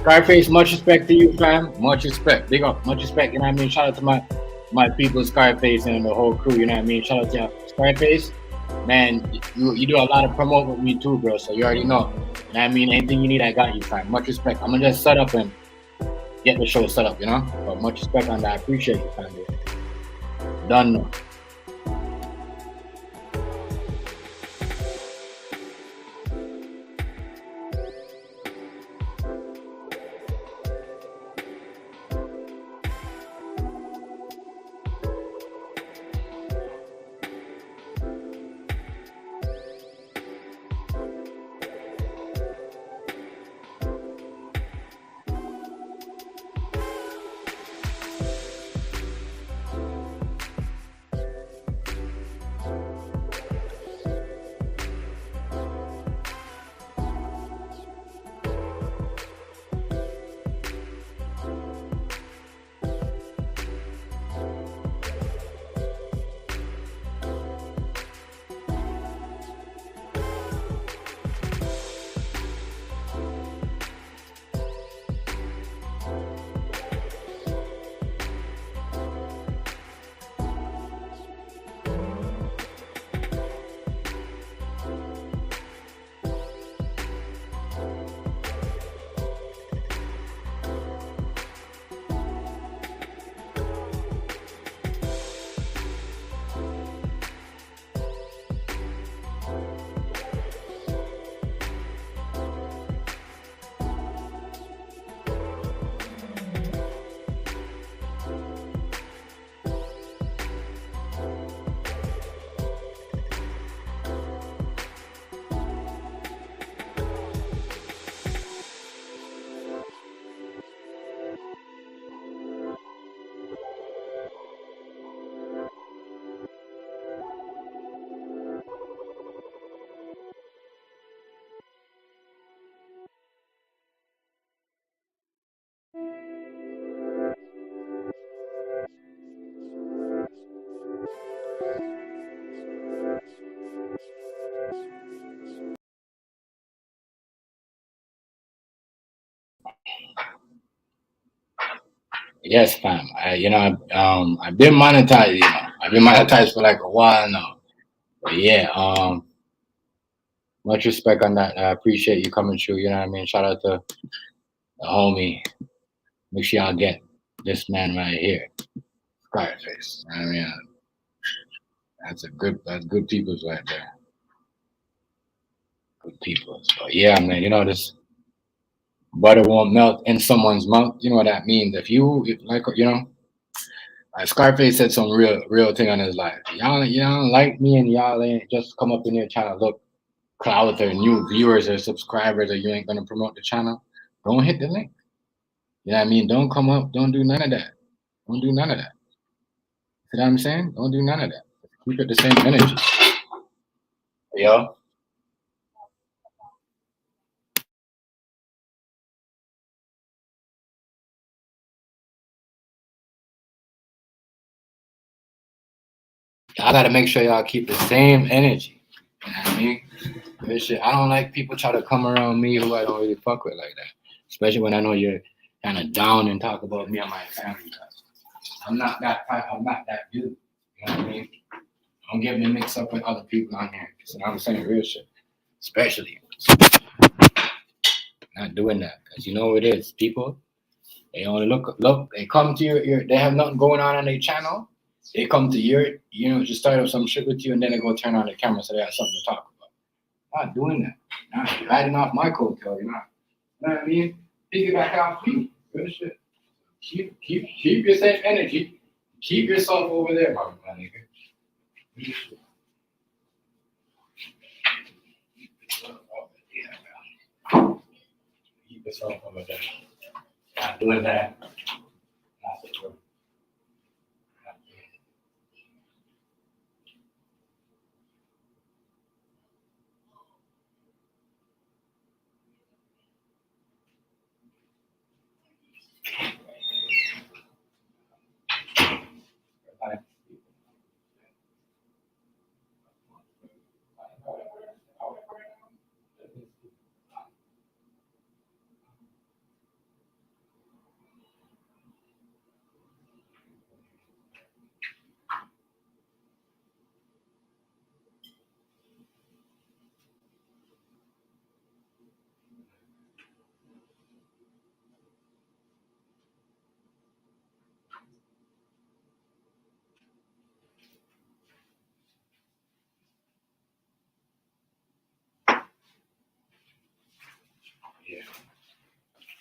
Scarface, much respect to you, fam. Much respect. Big up. Much respect. You know what I mean? Shout out to my people, Scarface, and the whole crew. You know what I mean? Shout out to you. Scarface. Man, you do a lot of promote with me too, bro. So you already know. You know what I mean? Anything you need, I got you, fam. Much respect. I'm gonna just set up and get the show set up, you know? But much respect on that. I appreciate you, fam. Done now. Yes, fam. I've been monetized. I've been monetized for like a while now. But yeah, much respect on that. I appreciate you coming through. You know what I mean? Shout out to the homie. Make sure y'all get this man right here, Scarface. I mean, that's good people's right there. Good people's. But yeah, man, this butter won't melt in someone's mouth. You know what that means. Scarface said some real thing on his life. Y'all like me and y'all ain't just come up in here trying to look clout or new viewers or subscribers, or you ain't gonna promote the channel. Don't hit the link. You know what I mean? Don't come up. Don't do none of that. Don't do none of that. See what I'm saying? Don't do none of that. Keep it the same energy. Yo. I gotta make sure y'all keep the same energy. You know what I mean? This shit, I don't like people try to come around me who I don't really fuck with like that. especially when I know you're kind of down and talk about me and my family. I'm not that type. I'm not that dude. You know what I mean? Don't get me mixed up with other people on here. So I'm saying real shit, especially not doing that because you know what it is. People, they only look. They come to your. They have nothing going on their channel. They come to just start up some shit with you, and then they go turn on the camera so they have something to talk about. Not doing that. Not riding off my coattail. You know what I mean? Piggyback off me. Good shit. Keep your same energy. Keep yourself over there, my nigga. Keep yourself over there. Not doing that. Not doing that.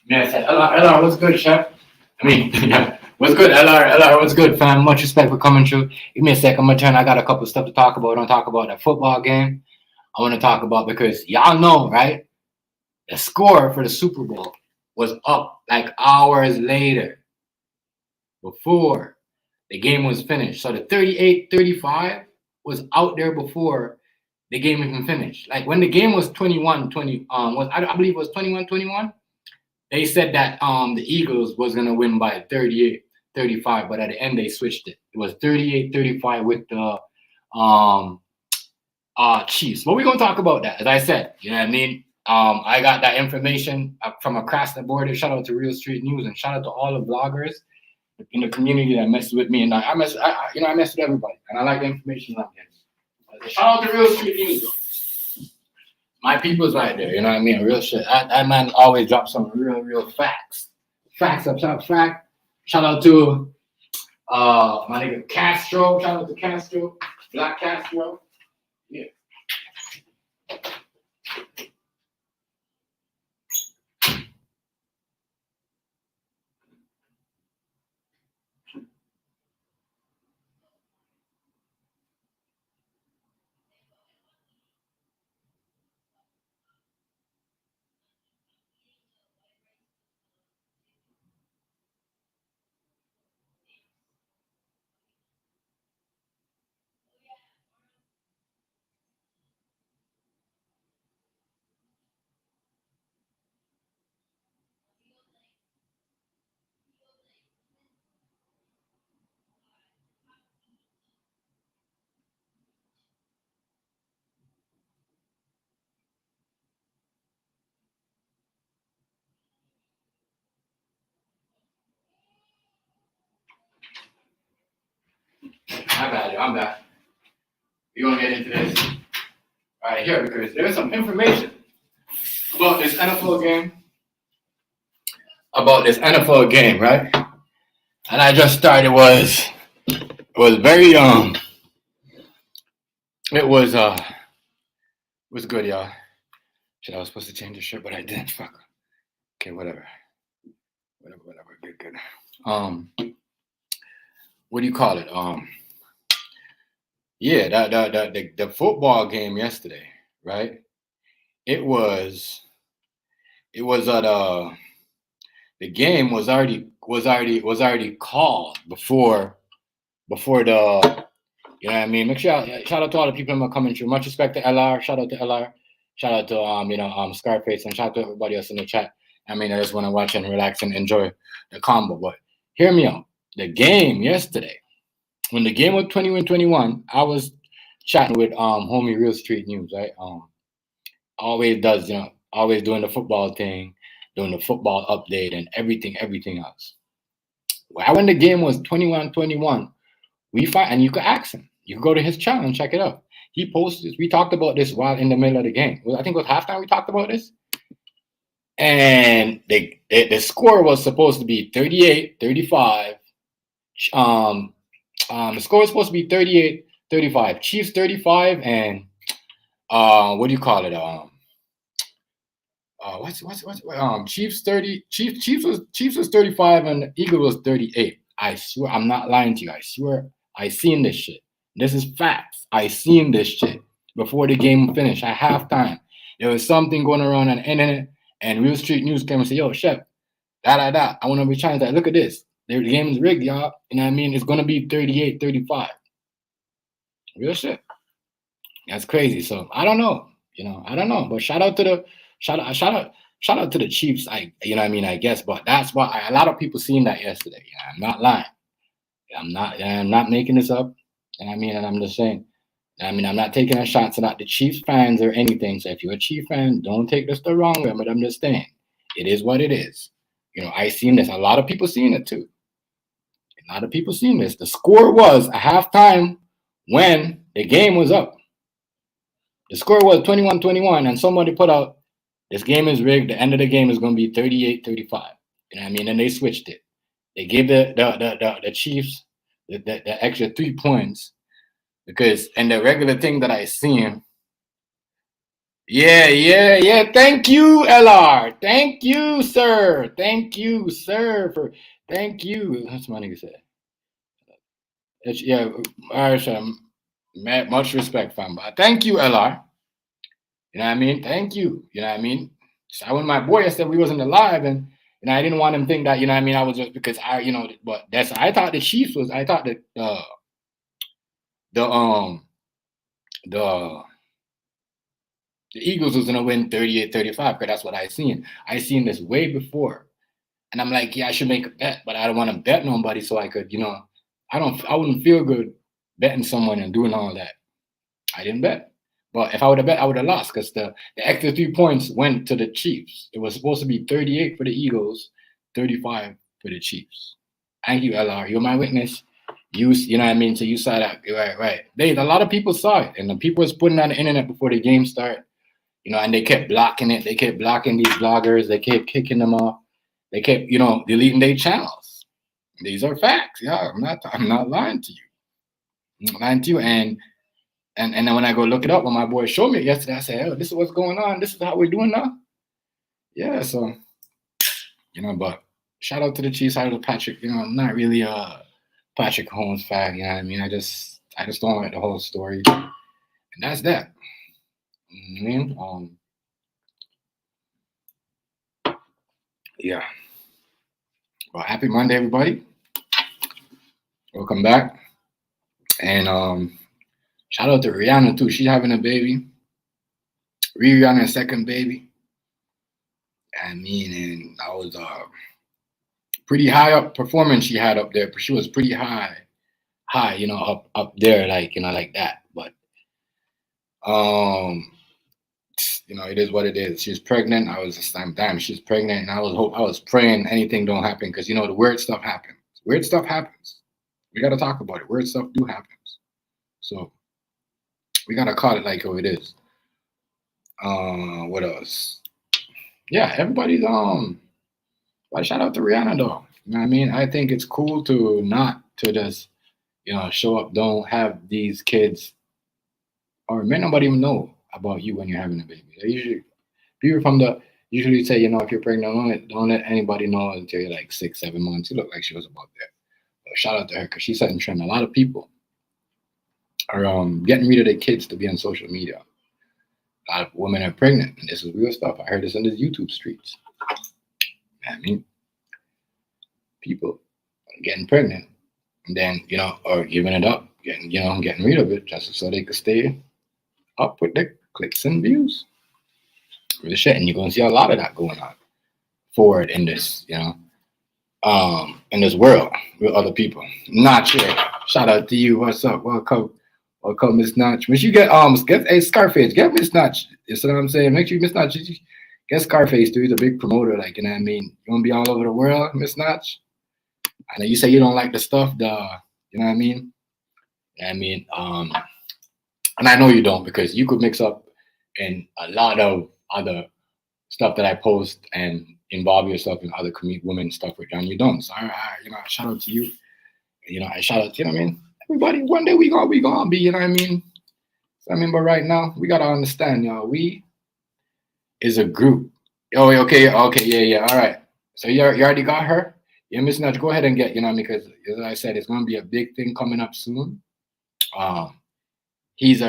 Yeah, I said, LR, what's good, chef? I mean, yeah, what's good, LR, what's good, fam? Much respect for coming through. Give me a sec, I'm gonna turn. I got a couple stuff to talk about. I don't talk about that football game. I want to talk about because y'all know, right? The score for the Super Bowl was up like hours later before the game was finished. So the 38-35 was out there before the game even finished. Like when the game was 21-20, I believe it was 21-21. They said that the Eagles was gonna win by 38-35, but at the end they switched it. It was 38-35 with the Chiefs. But we're gonna talk about that. As I said, you know what I mean? I got that information from across the border. Shout out to Real Street News and shout out to all the bloggers in the community that mess with me. And I mess with everybody, and I like the information I'm getting. Shout out to Real Street News, though. My people's right there. You know what I mean? Real shit. That man always drops some real facts. Facts up top. Fact. Shout out to my nigga Castro. Shout out to Castro. Black Castro. Yeah. I'm back. We're gonna get into this right here because there's some information about this NFL game. Right? And I just started was very it was good, y'all. Shit, I was supposed to change the shirt, but I didn't. Fuck. Okay, whatever. Good. What do you call it? Yeah, the football game yesterday, right? It was at the game was already called before the, you know what I mean? Make sure shout out to all the people who are coming through. Much respect to LR. Shout out to LR. Shout out to Scarface, and shout out to everybody else in the chat. I mean, I just want to watch and relax and enjoy the combo. But hear me out. The game yesterday, when the game was 21-21, I was chatting with homie Real Street News, right? Always does, always doing the football thing. doing the football update and everything else. Well, when the game was 21-21, we find, and you could ask him. You can go to his channel and check it out. He posted. We talked about this while in the middle of the game. I think it was halftime. We talked about this, and the score was supposed to be 38-35. The score was supposed to be 38-35. Chiefs 35 and what do you call it? Chiefs 30. Chiefs was 35 and the Eagles was 38. I swear, I'm not lying to you. I swear, I seen this shit. This is facts. I seen this shit before the game finished at halftime. There was something going around on the internet, and Real Street News came and said, "Yo, Chef, I want to be trying to look at this. The game is rigged, y'all. You know what I mean? It's gonna be 38-35. Real shit. That's crazy. So I don't know. I don't know. But shout out to the Chiefs. You know what I mean? I guess. But that's why a lot of people seen that yesterday. I'm not lying. I'm not making this up. And I mean, and I'm just saying. I'm not taking a shot to not the Chiefs fans or anything. So if you're a Chiefs fan, don't take this the wrong way. But I'm just saying, it is what it is. I seen this. A lot of people seen it too. A lot of people seen this. The score was a halftime when the game was up. The score was 21-21, and somebody put out, this game is rigged. The end of the game is going to be 38-35. You know what I mean? And they switched it. They gave the Chiefs the extra 3 points because, and the regular thing that I seen. Yeah. Thank you, LR. Thank you, sir. Thank you, sir. Thank you. That's what my nigga said. Yeah, much respect, fam. But thank you, LR. You know what I mean? Thank you. You know what I mean? So when my boy said we wasn't alive, and I didn't want him to think that, you know what I mean, I was just because but I thought the Chiefs was, I thought that the Eagles was gonna win 38-35, because that's what I seen. I seen this way before. And I'm like, yeah, I should make a bet, but I don't want to bet nobody, so I could, I wouldn't feel good betting someone and doing all that. I didn't bet. But if I would have bet, I would have lost, because the extra 3 points went to the Chiefs. It was supposed to be 38 for the Eagles, 35 for the Chiefs. Thank you, LR. You're my witness. You know what I mean? So you saw that. Right. A lot of people saw it. And the people was putting it on the internet before the game started. And they kept blocking it. They kept blocking these bloggers. They kept kicking them off. They kept, deleting their channels. These are facts. Yeah, I'm not lying to you. I'm not lying to you. And then when I go look it up, when my boy showed me it yesterday, I said, "Oh, this is what's going on. This is how we're doing now." Yeah, so but shout out to the Chiefs, shout out to Patrick. I'm not really a Patrick Holmes fan. You know what I mean? I just don't like the whole story, and that's that. You know what I mean? Yeah. Well, happy Monday, everybody. Welcome back. And shout out to Rihanna too. She's having a baby. Rihanna's second baby. I mean, and that was pretty high up performance she had up there. But she was pretty high, up there, like that. But it is what it is. She's pregnant. I was just damn, she's pregnant, and I was praying anything don't happen, because the weird stuff happens. Weird stuff happens. We gotta talk about it. Weird stuff do happen. So we gotta call it like who it is. What else? Yeah, everybody's but shout out to Rihanna though. You know what I mean? I think it's cool to not to just show up, don't have these kids, or may nobody even know about you when you're having a baby. People usually say, if you're pregnant, don't let anybody know until you're like 6-7 months. You look like she was about there. But shout out to her, because she's setting trend. A lot of people are getting rid of their kids to be on social media. A lot of women are pregnant, and this is real stuff. I heard this on the YouTube streets. I mean, people getting pregnant, and then or giving it up, getting rid of it just so they could stay up with the clicks and views. Real shit, and you're gonna see a lot of that going on forward in this, in this world with other people. Not sure. Shout out to you. What's up? Welcome, Miss Notch. When you get a Scarface, get Miss Notch. You know what I'm saying? Make sure Miss Notch Guess Scarface too. He's a big promoter. Like, you know what I mean? You want to be all over the world, Miss Notch? I know you say you don't like the stuff, you know what I mean? I mean, and I know you don't because you could mix up in a lot of other stuff that I post and involve yourself in other women stuff with John. You don't. So you know, shout out to you. You know, I shout out, you know what I mean? Everybody, one day we gonna be, you know what I mean? So, I mean, but right now we gotta understand, y'all. We is a group. Oh, okay, yeah. All right. So you already got her? Yeah, Miss Nudge, go ahead and get, you know, because as I said, it's gonna be a big thing coming up soon. He's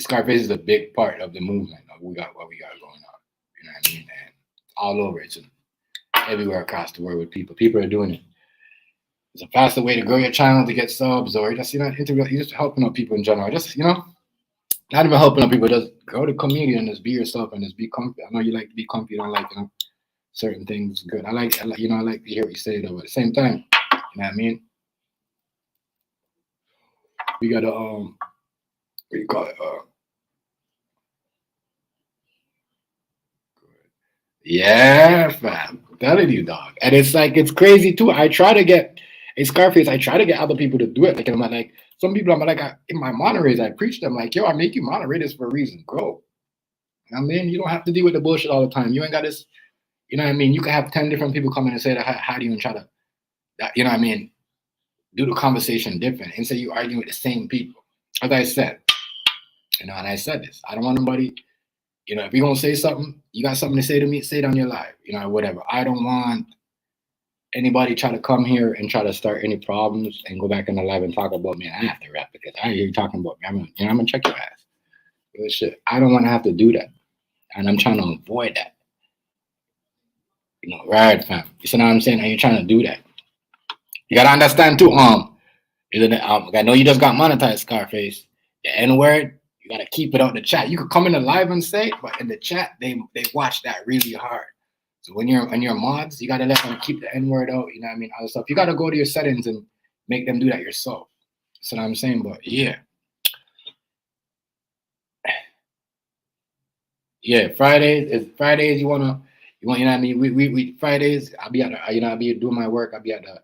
Scarface is a big part of the movement of what we got going on. You know what I mean? And all over it's everywhere across the world with people. People are doing it. It's a faster way to grow your channel to get subs or just, you know, you're just helping out people in general. Just, you know, not even helping out people, just go to community and just be yourself and just be comfy. I know you like to be comfy, you don't like, you know, certain things good. I like, you know, I like to hear what you say though, but at the same time, you know what I mean? We gotta what do you call it? Yeah, fam. I'm telling you, dog. And it's like it's crazy too. I try to get a Scarface, I try to get other people to do it. Like I'm like some people I'm like in my moderators, I preach them like, yo, I make you moderators for a reason. Grow. You know what I mean? You don't have to deal with the bullshit all the time. You ain't got this, you know what I mean? You can have 10 different people come in and say that how do you even try to you know what I mean? Do the conversation different and say you arguing with the same people. As I said, you know, and I said this. I don't want nobody, you know, if you're gonna say something, you got something to say to me, say it on your live, you know, whatever. I don't want anybody try to come here and try to start any problems and go back in the live and talk about me after rap because I hear you talking about me. I'm gonna check your ass. Good shit. I don't want to have to do that, and I'm trying to avoid that. You know, right, fam? You see what I'm saying? And you're trying to do that. You gotta understand too. I know you just got monetized, Scarface. The N word. You gotta keep it out the chat. You could come in the live and say it, but in the chat, they watch that really hard. So when you're on your mods, you gotta let them keep the N word out. You know what I mean? Other stuff. You gotta go to your settings and make them do that yourself. That's what I'm saying. But yeah, Fridays. You want you know what I mean? We Fridays. I'll be at the, you know, I'll be doing my work. I'll be at the,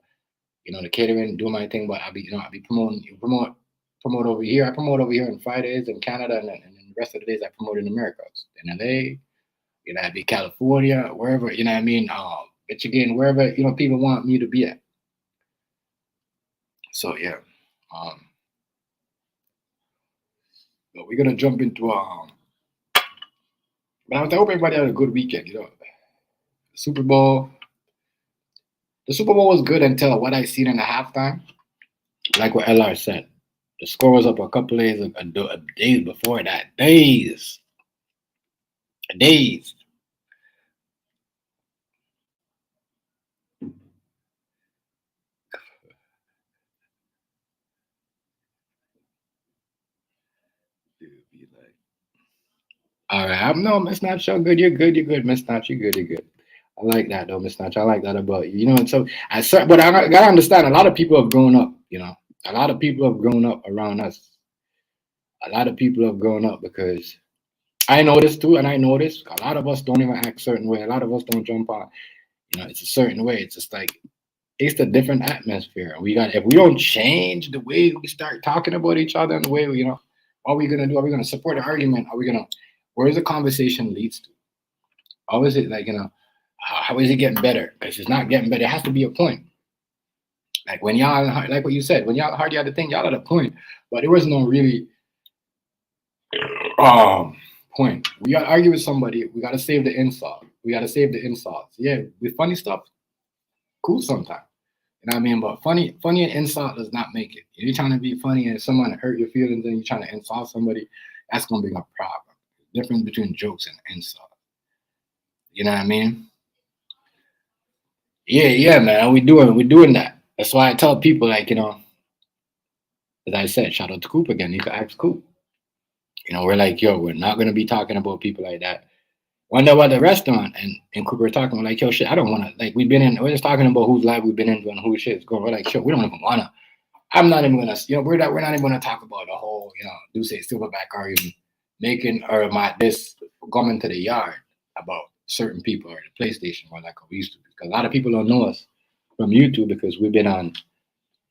you know, the catering, doing my thing. But I'll be promote over here. I promote over here on Fridays in Canada, and the rest of the days I promote in Americas, in LA. You know, I'd be California, wherever, you know what I mean? Michigan, wherever, you know, people want me to be at. So, yeah. But we're going to jump into, but I hope everybody had a good weekend, you know. The Super Bowl was good until what I seen in the halftime. Like what LR said. The score was up a couple days before that. Days. All right, no, Miss Notch, you're good. You're good, Miss Notch. You're good. I like that though, Miss Notch. I like that about you. You know, and so but I gotta understand. A lot of people have grown up. You know, a lot of people have grown up around us. A lot of people have grown up because I know this too, and I know this. A lot of us don't even act a certain way. A lot of us don't jump on. You know, it's a certain way. It's just like it's a different atmosphere. If we don't change the way we start talking about each other and the way we, you know, what are we gonna do? Are we gonna support an argument? Are we gonna where the conversation leads to? How is it like, you know, how is it getting better? Because it's not getting better. It has to be a point. Like when y'all, like what you said, when y'all hard, you had to think y'all at a point, but there was no really point. We got to argue with somebody. We got to save the insult. We got to save the insults. Yeah, with funny stuff, cool sometimes. You know what I mean? But funny and insult does not make it. If you're trying to be funny and someone hurt your feelings and you're trying to insult somebody, that's going to be a problem. The difference between jokes and insult. You know what I mean? Yeah, man. We're doing that. That's why I tell people, like, you know, as I said, shout out to Coop again. You can ask Coop. You know, we're like, yo, we're not gonna be talking about people like that. One day at the restaurant and Coop were talking, we're like, yo, shit, I don't wanna like we're just talking about whose live we've been in and who shit's going. We're like, shit, we don't even wanna. I'm not even gonna, you know, we're not even gonna talk about the whole, you know, do say silverback argument. making or my this coming to the yard about certain people or the PlayStation or like we used to. Because a lot of people don't know us from YouTube because we've been on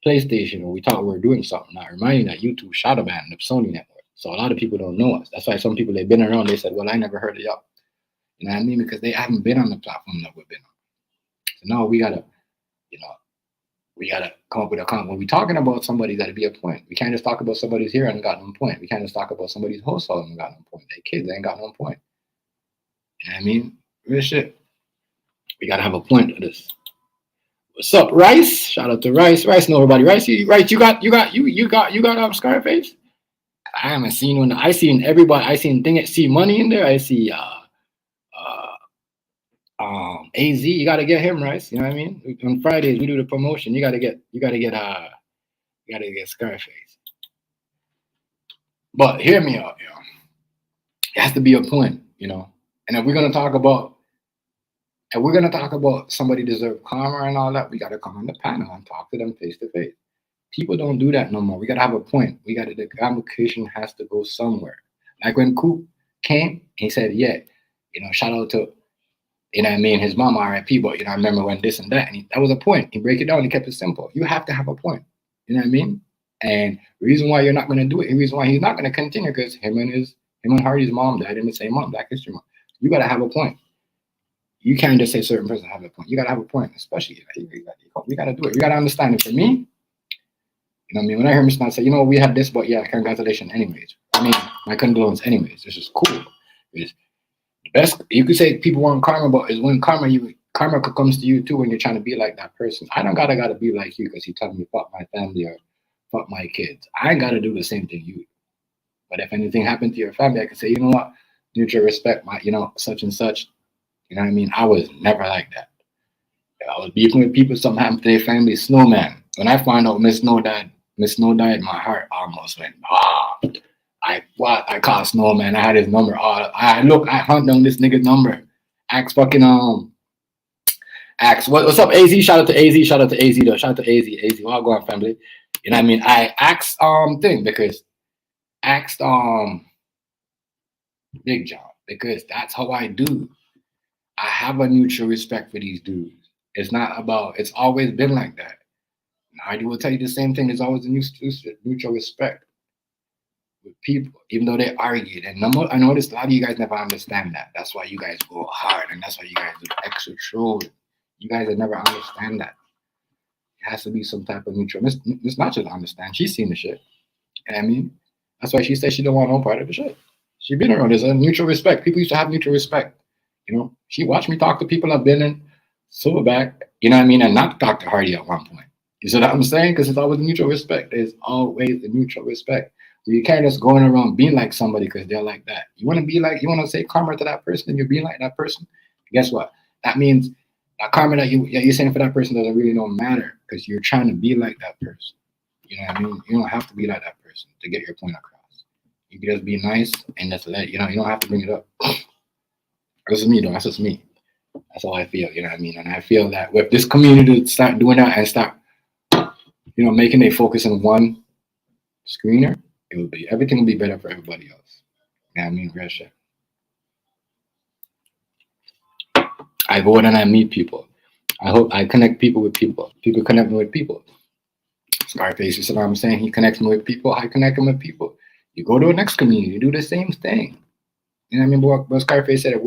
PlayStation or we thought we were doing something. Not reminding that YouTube shadow banned the Sony network. So a lot of people don't know us. That's why some people they've been around, they said, well, I never heard of y'all. You know what I mean? Because they haven't been on the platform that we've been on. So now we gotta, you know, we gotta come up with a comment. When we're talking about somebody, gotta be a point. We can't just talk about somebody's here and got no point. We can't just talk about somebody's household and got no point. Their kids ain't got no point. You know what I mean? Real shit. We gotta have a point to this. What's up, Rice? Shout out to Rice. Rice know everybody. Rice, you got Scarface. I haven't seen one. I seen everybody. I seen see money in there. I see AZ. You gotta get him, Rice. You know what I mean? On Fridays we do the promotion. You gotta get Scarface. But hear me out, yo. It has to be a point, you know. And if we're gonna talk about somebody deserve karma and all that, we gotta come on the panel and talk to them face to face. People don't do that no more. We gotta have a point. The convocation has to go somewhere. Like when Coop came, he said, yeah, you know, shout out to, you know what I mean, his mom, RIP, but, you know, I remember when this and that, and that was a point. He break it down, he kept it simple. You have to have a point. You know what I mean? And the reason why you're not going to do it, the reason why he's not going to continue, because him and Hardy's mom died in the same month, Black History Month. You got to have a point. You can't just say certain person have a point. You got to have a point, especially, we got to do it. We got to understand it. For me, you know what I mean? When I hear Mr. Not say, you know, we had this, but yeah, congratulations anyways. I mean, my condolences anyways. This is cool. It's the best, you could say people want karma, but is when karma comes to you too when you're trying to be like that person. I don't gotta be like you because you tell me fuck my family or fuck my kids. I ain't gotta do the same thing you do. But if anything happened to your family, I can say, you know what, mutual respect, my, you know, such and such. You know what I mean? I was never like that. I was beefing with people, something happened to their family, Snowman. When I find out Miss Snow died, my heart almost went, I called Snowman. I had his number. I hunt down this nigga's number. What's up, AZ? Shout out to AZ though. Shout out to AZ. Well, go on, family. You know what I mean? I asked Big John, because that's how I do. I have a mutual respect for these dudes. It's always been like that. I will tell you the same thing. There's always a mutual respect with people, even though they argued. And I noticed a lot of you guys never understand that. That's why you guys go hard, and that's why you guys do extra trolling. You guys will never understand that. It has to be some type of mutual. Miss Not just understand. She's seen the shit. You know what I mean? That's why she said she don't want no part of the shit. She been around. There's a mutual respect. People used to have mutual respect. You know, she watched me talk to people I've been in Silverback, you know what I mean, and not talk to Hardy at one point. You see what I'm saying? Because it's always a mutual respect. There's always a mutual respect. So you can't just going around being like somebody because they're like that. You want to say karma to that person and you're being like that person. Guess what? That means that karma that you're saying for that person doesn't really don't matter because you're trying to be like that person. You know what I mean? You don't have to be like that person to get your point across. You can just be nice and just let, you don't have to bring it up. This is me though. That's just me. That's how I feel. You know what I mean? And I feel that with this community to start doing that and start, making a focus on one screener, everything will be better for everybody else. You know what I mean? Real shit. I go out and I meet people. I hope I connect people with people. People connect me with people. Scarface, you see what I'm saying? He connects me with people. I connect him with people. You go to the next community, you do the same thing. You know what I mean? But Scarface said, I'm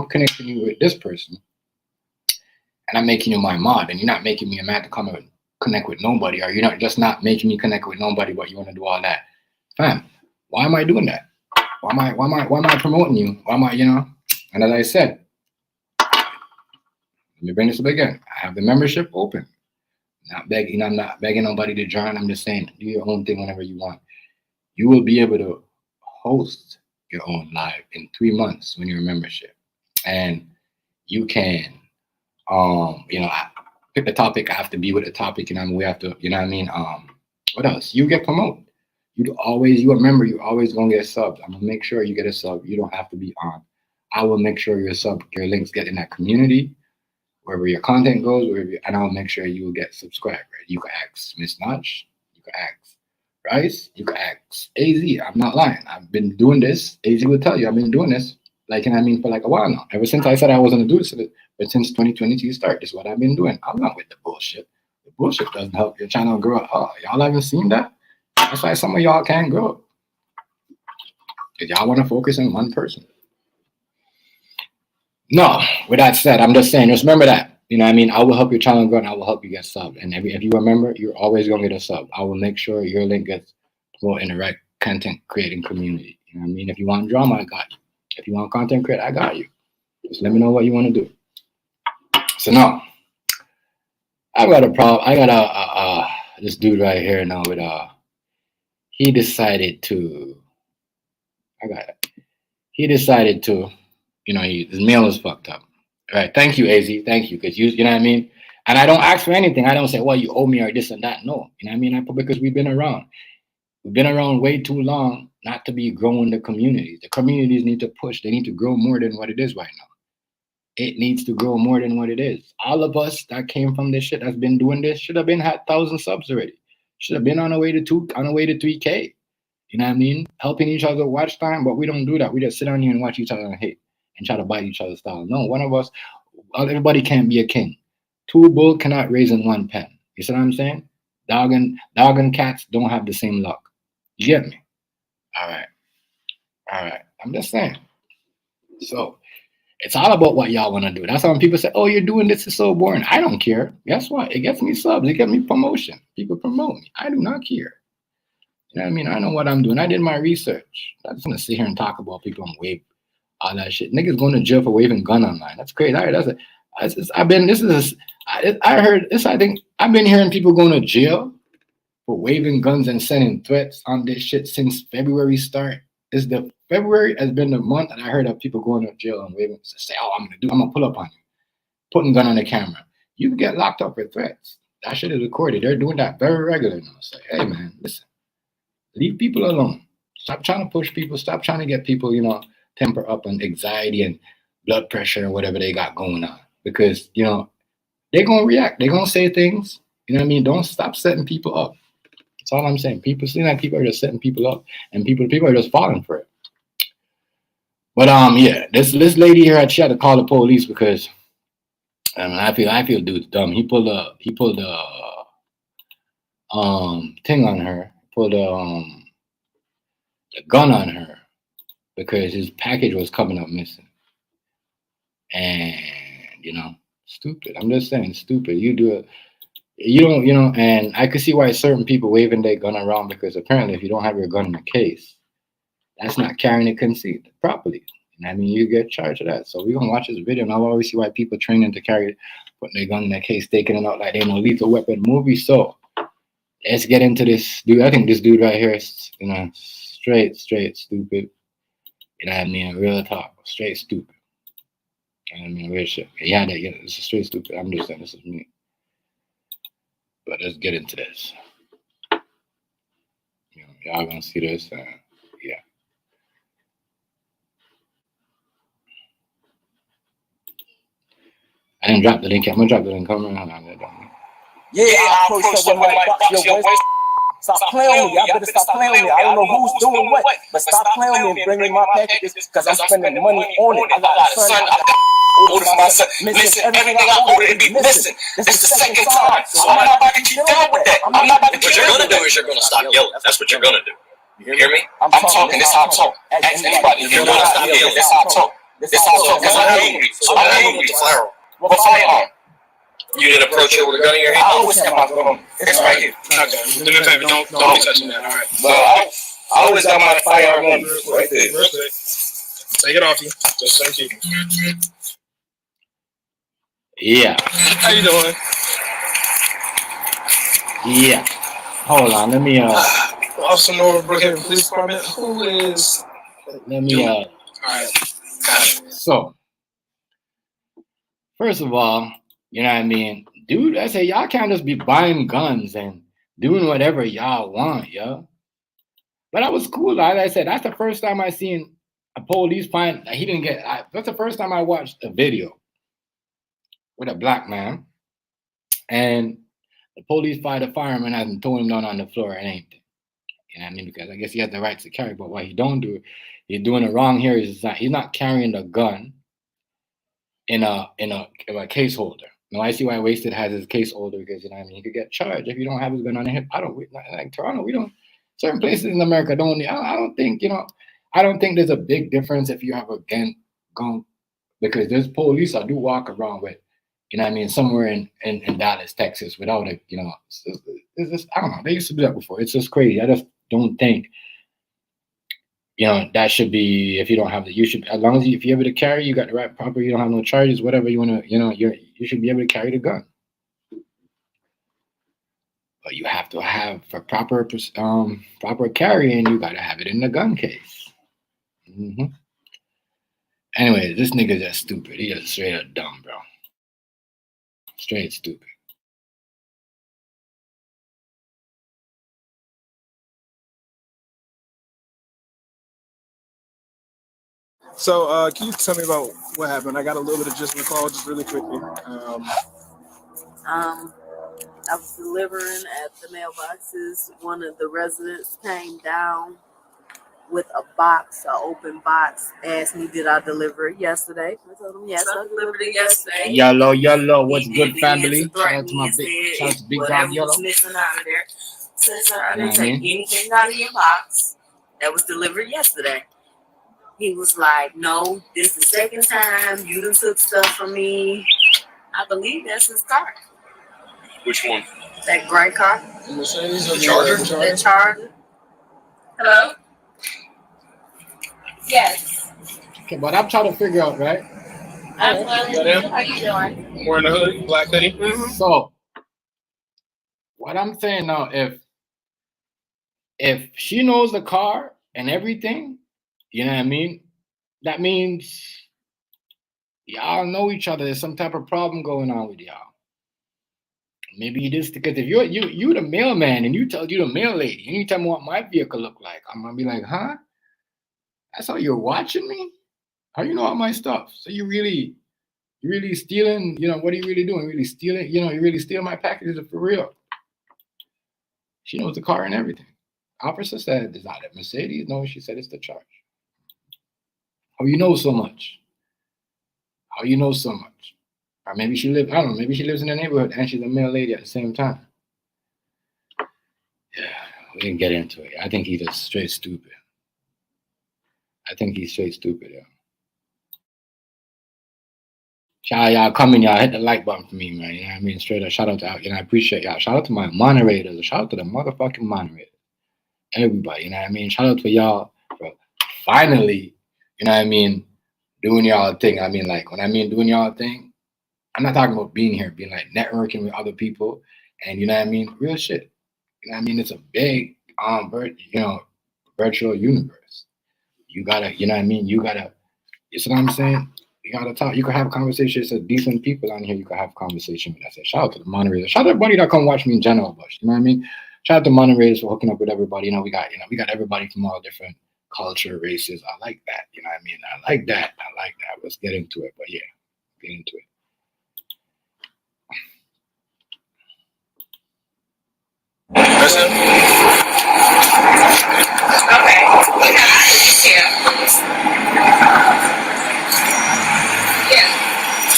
connecting you with this person, and I'm making you my mod, and you're not making me a man to come and connect with nobody, or you're not making me connect with nobody, but you want to do all that. Fam, why am I doing that? Why am I promoting you? Why am I, And as I said, let me bring this up again. I have the membership open. I'm not begging nobody to join. I'm just saying, do your own thing whenever you want. You will be able to host your own live in 3 months when you're a membership. And you can, pick the topic. I have to be with the topic, we have to, what else? You get promoted. You a member, you're always going to get subbed. I'm going to make sure you get a sub. You don't have to be on. I will make sure your links get in that community, wherever your content goes, and I'll make sure you will get subscribed. Right? You can ask Miss Notch. You can ask Rice, you can ask AZ. I'm not lying. I've been doing this. AZ will tell you I've been doing this. Like, and I mean, for like a while now. Ever since I said I wasn't gonna do this, but since 2022 start, this is what I've been doing. I'm not with the bullshit. The bullshit doesn't help your channel grow at all. Y'all haven't seen that? That's why some of y'all can't grow. Because y'all want to focus on one person. No, with that said, I'm just saying, just remember that. You know what I mean? I will help your channel grow and I will help you get sub. And if you remember, you're always going to get a sub. I will make sure your link gets promoted in the right content creating community. You know what I mean? If you want drama, I got you. If you want content create, I got you. Just let me know what you want to do. So now, I got a problem. I got this dude right here now with he decided to, you know, his mail is fucked up. All right, thank you, AZ. Thank you, because you know what I mean? And I don't ask for anything. I don't say, well, you owe me or this and that. No, you know what I mean? Because we've been around. We've been around way too long not to be growing the communities. The communities need to push. They need to grow more than what it is right now. It needs to grow more than what it is. All of us that came from this shit that's been doing this should have been had 1,000 subs already. Should have been on the way to 3K. You know what I mean? Helping each other watch time, but we don't do that. We just sit down here and watch each other and hate and try to bite each other's style. No, one of us, everybody can't be a king. Two bulls cannot raise in one pen. You see what I'm saying? Dog and cats don't have the same luck. You get me? All right. I'm just saying. So it's all about what y'all want to do. That's why when people say, oh, you're doing this is so boring. I don't care. Guess what? It gets me subs. It gets me promotion. People promote me. I do not care. You know what I mean? I know what I'm doing. I did my research. I'm just going to sit here and talk about people and wave all that shit. Niggas going to jail for waving gun online. That's crazy. I think I've been hearing people going to jail for waving guns and sending threats on this shit since February start. February has been the month that I heard of people going to jail and waving to say, oh, I'm gonna pull up on you, putting gun on the camera. You can get locked up for threats. That shit is recorded. They're doing that very regular now. Say, hey man, listen, leave people alone. Stop trying to push people. Stop trying to get people, you know, temper up on anxiety and blood pressure and whatever they got going on. Because, you know, they're gonna react. They're gonna say things. You know what I mean? Don't stop setting people up. That's all I'm saying. People seem like people are just setting people up, and people are just falling for it. But yeah, this lady here, she had to call the police because I feel dude's dumb. He pulled the thing on her, pulled the gun on her because his package was coming up missing. And you know, stupid. I'm just saying, stupid. You do it. You don't, you know, and I could see why certain people waving their gun around because apparently if you don't have your gun in the case, that's not carrying it concealed properly. And I mean, you get charged of that. So we're going to watch this video and I'll always see why people training to carry, putting their gun in their case, taking it out like they know Lethal Weapon movie. So let's get into this dude. I think this dude right here is, you know, straight stupid. You know what I mean? Real talk. Straight stupid. You know what I mean? Real shit. Yeah, it's straight stupid. I'm just saying this is me. But let's get into this. You know, y'all gonna see this, yeah. I didn't drop the link. I'm gonna drop the link. Come on, yeah, I approach someone like your waist. Stop playing with me. I better stop playing with me. I don't know who's doing what, but stop playing with me and bring me my packages because I'm spending money on it. I got a son. Order my son. Listen, everything I order, it be missing. This is the second time. So I'm not about to keep dealing with that. I'm not about to. What you're gonna do is you're gonna stop yelling. That's what you're gonna do. You hear me? I'm talking. This how I talk. Ask anybody. If you're gonna stop yelling, this how I talk. This how I talk. Because I'm angry. So I'm angry. Fire. What firearm? You didn't approach it with a gun in your hand? I always have my gun. It's right here. Okay. Do me a favor. Don't be touching that. All right. But I always got my firearm on right there. Real quick. Take it off you. Just thank you. Yeah. How you doing? Yeah. Hold on. Let me Officer North Brookhaven Police Department. Who is? Let me All right. Got it. So, first of all, you know what I mean? Dude, I say y'all can't just be buying guns and doing whatever y'all want, yo. But that was cool. Like I said, that's the first time I seen a police find he didn't get. That's the first time I watched a video with a black man, and the police fired a fireman and threw him down on the floor and anything. You know what I mean? Because I guess he has the right to carry, but what he don't do, he's doing it wrong here. Is that he's not carrying the gun in a case holder. No, I see why Wasted has his case holder because you know what I mean he could get charged if you don't have his gun on the hip. I don't like Toronto. We don't. Certain places in America don't. I don't think I don't think there's a big difference if you have a gun because there's police that do walk around with. You know what I mean? Somewhere in Dallas, Texas, without a, it's just, I don't know. They used to do that before. It's just crazy. I just don't think, that should be, if you don't have the, you should, as long as if you're able to carry, you got the right proper, you don't have no charges, whatever you want to, you should be able to carry the gun. But you have to have, for proper carrying, you got to have it in the gun case. Anyway, this nigga just stupid. He just straight up dumb, bro. Straight stupid. So, can you tell me about what happened? I got a little bit of just recall, just really quickly. I was delivering at the mailboxes. One of the residents came down with a box, an open box, asked me, did I deliver it yesterday? I told him, yes, I delivered it yesterday. Yellow, what's good, family? Shout out to my big dog, Yellow. Was missing out of there. So I didn't take anything out of your box that was delivered yesterday. He was like, no, this is the second time you done took stuff from me. I believe that's his car. Which one? That gray car. Mercedes, the Charger? The Charger. Hello? Yes. Okay, but I'm trying to figure out, right? How you doing? Wearing a hoodie, black hoodie. Mm-hmm. So, what I'm saying now, if she knows the car and everything, you know what I mean? That means y'all know each other. There's some type of problem going on with y'all. Maybe you just because if you the mailman and you the mail lady and you tell me what my vehicle look like, I'm gonna be like, huh? That's how you're watching me? How you know all my stuff? So you really stealing? What are you really doing? Really stealing? You really steal my packages for real? She knows the car and everything. Officer said, "Is that a Mercedes?" No, she said it's the Charge. How you know so much? How you know so much? Or maybe she lives, I don't know, maybe she lives in the neighborhood and she's a mail lady at the same time. Yeah, we didn't get into it. I think he's just straight stupid. Yeah. Y'all coming, y'all hit the like button for me, man. You know what I mean? Straight up, shout out to I appreciate y'all. Shout out to my moderators. Shout out to the motherfucking moderators. Everybody, you know what I mean? Shout out to y'all for finally, you know what I mean, doing y'all thing. I mean, like, when I mean doing y'all thing, I'm not talking about being here, being like networking with other people and, you know what I mean, real shit. You know what I mean? It's a big, virtual universe. You gotta, you know what I mean? You see what I'm saying? You gotta talk. You can have conversations with decent people on here. You can have conversation with. I said, shout out to the moderators. Shout out to everybody that come watch me in general, but you know what I mean? Shout out to moderators for hooking up with everybody. We got everybody from all different culture, races. I like that. You know what I mean? I like that. Let's get into it. But yeah, get into it. Listen. Okay. Yeah.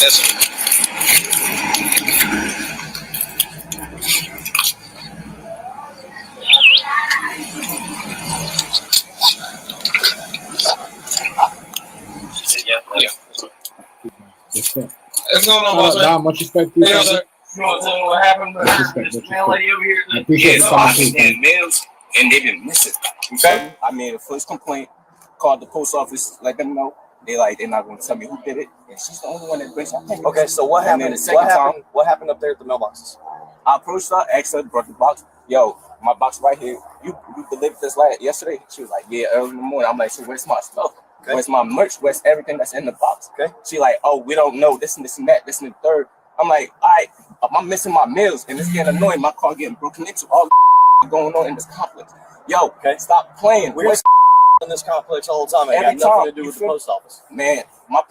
Listen. Yeah. What's going on, boss? Not much respect to you. You want to tell me what happened? I appreciate the conversation. Mails and they've been missing. Okay? I made a first complaint, called the post office, let them know. They're not going to tell me who did it, and she's the only one that brings my package. Okay, so what happened? What happened up there at the mailboxes? I approached her, asked her, brought the box. Yo, my box right here. You delivered this yesterday? She was like, yeah, early in the morning. I'm like, so where's my stuff? Okay. Where's my merch? Where's everything that's in the box? Okay. She like, oh, we don't know this and this and that, this and the third. I'm like, all right, I'm missing my meals, and it's getting annoying. My car getting broken into. All going on in this complex. Yo, okay, stop playing. We're in this complex all the time. It got nothing to do with the post office. Man, my.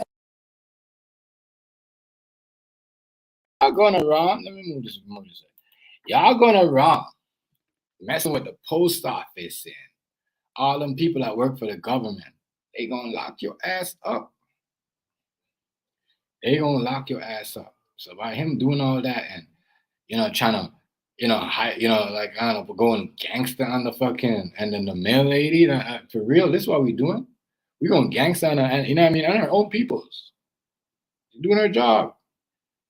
Y'all gonna run. Let me move this. Y'all gonna run. messing with the post office and all them people that work for the government, they gonna lock your ass up. They gonna lock your ass up. So by him doing all that and trying to like I don't know, going gangster on the fucking and then the mail lady, for real, this is what we doing. We going gangster on and what I mean, on our own peoples doing our job.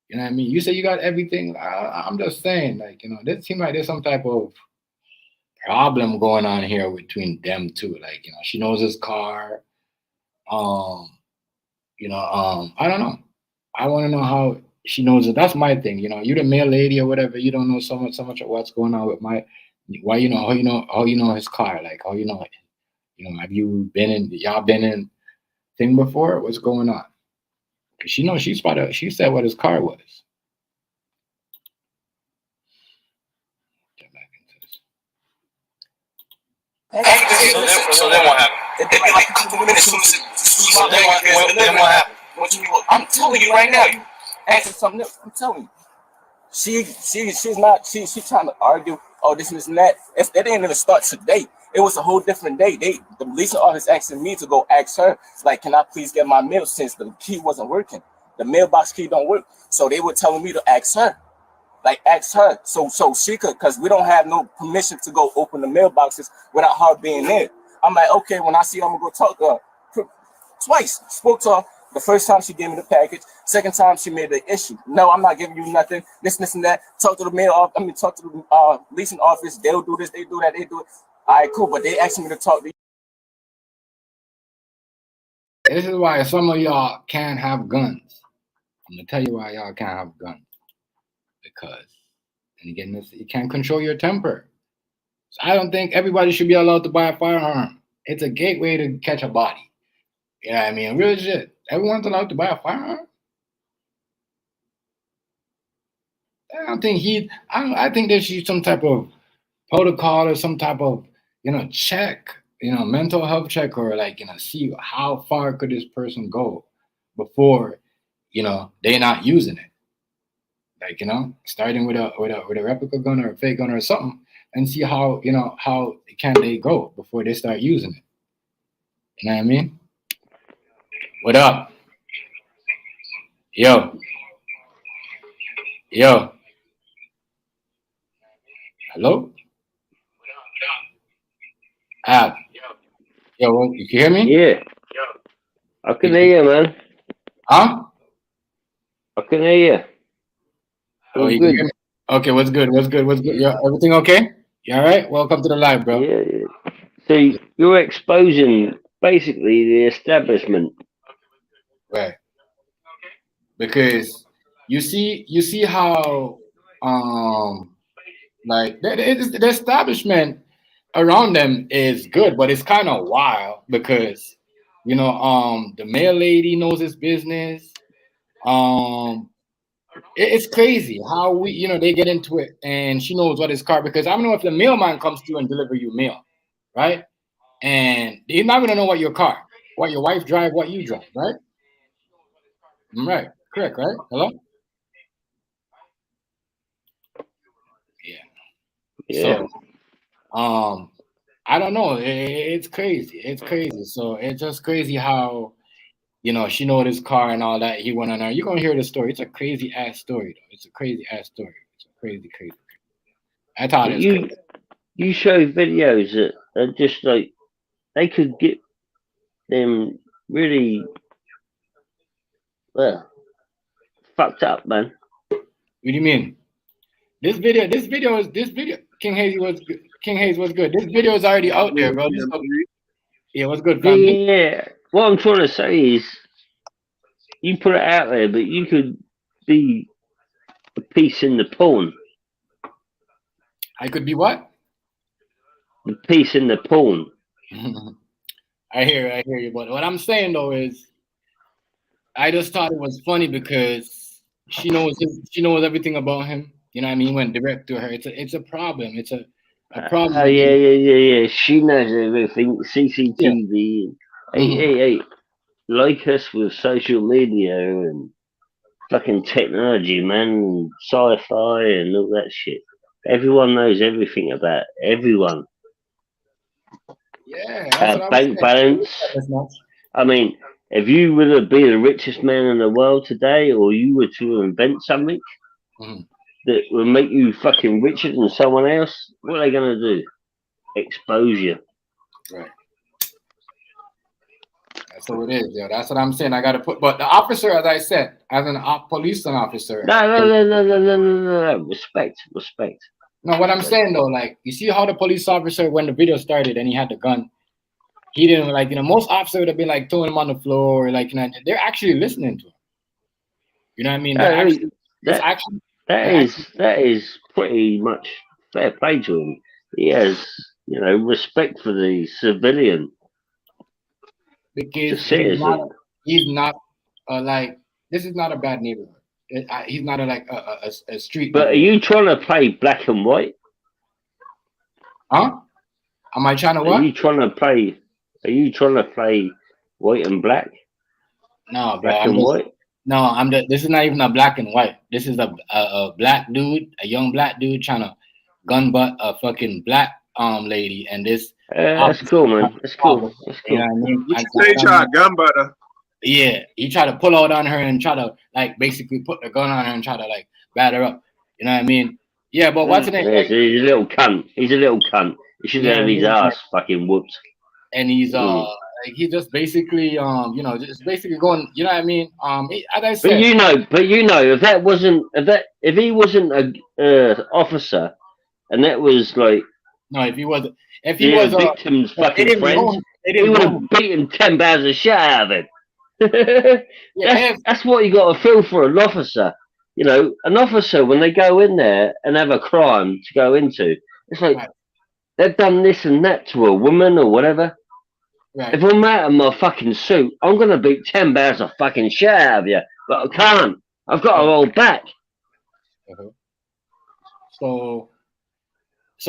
You know what I mean? You say you got everything. I'm just saying, like, this seems like there's some type of problem going on here between them two. Like, she knows his car. I don't know. I want to know how she knows it. That's my thing. You the mail lady or whatever. You don't know so much of what's going on with why how you know his car, like how you know it. Have y'all been in thing before? What's going on? Cause she said what his car was. Get back into this. So then what happened? It'd be like a couple minutes. So then what happened? I'm telling you right now. You asking something else. I'm telling you. She's trying to argue. Oh, this and that. If they didn't even start today, it was a whole different day. The leasing office asking me to go ask her, like, can I please get my mail since the key wasn't working? The mailbox key don't work. So they were telling me to ask her. Like, ask her. So she could, because we don't have no permission to go open the mailboxes without her being there. I'm like, okay, when I see her, I'm going to go talk to her. Twice. Spoke to her. The first time she gave me the package. Second time she made the issue. No, I'm not giving you nothing. This and that. Talk to the mail office. Talk to the leasing office. They'll do this. They do that. They do it. All right, cool. But they asked me to talk to you. This is why some of y'all can't have guns. I'm gonna tell you why y'all can't have guns. Because, and again, you can't control your temper. So I don't think everybody should be allowed to buy a firearm. It's a gateway to catch a body. You know what I mean? Real shit. Everyone's allowed to buy a firearm. I think there should be some type of protocol or some type of, check, mental health check, or like, see how far could this person go before, they're not using it. Like, starting with a replica gun or a fake gun or something, and see how can they go before they start using it. You know what I mean? What up? Yo. Hello? Yo, you can hear me? Yeah. I can hear you, man. Huh? I can hear you. Oh, you can hear me? Okay, what's good? Yeah, everything okay? You all right? Welcome to the live, bro. Yeah. So you're exposing basically the establishment. Right. Because you see how like the establishment around them is good, but it's kind of wild because the mail lady knows his business. It's crazy how they get into it, and she knows what his car, because I don't know if the mailman comes to you and deliver you mail, right? And he's not gonna know what your wife drive, what you drive, right? Right, correct, right? Hello? Yeah. So, I don't know. It's crazy. It's crazy. So it's just crazy how, she know his car and all that. He went on her. You're gonna hear the story. It's a crazy ass story, though. It's a crazy ass story. It's a crazy. I thought it's crazy. You show videos that are just like they could get them really fucked up, man. What do you mean? This video. King Hayes was good. This video is already out there, bro. Yeah, what's good, family? Yeah. What I'm trying to say is, you put it out there, but you could be a piece in the porn. I could be what? The piece in the porn. I hear you, but what I'm saying though is, I just thought it was funny because she knows everything about him. You know what I mean? Went direct to her. It's a problem. It's a problem. Oh yeah. She knows everything. CCTV. Yeah. Hey. Like us with social media and fucking technology, man, sci-fi and all that shit. Everyone knows everything about everyone. Yeah, that's what I'm Bank saying. balance. That's not- I mean, if you were to be the richest man in the world today, or you were to invent something Mhm. that would make you fucking richer than someone else, what are they gonna do? Expose you. Right. That's what it is, yo. That's what I'm saying. I gotta put, but the officer, as I said, as an police officer. No. Respect. No, what I'm saying though, like you see how the police officer, when the video started and he had the gun, he didn't like, most officers would have been like throwing him on the floor, like, they're actually listening to him. You know what I mean? They're actually, it's actually, that is pretty much fair play to him. He has, respect for the civilian, the because citizen. he's not like, this is not a bad neighborhood. He's not a street. But are you trying to play black and white? Huh? Am I trying to what? Are you trying to play white and black? No, bro. Black and white? No, this is not even a black and white. This is a black dude, a young black dude trying to gun butt a fucking black lady, and this. That's cool, man. That's cool. You know what I mean? They try to gun butter. Yeah, he tried to pull out on her and try to like basically put the gun on her and try to like batter her up. You know what I mean? Yeah, but what's the name? He's a little cunt. He's a little cunt. He should have his ass fucking whooped. And he's like he just basically just basically going. You know what I mean? As I said. But if he wasn't a officer, and that was like if he was a victim's fucking friend, he would have beaten 10 pounds of shit out of him. That's what you got to feel for an officer. An officer, when they go in there and have a crime to go into, it's like they've done this and that to a woman or whatever. Right. If I'm out of my fucking suit, I'm gonna beat 10 pounds of fucking shit out of you, but I can't. I've got to hold back. So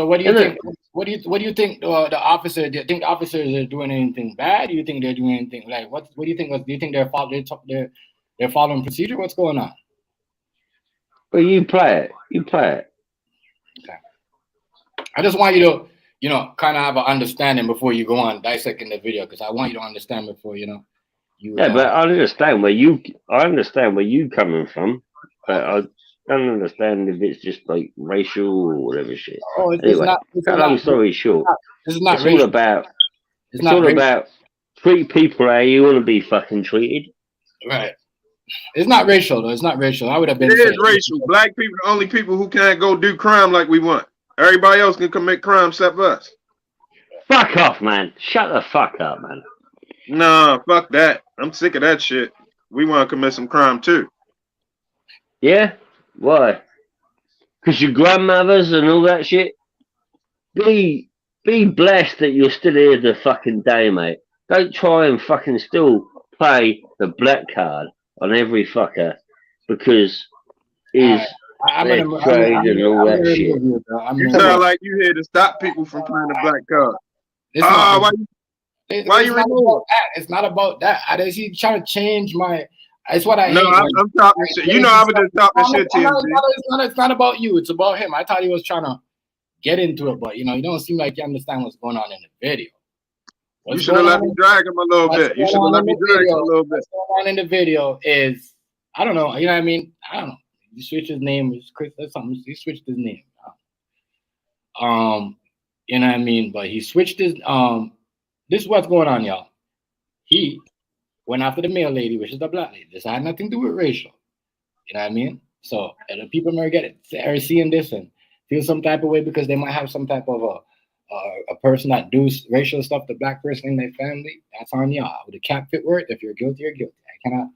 what do you think? What do you think the officer? Do you think the officers are doing anything bad? Do you think they're doing anything like what? What do you think? Do you think they're following procedure? What's going on? Well, you play it. Okay. I just want you to, kind of have an understanding before you go on dissecting the video, because I want you to understand before you. Yeah, but I understand where you coming from, but I don't understand if it's just like racial or whatever shit. Oh, anyway, long story short, it's not all about treat people how you want to be fucking treated. Right. It's not racial though. It's not racial. I would have been. It is racial. Black people are the only people who can't go do crime like we want. Everybody else can commit crime except us. Fuck off, man. Shut the fuck up, man. Nah, fuck that. I'm sick of that shit. We want to commit some crime too. Yeah? Why? Because your grandmothers and all that shit? Be blessed that you're still here the fucking day, mate. Don't try and fucking still play the black card on every fucker because he's trade and all that shit. You sound like you here to stop people from playing the black card. Why you remove it? It's not about that. He's trying to change my. It's what I hate. I'm talking shit. I was just talking shit to you. It's not about you. It's about him. I thought he was trying to get into it, but you don't seem like you understand what's going on in the video. You should have let me drag him a little bit. You should have let me drag him a little bit. What's going on in the video is, I don't know. You know what I mean? I don't know. He switched his name. It's Chris. That's something. He switched his name. You know what I mean? But he switched his. This is what's going on, y'all. He went after the male lady, which is the black lady. This had nothing to do with racial. You know what I mean? So the people may are seeing this and feel some type of way because they might have some type of a person that does racial stuff to black person in their family. That's on y'all. With a cap fit word, if you're guilty, you're guilty. I cannot.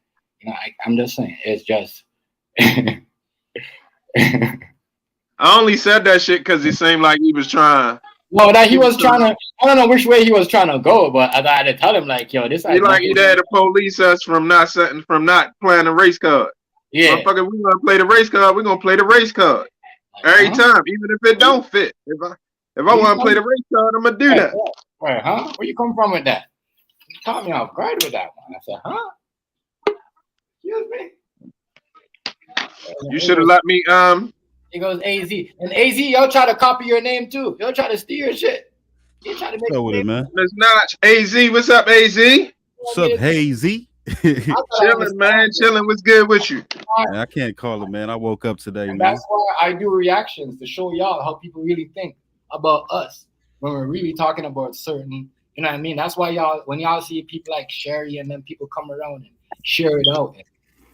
I'm just saying. It's just. I only said that shit because it seemed like he was trying. No, that he was trying to. I don't know which way he was trying to go, but I had to tell him like, yo, this. He like he had to police us from not playing the race card. Yeah, motherfucker, we gonna play the race card. We gonna play the race card every time, even if it don't fit. If I want to play the race card, I'm gonna do that. Right, huh? Where you come from with that? You caught me off guard with that one. I said, huh? Excuse me. You should have let me He goes AZ. And AZ, y'all try to copy your name too. Y'all try to steal your shit. You try to make Go with it, man. Let's notch. AZ, what's up, AZ? What's up, Hazy? Chilling, man. Chilling. What's good with you? Man, I can't call it, man. I woke up today, And man. that's why I do reactions to show y'all how people really think about us when we're really talking about certain, you know what I mean? That's why y'all, when y'all see people like Sherry and then people come around and share it out and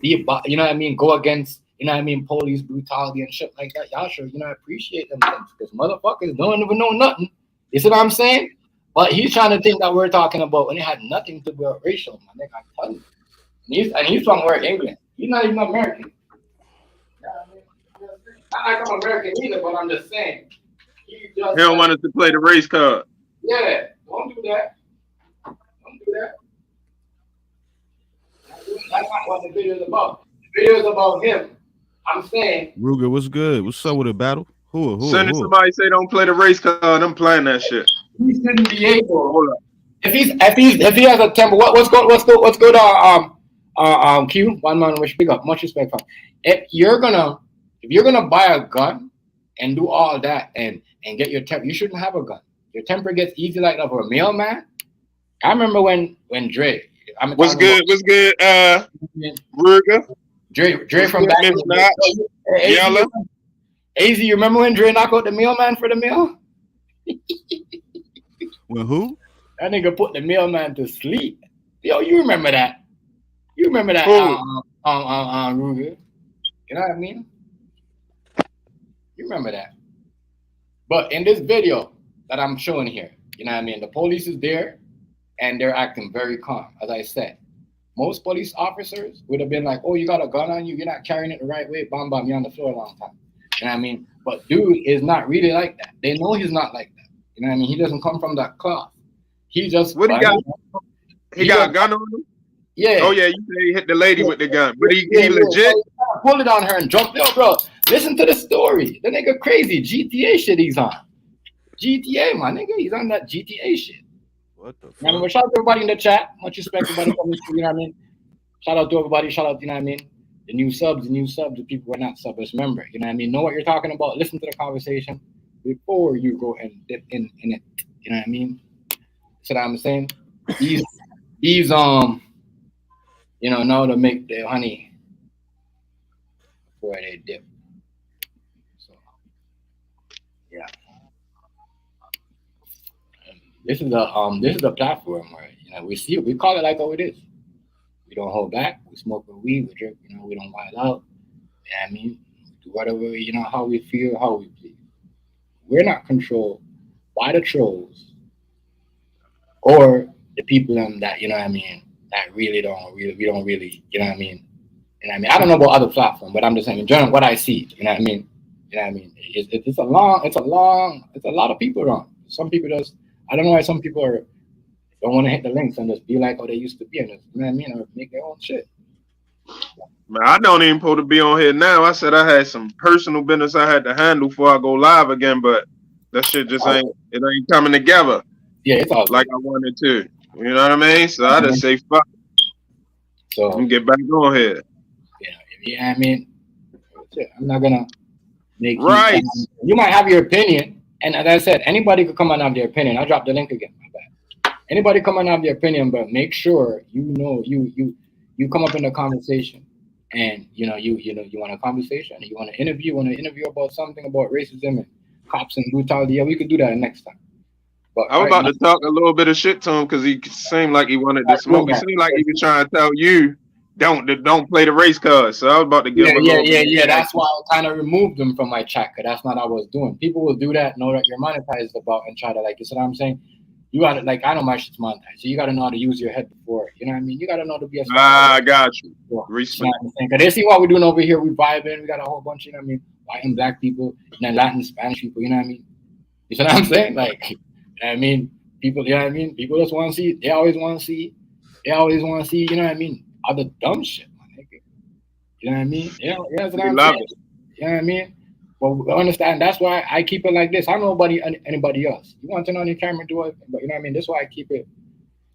be about, you know what I mean, go against, you know what I mean, police brutality and shit like that. Y'all sure, you know, appreciate them things because motherfuckers don't even know nothing. You see what I'm saying? But he's trying to think that we're talking about when it had nothing to do with racial, my nigga. I'm telling you. And he's from where England. He's not even American. Not like I'm American either, but I'm just saying. He don't want us to play the race card. Yeah, don't do that. Don't do that. That's not what the video is about. The video is about him. I'm saying. Ruger, what's good? What's up with the battle? Who? Soon as somebody say don't play the race card, I'm playing that shit. He shouldn't be able. Hold up. If he has a temper, what's good Q, one man wish big up, much respect for him. If you're gonna buy a gun and do all that and get your temper, you shouldn't have a gun. Your temper gets easy like that for a mailman. I remember when Dre. What's good? Ruger. Dre from back in the day. Yellow. AZ, you remember when Dre knocked out the mailman for the mail? Well, who? That nigga put the mailman to sleep. Yo, you remember that? You remember that? Ruger. You know what I mean? You remember that? But in this video that I'm showing here, you know what I mean? The police is there, and they're acting very calm. As I said, most police officers would have been like, "Oh, you got a gun on you? You're not carrying it the right way. Bam, bam, you're on the floor a long time." You know what I mean? But dude is not really like that. They know he's not like that. You know what I mean? He doesn't come from that cloth. He just what he got? He got a gun on him? Yeah. Oh yeah, you say he hit the lady with the gun, but he legit pulled it on her and jumped. Yo, bro, listen to the story. The nigga crazy GTA shit he's on. GTA, my nigga, he's on that GTA shit. What the fuck? Now, shout out to everybody in the chat. Much respect, everybody coming through, you know what I mean? Shout out to everybody. Shout out, you know what I mean? The new subs, the people who are not subs. Remember, you know what I mean? Know what you're talking about. Listen to the conversation before you go and dip in it. You know what I mean? That's what I'm saying. These you know to make the honey before they dip. So yeah. This is a platform where, you know, we call it like how it is. We don't hold back. We smoke weed. We drink. You know, we don't wild out. You know what I mean? We do whatever, you know, how we feel, how we please. We're not controlled by the trolls or the people that, you know what I mean, that we don't really, you know what I mean? You know what I mean? I don't know about other platforms, but I'm just saying in general what I see. You know what I mean? You know what I mean? It's a lot of people around. Some people just, I don't know why some people don't want to hit the links and just be like how they used to be, and just, you know what I mean, or make their own shit. Man, I don't even supposed to be on here now. I said I had some personal business I had to handle before I go live again, but that shit just ain't coming together. Yeah, it's all like I wanted to. You know what I mean? So I just say fuck. So I'm get back on here. Yeah, I mean, I'm not gonna make right. You might have your opinion, and as I said, anybody could come and have their opinion. I'll drop the link again. My bad. Anybody come and have their opinion, but make sure you come up in the conversation, and you want a conversation, you want to interview about something about racism and cops and brutality. Yeah, we could do that next time. But I was about to talk a little bit of shit to him because he seemed like he wanted to smoke. He seemed like he was trying to tell you don't play the race card. So I was about to give him a little bit. That's why I kind of removed him from my chat, because that's not what I was doing. People will do that, know that you're monetized about, and try to, like, you see what I'm saying? You got to, like, I know my shit's monetized, so you got to know how to use your head before, you know what I mean? You got to know to be a I got you. Respect. Because they see what we're doing over here. We vibing. We got a whole bunch, you know what I mean? White and black people, and then Latin, Spanish people, you know what I mean? You see what I'm saying? Like, you know what I mean? People, you know what I mean? People just want to see, they always want to see, you know what I mean? Other dumb shit, my nigga. You know what I mean? Yeah, that's what I'm saying. You know what I mean? Well, understand, that's why I keep it like this. I don't know about anybody else. You want to turn on your camera, do it, but you know what I mean? That's why I keep it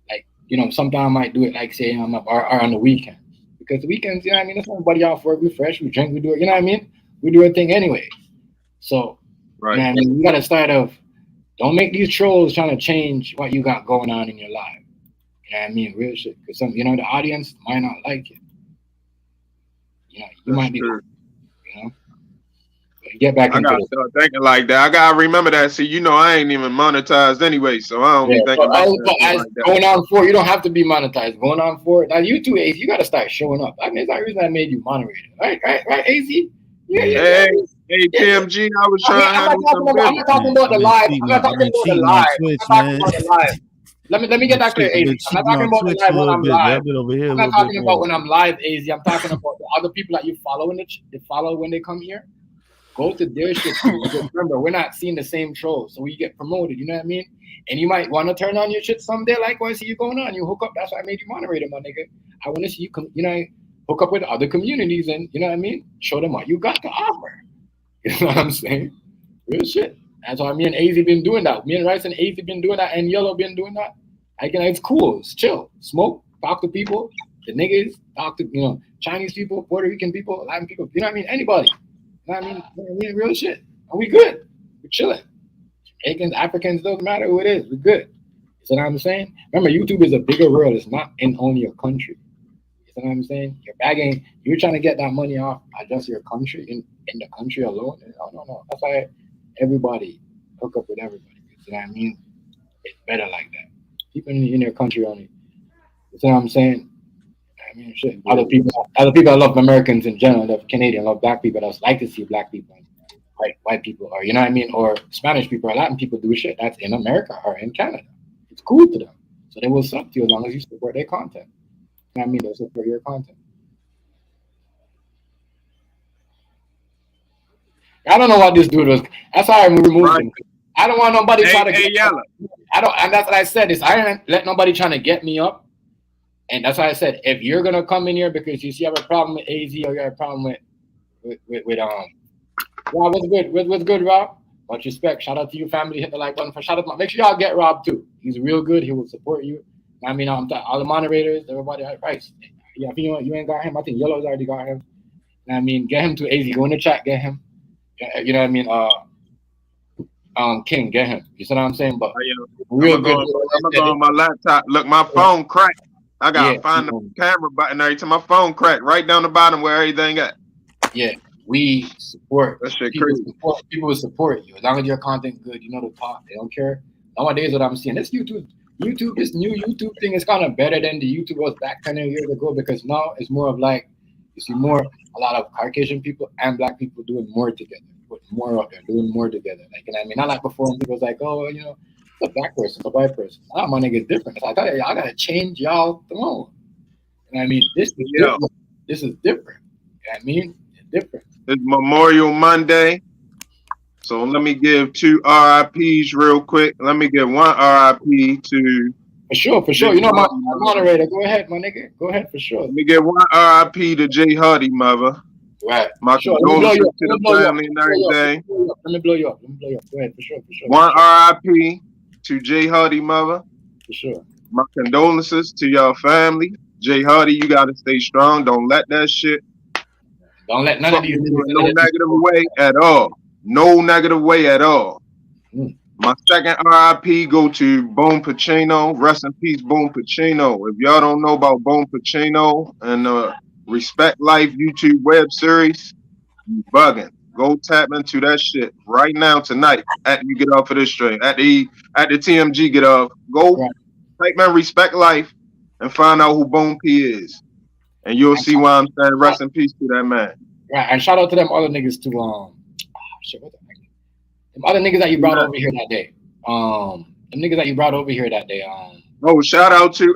like, you know, sometimes I might do it like, say, or on the weekends. Because the weekends, you know what I mean? That's everybody off work, we fresh, we drink, we do it, you know what I mean? We do a thing anyway. So, Right. you know what I mean? You got to start off. Don't make these trolls trying to change what you got going on in your life. You know what I mean? Real shit. Because some, you know, the audience might not like it. You know, you might be, true. you know. But get back I into gotta this. start thinking like that. I gotta remember that. See, you know, I ain't even monetized anyway, so I don't be thinking about that like that. Going on for it, you don't have to be monetized. Going on for it. Now, you too, AZ, you got to start showing up. I mean, it's the reason I made you moderator. Right, AZ? Hey, TMG, I was trying to handle some business. I'm not talking about the live. I'm not talking about the live. I'm talking about the live. Let me get back there, AZ. I'm not talking about the live when I'm live. I'm not talking about when I'm live, AZ. I'm talking about the other people that you follow when they come here. Go to their shit too. Remember, we're not seeing the same trolls, so we get promoted. You know what I mean? And you might want to turn on your shit someday. Likewise, see you going on. You hook up. That's why I made you moderator, my nigga. I want to see you, you know, hook up with other communities and, you know what I mean? Show them what you got to offer. You know what I'm saying? Real shit. That's why me and AZ been doing that. Me and Rice and AZ been doing that, and Yellow been doing that. It's cool. It's chill. Smoke. Talk to people. The niggas. Talk to, you know, Chinese people, Puerto Rican people, Latin people. You know what I mean? Anybody. You know what I mean? Real shit. And we good. We're chilling. Jamaicans, Africans, doesn't matter who it is. We're good. You know what I'm saying? Remember, YouTube is a bigger world. It's not in only a country. You know what I'm saying? You're bagging. You're trying to get that money off just your country, in the country alone. No. That's why everybody hook up with everybody. You know what I mean? It's better like that. People in your country only. You know what I'm saying? I mean, shit. Other people that love Americans in general, the Canadian love black people. That like to see black people, white people, or you know what I mean, or Spanish people or Latin people do shit that's in America or in Canada. It's cool to them, so they will sub to you as long as you support their content. You know what I mean? They'll support your content. I don't know what this dude was. That's how I removed him. I don't want nobody trying to get me. And that's what I said. I don't let nobody trying to get me up. And that's why I said, if you're gonna come in here because you see you have a problem with AZ or you have a problem with Rob, what's good, Rob? Much respect. Shout out to you, family. Hit the like button for shout out. Make sure y'all get Rob too. He's real good. He will support you. I mean, all the moderators, everybody. Right? Yeah, if you ain't got him, I think Yellow's already got him. I mean, get him to AZ. Go in the chat, get him. You know what I mean? King, get him. You see what I'm saying? But real good. I'm gonna go on my laptop. Look, my phone cracked. I gotta find the camera button every time my phone cracked right down the bottom where everything at. Yeah, we support. That shit people crazy. People will support you as long as your content good. You know the talk. They don't care. Nowadays, what I'm seeing, this new YouTube thing is kind of better than the YouTube was back 10 years ago because now it's more of like you see a lot of Caucasian people and black people doing more together, putting more out there, doing more together. Like, you know what I mean? Not like before when people was like, oh, you know. A black person, a white person. Now my nigga's different. It's like, y'all gotta change y'all throne. You know what I mean? This is different. This is different. You know what I mean? It's different. It's Memorial Monday. So let me give 2 RIPs real quick. Let me give 1 RIP to For sure. You know my moderator. Go ahead, my nigga. Go ahead for sure. Let me give 1 RIP to J Hardy mother. Right. My condolences to the family and everything. Let me blow you up. Go ahead for sure. 1 RIP to J Hardy mother. For sure. My condolences to your family. J Hardy, you gotta stay strong. Don't let that shit. Don't let none of these no negative way at all. No negative way at all. My second RIP go to Bone Pacino. Rest in peace, Bone Pacino. If y'all don't know about Bone Pacino and Respect Life YouTube web series, you bugging. Go tap into that shit right now tonight after you get off of this stream. At the TMG get off. Go type in Respect Life and find out who Bone P is. And you'll see why I'm saying rest in peace to that man. Right, and shout out to them other niggas too. Them other niggas that you brought over here that day. Them niggas that you brought over here that day. Oh, shout out to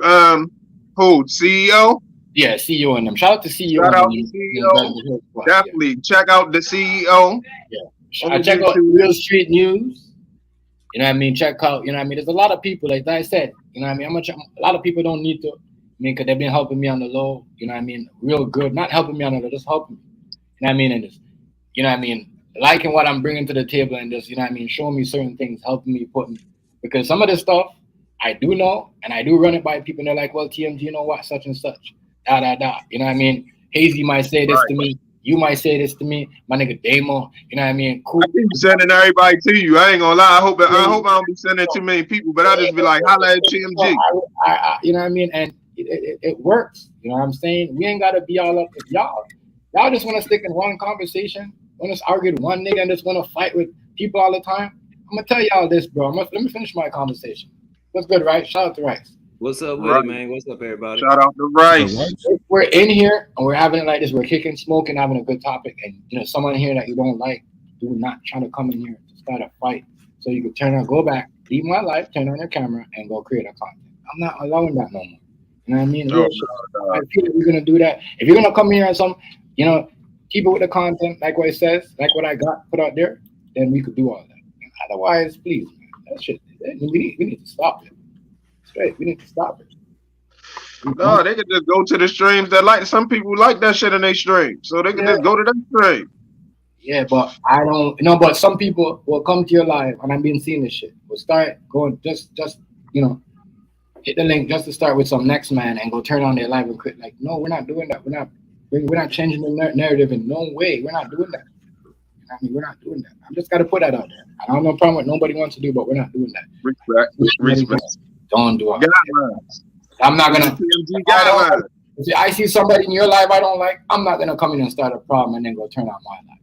who? CEO? Yeah, CEO and them. Shout out to CEO. Shout out to CEO. Definitely check out the CEO. Yeah. Check out Real Street News. You know what I mean? Check out, you know what I mean? There's a lot of people, like I said, you know what I mean? A lot of people don't need to, because they've been helping me on the low, you know what I mean? Real good. Not helping me on the low, just helping me. You know what I mean? And just, you know what I mean? Liking what I'm bringing to the table and just, you know what I mean? Showing me certain things, helping me, because some of this stuff I do know and I do run it by people and they're like, well, TMG, you know what? Such and such. You know what I mean? Hazy might say this to me. You might say this to me, my nigga Damo. You know what I mean? Cool. I keep sending everybody to you. I ain't gonna lie. I hope I don't be sending too many people, but I just be like, holla at TMG. You know what I mean? And it works. You know what I'm saying? We ain't gotta be all up with y'all. Y'all just want to stick in one conversation, want to argue with one nigga, and just want to fight with people all the time. I'm gonna tell y'all this, bro. Let me finish my conversation. What's good, right? Shout out to Rice. What's up with it, man? What's up, everybody? Shout out to Rice. If we're in here and we're having it like this. We're kicking, smoking, having a good topic, and you know someone here that you don't like, do not try to come in here to start a fight. So you can turn on, go back, leave my life, turn on your camera, and go create a content. I'm not allowing that no more. You know what I mean? No. I feel like you're gonna do that. If you're gonna come here and you know, keep it with the content, like what it says, like what I got put out there, then we could do all that. Otherwise, please, man, that shit, we need to stop it. Straight, we need to stop it. No, they could just go to the streams that like. Some people like that shit in their stream, so they can just go to that stream. Yeah, but I don't. You know, but some people will come to your live, and I've been seeing this shit. Will start going just you know, hit the link just to start with some next man and go turn on their live and quit. Like, no, we're not doing that. We're not changing the narrative in no way. We're not doing that. I mean, we're not doing that. I just got to put that out there. I don't have no problem with nobody wants to do, but we're not doing that. Respect. Don't do it. Guidelines. I'm not gonna. Guidelines. If I see somebody in your life I don't like, I'm not gonna come in and start a problem and then go turn on my life.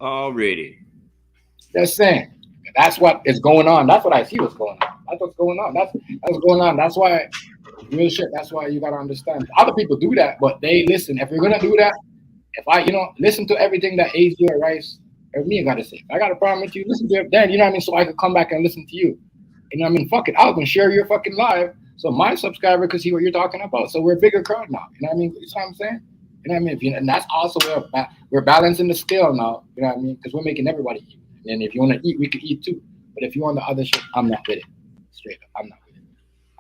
Already. Just saying. That's what is going on. That's what I see what's going on. That's what's going on. That's what's going on. That's why real shit. That's why you gotta understand. Other people do that, but they listen. If you're gonna do that, if I, listen to everything that AZ or Rice or me gotta say. If I got a problem with you, listen to it then, you know what I mean? So I could come back and listen to you. You know what I mean? Fuck it. I'll even share your fucking live so my subscriber could see what you're talking about. So we're a bigger crowd now. You know what I mean? You know what I'm saying? You know what I mean? And that's also where we're balancing the scale now. You know what I mean? Because we're making everybody eat. And if you want to eat, we could eat too. But if you want the other shit, I'm not with it. Straight up. I'm not with it.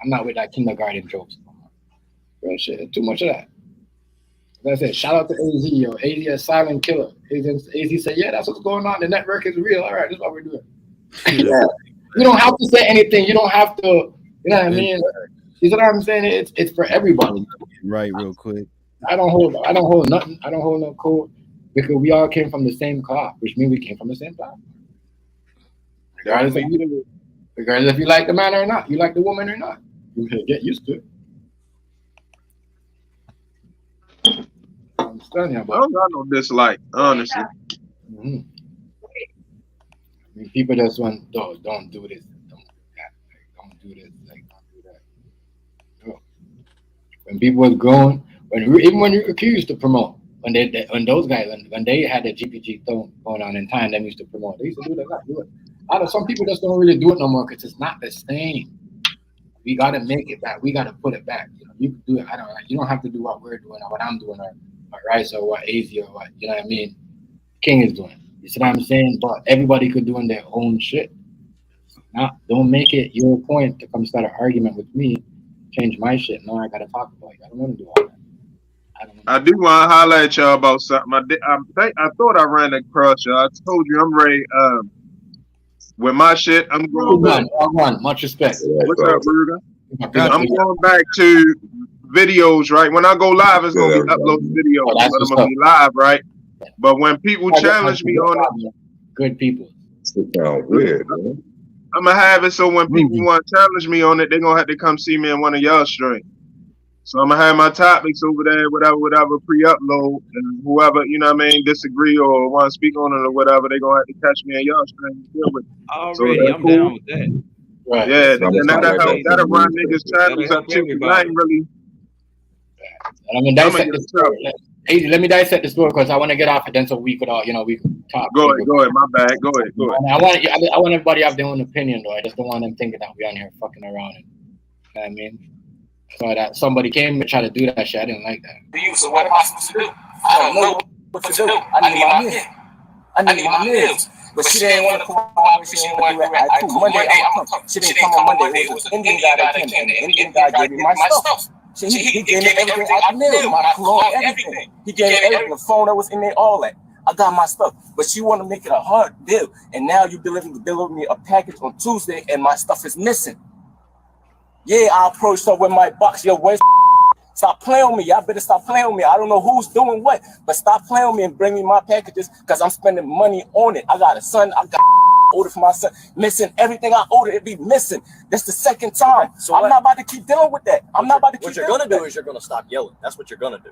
I'm not with that kindergarten jokes. Real shit. Too much of that. Like I said, shout out to AZ, yo. AZ a silent killer. AZ said, yeah, that's what's going on. The network is real. All right, this is what we're doing. Yeah. You don't have to say anything. You don't have to, you know what I mean? You know what I'm saying? It's for everybody. Right, real quick. I don't hold nothing. I don't hold no code because we all came from the same cloth, which means we came from the same cloth. Regardless if you like the man or not, you like the woman or not. You can get used to it. I'm telling you about I don't got no dislike, honestly. Mm-hmm. I mean, people just want, don't do this, don't do that, don't do this, don't do that. No. When people was growing, even when you accused to promote, when those guys when they had the GPG going on in time, them used to promote. They used to do that. Some people just don't really do it no more because it's not the same. We gotta make it back. We gotta put it back. You can do it. You don't have to do what we're doing or what I'm doing or Rice or what AZ or what you know what I mean. King is doing. You see what I'm saying? But everybody could doing their own shit. Don't make it your point to come start an argument with me, change my shit. No, I gotta talk about it. I don't want to do all that. I do want to holler at y'all about something. I thought I ran across y'all. I told you I'm ready. With my shit, I'm going. Much respect. What's up, Ruger? I'm going back to videos, right? When I go live, it's gonna be uploaded videos, but I'm gonna be live, right? But when people challenge me on it, good people. Weird, I'm gonna have it so when people want to challenge me on it, they're gonna have to come see me in one of y'all streams. So I'm gonna have my topics over there, whatever pre-upload, and whoever, you know what I mean, disagree or want to speak on it or whatever, they're gonna have to catch me in y'all stream and deal with it. Already, I'm cool. Down with that. Right. Yeah, and that'll run niggas' channels up too. I ain't really. I mean, let me dissect the story because I want to get off it then so we could all, we could talk. Go ahead, my bad. Go ahead. I want everybody to have their own opinion though. I just don't want them thinking that we on here fucking around. You know what I mean? So that somebody came and tried to do that shit. I didn't like that. So what am I supposed to do? I don't know what to do. I need my meals. But she didn't want to cooperate. She didn't want to do it. I told Monday I'm come. She didn't come on Monday. It was an Indian guy that came. And the Indian guy gave me my stuff. So he gave me everything I could live, my clothes, everything. He gave me everything, the phone that was in there, all that. I got my stuff. But she want to make it a hard deal. And now you deliver me a package on Tuesday and my stuff is missing. Yeah, I approached her with my box. Yo, where's Stop playing with me. Y'all better stop playing with me. I don't know who's doing what, but stop playing with me and bring me my packages because I'm spending money on it. I got a son. I got order for my son. Missing everything I ordered, it be missing. That's the second time. So I'm not about to keep dealing with that. I'm not about to keep. What you're gonna do is you're gonna stop yelling. That's what you're gonna do.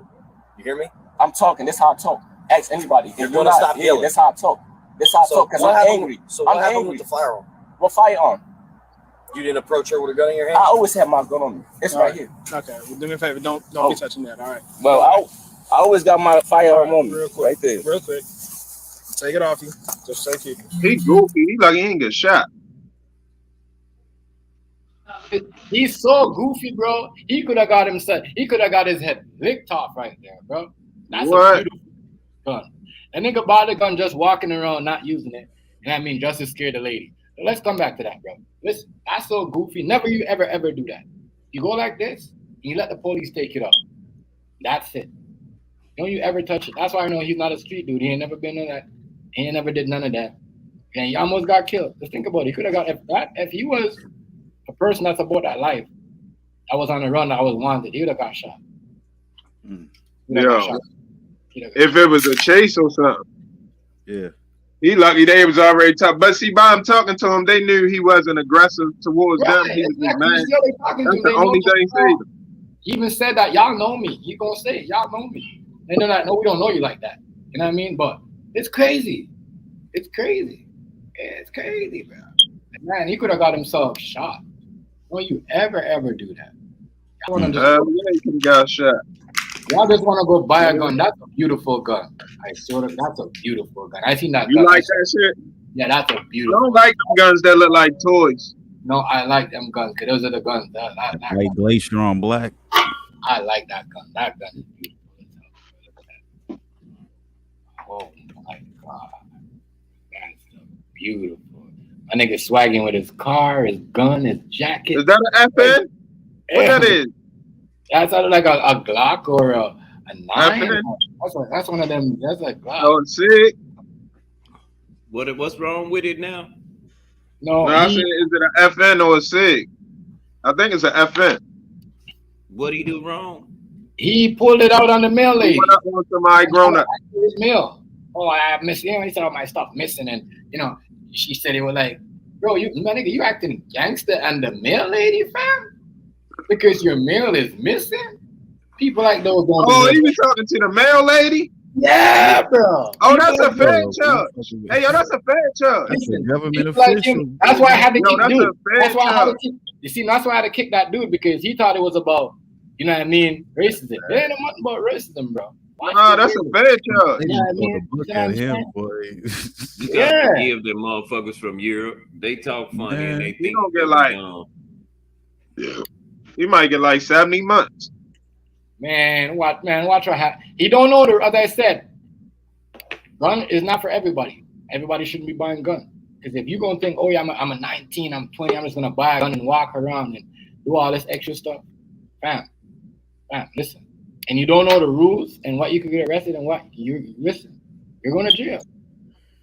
You hear me? I'm talking. That's how I talk. Ask anybody. You're gonna stop yelling. That's how I talk. That's how I talk because I'm angry. So what I'm happened angry. with the firearm? What firearm? You didn't approach her with a gun in your hand? I always have my gun on me. It's right here. Okay, well, do me a favor. Don't be touching that. All right. Well, I always got my firearm on me. Real quick. Right there. Real quick. Take it off you. Just take it. He goofy. He like he ain't get shot. He's so goofy, bro. He could have got himself. He could have got his head licked off right there, bro. That's What? a beautiful gun. That nigga bought the gun just walking around, not using it. And I mean, just to scare the lady. So let's come back to that, bro. Listen, that's so goofy. Never you ever do that. You go like this, and you let the police take it off. That's it. Don't you ever touch it. That's why I know he's not a street dude. He ain't never been on that. He ain't never did none of that. And he almost got killed. Just think about it. He could have got if he was a person that's about that life, I was on the run, I was wanted, he would have got shot. Yeah. If it was a chase or something. Yeah. He lucky they was already talking. But see, by him talking to him, they knew he wasn't aggressive towards them. He was just mad. That's the only thing saved him. He even said that, y'all know me. He gonna say it, y'all know me. And they're like, no, we don't know you like that. You know what I mean? But it's crazy. It's crazy. It's crazy, bro. Man, he could have got himself shot. Don't you ever do that. Yeah, he could have got shot. Y'all just want to go buy a gun. That's a beautiful gun. That's a beautiful gun. I seen that You gun. like that shit? Yeah, that's a I beautiful don't like them guns that look like toys. No, I like them guns because those are the guns. White glacier on black. I like that gun. That gun is beautiful. Oh my God. That's beautiful. My nigga swagging with his car, his gun, his jacket. Is that an FN? What that is? That's like a Glock or a 9. FN? That's one of them. That's like Glock. Oh, sick. What's wrong with it now? No, I said, is it an FN or a SIG? I think it's an FN. What he do wrong? He pulled it out on the mail lady. He went up on somebody grown up. His mail. Oh, I missed. You know, he said all my stuff missing, and you know, she said it was like, bro, my nigga, you acting gangster and the mail lady, fam, because your mail is missing. People like those. Oh, he was talking to the mail lady. Yeah, bro. Oh, that's a fair charge. Hey, yo, that's a fair charge. That's a government Like official. that's why I had to kick dude. That's why I had to kick. You see, that's why I had to kick that dude because he thought it was about, you know what I mean, racism. It ain't nothing about racism, bro. Nah, that's a fair charge. They Yeah, just throw man. the book You know at what him, I'm boy. You gotta forgive them motherfuckers from Europe. They talk funny Man, and they he think don't get like, he might get like 70 months. Man, watch what happen. He don't know as I said, gun is not for everybody. Everybody shouldn't be buying guns. Because if you're gonna think, oh yeah, I'm a 19, I'm 20, I'm just gonna buy a gun and walk around and do all this extra stuff, fam, listen. And you don't know the rules and what you could get arrested and what you listen, you're going to jail.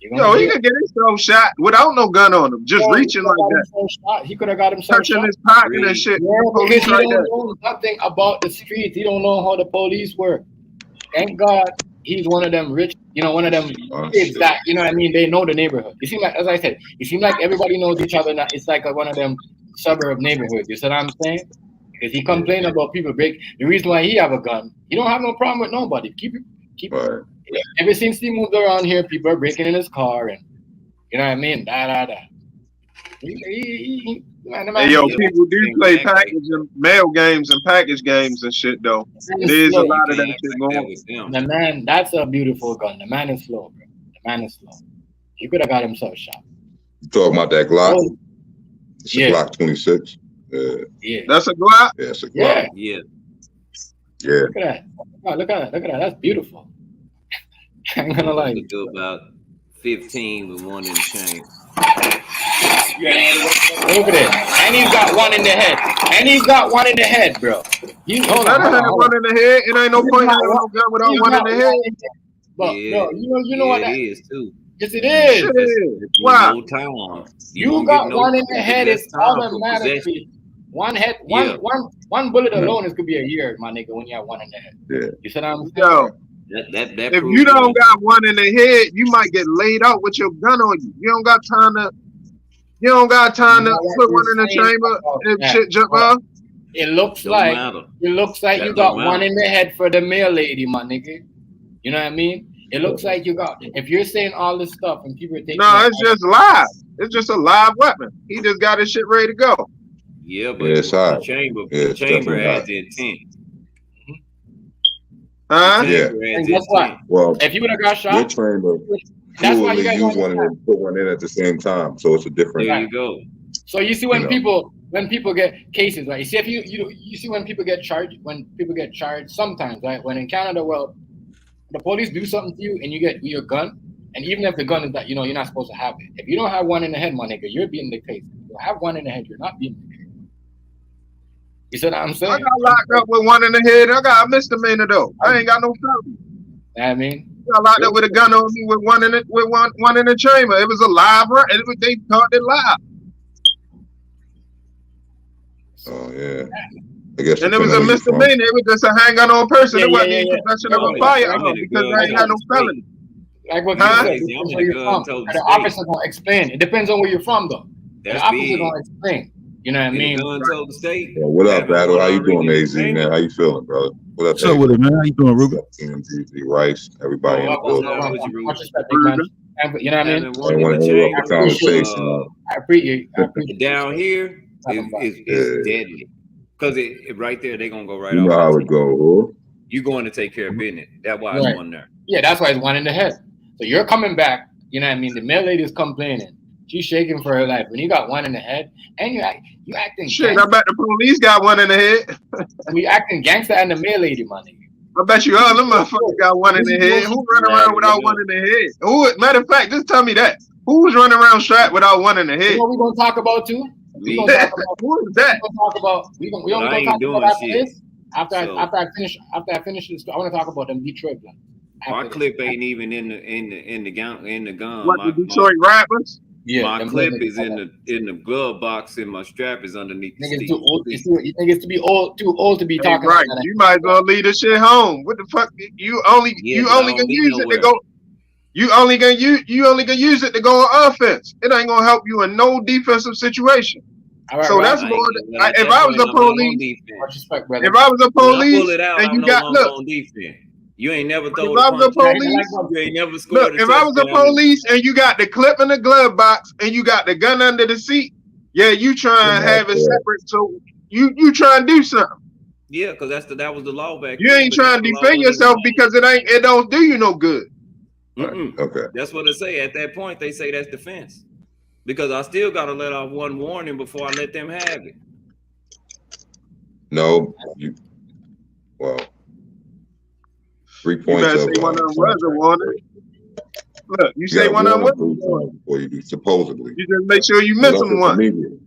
Yo, he could get himself shot without no gun on him, just reaching like that. He could have got himself touching shot. his pocket and shit. Yeah, because he don't know nothing about the streets. He don't know how the police work. Thank God he's one of them rich, you know, one of them kids that, you know what I mean, they know the neighborhood. You seem like, as I said, it seems like everybody knows each other. It's like one of them suburb neighborhoods. You see what I'm saying? Because he complained about people break. The reason why he have a gun, he don't have no problem with nobody. Keep it. Ever since he moved around here, people are breaking in his car and you know what I mean. Hey, yo, people do play package and mail games and package games and shit though. There's a lot of that shit going on. The man, that's a beautiful gun. The man is slow, bro. The man is slow. He could have got himself shot. You talking about that Glock? Oh, It's a Glock 26. Yeah. That's a Glock? Yeah, it's a Glock. Yeah. Look at that. Oh, look at that. That's beautiful. I ain't gonna lie. Do about 15 with one in the chain. Look at it. And he's got one in the head. Bro. Oh, that ain't one in the head. It ain't no point having no gun without one in the head. But yeah, no, you know what that is too. Yes, it is. Wow. You got one in the head. It's automatically One bullet alone is could be a year, my nigga, when you have one in the head. Yeah. You said I'm saying? Yo, That if proves you don't it. got one in the head, you might get laid out with your gun on you. You don't got time to put one in the chamber and shit jump off. It looks Don't like matter. you That got don't one matter. in the head for the male lady, my nigga. You know what I mean? It looks like you got. If you're saying all this stuff and people are taking, No, it's just live. It's just a live weapon. He just got his shit ready to go. Yeah, but Yeah, it's the hot. chamber, Yeah, the it's chamber definitely has hot. the intent. Huh? The Yeah. chamber has and the guess what? intent. Well, If you would have got your shot, chamber that's why you fluidly guys use don't one and put one in at the same time, so it's a different. There you go. So you see when know. people get cases, right? You see if you see when people get charged sometimes, right? When in Canada, well, the police do something to you and you get your gun, and even if the gun is that you're not supposed to have it. If you don't have one in the head, my nigga, you're being the case. If you have one in the head, you're not being the case. You said what I'm saying? I got locked up with one in the head. I got a misdemeanor though. I ain't got no felony. I mean, I got locked up with a gun on me with one in the chamber. It was a live run. They caught it live. Oh yeah. I guess. And it was a misdemeanor. It was just a handgun on person. It wasn't even possession of a firearm because I ain't got no felony. like what Huh? you said, depends where you're from. The officer gonna explain. It depends on where you're from, though. The officer gonna explain. You know what I mean? The state. Yeah, what up, Battle? How you doing, AZ, man? How you feeling, brother? What up, What's up with it, man? How you doing, Ruben? CHEFTMGZ, Rice, everybody in the building. Much respect, big man. You know what I mean? I don't want to interrupt the conversation. I appreciate Down here is deadly. Because it right there, they're going to go right off. You know how it go. You're going to take care of business. That's why it's one there. Yeah, that's why it's one in the head. So you're coming back, you know what I mean? The male lady's complaining. She's shaking for her life. When you got one in the head, and you acting shit, I bet the police got one in the head. We acting gangster and the male lady, my nigga. I bet you all them motherfuckers got one in the head. Who run around without one in the head? Who? Matter of fact, just tell me that. Who's running around strapped without one in the head? You know what we're gonna talk about too? Who is that? We only gonna talk about after this. After I finish this, I want to talk about them Detroit blacks. My clip ain't even in the gun. What, the Detroit rappers? Yeah, my clip is in the glove box, and my strap is underneath the niggas seat. too old. You niggas too old to be talking right. about that. You might as well leave this shit home. What the fuck? You only gonna use it to go. You only gonna use it to go on offense. It ain't gonna help you in no defensive situation. Right, so that's more. If I was a police, if I was a police, and you got look. You ain't never throw if I was a police, you ain't never scored. Look, if I was a police and you got the clip in the glove box and you got the gun under the seat, yeah, you try and have it separate. So you try and do something. Yeah, because that was the law back. You ain't trying to defend yourself because it don't do you no good. Okay. That's what they say. At that point, they say that's defense. Because I still gotta let off one warning before I let them have it. No, well. 3 points. You better say one of them was a warning. Look, you say one of them was a warning before you do, supposedly. You just make sure you miss them one.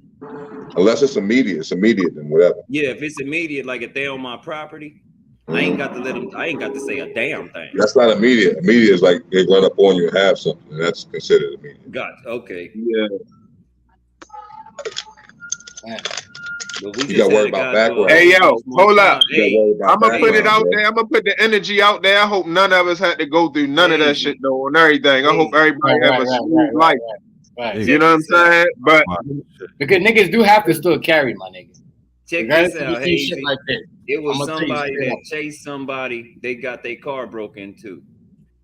Unless it's immediate, then whatever. Yeah, if it's immediate, like if they're on my property, I ain't got to let them. I ain't got to say a damn thing. That's not immediate. Immediate is like they run up on you and have something. That's considered immediate. Gotcha. Okay. Yeah. You got to worry about background. Hey, yo, hold up. Hey, I'm going to put it out there. I'm going to put the energy out there. I hope none of us had to go through none of that shit, though, and everything. I hope everybody have a smooth life. You know what I'm saying? But because niggas do have to still carry, my nigga. Check this out. Hey, shit like this. It was somebody that chased somebody. They got their car broke into.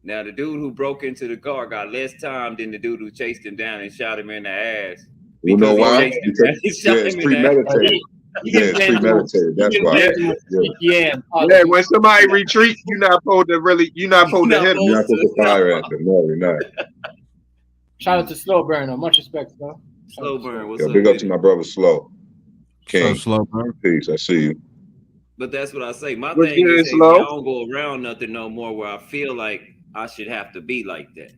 Now, the dude who broke into the car got less time than the dude who chased him down and shot him in the ass. You know why? Because it's premeditated. Yeah, it's premeditated. That's why. Yeah, when somebody retreats, you're not supposed to hit them. You're not supposed to fire at them. No, you're not. Shout out to Slow Burner. Much respect, bro. Slow Burn. What's Yo, up? big up to my brother Slow. King. Slow Burn. Peace. I see you. But that's what I say. My thing is, I don't go around nothing no more where I feel like I should have to be like that.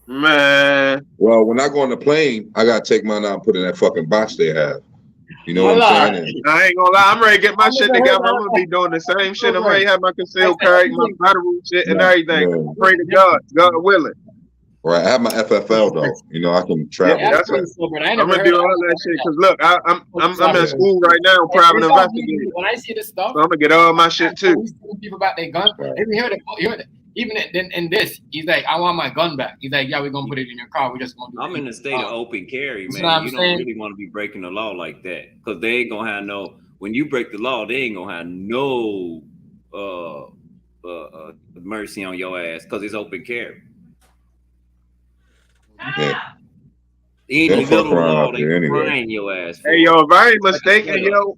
Man. Well, when I go on the plane, I gotta take mine out and put in that fucking box they have. You know what I'm saying? And I ain't gonna lie, I'm ready to get my shit together. I'm gonna be doing the same shit. I'm ready to have my concealed carry, my federal shit, and everything. Pray to God, God willing. Right, I have my FFL though. You know, I can travel. Yeah, That's pretty what sober. I I'm never gonna heard do of all that shit. Cause look, I'm in that. school right now, private It's all good. investigator. When I see this stuff, So I'm gonna get all my shit too. we see people about their gun. Right. If you heard it, even in this, he's like, I want my gun back. He's like, yeah, we're gonna put it in your car. We're just gonna do I'm in a state of open carry, That's man. what I'm You don't saying. really want to be breaking the law like that, because they ain't gonna have no. When you break the law, they ain't gonna have no mercy on your ass, because it's open carry. Yeah. Any Don't fuck little around law, out they there anyway. frying your ass for. Hey yo, if I ain't mistaken, yo,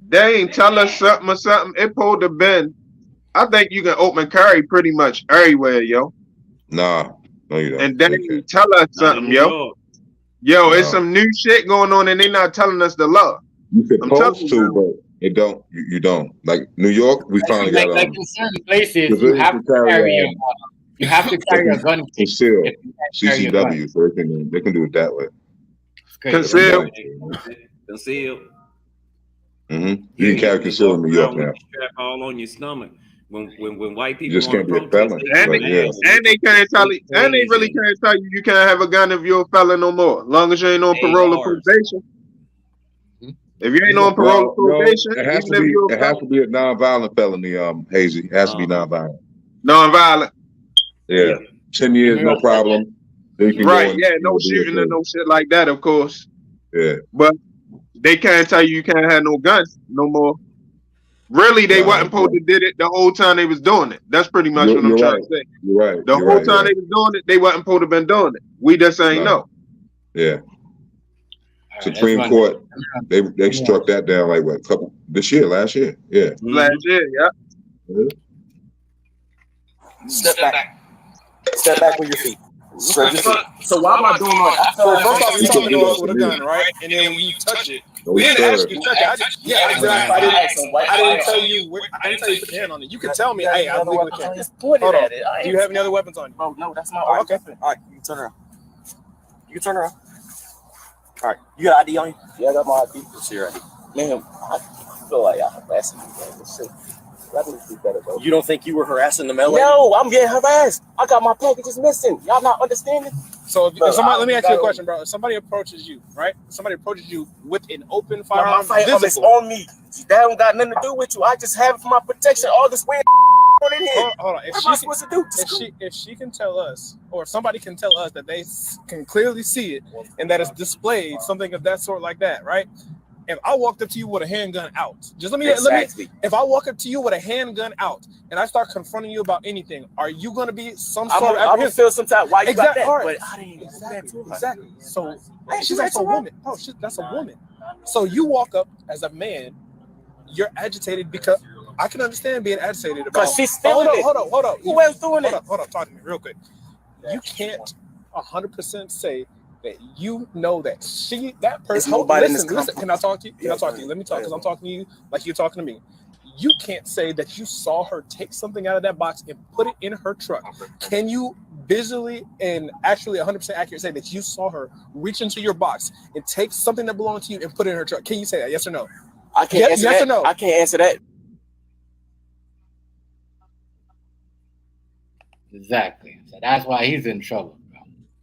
they ain't tell us something or something. It pulled the bin. I think you can open carry pretty much everywhere, yo. Nah, no, you don't. And they ain't tell us Not in something, New yo. York. Yo, it's No. some new shit going on, and they not telling us the law. You I'm supposed telling to, you. but it don't. You don't. Like New York, we finally got like in certain places, you have to carry a gun conceal if you can't carry a gun. CCW, so they can do it that way. Conceal. Conceal. Mm-hmm. You can carry conceal in New York now. Strap all on your stomach. When white You people just want can't to be a protest, felon. And they can't tell you, and they really can't tell you you can't have a gun if you're a felon no more. As long as you ain't on parole or probation. If you ain't on parole or probation, it has even to if be. you're a It has felon, to be a non-violent felony. Hazy, it has to be non-violent. non-violent. Yeah, 10 years, no problem. They can Right? go and, Yeah, you know, no do your shooting and thing. no shit like that, of course. Yeah, But they can't tell you can't have no guns no more. Really, they wasn't supposed to did it the whole time they was doing it. That's pretty much what I'm trying to say. You're right. The whole time they was doing it, they wasn't supposed to been doing it. We just ain't know. Yeah. Supreme Court, they struck that down like what, last year. Yeah. Last year, yeah. Step back with your feet. Straight your feet. So why am I doing all that? So first off, you talking to us with a gun, right? And then when you touch it, we didn't ask you to touch it. Exactly. I didn't tell you. I didn't tell you to put your hand on it. You can tell me, hey, I legally can't. Hold on. Do you have any other weapons on you? Bro, no, that's my okay. All right, you can turn around. All right, you got ID on you? Yeah, I got my ID. Let's see your ID. Man, I feel like I'm harassing you, man. Let's see. You don't think you were harassing the LA? No, I'm getting harassed. I got my packages missing. Y'all not understanding? So if somebody, let me ask you a question, bro. If somebody approaches you, right? Somebody approaches you with an open firearm, my firearm is on me. That don't got nothing to do with you. I just have it for my protection. All this weird on in here. Hold on. What am I supposed to do? If she can tell us, or if somebody can tell us that they can clearly see it and that it's displayed, something of that sort like that, right? If I walked up to you with a handgun out, just let me. If I walk up to you with a handgun out and I start confronting you about anything, are you going to be some sort of apprehensive? I'm gonna feel some type. Why you got that? Right. But I didn't exactly. So she's also a woman. Oh, that's a woman. So you walk up as a man, you're agitated because I can understand being agitated about. Because she's still Hold up. Who else doing it? Hold up. Talk to me real quick. You can't 100% say that you know that that person. Listen. Can I talk to you? Let me talk because I'm talking to you like you're talking to me. You can't say that you saw her take something out of that box and put it in her truck. Can you visually and actually 100% accurate say that you saw her reach into your box and take something that belonged to you and put it in her truck? Can you say that? Yes or no? I can't answer that. Yes or no? I can't answer that. Exactly. So that's why he's in trouble.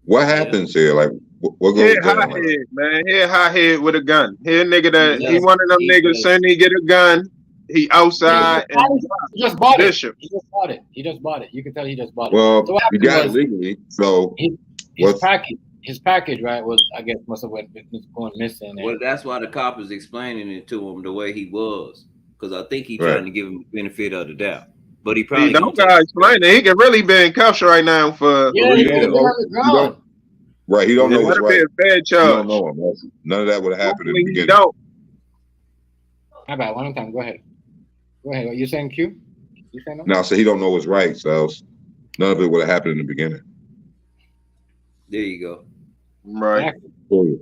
What happens here? Like, what goes down? Hot head, man. Here, hot head with a gun. Here, nigga, he one of them niggas. Soon he get a gun, he outside and he just bought it. He just bought it. You can tell he just bought it. Well, so you got it legally. So his package, right, was I guess must have went going missing. Well, that's why the cop is explaining it to him the way he was, because I think he's trying to give him the benefit of the doubt. But he probably don't gotta explain it. He can really be in cuffs right now for. Right, he don't know what's right. Fair charge. You don't know him. None of that would have happened in the beginning. Don't. How about one time? Go ahead. What you saying, Q? You saying no? So he don't know what's right. So none of it would have happened in the beginning. There you go. Right. Stupid.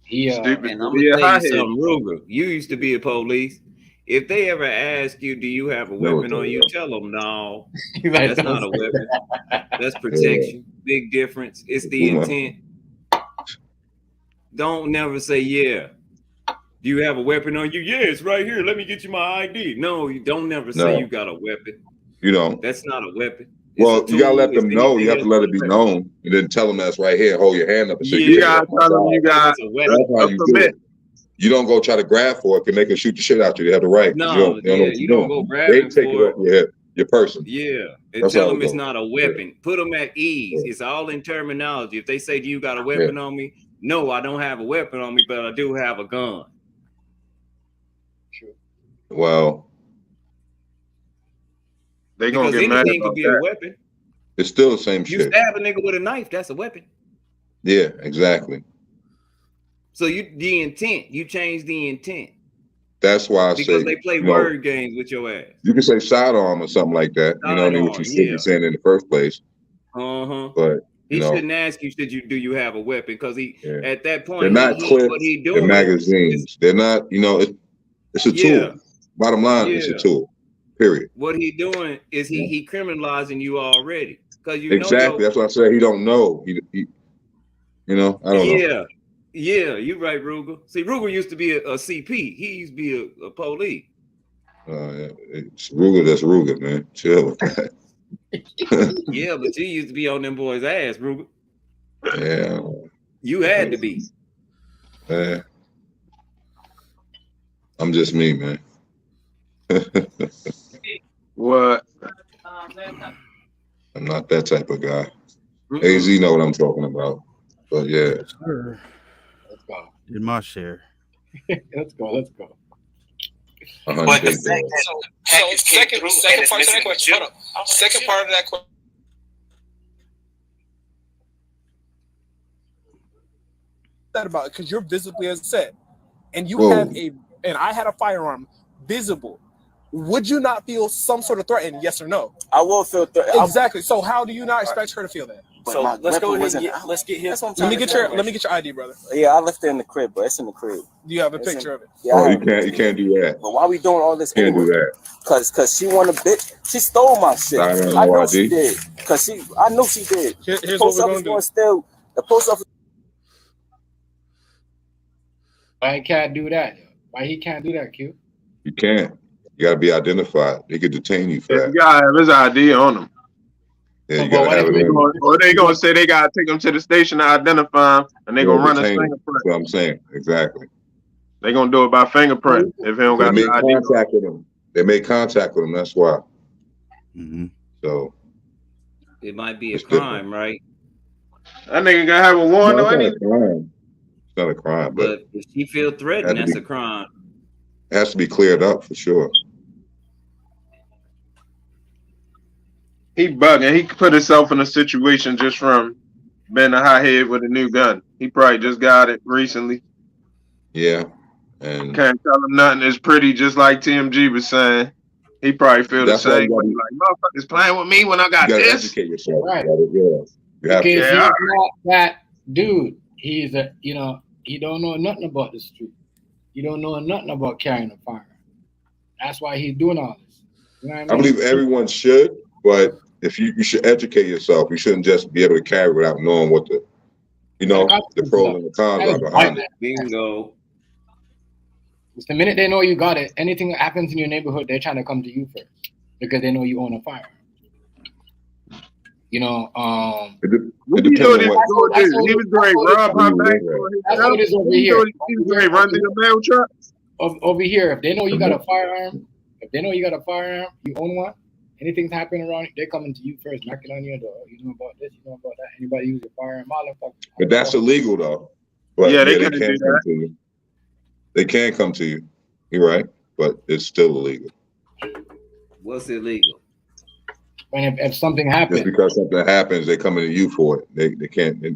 And I'm gonna tell you something, Ruger. You used to be a police. If they ever ask you, do you have a weapon on you? Tell them no. That's not a weapon. That's protection. Big difference. It's the intent. Don't never say, yeah. Do you have a weapon on you? Yeah, it's right here. Let me get you my ID. No, you don't never say you got a weapon. You don't. That's not a weapon. Well, you gotta let them know. You have to let it be known, and then tell them that's right here. Hold your hand up and say, you gotta tell them you got a permit. You don't go try to grab for it, and they can shoot the shit out you. They have the right. No, you don't go grabbing for it. Off your person. Yeah, and tell them it's not a weapon. Put them at ease. It's all in terminology. If they say, "Do you got a weapon on me?" No, I don't have a weapon on me, but I do have a gun. Well, they gonna get mad anything could be a weapon. It's still the same shit. You stab a nigga with a knife, that's a weapon. Yeah, exactly. So the intent, you change the intent. That's why I say because they play word games with your ass. You can say sidearm or something like that. You know what I mean? What you should be saying in the first place. But he shouldn't ask you, do you have a weapon? Because at that point, they're not clips, what he doing, they're magazines. They're not, it's a tool. Bottom line, it's a tool. Period. What he doing is he criminalizing you already. Because exactly. That's what I said. He don't know. He I don't know. Yeah, you're right, Ruger. See, Ruger used to be a CP. He used to be a police. It's Ruger, that's Ruger, man. Chill with that. Yeah, but you used to be on them boys' ass, Ruger. Yeah. You had to be. I'm just me, man. What? I'm not that type of guy. AZ know what I'm talking about. But yeah. Sure. Let's go. In my share. Let's go. But the second part of that question. Hold up. Second part of that question. That about it, because you're visibly as said, and you have and I had a firearm visible. Would you not feel some sort of threat? And yes or no? I will feel threat. Exactly. So how do you not expect her to feel that? So let's go ahead and let's get his. Let me get your ID, brother. Yeah, I left it in the crib, but it's in the crib. Do you have a picture of it? Yeah. You can't do that. But why we doing all this? Can't do that. Cause she want a bitch. She stole my shit. I know she did. I know she did. Here's what we're gonna do. The post office. Why he can't do that? Why he can't do that, Q? You can't. You gotta be identified. They could detain you for that. You gotta have his ID on them. Yeah, you gotta have it. Or they gonna say they gotta take them to the station to identify them, and they gonna run a fingerprint. That's what I'm saying. Exactly. They gonna do it by fingerprint if he don't got the ID. Contact with them. They made contact with them. That's why. So it might be a crime, right? That nigga gotta have a warrant or anything. It's not a crime, but if she feel threatened, that's a crime. It has to be cleared up for sure. He bugging. He put himself in a situation just from being a hothead with a new gun. He probably just got it recently. Yeah. And can't tell him nothing is pretty, just like TMG was saying. He probably feel the same way. Like, motherfuckers playing with me when I got this. You gotta educate yourself. Right. Because he's not that dude. He's he don't know nothing about the street. He don't know nothing about carrying a firearm. That's why he's doing all this. You know what I mean? I believe everyone should, but if you should educate yourself. You shouldn't just be able to carry without knowing what the pros and the cons are behind it. Bingo. The minute they know you got it, anything that happens in your neighborhood, they're trying to come to you first because they know you own a firearm. What you doing? He was going to rob her bank. That's what it is over here. He was going to run through the mail truck. Over here, if they know you got a firearm, you own one. Anything's happening around you, they're coming to you first, knocking on your door. You know about this, you know about that. Anybody use a firearm? But that's illegal, though. But yeah, they can come to you. They can come to you. You're right, but it's still illegal. What's illegal? When if something happens, just because something happens, they coming to you for it. They can't, they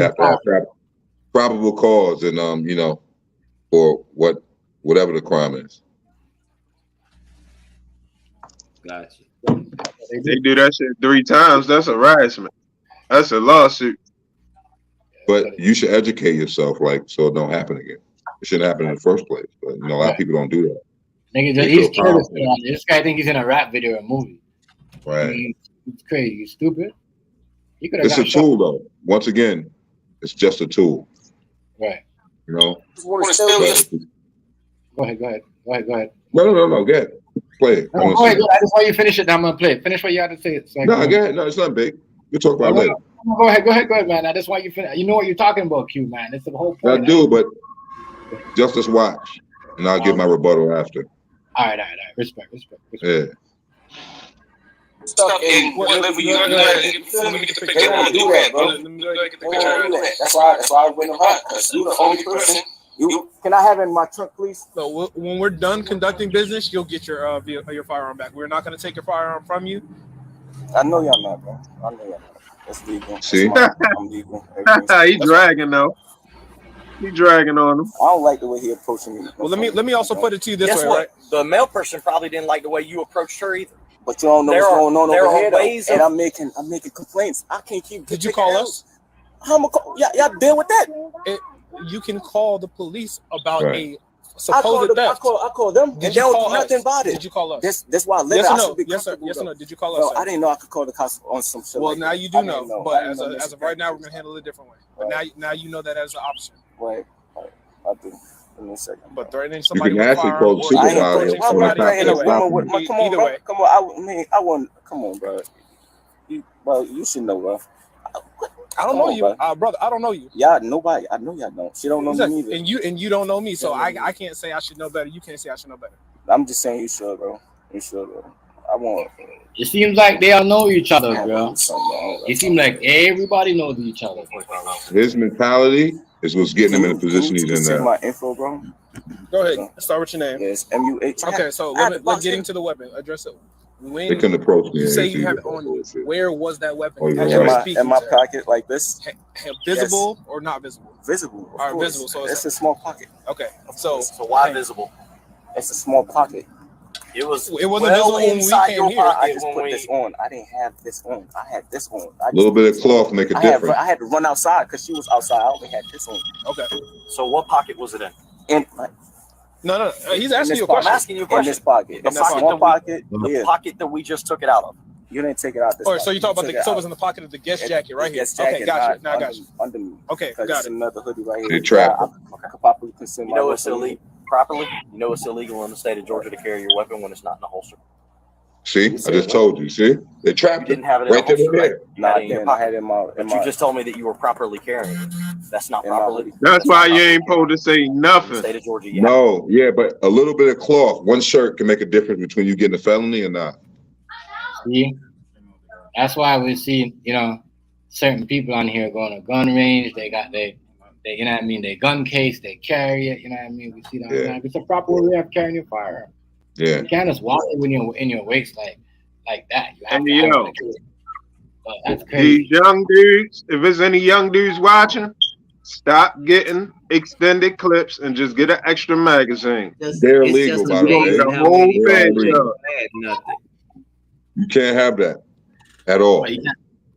have to have probable cause, and for whatever the crime is. Gotcha. They do that shit 3 times. That's harassment. That's a lawsuit. But you should educate yourself, so it don't happen again. It shouldn't happen in the first place. But a lot of people don't do that. Nigga, he's careless. This guy think he's in a rap video or movie. Right. It's crazy. You stupid. It's a tool, though. Once again, it's just a tool. Right. Go ahead. No. Go ahead. Play it. No, go ahead. I just want you to finish it. Then I'm gonna play it. Finish what you had to say. So no, go ahead. No, it's not big. We'll talk about it later. Go ahead, man. I just want you to finish. You know what you're talking about, Q, man. It's the whole point. I do, but just watch, and I'll give my rebuttal after. All right. Respect. Yeah. Stuff in whatever you let me get the picture. They don't do that, bro. Let me get the picture. That's why I went on her, because you're the only person. Can I have it in my trunk, please? So when we're done conducting business, you'll get your firearm back. We're not going to take your firearm from you. I know y'all not, bro. I know y'all not. That's legal. See? I'm legal. He dragging though. He dragging on him. I don't like the way he approaching me. Well, let me also put it to you this way, right? The male person probably didn't like the way you approached her either. But you don't know what's going on over here, ways and I'm making complaints. I can't keep. Did you call us? Y'all deal with that. You can call the police about right. a supposed theft. I call them, and they don't do nothing about it. Did you call us? That's why I live. Yes or no? Did you call us? No, I didn't know I could call the cops on some shit. Well, like now that. you do know. But as of right now, we're gonna handle it a different way. But now you know that as an option. Right. I do. Give me a second. But threatening somebody you can with actually a call the firearm supervisor. Come on, I want. Come on, bro. You should know, bro. I don't know you, brother. I don't know you. Y'all, nobody. I know y'all don't. She don't know me either. And you don't know me, so I can't say I should know better. You can't say I should know better. I'm just saying you should, bro. You should, bro. I want. It seems like they all know each other, bro. It seems like everybody knows each other. His mentality is what's getting him in the position he's in now. My info, bro. Go ahead. Start with your name. Yes, MUH. Okay, so let's get into the weapon. Address it. When they couldn't approach me. You say you have it on you. Where was that weapon? In my pocket, like this. Visible or not visible? Visible. All right, visible. So it's a small pocket. Okay. So why visible? It's a small pocket. It wasn't visible when we came here. I just put this on. I didn't have this on. I had this on. A little bit of cloth make a difference. I had to run outside because she was outside. I only had this on. Okay. So what pocket was it in? No. He's asking you a question. I'm asking you a question. In this pocket. The pocket that we just took it out of. You didn't take it out. All right, so you talk about it was in the pocket of the guest jacket right here. Okay, gotcha. Now I got you. Under me. Okay, got it. Another hoodie right here. They trap. I could probably consume. You know it's illegal. Properly, you know it's illegal in the state of Georgia to carry your weapon when it's not in a holster. See, I just told you. See, they trapped you. Didn't have it in right there. I had it in my. But you just told me that you were properly carrying it. That's not properly. That's why you ain't supposed to say nothing. State of Georgia. No, but a little bit of cloth, one shirt can make a difference between you getting a felony or not. See, that's why we see, certain people on here going to gun range. They got they you know what I mean, they gun case, they carry it, you know what I mean? We see that. Yeah. It's a proper way of carrying your firearm. Yeah. You can't just walk it when you're in your waist like that. You have to that's crazy. These young dudes, if there's any young dudes watching, stop getting extended clips and just get an extra magazine. They're illegal, by the way. The whole thing. You can't have that at all.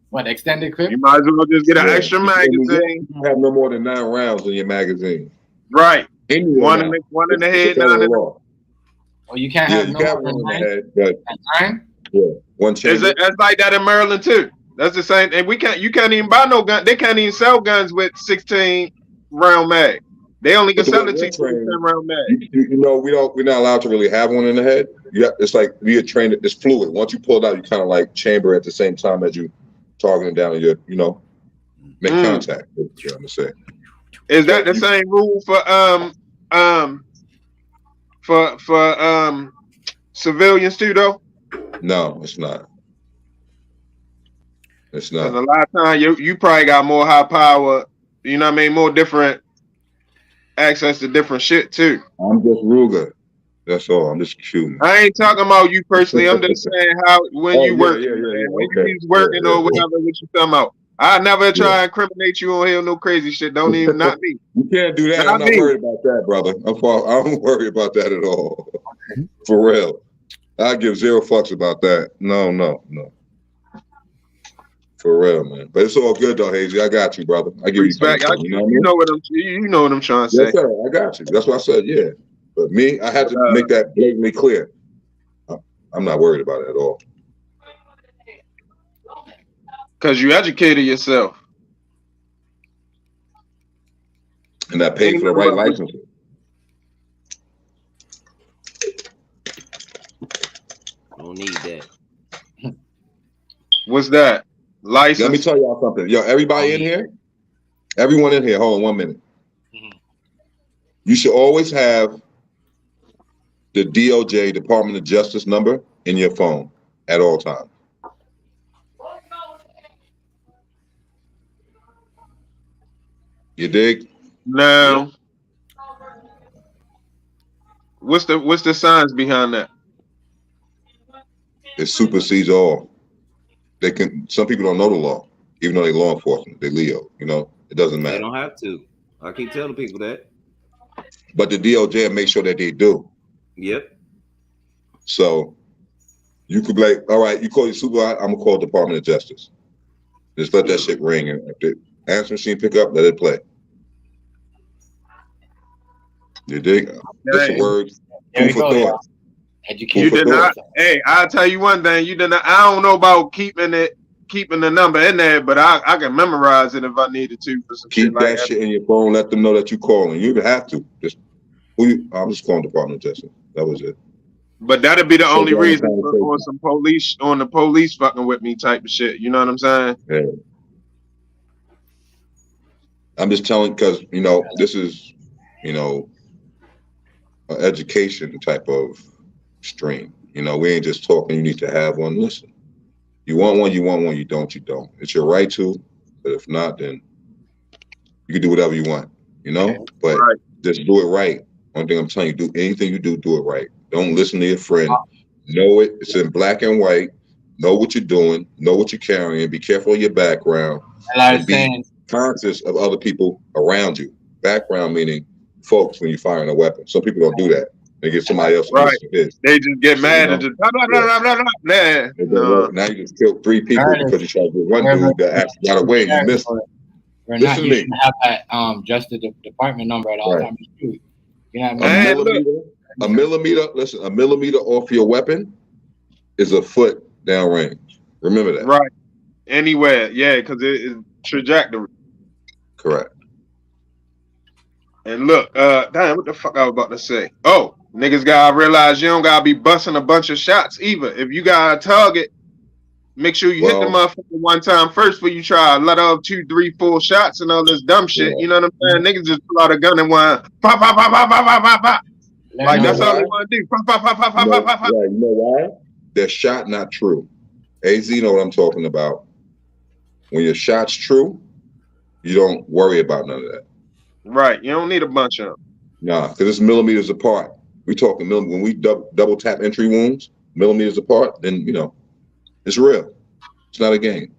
What, extended clip? You might as well just get an extra magazine. You have no more than 9 rounds in your magazine. Right. One in the head, 9 in the Oh, you can't have no more than 9? But 9? Yeah, one change. That's like that in Maryland too. That's the same. And you can't even buy no gun. They can't even sell guns with 16 round mag. They only can sell it to 16 round mag. We're not allowed to really have one in the head. It's like we get trained. It's fluid. Once you pull it out, you kind of like chamber at the same time as you targeting down and you make contact. That's what I'm gonna say. Is that the same rule for civilians too though? No, it's not. It's not. Because a lot of times you probably got more high power, you know what I mean, more different access to different shit too. I'm just Ruger. That's all. I'm just Cuban. I ain't talking about you personally. I'm just saying how when you work, when you working or whatever, what you talking about. I never try to incriminate you on here, no crazy shit. Don't even, not me. You can't do that. I'm not worried about that, brother. I don't worry about that at all. For real. I give 0 fucks about that. No. For real, man. But it's all good though, Hazy. I got you, brother. I give respect. You know what I'm trying to say. Yes, sir. I got you. That's what I said. Yeah. But me, I had to make that blatantly clear. I'm not worried about it at all. Because you educated yourself. And that paid for the right license. don't need that. What's that? License. Let me tell y'all something. Yo, everybody in here, everyone in here, hold on 1 minute. You should always have the DOJ, Department of Justice number in your phone at all times. You dig? No. What's the science behind that? It supersedes all. They can. Some people don't know the law, even though they're law enforcement. They're Leo. You know, it doesn't matter. They don't have to. I keep telling people that. But the DOJ make sure that they do. Yep. So you could be like, all right, you call your supervisor, I'm gonna call Department of Justice. Just let that shit ring, and if the answer machine pick up, let it play. You dig? Just a word. Food for thought. You did not. Hey, I'll tell you one thing. You did not. I don't know about keeping the number in there, but I can memorize it if I needed to. For some Keep that shit in your phone. Let them know that you calling. You have to. I'm just calling Department of Justice. That was it. But that'd be the only reason for some police on the police fucking with me type of shit. You know what I'm saying? Yeah. I'm just telling because this is an education type of stream. We ain't just talking. You need to have one. Listen, you want one, you want one. You don't, you don't. It's your right to. But if not, then you can do whatever you want. But just do it right. One thing I'm telling you, do anything you do it right. Don't listen to your friend. Know it. It's in black and white. Know what you're doing. Know what you're carrying. Be careful of your background. And be conscious of other people around you. Background meaning folks when you're firing a weapon. Some people don't do that. They get somebody else. Right. They just get mad and just blah, blah, blah, blah, blah, blah. No. Now you just killed 3 people because you tried to get one dude that actually got away and you missed him. Listen to me. You have that just the department number at all times. You know what I mean? A millimeter off your weapon is a foot downrange. Remember that. Right. Anywhere. Yeah, because it is trajectory. Correct. And look, damn, what the fuck I was about to say? Oh, niggas gotta realize you don't gotta be busting a bunch of shots either. If you got a target, make sure you hit the motherfucker one time first before you try to let off 2, 3, 4 shots and all this dumb shit. You know what I'm saying? Niggas just pull out a gun and one pop, pop, pop, pop, pop, pop, pop, pop. Like that's all they want to do. Pop, pop, pop, pop, pop, pop, pop, pop. You know why? They're shot not true. AZ know what I'm talking about. When your shot's true, you don't worry about none of that. Right. You don't need a bunch of them. Nah, because it's millimeters apart. We talking when we double tap entry wounds, millimeters apart, then it's real. It's not a game.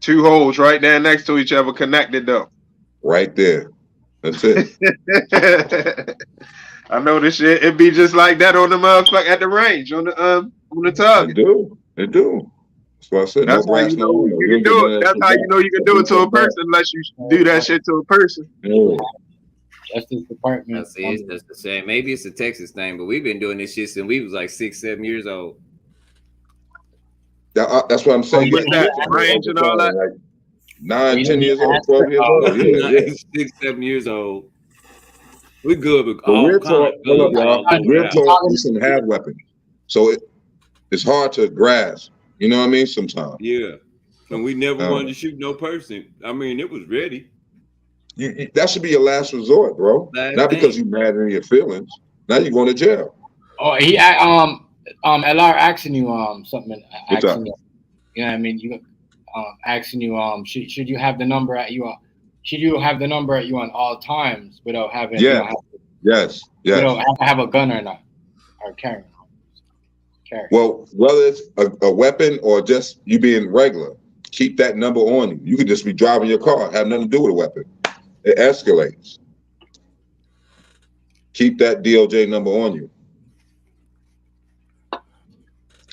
2 holes right there next to each other, connected though. Right there. That's it. I know this shit. It be just like that on the motherfucker at the range on the target. They do. That's what I said. That's how you know you can do it. That's how you know you can do it to a person unless you do that shit to a person. Yeah. Justice Department. That's the same. Maybe it's a Texas thing, but we've been doing this shit since we was like 6, 7 years old. That's what I'm saying. With that range and all that. Like 9, 10 years old, 12 years old. Yeah. 6, 7 years old. We're good with all kinds of real talk, you can have weapons. So it's hard to grasp. You know what I mean? Sometimes. Yeah. And we never wanted to shoot no person. I mean, it was ready. That should be your last resort, bro. Not because you're mad in your feelings. Now you're going to jail. Oh, he LR asking you something. Asking you know what I mean? You asking you should you have the number at you? Should you have the number at you on all times without having? Yes. Without have a gun or not, or carrying. Well, whether it's a weapon or just you being regular, keep that number on you. You could just be driving your car, have nothing to do with a weapon. It escalates. Keep that DOJ number on you.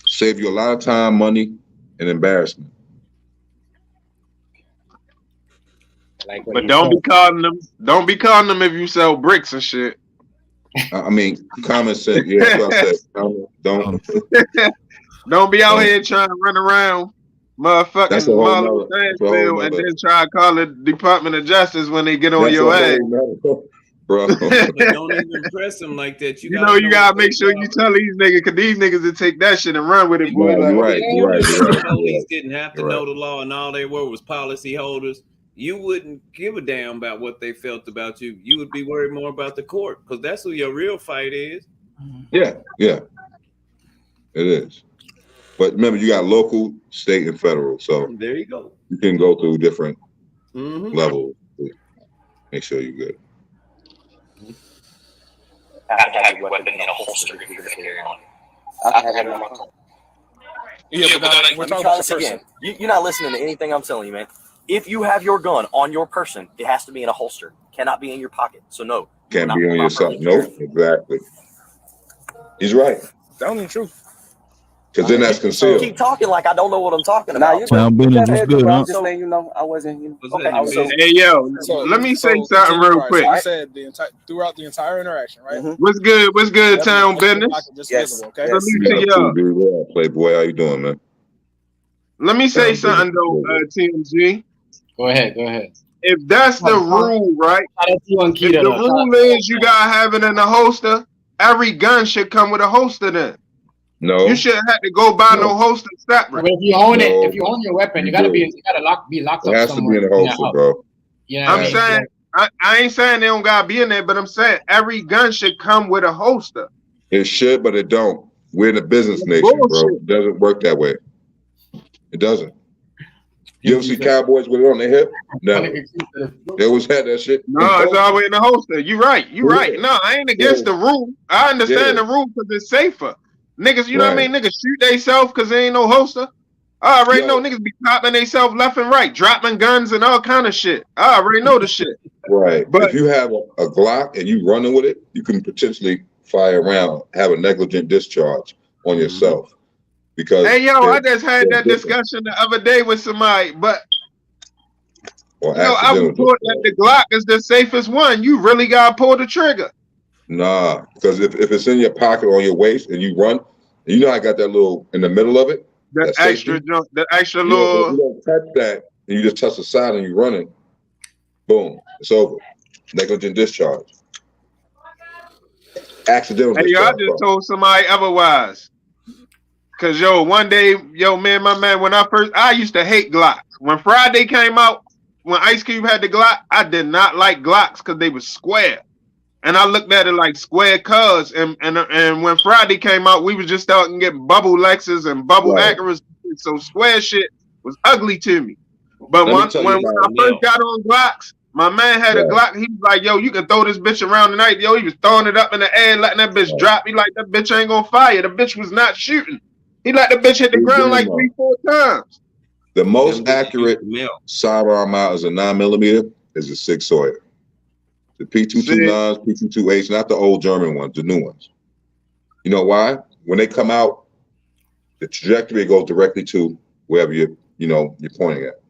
Save you a lot of time, money, and embarrassment. But don't be calling them. Don't be calling them if you sell bricks and shit. I mean, common sense. Yeah, that's what I said. Don't be out here trying to run around, motherfucking and then try to call the Department of Justice when they get on your ass. bro. But don't even press them like that. You know, you gotta make sure you tell these niggas, cause these niggas will take that shit and run with it, boy. No, you're right. You're right. The police didn't have to know the law, and all they were was policy holders. You wouldn't give a damn about what they felt about you. You would be worried more about the court, because that's who your real fight is. Yeah, yeah, it is. But remember, you got local, state, and federal. So there you go. You can go through different levels to make sure you're good. I can have your weapon in a holster if you're carrying on. I can have it in my car. Yeah, but we're talking about again. You're not listening to anything I'm telling you, man. If you have your gun on your person, it has to be in a holster. Cannot be in your pocket. So no. Can't be on yourself. Nope, exactly. He's right. Telling the truth. Because then that's concealed. Keep talking like I don't know what I'm talking about. Sound business was good, huh? Just letting you know, I wasn't. Hey, yo, let me say something real quick. I said throughout the entire interaction, right? What's good? What's good, town business? Yes. Okay. Let me see y'all. Playboy, how you doing, man? Let me say something though, TMG. Go ahead. If that's the rule, right? If the rule is you gotta have it in a holster, every gun should come with a holster then. No. You shouldn't have to go buy no holster separate. But if you own it, if you own your weapon, you gotta be locked up. It has to be in a holster, bro. Yeah. I'm saying I ain't saying they don't gotta be in there, but I'm saying every gun should come with a holster. It should, but it don't. We're in a business nation, bro. It doesn't work that way. It doesn't. You ever see cowboys with it on their hip? No. They always had that shit. No, it's always in the holster. You right. No, I ain't against the rule. I understand the rule because it's safer. Niggas, you know what I mean? Niggas shoot themselves because there ain't no holster. I already know niggas be popping themselves left and right, dropping guns and all kind of shit. I already know the shit. Right. But if you have a Glock and you running with it, you can potentially fire around, have a negligent discharge on yourself. Because hey, yo, I just had that discussion the other day with somebody, but I would put that the Glock is the safest one. You really gotta pull the trigger. Nah, because if it's in your pocket or on your waist and you run, you know I got that little in the middle of it. The extra little. You don't touch that, and you just touch the side and you running. Boom, it's over. Negligent discharge. Accidental discharge. Hey, I just told somebody otherwise. Cause one day, me and my man, when I used to hate Glocks. When Friday came out, when Ice Cube had the Glock, I did not like Glocks because they were square. And I looked at it like square cuz. And when Friday came out, we was just starting to get bubble Lexus and bubble Acuras. So square shit was ugly to me. But when I first got on Glocks, my man had a Glock. He was like, yo, you can throw this bitch around tonight. Yo, he was throwing it up in the air, letting that bitch drop. He like, that bitch ain't gonna fire. The bitch was not shooting. He let the bitch hit the ground like 3-4 times. The most accurate sidearm out is a 9mm is a 6 Sawyer. The P229s, P228s, not the old German ones, the new ones. You know why? When they come out, the trajectory goes directly to wherever you're pointing at.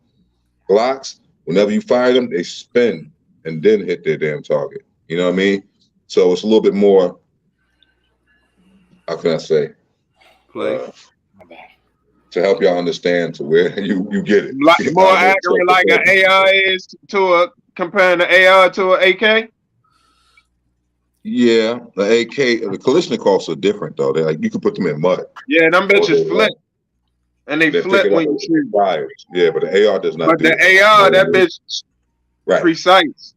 Glocks, whenever you fire them, they spin and then hit their damn target. You know what I mean? So it's a little bit more, how can I say? To help y'all understand to where you get it. More accurate like an AR is comparing the AR to an AK? Yeah, the AK, the Kalashnikovs are different though. They're like, you can put them in mud. Yeah, them bitches flip. And they flip when you shoot. Fires. Yeah, but the AR does not. But the AR, that bitch precise.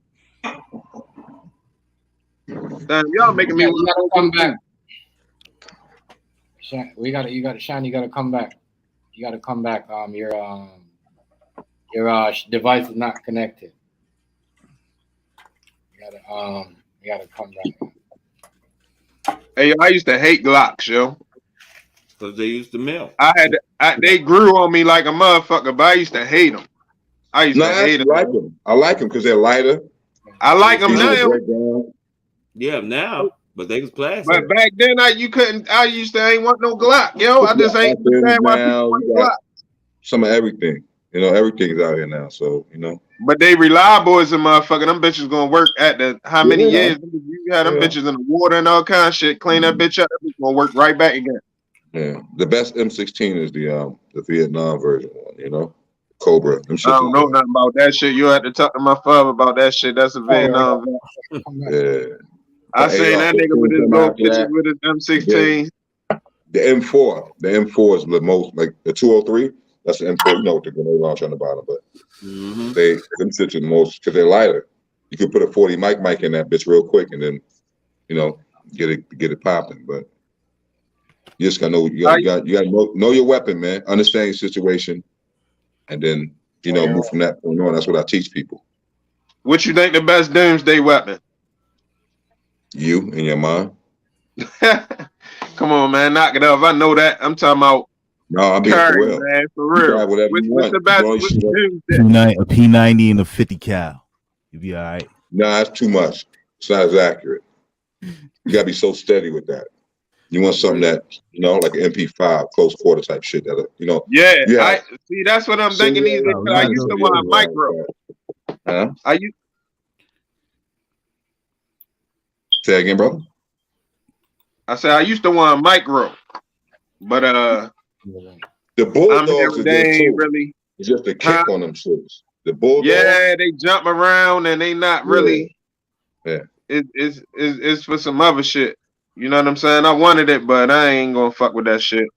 Damn, y'all making me want to come back. You gotta come back. You gotta come back. Your device is not connected. You gotta come back. Hey, I used to hate Glocks, yo. Because they used to melt. They grew on me like a motherfucker, but I used to hate them. I like them. I like them because they're lighter. I like them now. Yeah, now. But they was plastic. But back then, I used to ain't want no Glock, yo. I just ain't understand why people want Glock. Some of everything. Everything is out here now, so, But they reliable as a motherfucker. Them bitches gonna work at how many years? You had them bitches in the water and all kind of shit. Clean that bitch up. That bitch gonna work right back again. Yeah. The best M16 is the Vietnam version one, Cobra. I don't know nothing about that shit. You have to talk to my father about that shit. That's a Vietnam. Yeah. I seen that nigga with his little pictures with his M16. The M4. The M4 is the most, like the 203. That's the M4. You know, with the grenade launcher on the bottom, but them shits are the most because they're lighter. You could put a 40 mic in that bitch real quick, and then get it popping. But you just gotta know you gotta know your weapon, man. Understand your situation, and then move from that point on. That's what I teach people. What you think the best doomsday weapon? You and your mom. Come on, man, knock it off. I know that. I'm talking about. No, I'm being for real. Man, for real. What's the best? A P90 and a 50 cal. You'll be all right. Nah, that's too much. It's not as accurate. You gotta be so steady with that. You want something that like an MP5 close quarter type shit. That Yeah. I see. That's what I'm thinking. I used to want a micro. Huh? Say again, bro. I said I used to want a micro, but the Bulldogs are ain't really. It's just a kick on them shits. The Bulldogs. Yeah, they jump around and they not really. Yeah. It's for some other shit. You know what I'm saying? I wanted it, but I ain't gonna fuck with that shit.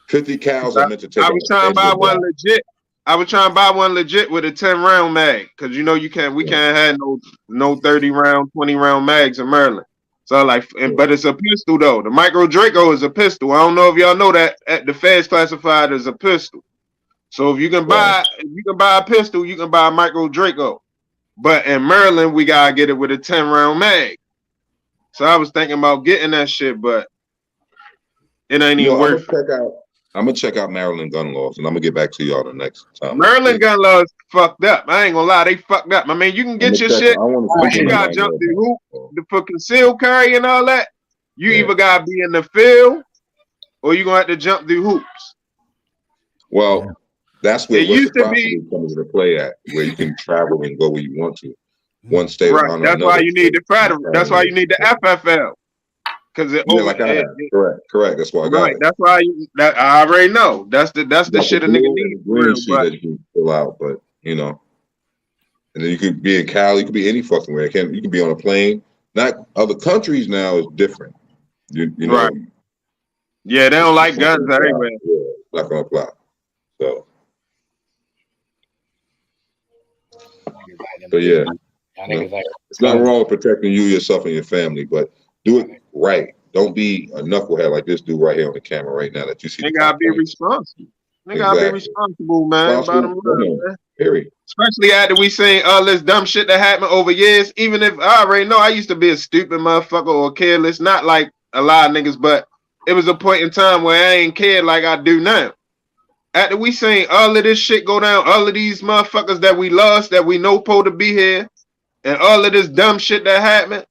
50 cals are meant to take. I was trying to buy one legit. I was trying to buy one legit with a 10-round mag, because we can't have no 30-round, 20-round mags in Maryland. So but it's a pistol though. The Micro Draco is a pistol. I don't know if y'all know that. The feds classified as a pistol. So if you can buy a pistol, you can buy a Micro Draco. But in Maryland, we gotta get it with a 10-round mag. So I was thinking about getting that shit, but it ain't even worth it. I'm gonna check out Maryland gun laws, and I'm gonna get back to y'all the next time. Maryland gun laws fucked up. I ain't gonna lie, they fucked up. I mean, you can get your shit, but you gotta jump through hoop for concealed carry and all that. You either gotta be in the field, or you gonna have to jump through hoops. Well, that's where reciprocity comes into play at, where you can travel and go where you want to. One state, right? That's why you need the federal. That's why you need the FFL. Because correct. That's why I got it. Right. That's why I already know. That's the shit a nigga needs. Green sheet that you can fill out, but and then you could be in Cali. You could be any fucking where. You could be on a plane. Not other countries now is different. You know. Right. Yeah, they don't like guns everywhere. Yeah, not gonna apply. So. But yeah, it's not wrong with protecting you, yourself, and your family, but do it right. Don't be a knucklehead like this dude right here on the camera right now that you see. They gotta be responsible. They gotta be responsible, man. Bottom line, man. Period. Especially after we seen all this dumb shit that happened over years. Even if I already know I used to be a stupid motherfucker or careless, not like a lot of niggas, but it was a point in time where I ain't cared like I do now. After we seen all of this shit go down, all of these motherfuckers that we lost, that we know supposed to be here, and all of this dumb shit that happened,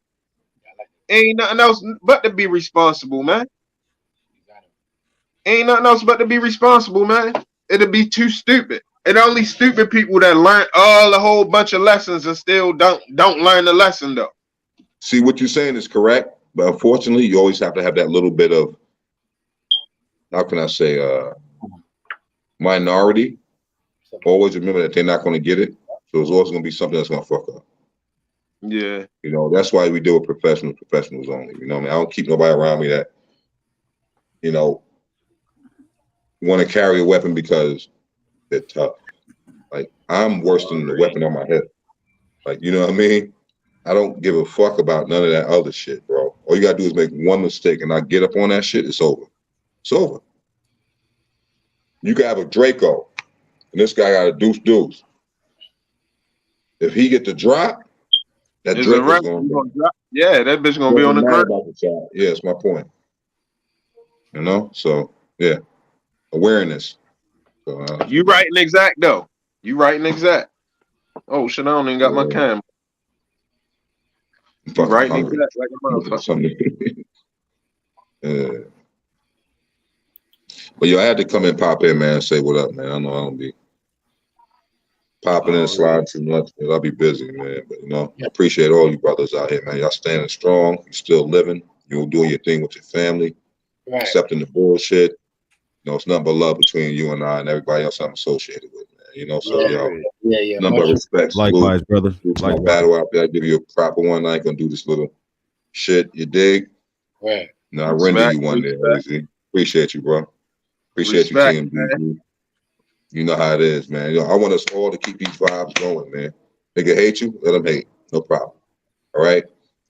ain't nothing else but to be responsible, man. Ain't nothing else but to be responsible, man. It'll be too stupid. And only stupid people that learn a whole bunch of lessons and still don't learn the lesson though. See, what you're saying is correct, but unfortunately, you always have to have that little bit of, how can I say, minority. Always remember that they're not going to get it. So it's always going to be something that's going to fuck up. Yeah. That's why we deal with professionals only. I mean, I don't keep nobody around me that, want to carry a weapon because they're tough. Like, I'm worse than the weapon on my head. Like, you know what I mean? I don't give a fuck about none of that other shit, bro. All you gotta do is make one mistake and I get up on that shit, it's over. It's over. You can have a Draco, and this guy got a deuce. If he get the drop, that Draco's gonna drop. Yeah, that bitch gonna be on the ground. Yeah, that's my point. So yeah, awareness. So, you writing exact though. You writing exact. Oh shit, I don't even got my camera. Right, exact like a motherfucker. But yo, I had to come and pop in, man, and say what up, man. I know I don't be popping in and sliding too much, because I'll be busy, man. But I appreciate all you brothers out here, man. Y'all standing strong, you still living, you're doing your thing with your family, accepting the bullshit. It's nothing but love between you and I and everybody else I'm associated with, man. You know, so yo, yeah. Nothing but respect. Likewise, brother. It's my battle out there. I give you a proper one. I ain't gonna do this little shit. You dig? Right. No, I render you one there, Easy. Appreciate you, bro. Appreciate you, TMGZ. You know how it is, man. Yo, I want us all to keep these vibes going, man. Nigga hate you, let them hate. No problem. All right?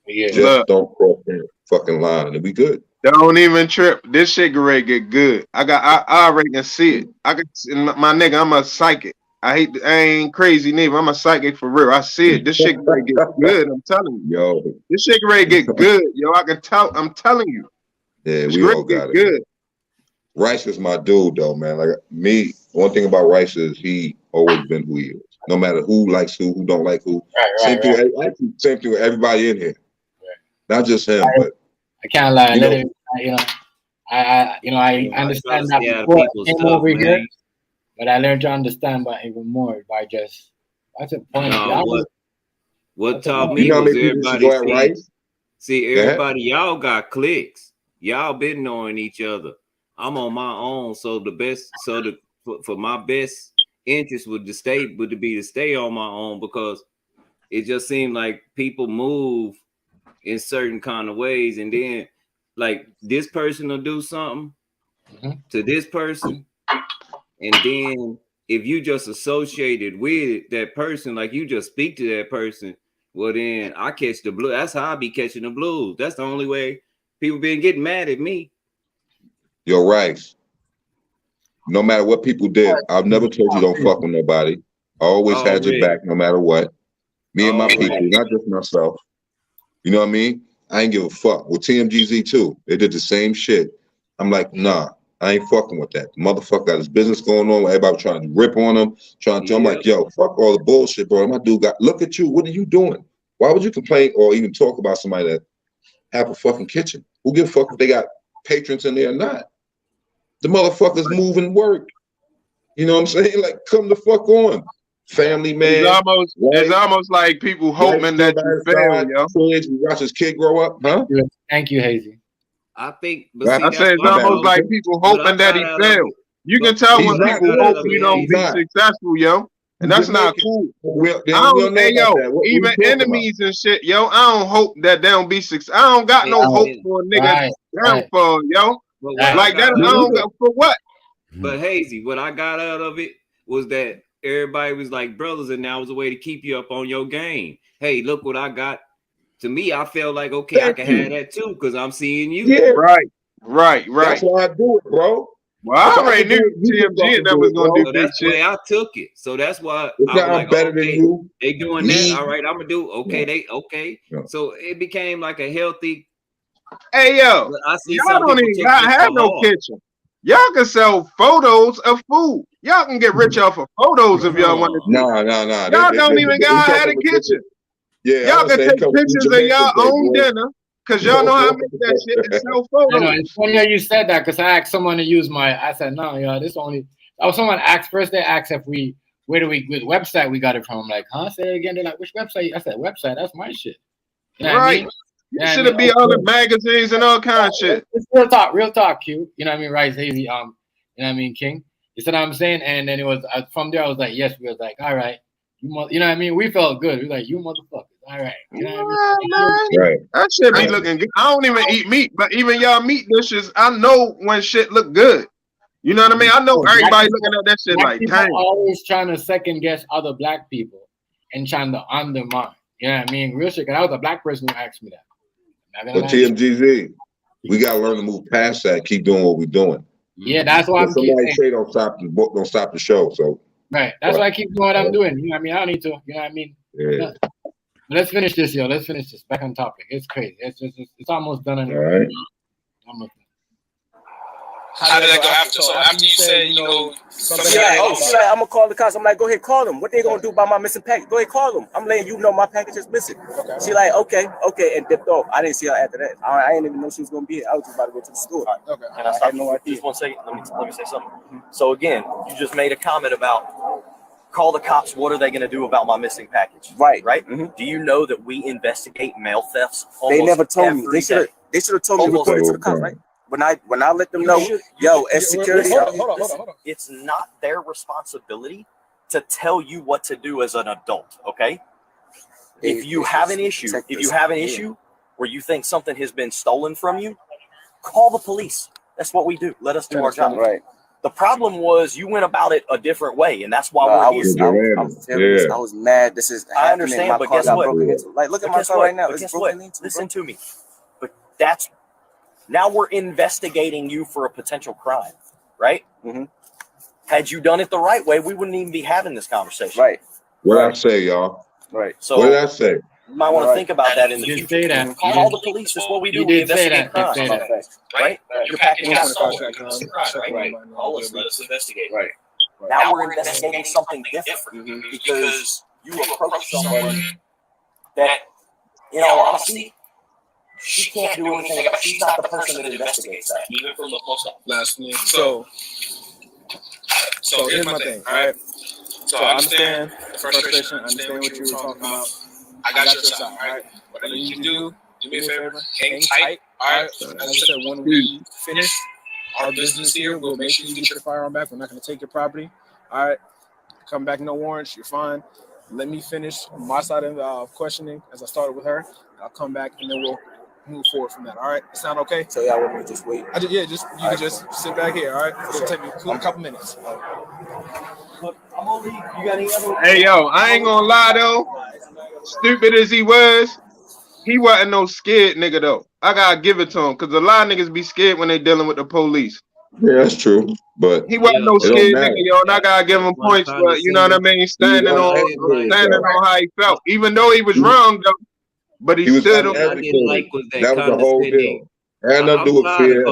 Yeah. Just don't cross that fucking line and we good. Don't even trip. This shit gonna get good. I already can see it. I can my nigga, I'm a psychic. I ain't crazy neither. I'm a psychic for real. I see it. This shit gonna get good. I'm telling you. Yo. This shit gonna get good. Yo, I can tell. I'm telling you. Yeah, we all got it. Good. Rice is my dude though, man. Like me, one thing about Rice is he always been who he is. No matter who likes who don't like who. Same thing with everybody in here. Not just him, but I can't lie. I understand that before I came over here, but I learned to understand that even more by just that's a point. What taught me was everybody see everybody. Y'all got clicks. Y'all been knowing each other. I'm on my own, so for my best interest would be to stay on my own because it just seemed like people move in certain kind of ways, and then like this person will do something to this person, and then if you just associated with that person, like you just speak to that person, well then I catch the blue. That's how I be catching the blues. That's the only way people been getting mad at me. You're right. No matter what people did, I've never told you don't fuck with nobody. I always had your back no matter what. Me and my people, not just myself. You know what I mean? I ain't give a fuck. With TMGZ too, they did the same shit. I'm like, nah, I ain't fucking with that. The motherfucker got his business going on. Everybody trying to rip on him. I'm like, yo, fuck all the bullshit, bro. My dude look at you. What are you doing? Why would you complain or even talk about somebody that have a fucking kitchen? Who give a fuck if they got patrons in there or not? The motherfuckers move and work. You know what I'm saying? Like, come the fuck on. Family man. It's almost like people hoping that you fail, yo. You watch his kid grow up, huh? Thank you, Hazy. I think, I say it's almost like people hoping that he failed. You can tell when people hope you don't be successful, yo. And that's not cool. Even enemies and shit, yo. I don't hope that they don't be successful. I don't got no hope for a nigga downfall, yo. Like that, I don't got for what? But Hazy, what I got out of it was that everybody was like brothers, and that was a way to keep you up on your game. Hey, look what I got. To me, I felt like, okay, I can have that too, because I'm seeing you. Yeah. Right. That's why I do it, bro. Well, I already knew TMG that was going to do that's the way I took it. So that's why I was like, better than you. They doing that. All right, I'm going to do okay. So it became like a healthy. Hey, yo, y'all don't even have no kitchen. Y'all can sell photos of food. Y'all can get rich off of photos if y'all want to. Nah. Y'all don't even gotta have a kitchen. Yeah, y'all can take pictures of y'all own dinner because y'all know how to make that shit and sell photos. It's funny how you said that because I asked someone to use I said, no, yo, this only. Someone asked first. They asked if which website we got it from. I'm like, huh? Say it again. They're like, which website? I said, website. That's my shit. You know right. You should be other magazines and all kind of shit. It's real talk, Q. You know what I mean? Right, Hazy. You know what I mean, King. You see what I'm saying? And then it was from there. I was like, yes. We was like, all right. You know what I mean? We felt good. We were like, you motherfuckers. All right. You know what I mean? Right. That shit be looking good. I don't even eat meat, but even y'all meat dishes, I know when shit look good. You know what I mean? I know everybody looking at that shit like, dang. Always trying to second guess other black people and trying to undermine. You know what I mean? Real shit. Because I was a black person who asked me that. But TMGZ, we gotta learn to move past that. Keep doing what we're doing. Yeah, that's why I'm somebody say don't stop the show. So right, that's why I keep doing what I'm doing. You know what I mean? I don't need to. You know what I mean? Yeah. But let's finish this, yo. Let's finish this. Back on topic. It's crazy. It's almost done. All right. Almost done. How did that go after? So after you said, you know, something I'm gonna call the cops. I'm like, go ahead, call them. What they gonna do about my missing package? Go ahead, call them. I'm letting you know my package is missing. Okay. She like, okay, and dipped off. I didn't see her after that. I didn't even know she was gonna be here. I was just about to go to the store. Okay. And I had no idea. Just 1 second. Let me say something. So again, you just made a comment about call the cops. What are they gonna do about my missing package? Right. Mm-hmm. Do you know that we investigate mail thefts? They never told me. They should have told me to report it to the cops, right? When I let them know, yo, as security, it's not their responsibility to tell you what to do as an adult, okay? If you have an issue, where you think something has been stolen from you, call the police. That's what we do. Let us do our job. Right. The problem was you went about it a different way, and that's why we're here. I was mad. This is I understand, but guess what? Like, look at my car right now. It's broken into. Listen to me. But that's now we're investigating you for a potential crime, right? Mm-hmm. Had you done it the right way, we wouldn't even be having this conversation. Right. What I say, y'all? Right. So what did I say? You might want to think about that in the future. Say that. Call the police. That's what we do. We investigate crime. Right? Your package got stolen. Right. Call us. Let us investigate. Right. Now we're investigating something different because you approach someone that, in all honesty, she can't do anything about. She's not the person that investigates that. Even from the post office. Last name. So here's my thing. All right. So I understand the frustration. I understand what you were talking about. I got your side. All right. Whatever you can do me a favor. Hang tight. All right. As I said, when we finish our business here, we'll make sure you get your firearm back. We're not going to take your property. All right. Come back, no warrants. You're fine. Let me finish my side of questioning as I started with her. I'll come back and then we'll move forward from that. All right. Sound okay? So y'all want me to just wait? You can just sit back here. All right. It'll take me a couple minutes. Look, I'm gonna leave. You got any other? Hey, yo, I ain't gonna lie though. Stupid as he was, he wasn't no scared nigga though. I gotta give it to him because a lot of niggas be scared when they dealing with the police. Yeah, that's true. But he wasn't no scared nigga, yo, and I gotta give him points. But you know what I mean? Standing on how he felt, even though he was wrong though. But he stood on. That was the whole deal. Had nothing to do with fear.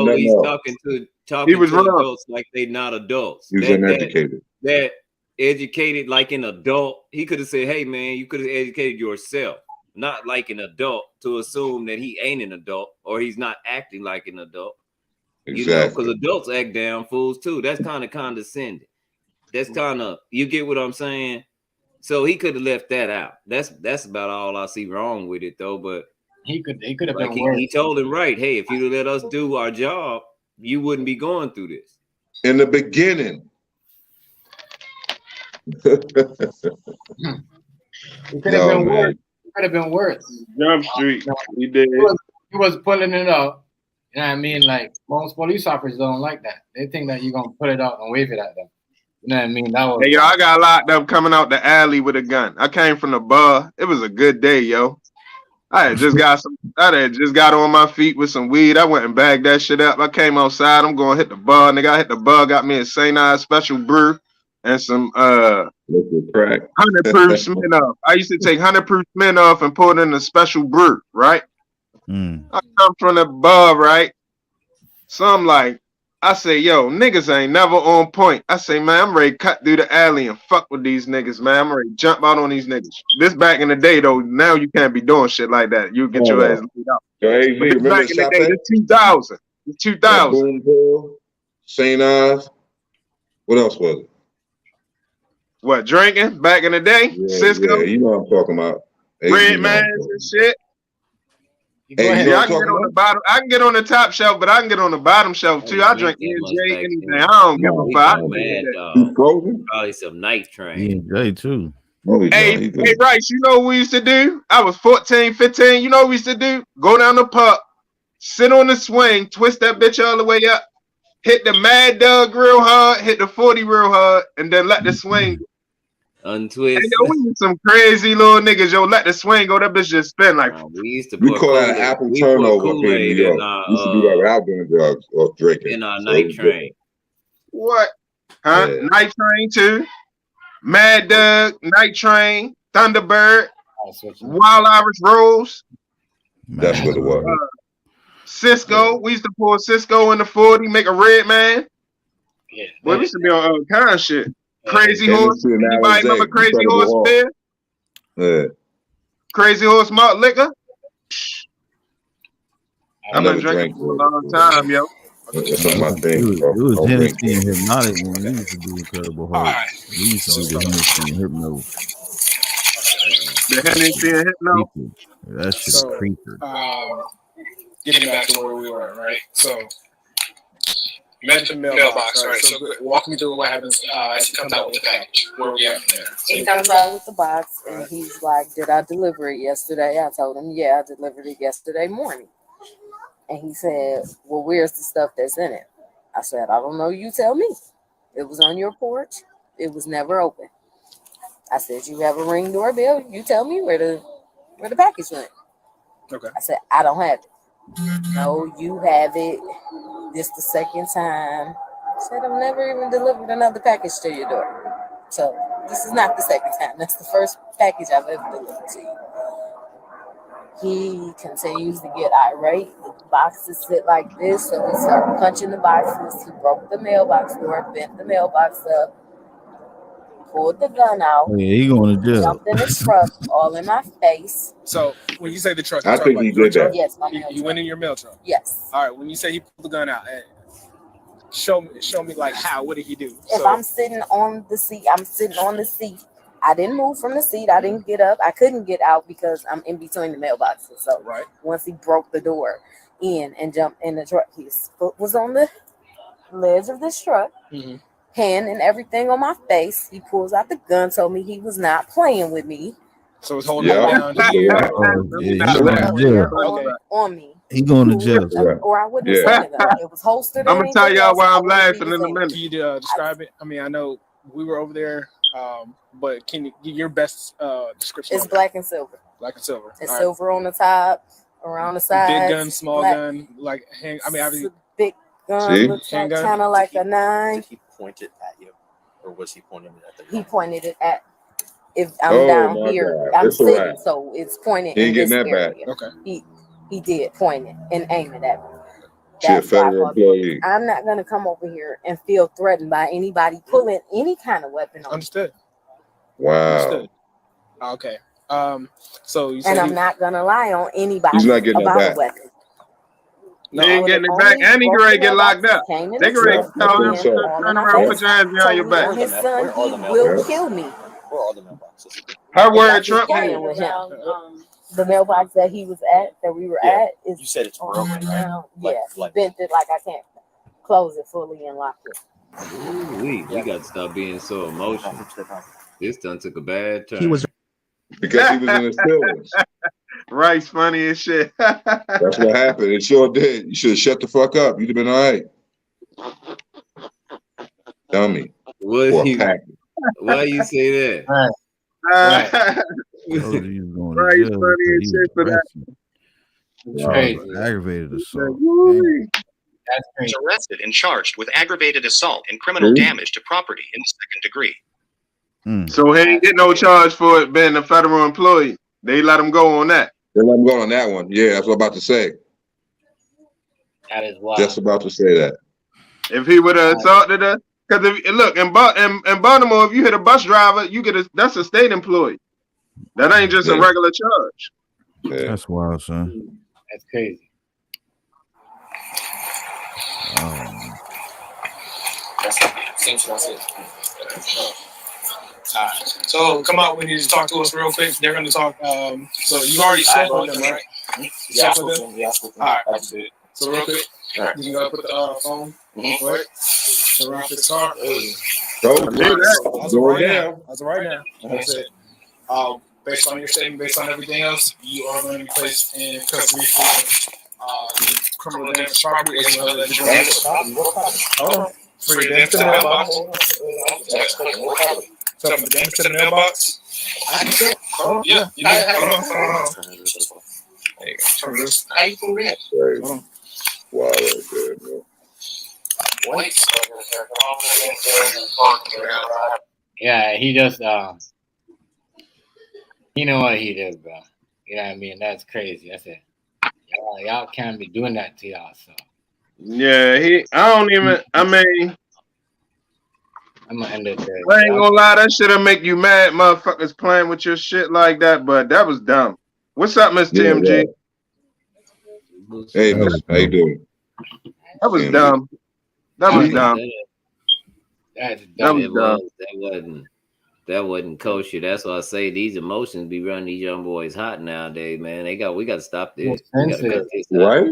Talking to adults like they not adults. He was uneducated. That educated like an adult. He could have said, "Hey man, you could have educated yourself." Not like an adult to assume that he ain't an adult or he's not acting like an adult. Exactly. You know, because adults act damn fools too. That's kind of condescending. That's kind of, you get what I'm saying? So he could have left that out. That's about all I see wrong with it though. But he could have like been. He told him right. Hey, if you'd let us do our job, you wouldn't be going through this. In the beginning. It could have been worse. Could have been worse. Jump Street. He did. He was pulling it up. You know what I mean? Like most police officers don't like that. They think that you're gonna pull it out and wave it at them. You know what I mean? That was. Hey, yo, I got locked up coming out the alley with a gun. I came from the bar. It was a good day, yo. I had just got on my feet with some weed. I went and bagged that shit up. I came outside. I'm going to hit the bar. Nigga, I hit the bar. Got me a St. Ives special brew and some crack. 100 proof Smirnoff. I used to take 100 proof Smirnoff and pour it in a special brew, right? I come from the bar, right? So I'm like, I say, yo, niggas ain't never on point. I say, man, I'm ready to cut through the alley and fuck with these niggas, man. I'm ready to jump out on these niggas. This back in the day, though, now you can't be doing shit like that. You get your ass laid out. Hey, back in the day, the 2000. The 2000. St. Ives. What else was it? What, drinking back in the day? Yeah, Cisco? Yeah, you know what I'm talking about. Hey, Red Mans and shit. Hey, I can get on the bottom. I can get on the top shelf, but I can get on the bottom shelf too. I drink EJ, anything. I don't give a fuck. Probably some night train. EJ too. Hey, Bryce, you know what we used to do? I was 14, 15. You know what we used to do? Go down the puck, sit on the swing, twist that bitch all the way up, hit the Mad Dog real hard, hit the 40 real hard, and then let the swing untwist. Hey, yo, we used some crazy little niggas. Yo, let the swing go. That bitch just spin like. We call that an apple turnover up here in New York. We used to do that without doing drugs or drinking. In our night train. What? Huh? Yeah. Night Train too. Mad Dog, Night Train, Thunderbird, Wild Irish Rose. That's what it was. Cisco. We used to pour Cisco in the 40, make a red man. Yeah. Boy, we used to be on all kind of shit. Crazy Horse. Anybody remember Crazy Horse beer? Yeah. Crazy Horse malt liquor? I've been drinking for a long time, yo. That's not my thing. It was Hennessy and Hypnotic when we used to do Incredible Heart. We used to do the Hennessy and Hypno. The Hennessy and Hypno? That shit's creeper. Getting back to where we were, right? So Met at the mailbox, right? So walk me through what happens as he comes out with the package. Where we at from there? He comes out with the box, and he's like, "Did I deliver it yesterday?" I told him, "Yeah, I delivered it yesterday morning." And he said, "Well, where's the stuff that's in it?" I said, "I don't know. You tell me. It was on your porch. It was never open." I said, "You have a Ring doorbell. You tell me where the package went." Okay. I said, "I don't have it." "No, you have it. This the second time." I said, "I've never even delivered another package to your door. So this is not the second time. That's the first package I've ever delivered to you." He continues to get irate. The boxes sit like this, so he started punching the boxes. He broke the mailbox door, bent the mailbox up, pulled the gun out. Oh, yeah, he going to jail. Jumped in the truck, all in my face. So when you say the truck, I think he did that. Yes, my mail He truck. went in your mail truck. Yes. All right. When you say he pulled the gun out, show me like how. What did he do? If I'm sitting on the seat, I'm sitting on the seat. I didn't move from the seat. I didn't get up. I couldn't get out because I'm in between the mailboxes. So once he broke the door in and jumped in the truck, his foot was on the ledge of this truck, hand and everything on my face. He pulls out the gun, told me he was not playing with me. So it's holding down on me. He going to jail. Or I wouldn't have seen it though. It was holstered. I'm gonna tell y'all why I'm laughing in a minute. Can you describe it? I mean, I know we were over there, but can you give your best description? It's black and silver. Black and silver. It's silver on the top, around the sides. Big gun, small gun, like big gun looks like, kind of like a 9. Did he point it at you, or was he pointing it at the gun? He pointed it at. If I'm down here, I'm sitting, so it's pointing in this area. Okay. He did point it and aim it at me. That's federal employee. I'm not gonna come over here and feel threatened by anybody pulling any kind of weapon on me. Understood. Wow. Understood. Okay. So you and I'm not gonna lie on anybody he's not getting about it back. a weapon. No, he ain't getting it back, and he ready to get locked up. They ready to tell him, turn around, put your hands behind your back. His son, he will kill me. Where are the mailboxes? Her word, Trump. The mailbox that he was at, that we were at, is. You said it's broken, right? Yeah, bent it like I can't close it fully and lock it. We got to stop being so emotional. This done took a bad turn. He was because he was in his feelings. Rice funny as shit. That's what happened. It sure did. You should have shut the fuck up. You'd have been all right. Dummy. Why you say that? Rice funny as shit for that. Aggravated assault. That's crazy. He's arrested and charged with aggravated assault and criminal damage to property in the second degree. So he ain't get no charge for it being a federal employee. They let him go on that. They let him go on that one. Yeah, that's what I'm about to say. That is wild. Just about to say that. If he would have assaulted her, because if look in Baltimore, if you hit a bus driver, you get that's a state employee. That ain't just a regular charge. Yeah. That's wild, son. That's crazy. That's it. So come out when you just talk to us real quick. They're going to talk. So you already spoke with them, right? Yeah, I spoke to them. Yeah, I spoke to them. All right. So real quick, you got to put the phone right around this car. As of right now. That's it. Based on your statement, based on everything else, you are going to be placed in custody for criminal damage to property as well as for your damage to the mailbox. So for the damage to the mailbox. Yeah. There you go. Turn this. How you doing that? Wow, right there, bro. Yeah, he just you know what he did, bro. You know what I mean? That's crazy. That's it. Y'all can't be doing that to y'all. So yeah, I mean, I'm gonna end it there. I ain't gonna lie, that shit'll make you mad, motherfuckers playing with your shit like that. But that was dumb. What's up, Miss TMG? Hey, Miss, how you doing? That was dumb. That was dumb. That wasn't kosher. That's why I say these emotions be running these young boys hot nowadays, man. We got to stop this. We gotta cut this out. Right?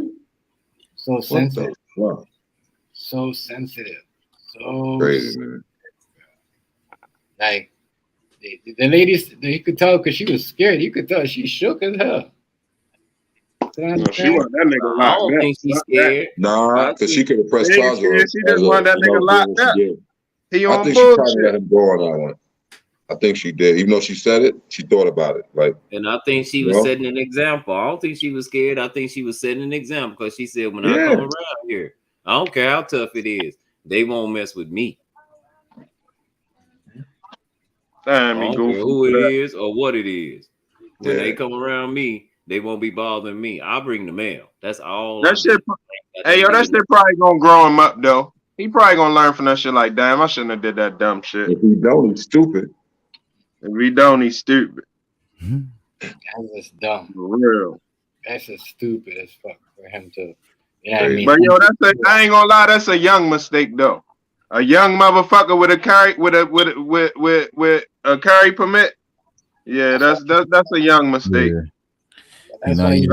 So sensitive. So sensitive. So Crazy, man. Like the ladies, you could tell because she was scared. You could tell she shook as hell. No, she want that nigga I locked don't up. think she's scared. Nah, because she could have pressed She ain't charges on scared. She just want that nigga locked up. He I on think she tried to let bullshit. him go on that one. I think she did. Even though she said it, she thought about it. Like, And I think she was setting an example. I don't think she was scared. I think she was setting an example because she said, when I come around here, I don't care how tough it is, they won't mess with me. I don't care who it is or what it is. When they come around me, they won't be bothering me. I'll bring the mail. That's all. That shit. Hey, yo, that shit probably gonna grow him up though. He probably gonna learn from that shit. Like, damn, I shouldn't have did that dumb shit. If he don't, he's stupid. If he don't, he's stupid. That's just dumb. For real. That's just stupid as fuck for him to. You know what I mean? But yo, I ain't gonna lie, that's a young mistake though. A young motherfucker with a carry with a carry permit. Yeah, that's a young mistake. Yeah. That's why you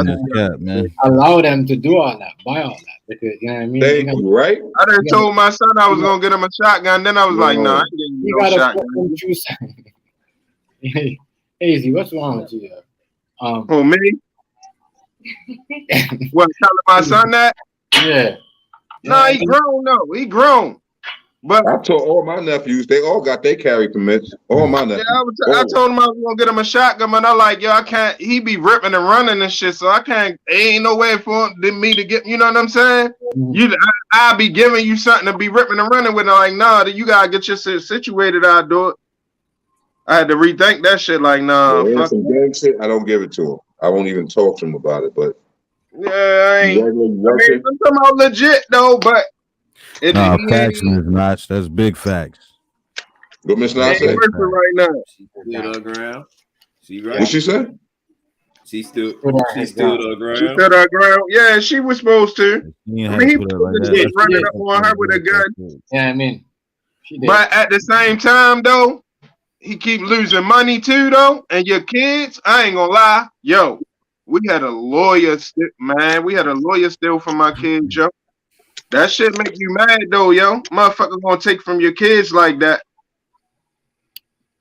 allow them to do all that, buy all that, because you know what I mean. Thank you, right? I done told my son I was gonna get him a shotgun. Then I was like, nah, I ain't getting you no gotta shotgun. Hazy, what's wrong with you? Who, me? What, telling my son that? Yeah. Nah, he grown though. He grown. But I told all my nephews, they all got their carry permits. All my nephews. Yeah, I told him I was gonna get him a shotgun, but I'm like, yo, I can't. He be ripping and running and shit, so I can't. Ain't no way for me to get. You know what I'm saying? I be giving you something to be ripping and running with. I'm like, nah, you gotta get yourself situated. I'll do it. I had to rethink that shit. Like, nah, fuck some gang shit. I don't give it to him. I won't even talk to him about it. But yeah, I ain't. I mean, I'm talking about legit though, but. Facts, Miss Notch. That's big facts. What Miss Notch said? Right now. She stood her ground. She right. What she said? She stood her ground. She stood her ground. Yeah, she was supposed to. I mean, he was running up on her with a gun. Yeah, I mean. But at the same time, though, he keep losing money too, though. And your kids, I ain't gonna lie, yo, we had a lawyer, man. We had a lawyer steal from my kids, yo. That shit make you mad though, yo. Motherfucker gonna take from your kids like that.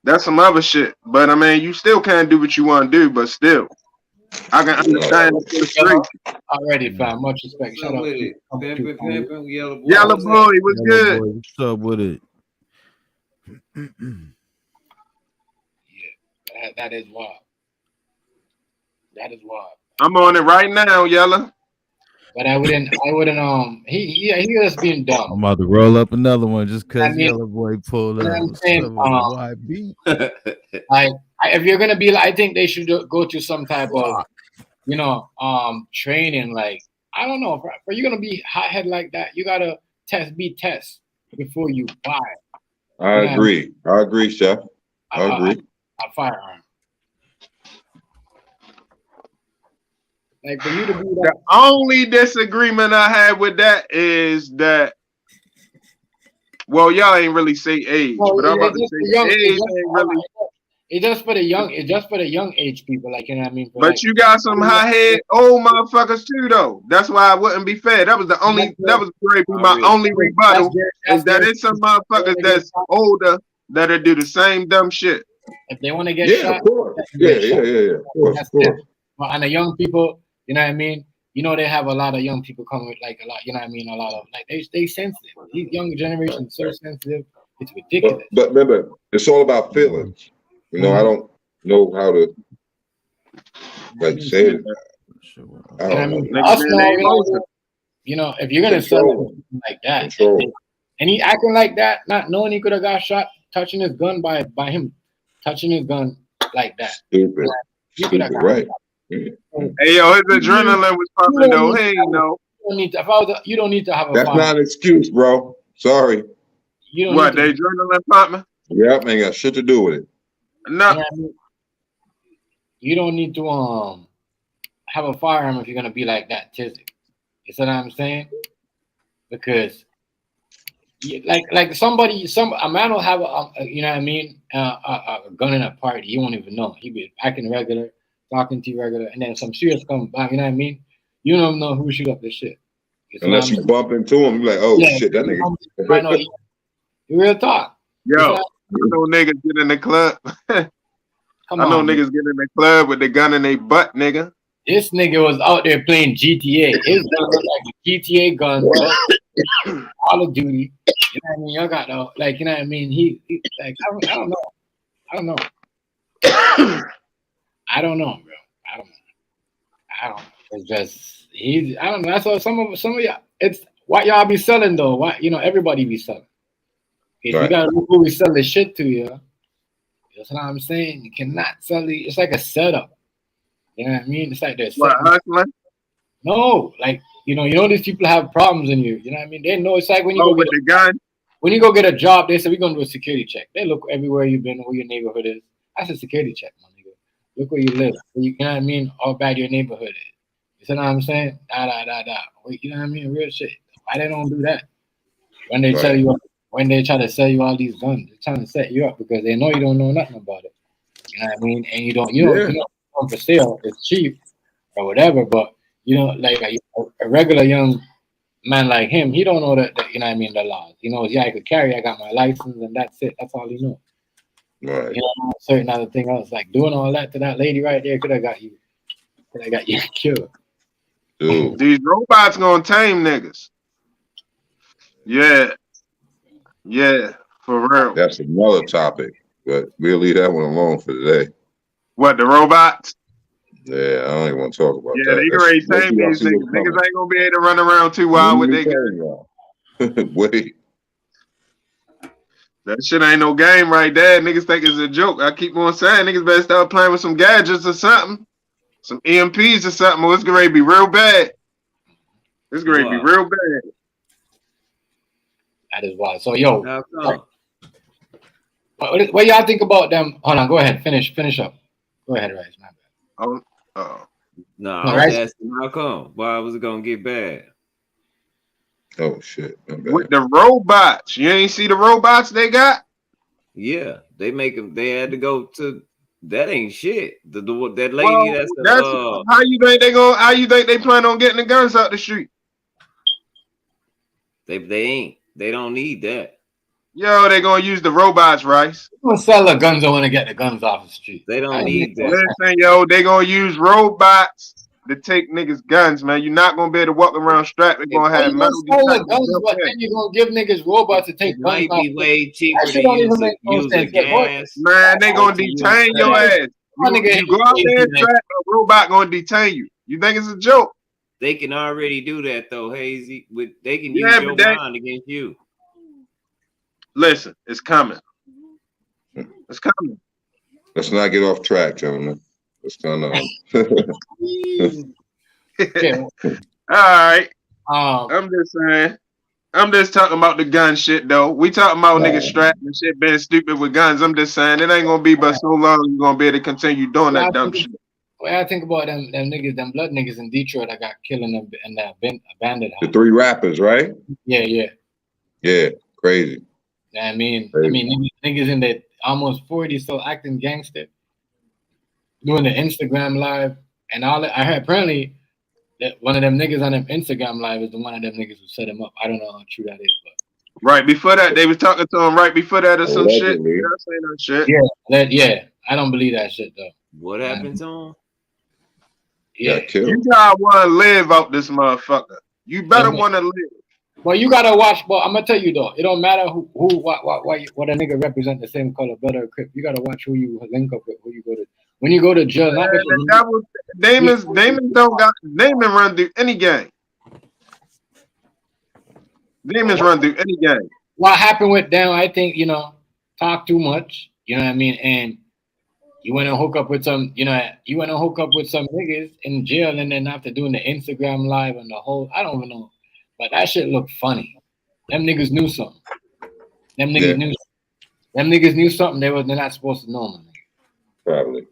That's some other shit. But I mean, you still can't do what you want to do, but still. I can understand the frustration. Already, fam. Much respect. Shout out to Yellow Boy, what's good? What's up with it? Yeah, that is wild. That is wild. I'm on it right now, Yellow. But I wouldn't. He just being dumb. I'm about to roll up another one just because Yellow Boy pulled up. I'm saying, if you're gonna be, I think they should go to some type of, training. Like, I don't know, if you're gonna be hothead like that, you gotta test before you buy. I agree. I agree, Chef. I agree. A firearm. Like for you to be the only disagreement I had with that is that, well, y'all ain't really say age, but I'm about to say age ain't really. It's just for the young. It's just for the young age people, like, you know what I mean. But you got some high head old motherfuckers too, though. That's why I wouldn't be fair. That was the only. That was my only rebuttal. Is that it's some motherfuckers that's older that'll do the same dumb shit. If they want to get shot, of course. Yeah. Of course. But and the young people. You know what I mean? You know, they have a lot of young people coming with like a lot, you know what I mean? A lot of like they sensitive. These young generations so sensitive, it's ridiculous. But remember, it's all about feelings. You know, I don't know how to say it. I don't know. You know, if you're gonna sell it like that, and he acting like that, not knowing he could have got shot, touching his gun by him touching his gun like that. Stupid. Stupid, right. Hey yo, his adrenaline was pumping though. Hey, you don't need to have a. That's not an excuse, bro. Sorry. You don't what? The adrenaline pumping? Yep, ain't got shit to do with it. No. You don't need to have a firearm if you're gonna be like that, Tizik. You see what I'm saying? Because like a man will have a you know what I mean, a gun in a party. You won't even know. He be acting regular. Talking to you regular, and then some serious come back, you know what I mean? You don't know who shoot up this shit. Unless you bump into him, you're like, oh shit, that nigga. I know. Real talk. Yo, I know niggas get in the club. I know niggas get in the club with the gun in their butt, nigga. This nigga was out there playing GTA. His gun was like a GTA gun, Call of Duty. You know what I mean? Y'all got no, like, you know what I mean? He like, I don't know. I don't know, bro. I don't know. It's just I don't know. That's what some of y'all. It's what y'all be selling though. What everybody be selling. If you gotta look who we sell the shit to you. That's what I'm saying. You cannot sell it. It's like a setup. You know what I mean? It's like they're hustling. No, like you know these people have problems in you. You know what I mean? They know it's like when you go with the gun. When you go get a job, they say we're gonna do a security check. They look everywhere you've been, where your neighborhood is. That's a security check, my nigga. Look where you live. You know what I mean? How bad your neighborhood is. You see what I'm saying? Wait, you know what I mean? Real shit. Why they don't do that? When they tell you, when they try to sell you all these guns, they're trying to set you up because they know you don't know nothing about it. You know what I mean? And you don't for sale. It's cheap or whatever. But like a regular young man like him, he don't know that you know what I mean, the laws. He knows, I could carry. I got my license, and that's it. That's all he knows. Right. Certain other thing else, like doing all that to that lady right there, could have got you killed. Dude. These robots gonna tame niggas. Yeah, for real. That's another topic, but we'll leave that one alone for today. What, the robots? Yeah, I don't even want to talk about that. Yeah, they already tame these niggas. Niggas ain't gonna be able to run around too wild with their gun. Wait. That shit ain't no game right there. Niggas think it's a joke. I keep on saying niggas better start playing with some gadgets or something. Some EMPs or something, or it's gonna be real bad. It's gonna be real bad. That is wild. So what y'all think about them? Hold on, go ahead. Finish up. Go ahead, Rice. My bad. No, I was asking how come? Why was it gonna get bad? Oh shit. With the robots. You ain't see the robots they got? Yeah, they make them. They had to go to. That ain't shit. That lady. How you think they go? How you think they plan on getting the guns out the street? They ain't. They don't need that. Yo, they gonna use the robots, Rice. They're gonna sell the guns. I want to get the guns off the street. They don't need that. Listen, yo, they gonna use robots to take niggas' guns, man. You're not gonna be able to walk around strapped. They're gonna have metal. Guns, but then you're gonna give niggas robots to take guns off. Might be way cheaper to use a gas. Man, they gonna detain your ass. You go out there and strap, a robot gonna detain you. You think it's a joke? They can already do that though, Hazy. They can use your mind against you. Listen, it's coming. It's coming. Let's not get off track, gentlemen. Let's kind of. All right. I'm just saying. I'm just talking about the gun shit though. We talking about niggas strapped and shit being stupid with guns. I'm just saying it ain't gonna be but so long you're gonna be able to continue doing that dumb shit. Well, I think about them niggas, them blood niggas in Detroit that got killed in that abandoned house. The 3 rappers, right? Yeah. Yeah, crazy. I mean, niggas in the almost 40 still acting gangster, doing the Instagram live and all that. I heard apparently that one of them niggas on them Instagram live is the one of them niggas who set him up. I don't know how true that is, but right before that they was talking to him right before that or some shit. You know, saying that shit. Yeah. I don't believe that shit though. What happened to him? Yeah, you gotta want to live out this motherfucker. You better want to live. Well, you gotta watch. But I'm gonna tell you though, it don't matter what a nigga represent the same color, blood or crip. You gotta watch who you link up with, who you go to. When you go to jail, Damon run through any game. Demons run through any game. What happened with them? I think talk too much. You know what I mean? And you went and hook up with some, niggas in jail, and then after doing the Instagram live and the whole, I don't even know, but that shit looked funny. Them niggas knew something. Them niggas knew something they're not supposed to know. Probably.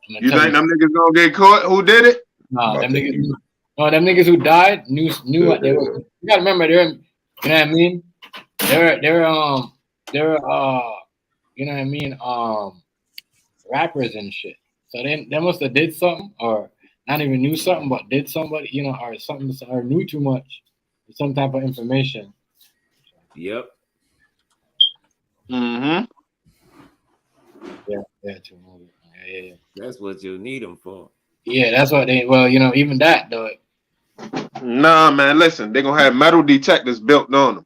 You think them niggas gonna get caught? Who did it? No, them niggas who died knew what they were. You gotta remember they're, you know what I mean? They're you know what I mean? Rappers and shit. So they must have did something, or not even knew something, but did somebody, or something, or knew too much. some type of information. Yep. Mm-hmm. Yeah. That's what you need them for. Yeah, that's what they. Well, even that though. Nah, man. Listen, they're gonna have metal detectors built on them.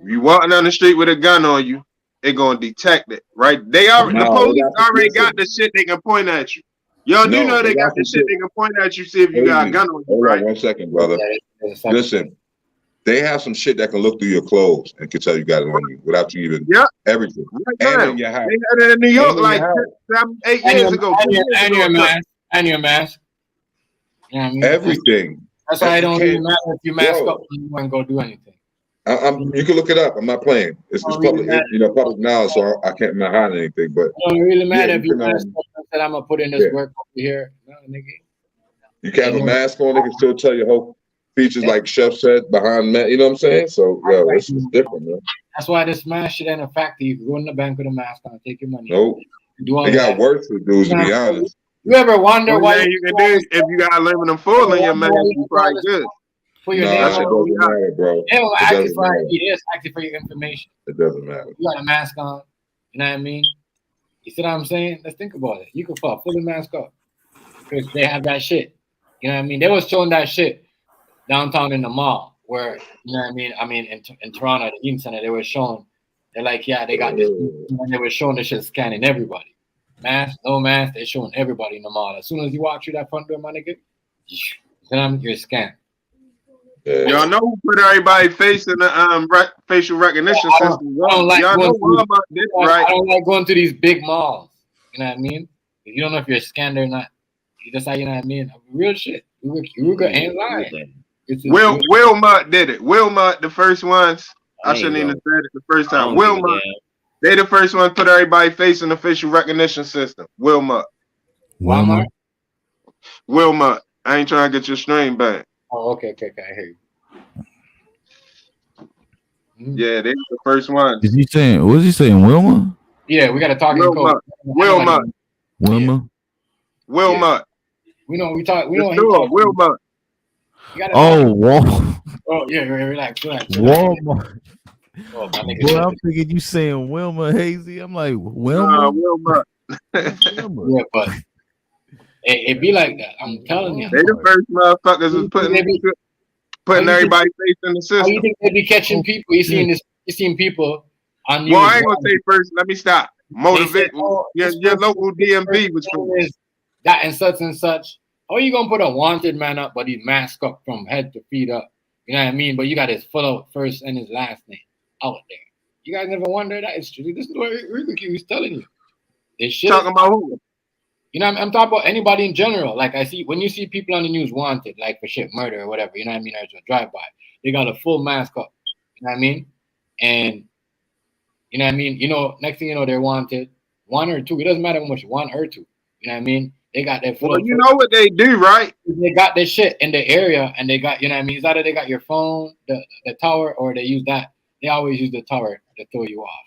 If you walking down the street with a gun on you, they're gonna detect it, right? The police already got the shit they can point at you. Y'all do know they got the shit they can point at you, see if you got a gun on you, right? Hold on 1 second, brother. Listen, they have some shit that can look through your clothes and can tell you got it on you without you even everything. Right and in your house. They had it in New York like 7-8 years ago. And your mask. You know what I mean? Everything. That's why I don't even matter if you mask up and you won't go do anything. You can look it up. I'm not playing. It's public, public knowledge, so I'm not hiding anything. But it don't really matter if you mask up and said I'm gonna put in this work over here. No, nigga. You can have a mask on. They can still tell you whole features like Chef said behind that. You know what I'm saying? So it's different, man. That's why this mask shit ain't a factor. You can go in the bank with a mask on, take your money. Nope. They got work to do, to be honest. You ever wonder why you can do if you got aluminum foil in your mask, you probably good. Put your name that shit doesn't matter, bro. It will active for your information. It doesn't matter. You got a mask on. You know what I mean? You see what I'm saying? Let's think about it. You can fully mask up because they have that shit. You know what I mean? They was showing that shit downtown in the mall where, you know what I mean? I mean, in Toronto, the Eaton Center, they were showing. They're like, yeah, they got this. And they were showing the shit scanning everybody. Mask, no mask, they're showing everybody in the mall. As soon as you walk through that front door, my nigga, you're scanned. Y'all know who put everybody's face in the facial recognition system. Y'all know Walmart did right. I don't like going to these big malls. You know what I mean? You don't know if you're scanned or not. You decide, you know what I mean? Real shit. Ruger ain't lying. Wilmot did it. Wilmot, the first ones. I shouldn't even said it the first time. Wilmot. They the first one put everybody's face in the facial recognition system. Wilmot. Walmart? Wilmot. I ain't trying to get your stream back. Oh, okay. I hear you. Yeah, they were the first one. Is he saying? What is he saying? Wilma? Yeah, we got to talk in code. Wilma. We know we talk. We know Wilma. Walmart. Oh yeah, relax. Walmart. Oh, boy, I'm thinking you saying Wilma Hazy. I'm like Wilma. Wilma. Yeah, but it be like that. I'm telling you. They the first motherfuckers was putting everybody's face in the system. How you think they be catching people? You seen people on Well, I ain't gonna say first. Let me stop. Motivate. Your local DMV was that and such. How you gonna put a wanted man up, but he's masked up from head to feet up? You know what I mean? But you got his full out first and his last name out there. You guys never wonder that? It's true. This is what Ricky was telling you. This shit. Talking about who? You know, I'm talking about anybody in general. Like when you see people on the news wanted, like for shit, murder or whatever, you know what I mean? Or it's a drive-by. They got a full mask up. You know what I mean? And you know what I mean? You know, next thing you know, they're wanted. 1 or 2. It doesn't matter how much, 1 or 2. You know what I mean? They got their full. Well, you know what they do, right? They got their shit in the area, and they got, you know what I mean? It's either they got your phone, the tower, or they use that. They always use the tower to throw you off.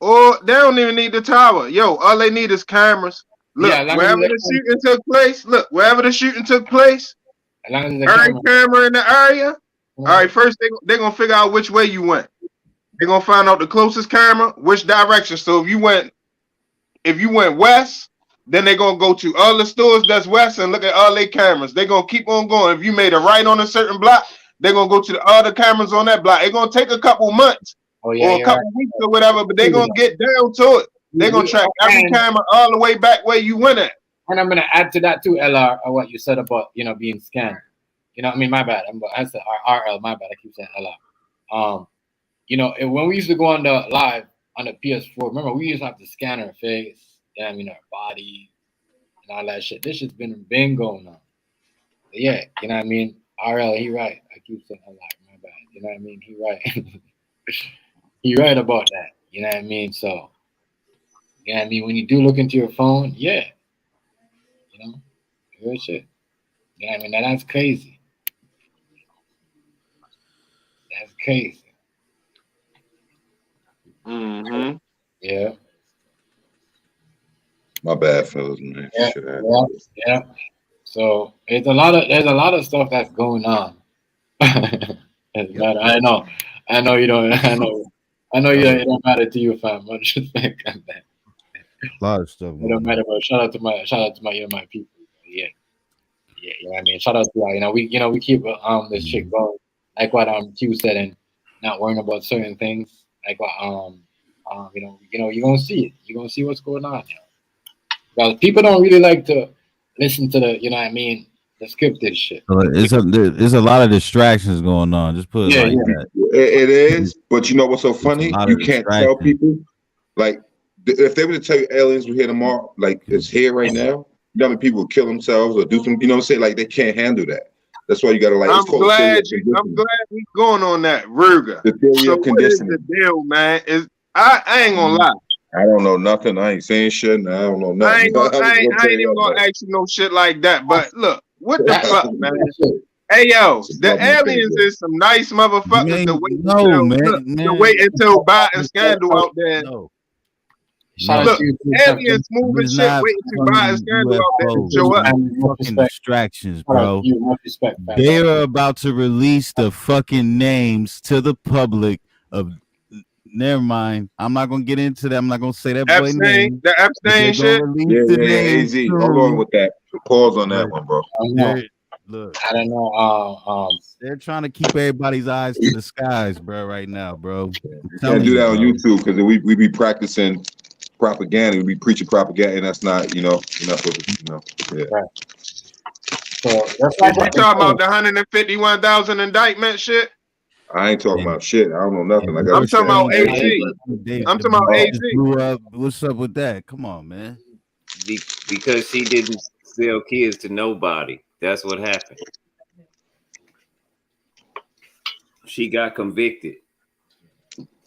Or they don't even need the tower. Yo, all they need is cameras. Look, wherever the shooting took place, every camera in the area. All right, first they're gonna figure out which way you went. They're gonna find out the closest camera, which direction. So if you went west, then they're gonna go to all the stores that's west and look at all their cameras. They're gonna keep on going. If you made a right on a certain block, they're gonna go to the other cameras on that block. It's gonna take a couple months or a couple weeks or whatever, but they're gonna get down to it. They're gonna track every camera all the way back where you went at. And I'm gonna add to that too, LR, or what you said about being scanned. You know, I mean, my bad. I said RL, my bad. I keep saying LR. When we used to go on the live on the PS4, remember we used to have to scan our face, our body, and all that shit. This shit's been going on. But yeah, you know what I mean? RL, he right. I keep saying LR, my bad. You know what I mean? He right. He right about that. You know what I mean? So. Yeah, I mean, when you do look into your phone, real shit. Yeah, I mean, that's crazy. That's crazy. Mm-hmm. Yeah. My bad, fellas, man. Yeah. So there's a lot of stuff that's going on. matter. I know you don't. I know it don't matter to you, fam. Much respect on that. A lot of stuff. It don't matter, but shout out to my my people. Yeah, you know what I mean. Shout out to y'all. We keep this shit going. Like what Q said, and not worrying about certain things. Like what you're gonna see it. You're gonna see what's going on. Because people don't really like to listen to the the scripted shit. There's a lot of distractions going on. Just put it that. It is, but you know what's so funny? You can't tell people. Like, if they were to tell you aliens were here tomorrow, like it's here right now, you know how many people would kill themselves or do something, you know what I'm saying? Like, they can't handle that. That's why you gotta like. I'm glad we're going on that, Ruger. So what is the deal, man? I ain't gonna lie. I don't know nothing. I ain't saying shit. I don't know nothing. I ain't even gonna ask you no shit like that. But look, what the fuck, man? Hey yo, the aliens is some nice motherfuckers to wait until Biden scandal out there. Look, aliens moving shit, waiting until Biden scandal out there to show up. Fucking distractions, bro. They're about to release the fucking names to the public of. Never mind. I'm not gonna get into that. I'm not gonna say that boy name. The Epstein shit. Yeah, AZ. Hold on with that. Pause on that one, bro. Look, I don't know. They're trying to keep everybody's eyes to the skies, bro. Right now, bro. Can't do that on YouTube because we be practicing propaganda. We be preaching propaganda, and that's not, you're not supposed to, Yeah. Right. So that's like you talking about the 151,000 indictment shit. I ain't talking about shit. I don't know nothing. Like I'm talking about AZ. I'm talking about AZ. What's up with that? Come on, man. Because she didn't sell kids to nobody. That's what happened. She got convicted.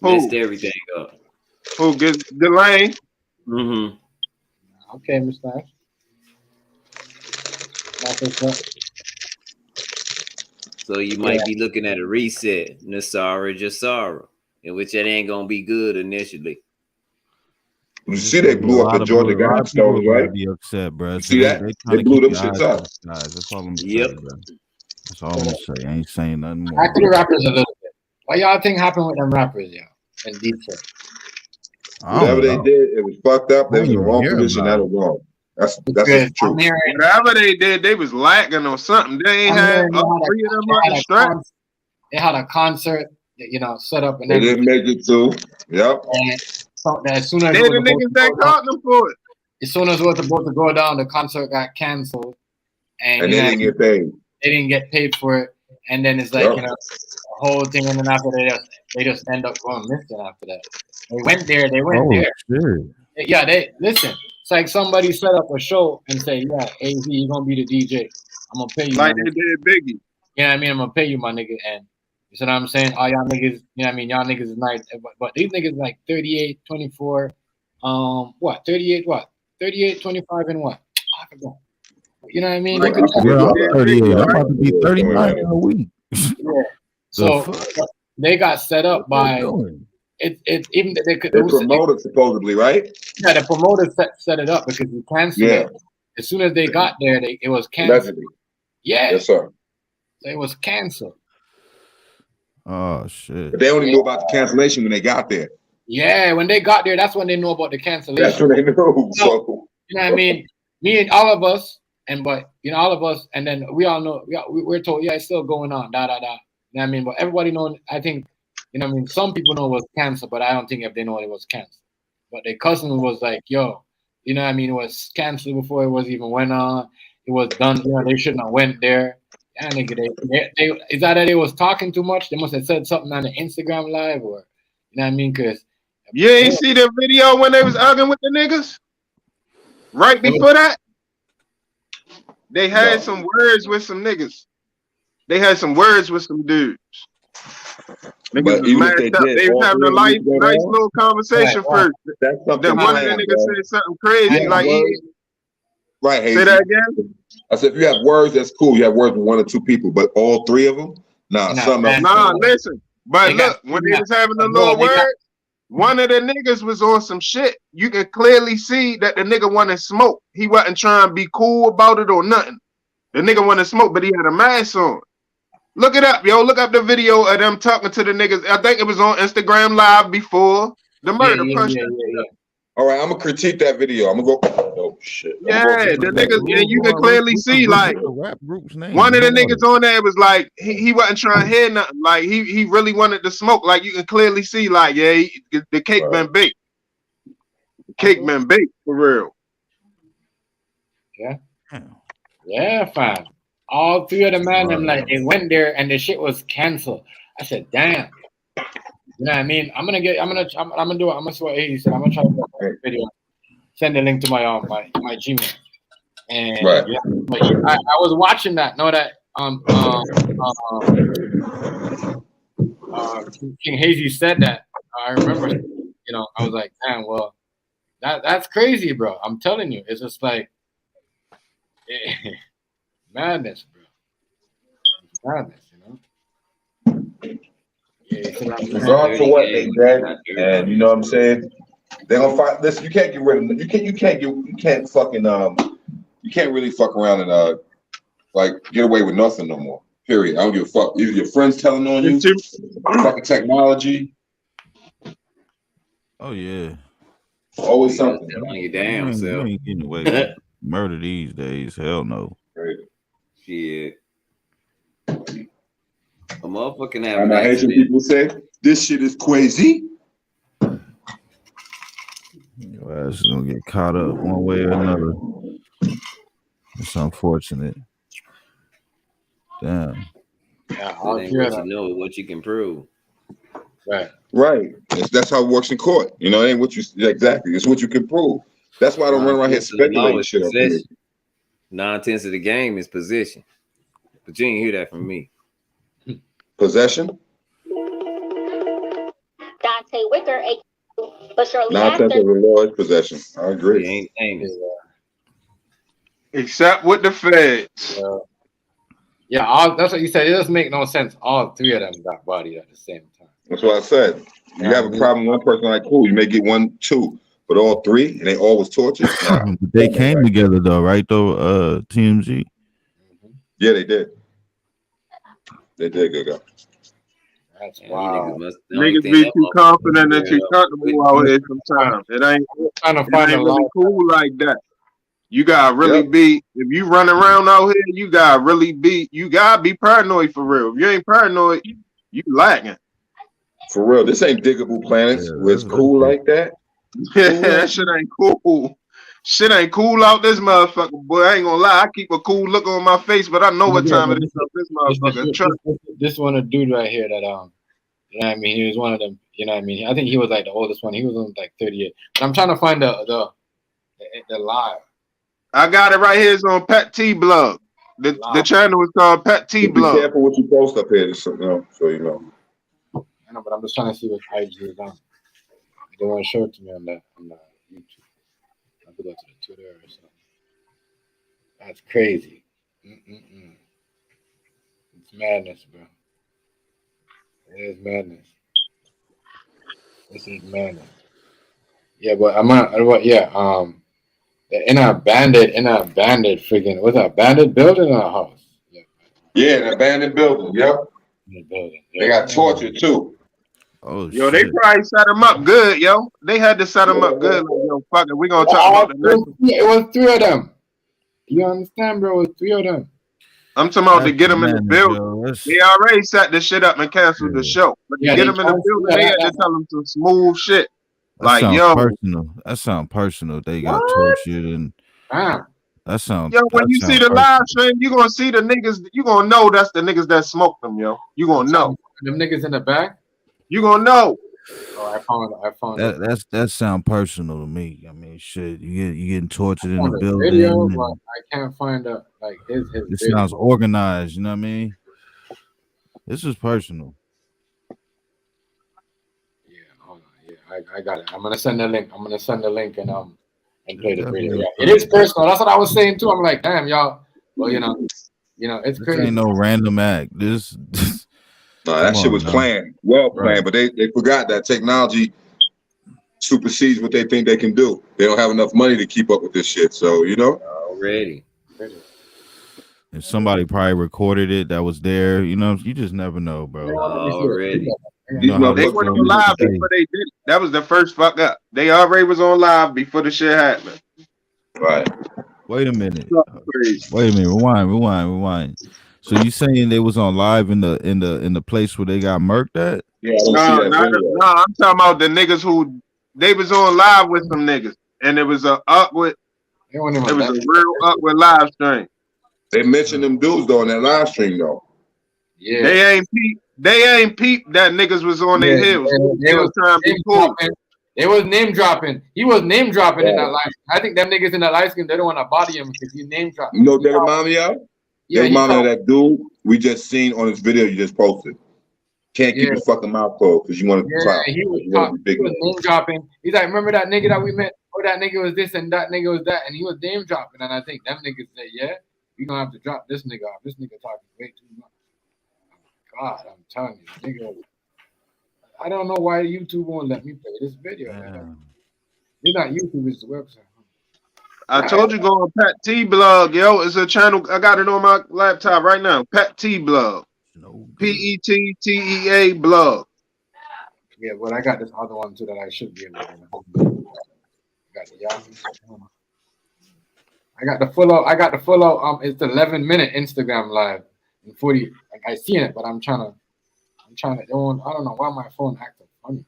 Messed everything up. Who gets Delane? Mm-hmm. Okay, Mr. So you might be looking at a reset, Nasara Jasara, in which it ain't gonna be good initially. You see, they blew up the Georgia Guidestones, right? Be upset, bro. You see that? They blew them shits up. That's all I'm saying, bro. That's all I'm gonna say. I ain't saying nothing more. Back to the rappers a little bit. What y'all think happened with them rappers, in Detroit? Whatever they did, it was fucked up. They was in the wrong position. That was wrong. That's the truth. Whatever they did, they was lacking on something. They ain't had all three of them on the strap. They had a concert, set up, and they didn't make it too. Yep. And so as soon as they the niggas that caught them for it. As soon as it was about to go down, the concert got canceled, and they didn't get paid. They didn't get paid for it, and then it's like the whole thing, and then after they just end up going missing after that. They went there. Sure. Yeah, they listen. It's like somebody set up a show and say, "Yeah, AZ, you're gonna be the DJ. I'm gonna pay you." Like they did Biggie. Yeah, I'm gonna pay you, my nigga. And you see what I'm saying? All y'all niggas, y'all niggas is nice, but these niggas like 38, 24, 38, 25, and what? I forgot. You know what I mean? I'm 38. I'm about to be 39 in a week. Yeah. So they got set up by. It's even they could. The promoter supposedly, right? Yeah, the promoter set it up because he canceled it. As soon as they got there, it was canceled. Allegedly. Yeah. Yes, sir. So it was canceled. Oh shit! But they only knew about the cancellation when they got there. Yeah, when they got there, that's when they know about the cancellation. That's when they knew. So you know what I mean? Me and all of us, and then we all know. We're told, it's still going on. You know what I mean? But everybody knows. I think. You know what I mean? Some people know it was canceled, but I don't think if they know it was canceled. But their cousin was like, yo, you know what I mean? It was canceled before it was even went on. It was done. They shouldn't have went there. Yeah, nigga, is that they was talking too much? They must have said something on the Instagram live or, you know what I mean? Because you ain't see the video when they was arguing with the niggas? Right before that? They had some words with some niggas. They had some words with some dudes. Niggas was mashed up. They was having a nice little conversation first. Then one of the niggas said something crazy right. Say that again. I said if you have words, that's cool. You have words with one or two people, but all three of them, listen. But look, when they was having a little word, one of the niggas was on some shit. You can clearly see that the nigga wanted smoke. He wasn't trying to be cool about it or nothing. The nigga wanted smoke, but he had a mask on. Look it up, yo. Look up the video of them talking to the niggas. I think it was on Instagram Live before the murder punch. All right, I'm gonna critique that video. I'm gonna go. Oh shit. Yeah, the niggas, and you can clearly see like rap group's name. One of the niggas on there was like he wasn't trying to hear nothing. Like he really wanted to smoke. Like you can clearly see like the cake been baked. The cake been baked for real. Yeah, fam. All three of the men, them like they went there and the shit was canceled. I said, damn. You know what I mean? I'm gonna do it. I'm gonna see what he said. I'm gonna try to get a video. Send the link to my my Gmail. And I was watching that. Know that King Hazy said that. I remember. You know, I was like, damn. Well, that's crazy, bro. I'm telling you, it's just like madness, bro. It's madness, you know. Regard for what they did, and you know what I'm saying. They're gonna find this. You can't get rid of them. You can't fucking you can't really fuck around and like get away with nothing no more. Period. I don't give a fuck. Either your friends telling on you, fucking technology. Oh yeah. Always something. On your damn self. You ain't getting away with murder these days. Hell no. Right. Shit. A motherfucking have an Haitian people say this shit is crazy. Your ass is gonna get caught up one way or another. It's unfortunate. Damn. Yeah, what you know, what you can prove. Right. That's how it works in court. You know, it ain't what you exactly. It's what you can prove. That's why I don't run around here speculating shit. 9/10 of the game is position. But you ain't hear that from me. Possession. Dante Wicker, but shortly 9/10 after. of the law is possession. I agree. Ain't Except with the feds. Yeah, that's what you said. It doesn't make no sense. All three of them got bodied at the same time. That's what I said. You have a problem with one person, like cool, you may get 1, 2, but all three, and they all was tortured. Nah. They came together though, right? Though, TMG. Yeah, they did. They did good guy. That's wow. Niggas be too confident and too comfortable out here sometimes. It ain't really cool like that. You gotta really be, if you run around out here, you gotta be paranoid for real. If you ain't paranoid, you lacking. For real, this ain't Diggable Planets where it's cool like that. Yeah, that shit ain't cool. Shit ain't cool out this motherfucker, boy. I ain't gonna lie. I keep a cool look on my face, but I know what time it is out this motherfucker. This one, a dude right here that you know what I mean? He was one of them, you know what I mean? I think he was like the oldest one. He was on like 38. But I'm trying to find the live. I got it right here. It's on Pet T Blog. The channel is called Pet T Blog. Be careful what you post up here, so you know. I know, but I'm just trying to see what IG is on. They want to show it to me on the YouTube. I have to go to the Twitter or something. That's crazy. It's madness, bro. It is madness. This is madness. Yeah, but in a abandoned freaking, what's that, abandoned building or a house? Yeah, an abandoned building. Yep. They got tortured too. Oh, yo, they probably set them up good, yo. They had to set them up good. Like, yo, fuck it, we gonna talk about the next. It was 3 of them. You understand, bro? It was 3 of them. I'm talking about to get them in the building. They already set the shit up and canceled the show. But to get them in the building, they had to tell them some smooth shit. Like, yo, personal. That sounds personal. They got tortured and that sounds. Yo, when you see the live stream, you gonna see the niggas. You gonna know that's the niggas that smoked them, yo. You gonna know them niggas in the back. You gonna know. Oh, I found that sound personal to me. I mean, shit, you getting tortured in the building. Video, but I can't find his. It sounds organized. You know what I mean? This is personal. Yeah, hold on. Yeah, I got it. I'm gonna send the link. and play the video. Yeah, it is personal. That's what I was saying too. I'm like, damn, y'all. Well, you know, it's crazy. Ain't no random act. This No, that shit was planned, well planned, but they forgot that technology supersedes what they think they can do. They don't have enough money to keep up with this shit, so you know. Already. And somebody probably recorded it that was there. You know, you just never know, bro. Already. They went on live before they did it. That was the first fuck up. They already was on live before the shit happened. Right. Wait a minute. Wait a minute. Rewind. So you saying they was on live in the place where they got murked at? Yeah, I don't see that video. No, I'm talking about the niggas who they was on live with some niggas, and it was a awkward. It was a real awkward live stream. They mentioned them dudes though in that live stream though. Yeah, they ain't peep that niggas was on their heels. They was trying to be cool. They was name dropping. He was name dropping in that live. I think them niggas in that live stream, they don't want to body him because he's name dropping. You know what they remind me of? They remind me of that dude we just seen on this video you just posted. Can't keep your fucking mouth closed because you want to talk. He was name dropping. He's like, remember that nigga that we met? Oh, that nigga was this and that nigga was that, and he was name dropping. And I think them niggas said, yeah, we gonna have to drop this nigga off. This nigga talking way too much. God, I'm telling you, nigga. I don't know why YouTube won't let me play this video. You're not YouTube, it's the website. I told you go on Pat T blog, yo. It's a channel. I got it on my laptop right now. Pat T blog. PETTEA blog. Yeah, but I got this other one too that I should be able to. Got the Yahoo. I got the full out. It's the 11-minute Instagram live in 40. Like I seen it, but I'm trying to. I don't know why my phone acting funny.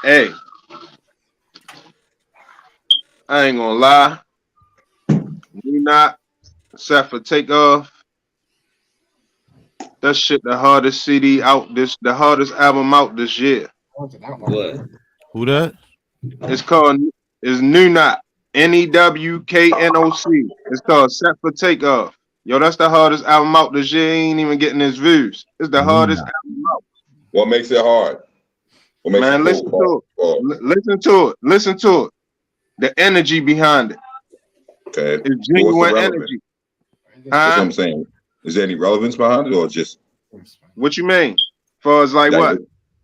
Hey, I ain't gonna lie. We not except for Takeoff. That shit the hardest CD out the hardest album out this year. What? Who that? It's called New Knot. NEWKNOC. It's called Set for Takeoff. Yo, that's the hardest album out this year. He ain't even getting his views. It's the hardest album out. What makes it hard? Man, listen to it. Listen to it. The energy behind it. Okay. It's genuine energy. That's what I'm saying. Is there any relevance behind it or just what you mean? Far as like what?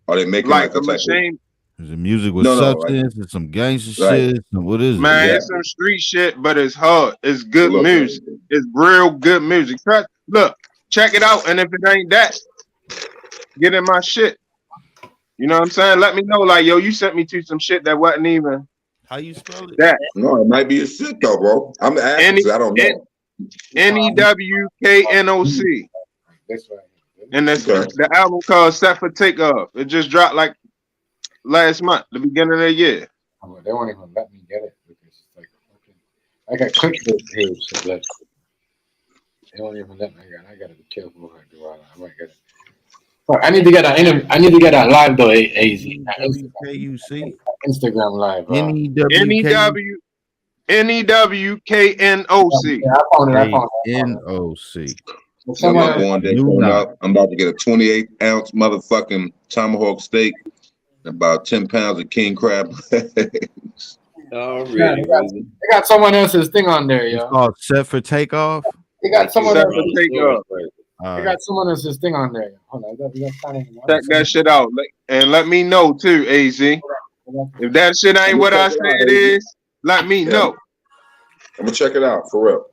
Are they making like a machine? Is the music with substance and some gangster shit? What is it? Man, it's some street shit, but it's hard. It's good music. It's real good music. Look, check it out, and if it ain't that, get in my shit. You know what I'm saying? Let me know, like, yo, you sent me to some shit that wasn't even. How you spell it? That. No, it might be a shit though, bro. I'm asking. I don't know. NEWKNOC. That's right. And that's the album called Set for Takeoff. It just dropped like last month, the beginning of the year. They won't even let me get it because it's like, okay. I got clickbait page, so that they won't even let me. I gotta be careful what I do. I might get it. But I need to get that interview. I need to get that live though, AZ. NEWKNOC. Instagram live. NEWKNOC. Yeah, I found it. NOC. I'm about to get a 28-ounce motherfucking tomahawk steak, about 10 pounds of king crab legs. Already. They got someone else's thing on there, yo. It's called Set for Takeoff. They got someone Set for Takeoff. They got someone else's thing on there. Hold on, check that shit out and let me know too, AZ. If that shit ain't what I say it is, let me know. I'm gonna check it out for real.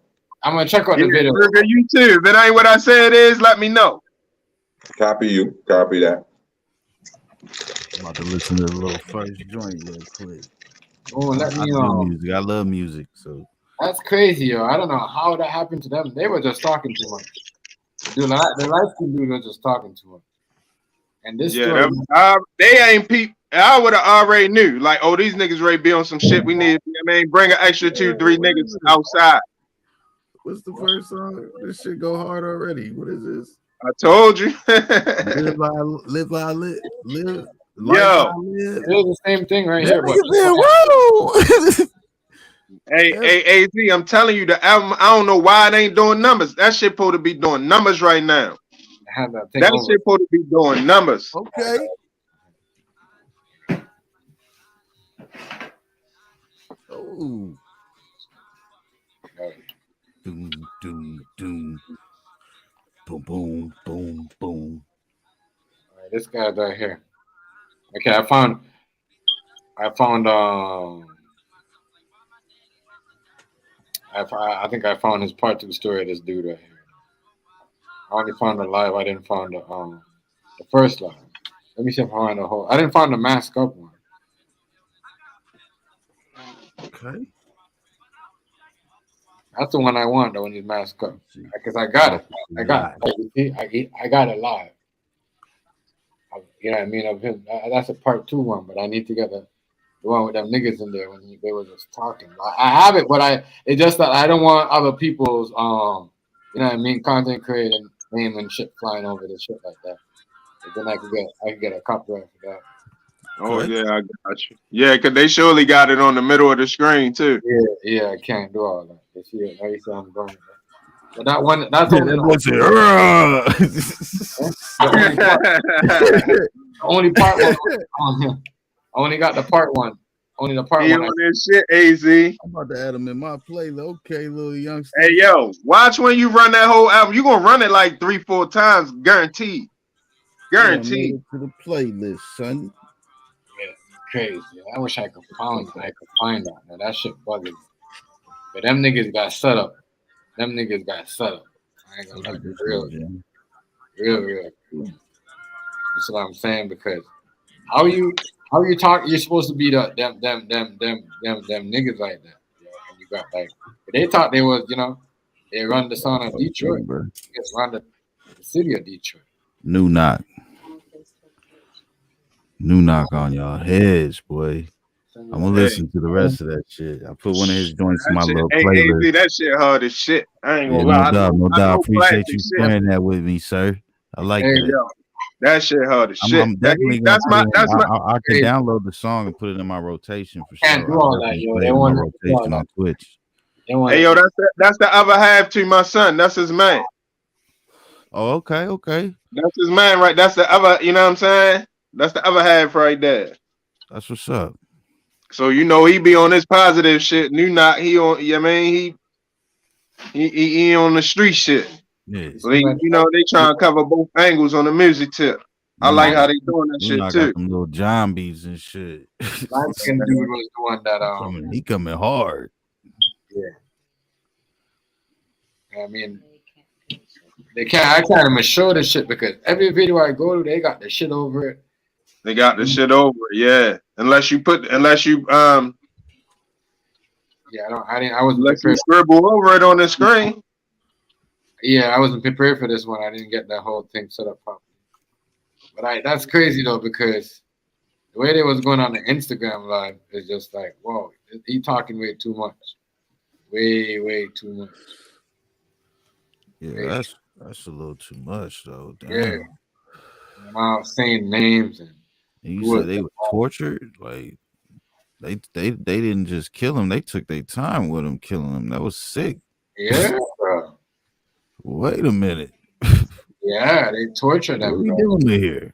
I'm gonna check out the video. You too. If it ain't what I say it is, let me know. Copy you. Copy that. I'm about to listen to the little first joint real quick. Oh, let me know. Music. I love music, so that's crazy, yo. I don't know how that happened to them. They were just talking too much. Dude, the light skin dude was just talking too much. And this story, they ain't peep. I would have already knew. Like, oh, these niggas ready be on some shit. We need, bring an extra 2-3 niggas outside. What's the first song? This shit go hard already. What is this? I told you. live. Yo, it is the same thing right here. Hey, AZ, I'm telling you, the album, I don't know why it ain't doing numbers. That shit supposed to be doing numbers right now. That shit supposed to be doing numbers. Okay. Oh. Doom, doom, doom. Boom, boom, boom, boom. All right, this guy right here. Okay, I found I found I think I found his part 2 story of this dude right here. I only found the live. I didn't find the first live. Let me see if I find the whole. I didn't find the mask up one. Okay. That's the one I want though when he's masked up. Because I got it. I got it live. You know what I mean? Of him. That's a part 2 one, but I need to get the one with them niggas in there when they were just talking. I have it, but it's just that I don't want other people's you know what I mean, content creating name and shit flying over the shit like that. Then I can get a copyright for that. Oh yeah, I got you. Yeah, because they surely got it on the middle of the screen too. Yeah, I can't do all that. You see it? Now you see I'm going. But that one, that's only the only part was on him. I only got the part 1. Only the part 1. On this shit, AZ. I'm about to add him in my playlist. Okay, little youngster. Hey yo, watch when you run that whole album. You gonna run it like 3-4 times, guaranteed. Guaranteed. Yeah, to the playlist, son. Yeah, crazy. I wish I could find that. Now, that shit bugging me. But them niggas got set up. I ain't gonna lie, real. That's what I'm saying, because how you talk? You're supposed to be them niggas like that. And you got like they thought they was, they run the son of Detroit. It's run the city of Detroit. New knock on y'all heads, boy. I'm gonna listen to the rest of that shit. I put one of his joints in my little playlist. That shit hard as shit. I ain't gonna lie. No doubt. Appreciate you sharing that with me, sir. I like that. Yo, that shit hard as shit. I'm definitely I can download the song and put it in my rotation for sure. Can't do all that, yo. They want rotation on Twitch. Hey, yo, that's the other half to my son. That's his man. Oh, okay. That's his man, right? That's the other. You know what I'm saying? That's the other half right there. That's what's up. So he be on this positive shit. New knock, he on. I mean, he on the street shit. Yeah. So they trying to cover both angles on the music tip. I like how they doing that shit too. Got them little John beats and shit. Light skin dude was the one that he coming hard. Yeah. I mean, I can't even show this shit because every video I go to, they got the shit over it. They got the shit over it, yeah. Unless you scribble over it on the screen. Yeah, I wasn't prepared for this one. I didn't get that whole thing set up properly. But that's crazy though, because the way they was going on the Instagram live is just like, whoa, he talking way too much. Way too much. Yeah, that's a little too much though. Damn. Yeah. I'm saying names and you said they were tortured. Like they didn't just kill him; they took their time with him, killing him. That was sick. Yeah, bro. Wait a minute. Yeah, they tortured them. What are we doing here?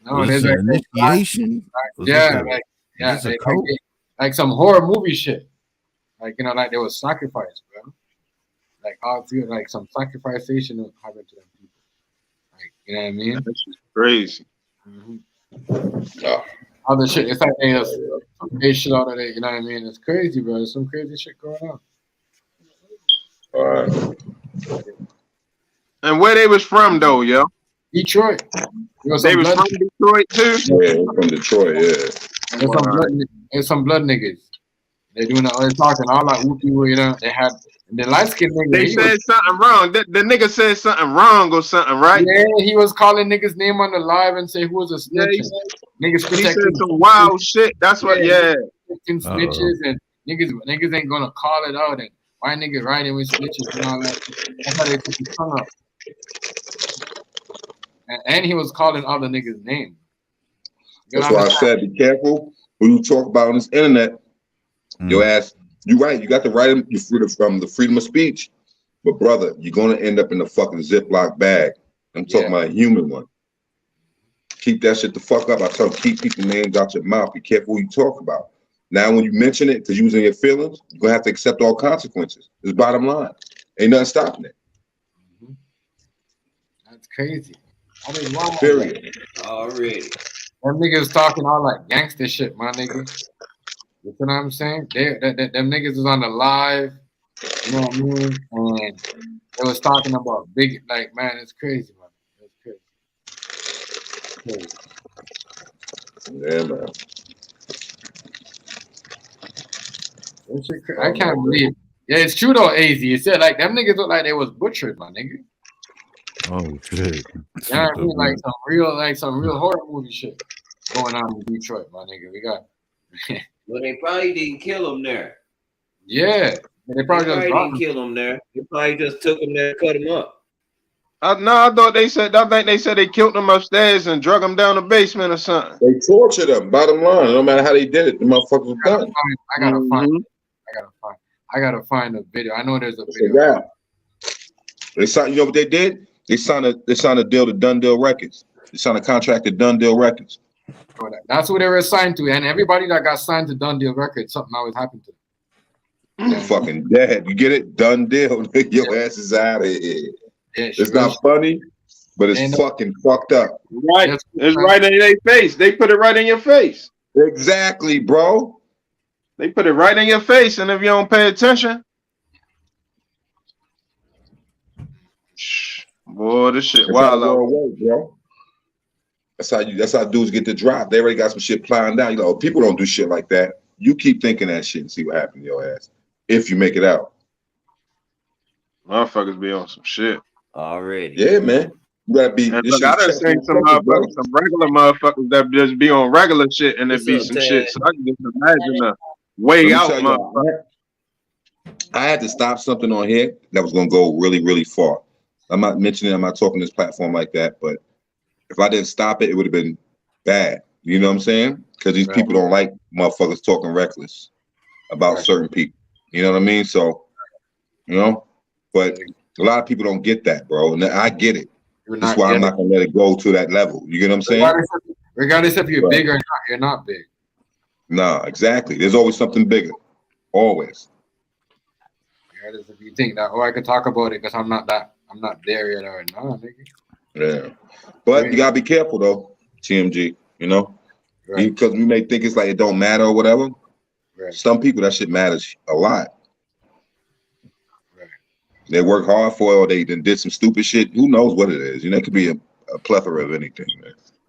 No, there's an initiation. Like some horror movie shit. Like like there was sacrifice, bro. Like all through, like some sacrification happened to them people. Like you know what I mean? That's just crazy. Mm-hmm. Other shit. It's like they shit out of it. You know what I mean? It's crazy, bro. There's some crazy shit going on. All right. And where they was from though, yo? Detroit. They was from Detroit too. Yeah, from Detroit. Yeah. There's some blood niggas. They doing they're talking all like whoopie, they had the light skinned nigga. They said something wrong. The nigga said something wrong or something, right? Yeah, he was calling niggas' name on the live and say who was a snitch. He said some wild shit. That's what. Yeah. Snitches and niggas ain't gonna call it out, and why niggas riding with snitches and all that. That's how they took his tongue up. And he was calling all the niggas' names. That's why I said be careful when you talk about on this internet. Your ass, you right. You got the right from the freedom of speech, but brother, you're gonna end up in the fucking Ziploc bag. I'm talking about a human one. Keep that shit the fuck up. I tell them, keep people's names out your mouth. Be careful who you talk about. Now, when you mention it because you was in your feelings, you're gonna have to accept all consequences. It's bottom line. Ain't nothing stopping it. That's crazy. Period. Already. Them niggas talking all like gangster shit, my nigga. You know what I'm saying? Them niggas is on the live, you know what I mean? And they was talking about big, like, man, it's crazy, man. It's crazy. Yeah, man. I can't believe it. Yeah, it's true though, AZ. It said like them niggas look like they was butchered, my nigga. Oh shit. Yeah, I mean, like some real horror movie shit going on in Detroit, my nigga. We got Well, they probably didn't kill him there. yeah. They probably didn't kill him there. They probably just took him there, cut him up. No, I thought they said. I think they said they killed him upstairs and drug him down the basement or something. They tortured him. Bottom line, no matter how they did it, the motherfuckers was done. I gotta find a video. I know there's a video. They signed. You know what they did? They signed a deal to Dundale Records. They signed a contract to Dundale Records. That's who they were assigned to, and everybody that got signed to Dundale Records, something always happened to them. Yeah. Fucking dead. You get it? Dundale. Your ass is out of here. Yeah, it's not funny, but it's fucking fucked up. Right. It's right in their face. They put it right in your face. Exactly, bro. They put it right in your face, and if you don't pay attention, boy, this shit wild out, bro. That's how dudes get the drop. They already got some shit planned down. You know, people don't do shit like that. You keep thinking that shit and see what happens to your ass if you make it out. Motherfuckers be on some shit already. Yeah, man. You gotta be. Look, I done seen some motherfuckers, some regular motherfuckers that just be on regular shit and there be some shit. So I can just imagine the way out, motherfucker. I had to stop something on here that was gonna go really, really far. I'm not mentioning, I'm not talking this platform like that, but if I didn't stop it, it would have been bad. You know what I'm saying? Because these people don't like motherfuckers talking reckless about certain people. You know what I mean? So, you know, but a lot of people don't get that, bro. And I get it. That's why I'm not gonna let it go to that level. You get what I'm saying? Regardless if you're big or not, you're not big. No, exactly. There's always something bigger. Always. Regardless if you think that, I could talk about it because I'm not there yet or not, nigga. Yeah. But you gotta be careful though, TMG, you know? Because we may think it's like it don't matter or whatever. Some people that shit matters a lot. They work hard for it, or they did some stupid shit. Who knows what it is? You know, it could be a plethora of anything,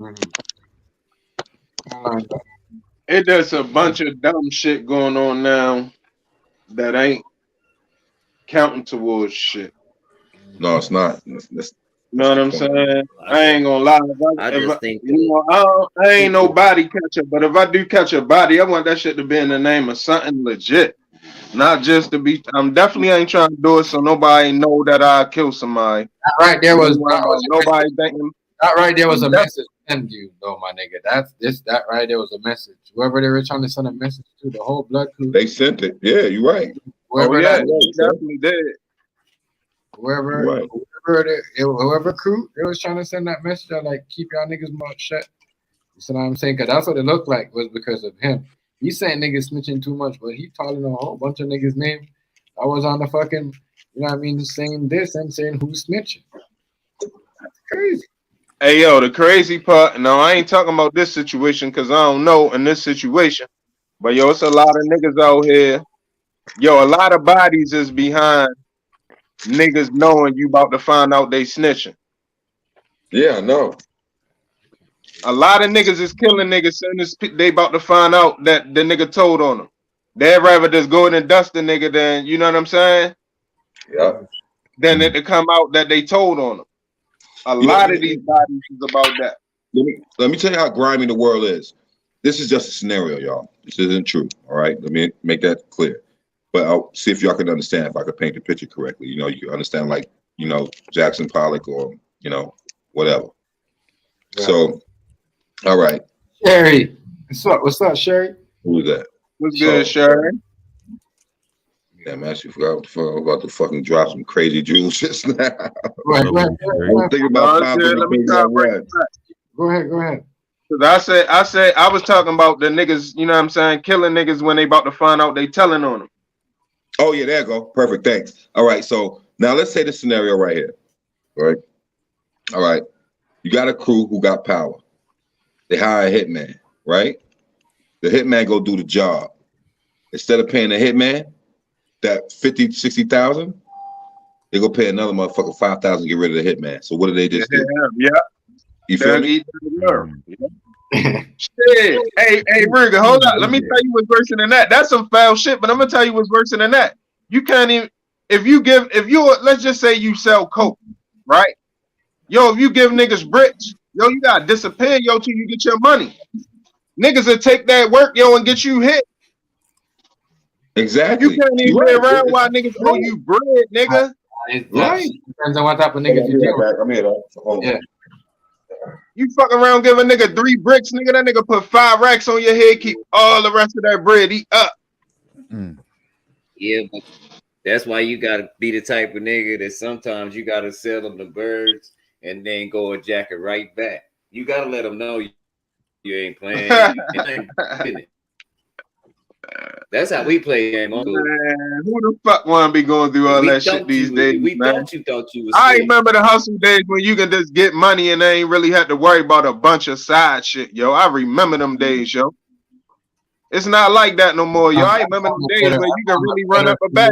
man. It does a bunch of dumb shit going on now that ain't counting towards shit. No, it's not. You know what I'm saying? I ain't gonna lie. I ain't no body catcher, but if I do catch a body, I want that shit to be in the name of something legit. Not just to be. I'm definitely ain't trying to do it so nobody know that I killed somebody. That right there was nobody thinking. That right there was a message send you, though, my nigga. That right there was a message. Whoever they were trying to send a message to, the whole blood crew. They sent it. Yeah, you're right. Whoever definitely did. Whoever crew they was trying to send that message, like keep y'all niggas mouth shut. You see what I'm saying? Because that's what it looked like was because of him. He's saying niggas snitching too much, but he calling a whole bunch of niggas' names. I was on the fucking, you know what I mean, saying this and saying who's snitching. That's crazy. Hey, yo, the crazy part, no, I ain't talking about this situation because I don't know in this situation. But, yo, it's a lot of niggas out here. Yo, a lot of bodies is behind niggas knowing you about to find out they snitching. Yeah, I know. A lot of niggas is killing niggas saying they about to find out that the nigga told on them. They'd rather just go in and dust the nigga than, you know what I'm saying? Yeah. Than it to come out that they told on them. A lot of these bodies is about that. Let me tell you how grimy the world is. This is just a scenario, y'all. This isn't true. All right. Let me make that clear. But I'll see if y'all can understand, if I could paint the picture correctly. You know, you can understand, like, you know, Jackson Pollock or, you know, whatever. Yeah. So, all right. Sherry. What's up, Sherry? Who's that? What's good, Sherry? Yeah, man, I actually forgot about to fucking drop some crazy jewels just now. I'm thinking about Go ahead. Because I was talking about the niggas, you know what I'm saying, killing niggas when they about to find out they telling on them. Oh, yeah, there you go. Perfect, thanks. All right, so now let's say the scenario right here. All right. You got a crew who got power. They hire a hitman, right? The hitman go do the job. Instead of paying the hitman that 50, 60,000, they go pay another motherfucker 5,000 to get rid of the hitman. So what do they just do? Yeah. You feel me? Shit. Hey, Ruger, hold up. Let me tell you what's worse than that. That's some foul shit, but I'm gonna tell you what's worse than that. You can't even if you let's just say you sell coke, right? Yo, if you give niggas bricks, yo, you gotta disappear, yo, till you get your money. Niggas will take that work, yo, and get you hit. Exactly. You can't even be around while niggas owe you bread, nigga. Right. Depends on what type of niggas you deal with. I'm here, though. Yeah. You fuck around, give a nigga 3 bricks, nigga. That nigga put 5 racks on your head, keep all the rest of that bread. Eat up. Yeah, but that's why you gotta be the type of nigga that sometimes you gotta sell them the birds and then go and jack it right back. You gotta let them know you ain't playing. That's how we play game. Man, who the fuck wanna be going through all that shit these days? We man? thought you was. I remember the hustle days when you can just get money and they ain't really had to worry about a bunch of side shit, yo. I remember them days, yo. It's not like that no more, yo. I remember them days where you can really run up a bag.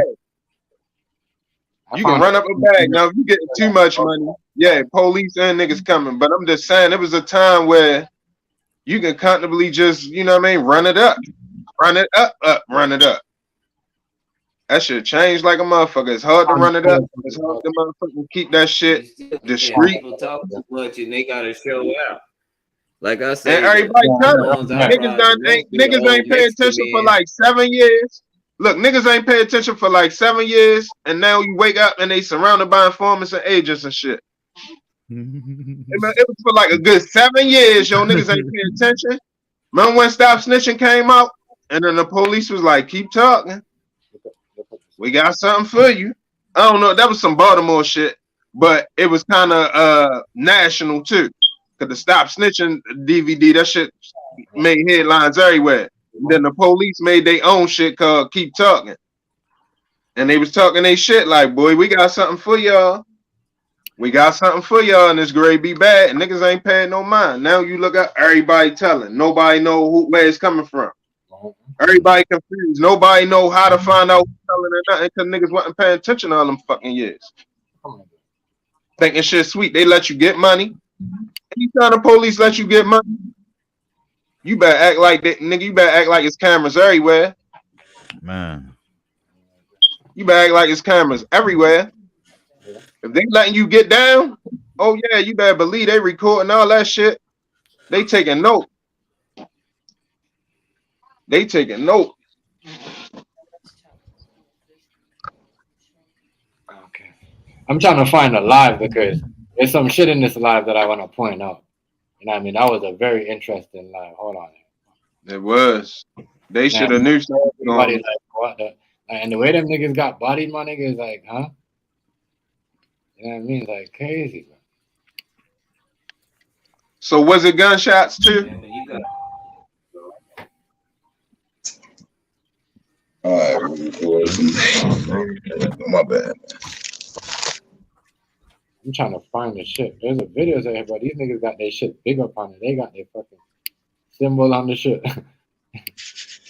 You can run up a bag. Now, if you get too much money, yeah, police and niggas coming. But I'm just saying, it was a time where you can comfortably just, you know what I mean, run it up. Run it up, run it up. That shit changed like a motherfucker. It's hard to run it up. It's hard to motherfucking keep that shit discreet. People talk too much and they gotta show out. Like I said, and everybody niggas ain't paying attention for like 7 years. Look, niggas ain't paying attention for like 7 years, and now you wake up and they surrounded by informants and agents and shit. It was for like a good 7 years, yo. Niggas ain't paying attention. Remember when Stop Snitching came out, and then the police was like, "Keep talking. We got something for you." I don't know. That was some Baltimore shit, but it was kind of national too. Cause the Stop Snitching DVD, that shit made headlines everywhere. And then the police made their own shit called Keep Talking. And they was talking they shit like, boy, we got something for y'all. We got something for y'all, and this grade be bad. And niggas ain't paying no mind. Now you look at everybody telling. Nobody know where it's coming from. Everybody confused. Nobody know how to find out who's telling or nothing because niggas wasn't paying attention all them fucking years. Thinking shit sweet. They let you get money. Anytime the police let you get money, you better act like that, nigga. You better act like it's cameras everywhere. Man. You better act like it's cameras everywhere. If they letting you get down, oh yeah, you better believe they recording all that shit. They taking note. They taking note. Okay. I'm trying to find a live because there's some shit in this live that I want to point out. You know what I mean? That was a very interesting live. Hold on. It was. They should have knew something. Like, what and the way them niggas got bodied, my nigga, is like, huh? You know what I mean? It's like crazy, bro. So was it gunshots too? All right, my bad. I'm trying to find the shit. There's a videos of it, but these niggas got their shit big up on it. They got their fucking symbol on the shit.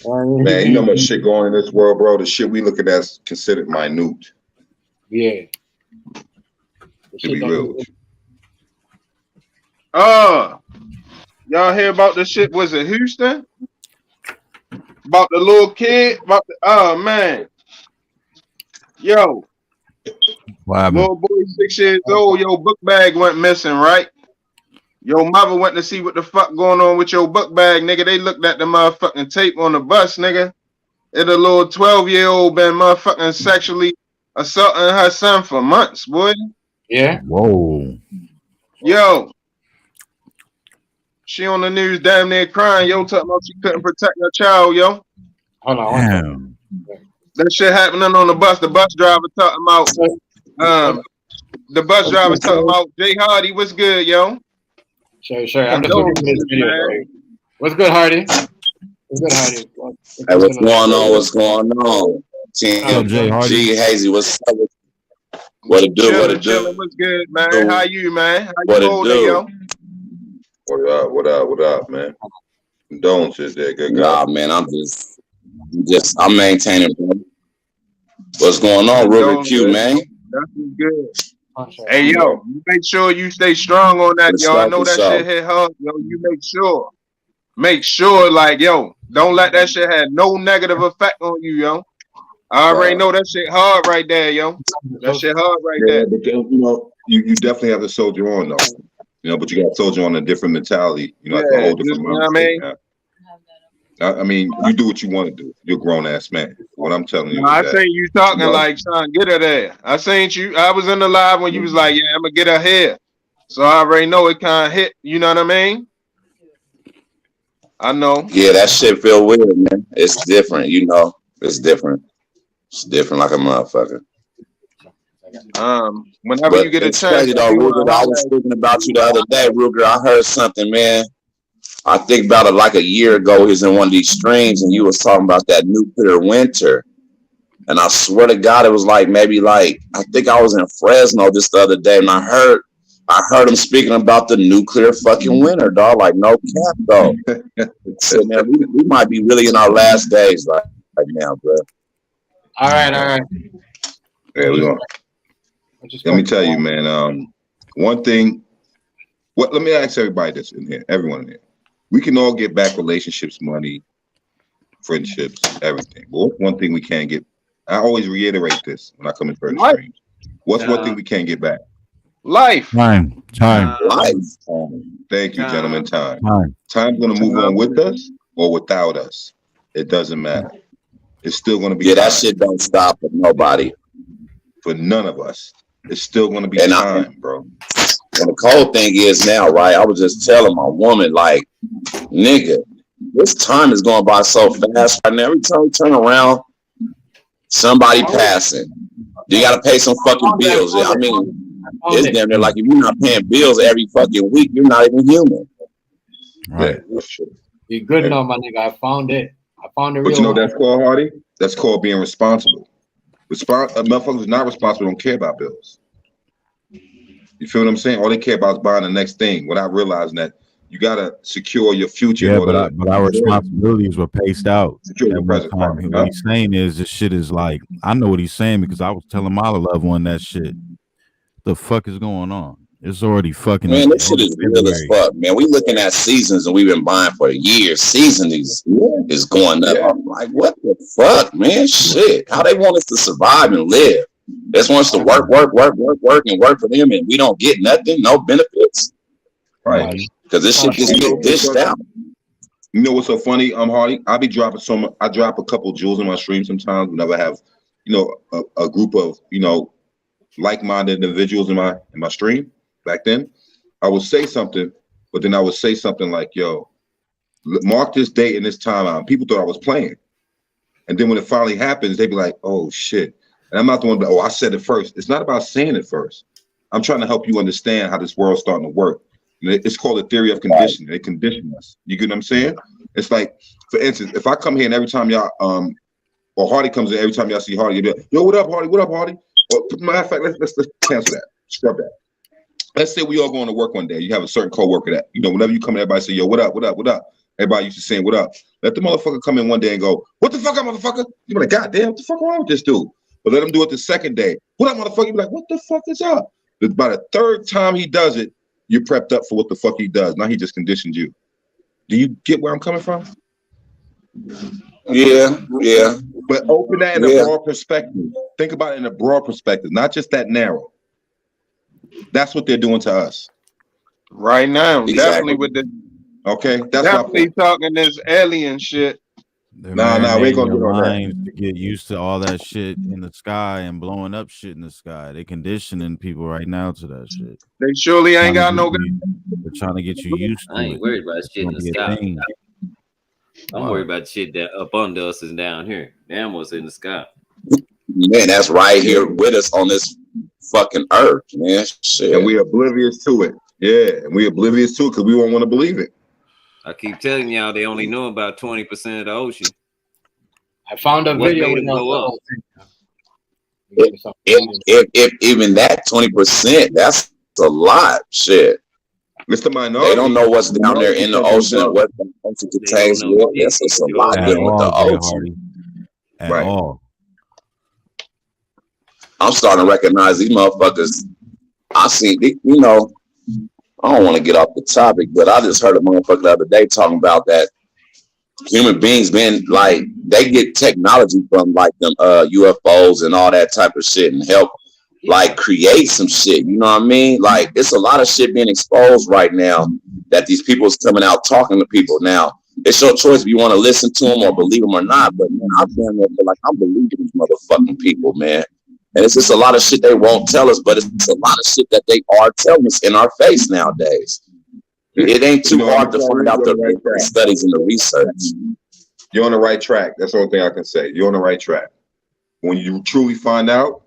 Man, you know much shit going in this world, bro. The shit we look at as considered minute. Yeah. To be real. Y'all hear about the shit? Was it Houston? About the little kid? Oh man. Yo. Little boy 6 years old, your book bag went missing, right? Your mother went to see what the fuck going on with your book bag, nigga. They looked at the motherfucking tape on the bus, nigga. And a little 12-year-old been motherfucking sexually assaulting her son for months, boy. Yeah. Whoa. Yo. She on the news damn near crying, yo, talking about she couldn't protect her child, yo. Hold on. Damn. That shit happening on the bus. The bus driver talking about Jay Hardy. What's good, yo? Sure. I'm just looking at this video. Man. What's good, Hardy? What's good, Hardy? Hey, what's going on? What's going on? Team G Hazy, what's up? What it do? What it do? What's good, man? How you, man? How what you holding, yo? What up, man? Condolences there, good guy. Nah, man, I'm maintaining, bro. What's going on, Ruger Q, man? That's good. Hey, yo, you make sure you stay strong on that, yo. I know that shit hit hard, yo. You make sure, like, yo, don't let that shit have no negative effect on you, yo. I already know that shit hard right there, yo. That shit hard right there. But you definitely have to soldier on, though. But you got to soldier on a different mentality. That's a whole different mindset. I mean, you do what you want to do. You're a grown ass man. What I'm telling you. I seen you talking like trying to get her there. I seen you. I was in the live when you was like, yeah, I'm gonna get her here. So I already know it kind of hit. You know what I mean? I know. Yeah, that shit feel weird, man. It's different, It's different. It's different like a motherfucker. Whenever you get a chance. Crazy, though, Ruger. I was thinking about you the other day, Ruger. I heard something, man. I think about it like a year ago. He's in one of these streams, and you was talking about that nuclear winter. And I swear to God, it was I think I was in Fresno just the other day, and I heard him speaking about the nuclear fucking winter, dog. Like, no cap, though. So, man, we might be really in our last days right now, bro. All right. Yeah, we going. Let me tell you, man. One thing. Let me ask everybody this in here, everyone in here. We can all get back relationships, money, friendships, everything. But one thing we can't get, I always reiterate this when I come in certain streams. What's one thing we can't get back? Life. Time. Life. Thank you, gentlemen. Time. Time's going to move on with us or without us. It doesn't matter. It's still going to be time. That shit don't stop for nobody. For none of us. It's still going to be time, bro. And the cold thing is now, right? I was just telling my woman, like, nigga, this time is going by so fast right now. Every time we turn around, somebody passing. You got to pay some fucking bills. I mean, it's damn near like if you're not paying bills every fucking week, you're not even human. Right. You're good enough, my nigga. I found it. But you know what that's called, Hardy? That's called being responsible. Motherfuckers who's not responsible don't care about bills. You feel what I'm saying? All they care about is buying the next thing without realizing that you gotta secure your future. Yeah, but our responsibilities were paced out. Secure your present. What he's saying is this shit is like, I know what he's saying because I was telling my loved one that shit. The fuck is going on? It's already fucking. Man, this shit is real as fuck, man. We looking at seasons and we've been buying for years. Season is going up. I'm like, what the fuck, man? Shit. How they want us to survive and live? They just want us to work, and work for them, and we don't get nothing, no benefits. Right. Because this shit just get dished out. You know what's so funny? Hardy, I be dropping I drop a couple jewels in my stream sometimes whenever I have, a group of, like-minded individuals in my stream. Back then, I would say something, but then I would say something like, yo, mark this date and this time out. People thought I was playing. And then when it finally happens, they be like, oh, shit. And I'm not the one, I said it first. It's not about saying it first. I'm trying to help you understand how this world's starting to work. It's called the theory of conditioning. They condition us. You get what I'm saying? It's like, for instance, if I come here and every time y'all, or Hardy comes in, every time y'all see Hardy, you'll be like, yo, what up, Hardy? What up, Hardy? Well, matter of fact, let's cancel that. Scrub that. Let's say we all going to work one day. You have a certain coworker that, whenever you come in, everybody say, yo, what up, what up, what up? Everybody used to saying, what up? Let the motherfucker come in one day and go, what the fuck up, motherfucker? You be like, God damn, what the fuck wrong with this dude? But let him do it the second day. What up, motherfucker? You be like, what the fuck is up? By the third time he does it, you're prepped up for what the fuck he does. Now he just conditioned you. Do you get where I'm coming from? Yeah. But open that in a broad perspective. Think about it in a broad perspective, not just that narrow. That's what they're doing to us right now. Exactly. Definitely with the that's definitely talking this alien shit. Nah, we ain't gonna do all that. To get used to all that shit in the sky and blowing up shit in the sky. They conditioning people right now to that shit. They surely ain't got no. They're trying to get you used to it. I ain't worried about shit in the sky. I'm worried about shit that up under us is down here. Damn, what's in the sky? Man, that's right here with us on this fucking earth, man. Shit. And we're oblivious to it. Yeah, and we're oblivious to it because we won't want to believe it. I keep telling y'all they only know about 20% of the ocean. I found a video with if even that 20%, that's a lot. Shit. It's the minority. They don't know what's down there in the ocean and what the ocean contains. Yes, it's a lot dealing with the ocean. At all. I'm starting to recognize these motherfuckers. I see, you know, I don't want to get off the topic, but I just heard a motherfucker the other day talking about that human beings being like, they get technology from like them UFOs and all that type of shit and help like create some shit. You know what I mean? Like, it's a lot of shit being exposed right now that these people is coming out talking to people. Now, it's your choice if you want to listen to them or believe them or not. But man, I've been there for like, I'm believing these motherfucking people, man. And it's just a lot of shit they won't tell us, but it's a lot of shit that they are telling us in our face nowadays. It ain't too hard to find out the studies and the research. You're on the right track. That's the only thing I can say. You're on the right track. When you truly find out,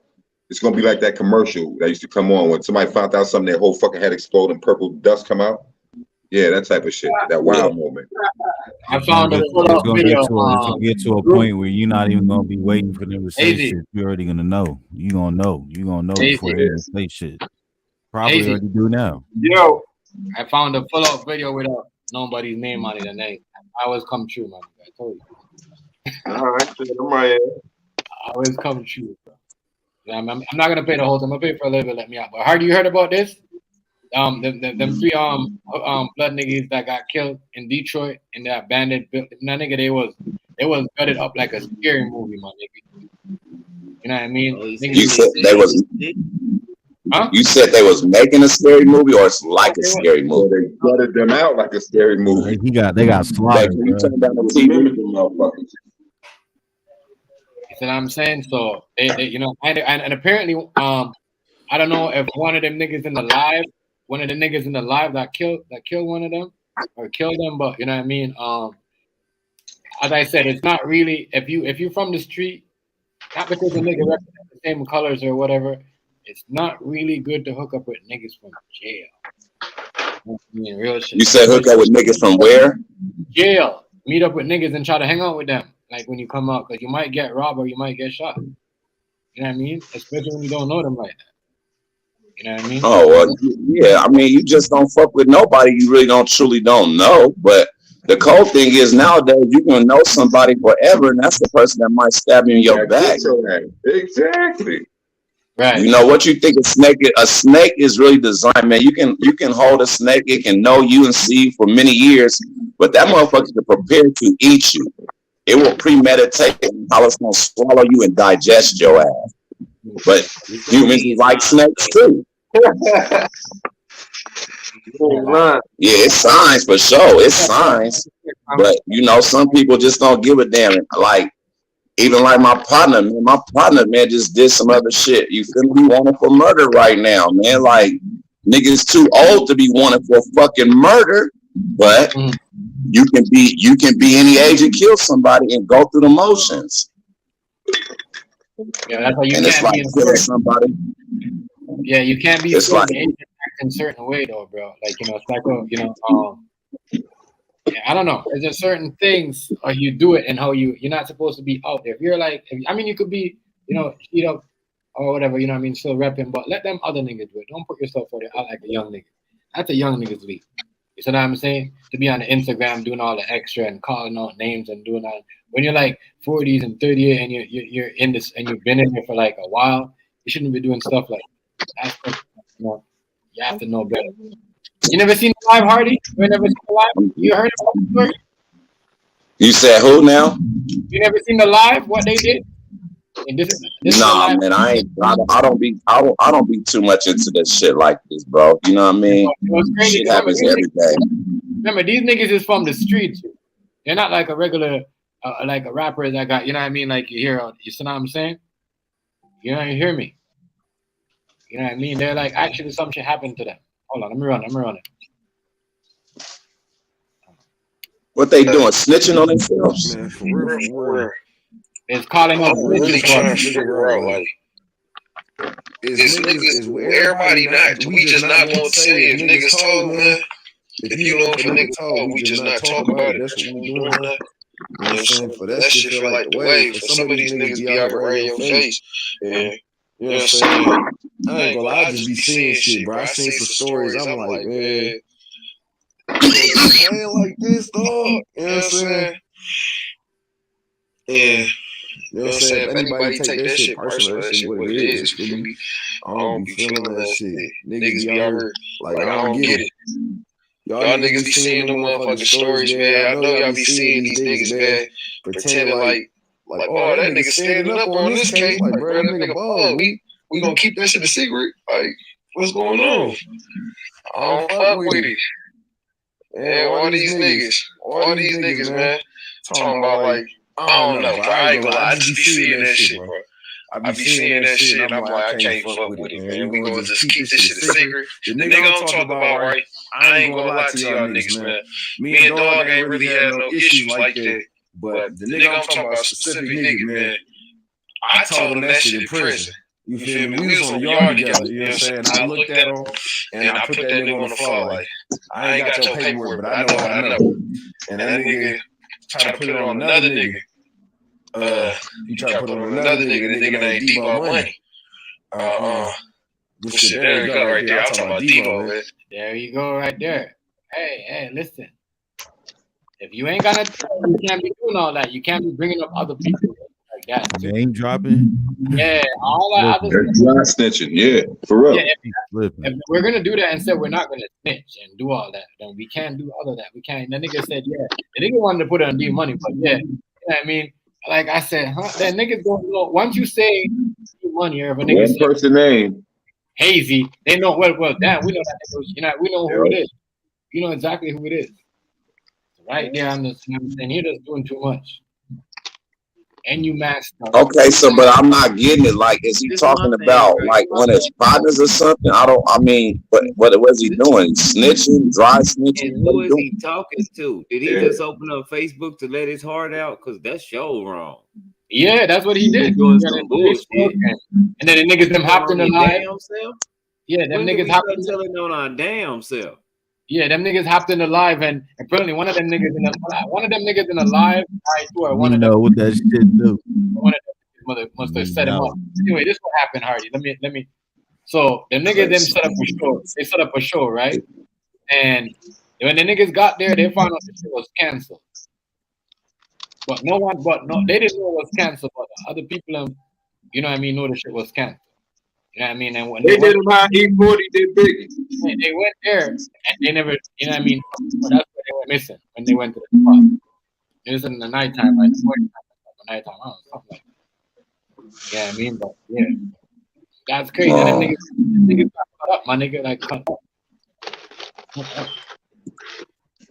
it's gonna be like that commercial that used to come on when somebody found out something, their whole fucking head explode and purple dust come out. Yeah, that type of shit. That wild moment. I found a full-up video. It's gonna get to a point where you're not even gonna be waiting for them to say shit. You're already gonna know. You're gonna know. You're gonna know before they even say shit. Probably already do now. Yo, I found a full-up video without nobody's name on it, and I always come true, man. I told you. All right, I'm right here. I always come true, bro. Yeah, I'm not gonna pay the whole time. I'm gonna pay for a little bit. Let me out. But Hardy, you heard about this? Them three blood niggas that got killed in Detroit in that bandit building. That nigga, they was gutted up like a scary movie, my nigga. You know what I mean? You said they was. Huh? You said they was making a scary movie, or it's like a scary movie. They gutted them out like a scary movie. They got slaughtered. You turn down the TV, motherfuckers. You see what I'm saying? So they you know, and apparently, I don't know if one of them niggas in the live. One of the niggas in the live that killed one of them or killed them, but you know what I mean. As I said, it's not really if you're from the street, not because the nigga represents the same colors or whatever. It's not really good to hook up with niggas from jail. I mean, real shit. You said hook up with niggas from where? Jail. Meet up with niggas and try to hang out with them. Like when you come out, because you might get robbed or you might get shot. You know what I mean? Especially when you don't know them like that. You know what I mean? Oh, well, yeah. I mean, you just don't fuck with nobody you really truly don't know. But the cold thing is nowadays you can know somebody forever, and that's the person that might stab you in your back. Exactly. Right. You know what you think a snake is? A snake is really designed, man. You can hold a snake, it can know you and see you for many years, but that motherfucker is prepared to eat you. It will premeditate how it's gonna swallow you and digest your ass. But humans like snakes too. Yeah, it's science for sure. It's science. But you know, some people just don't give a damn. Like, even like my partner, man, just did some other shit. You feel me? Wanted for murder right now, man. Like, niggas too old to be wanted for fucking murder. But you can be any age and kill somebody and go through the motions. Yeah, that's how you and it's like killing somebody. Yeah, you can't be it's like in a certain way though, bro. Like, you know, it's like yeah, I don't know. There's just certain things or you do it and how you're not supposed to be out there. If you're like, I mean, you could be, you know, eat up or whatever, you know what I mean, still repping, but let them other niggas do it. Don't put yourself out there out like a young nigga. That's a young nigga's league. You see what I'm saying? To be on the Instagram doing all the extra and calling out names and doing all. When you're like 40s and 38 and you're in this and you've been in here for like a while, you shouldn't be doing stuff like that. You know, you have to know better. You never seen the live, Hardy? You never seen the live? You heard about the story? You said who now? You never seen the live? What they did? And this nah, man, I don't be too much into this shit like this, bro. You know what I mean? Shit happens every day. Remember, these niggas is from the streets. They're not like a regular, like a rapper that got, you know what I mean? Like you hear, you see what I'm saying? You know, you hear me? You know what I mean? They're like, actually, some shit happened to them. Hold on, let me run it. What they doing? Snitching on themselves? Man, for real. It's calling out really trying to figure out, like, is everybody not? We just not gonna say if niggas told, man. If you know if a nigga told, we just not talk about it. That's what we doing now. You know what I'm saying? For that shit feel like the wave. For some of these niggas be out there in your face. And you know what I'm saying? I ain't gonna lie, I just be seeing shit, bro. I seen some stories. I'm like, man, saying like this, dog. You know what I'm saying? And you know what I'm saying? If anybody take that shit personal, that shit what it is. You feel me? I don't be feeling that shit. Niggas be out here like I don't get it. Y'all niggas be seeing them motherfucking stories, man. I know y'all be seeing these niggas, man, pretending like, oh, that nigga standing up on this case. Like, bro, that nigga bald. We gonna keep that shit a secret? Like, what's going on? I don't fuck with it. Yeah, all these niggas, man, talking about like, I don't know, bro. I ain't gonna lie. I just be seeing that shit, bro. I be seeing that shit, and I'm like, I can't fuck with it, man. We gonna just keep this shit a secret. The nigga I'm talking about, right? I ain't gonna lie to y'all niggas, man. Me and Dog ain't really had no issues like that. But the nigga I'm talking about, specific nigga, man, I told him that shit in prison. You feel me? We was on the yard together, you know what I'm saying? I looked at him, and I put that nigga on the floor, like, I ain't got your paperwork, but I know what I know. And that nigga tried to put it on another nigga. He tried to put it on another nigga, the nigga named Debo Money. There you go, right there. I'm talking about Debo, man. There you go, right there. Hey, listen. If you ain't gonna tell, you can't be doing all that. You can't be bringing up other people like that. Name dropping. Yeah, all that other stuff. Snitching, yeah, for real. Yeah, if we're gonna do that and say we're not gonna snitch and do all that, then we can't do all of that. We can't. The nigga said, yeah. The nigga wanted to put it on D Money, but yeah, you know what I mean? Like I said, that niggas don't know. Once you say D Money, or if a nigga one person name Hazy, they know well. Damn, we know that nigga. You know, we know who it is. You know exactly who it is. Right there on the and you're just doing too much. And you masked up. Okay, so but I'm not getting it. Like, is he talking about like one of his partners or something? I mean, what was he doing? Snitching, dry snitching? And who is he talking to? Did he just open up Facebook to let his heart out? Because that's show wrong. Yeah, that's what he did. Doing some bullshit. And then the niggas them hopped in the live. Yeah, them niggas hopped in telling on our damn self. Yeah, them niggas hopped in the live, and apparently one of them niggas in the live. You know what that shit do? One of them must have set him up. Anyway, this is what happened, Hardy. Let me. So the niggas them set up a show. They set up a show, right? And when the niggas got there, they found out the shit was canceled. But they didn't know it was canceled. But the other people, you know what I mean, know the shit was canceled. You know what I mean? And when they did him how E40 did Biggie. They went there and they never, you know what I mean? That's what they were missing when they went to the spot. It was in the nighttime, like nighttime, I don't know, something like that. Yeah, I mean, but yeah. That's crazy. And niggas got cut up, my nigga, like cut up.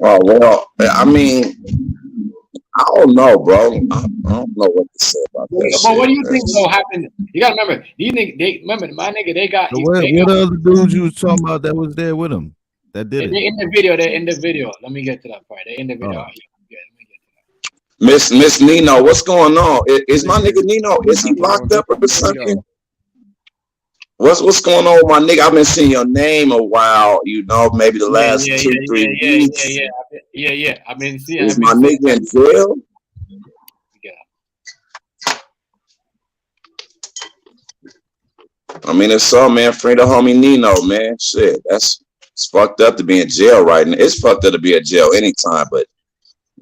Oh, well, I mean, I don't know, bro. I don't know what to say about that. But what do you think though happened? You gotta remember, these niggas, my nigga, they got. So what other dudes you was talking about that was there with him? That did it. They're in the video. Let me get to that part. They're in the video. Miss Nino, what's going on? Is my nigga Nino? Is he locked up or something? What's going on with my nigga? I've been seeing your name a while. You know, maybe the last 2-3 weeks. Yeah. I've been seeing. Is my nigga in jail? I mean, it's so, man. Free the homie Nino, man. Shit, it's fucked up to be in jail right now. It's fucked up to be in jail anytime, but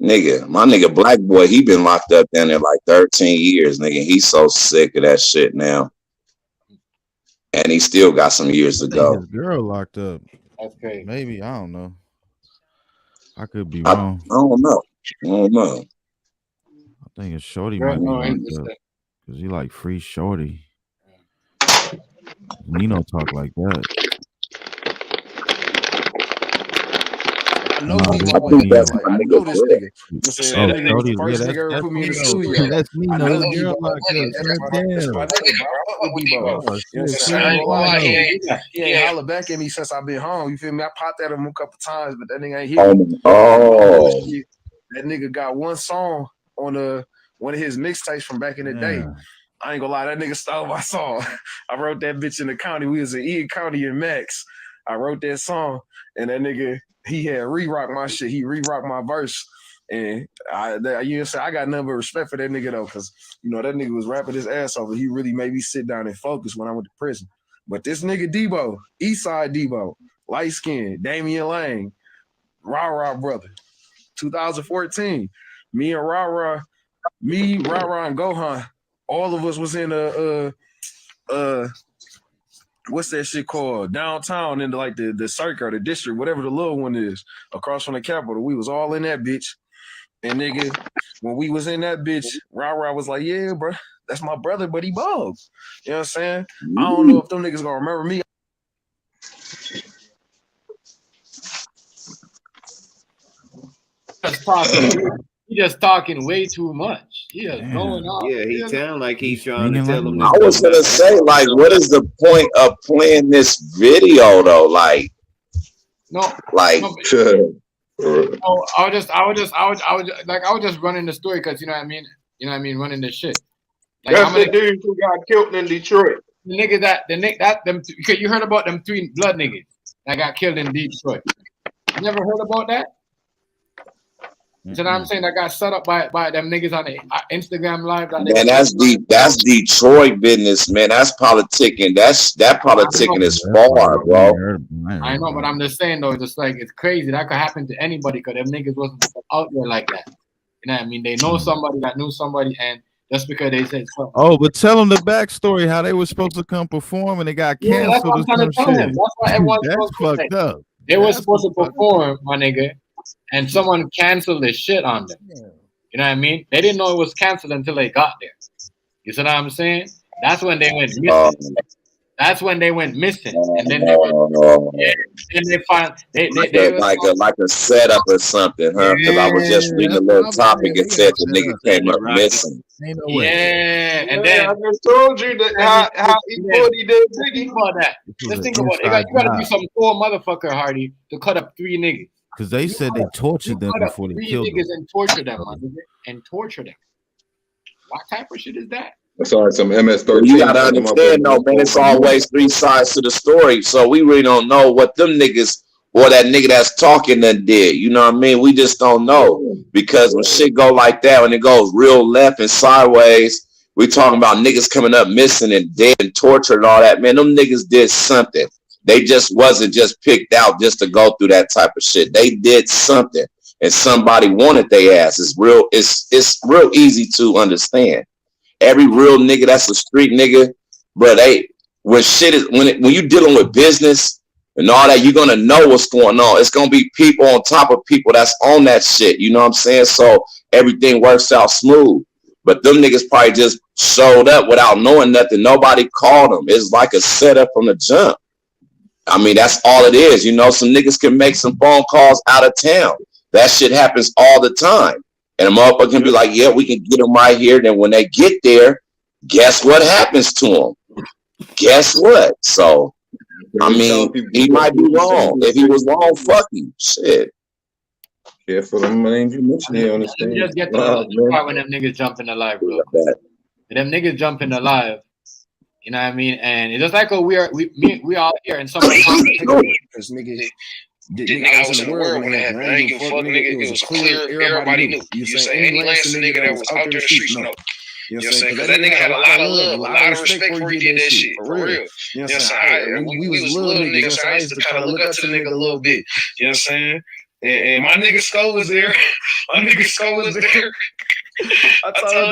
nigga, my nigga Black Boy, he been locked up down there like 13 years, nigga. He's so sick of that shit now. And he still got some years to go. His girl locked up. That's crazy. Maybe, I don't know. I could be wrong. I don't know. I think it's Shorty might be locked up. Because he like free Shorty. Nino talk like that. I know this nigga. This nigga was the first nigga ever put me in the studio. That's me. I know Debo. I ain't gonna lie. He ain't holler back at me since I've been home. You feel me? I popped at him a couple times, but that nigga ain't here. That nigga got one song on one of his mixtapes from back in the day. I ain't gonna lie, that nigga stole my song. I wrote that bitch in the county. We was in Eaton County in Max. I wrote that song, and that nigga, he had re-rocked my shit. He re-rocked my verse. And I got nothing but respect for that nigga though, because you know that nigga was rapping his ass off, and he really made me sit down and focus when I went to prison. But this nigga Debo, Eastside Debo, light skin, Damian Lang, Rah brother. 2014. Me and Rah, and Gohan, all of us was in what's that shit called? Downtown in like the circuit or the district, whatever the little one is, across from the Capitol. We was all in that bitch. And nigga, when we was in that bitch, Rah was like, yeah, bro, that's my brother, but he bald. You know what I'm saying? I don't know if them niggas gonna remember me. He just talking way too much. He just going off. Yeah, he sound like he's trying to tell him. I was gonna say, like, what is the point of playing this video though? Like, no, like. No, I was just running the story because you know what I mean. You know what I mean, running the shit. Like, that's the dude who got killed in Detroit. The nigga you heard about them 3 blood niggas that got killed in Detroit? You never heard about that? So now I'm saying that got set up by them niggas on the Instagram live. Man, that's Detroit business, man. That's politicking. That politicking is far, bro. I know, but I'm just saying though, just like it's crazy. That could happen to anybody because them niggas wasn't out there like that. You know what I mean? They know somebody that knew somebody, and just because they said something. Oh, but tell them the backstory how they were supposed to come perform and they got canceled. Yeah, that's what I'm trying to tell them. That's why everyone's that's fucked up. They were supposed to perform, my nigga, and someone canceled this shit on them. You know what I mean? They didn't know it was canceled until they got there. You see what I'm saying? That's when they went missing. That's when they went missing, and then they found like a setup or something, huh? Because I was just reading a little topic and said the nigga came up missing. Yeah, and then I just told you that how he did. Think about that. Just think about it. You gotta be some poor motherfucker, Hardy, to cut up 3 niggas. Because they said they tortured them before they killed them. And torture them, and torture them. What type of shit is that? That's all right, some MS-13. You gotta understand though, man, it's always 3 sides to the story. So we really don't know what them niggas or that nigga that's talking that did. You know what I mean? We just don't know. Because when shit go like that, when it goes real left and sideways, we talking about niggas coming up missing and dead and tortured and all that. Man, them niggas did something. They just wasn't just picked out just to go through that type of shit. They did something. And somebody wanted their ass. It's real easy to understand. Every real nigga that's a street nigga, bro, when you dealing with business and all that, you're gonna know what's going on. It's gonna be people on top of people that's on that shit. You know what I'm saying? So everything works out smooth. But them niggas probably just showed up without knowing nothing. Nobody called them. It's like a setup from the jump. I mean, that's all it is. You know, some niggas can make some phone calls out of town. That shit happens all the time. And a motherfucker can be like, yeah, we can get them right here. Then when they get there, guess what happens to them? Guess what? So, I mean, he might be wrong. If he was wrong, fuck him. Shit. Yeah, for the names you mentioned here on the stage. Just get to the part when them niggas jump in the live, bro. Them niggas jump in the live. You know what I mean? And it's just like we all here and somebody because nigga. I was in the world when it happened. I ain't give a fuck, nigga. It was clear. Everybody knew. You say any Lansing nigga that was out there in the streets, no. You know what I'm saying? Because that nigga had a lot of love, a lot of respect for he did that shit. For real. You know what I'm saying? We was little niggas, so I used to kind of look up to the nigga a little bit. You know what I'm saying? And my nigga Skull was there. I told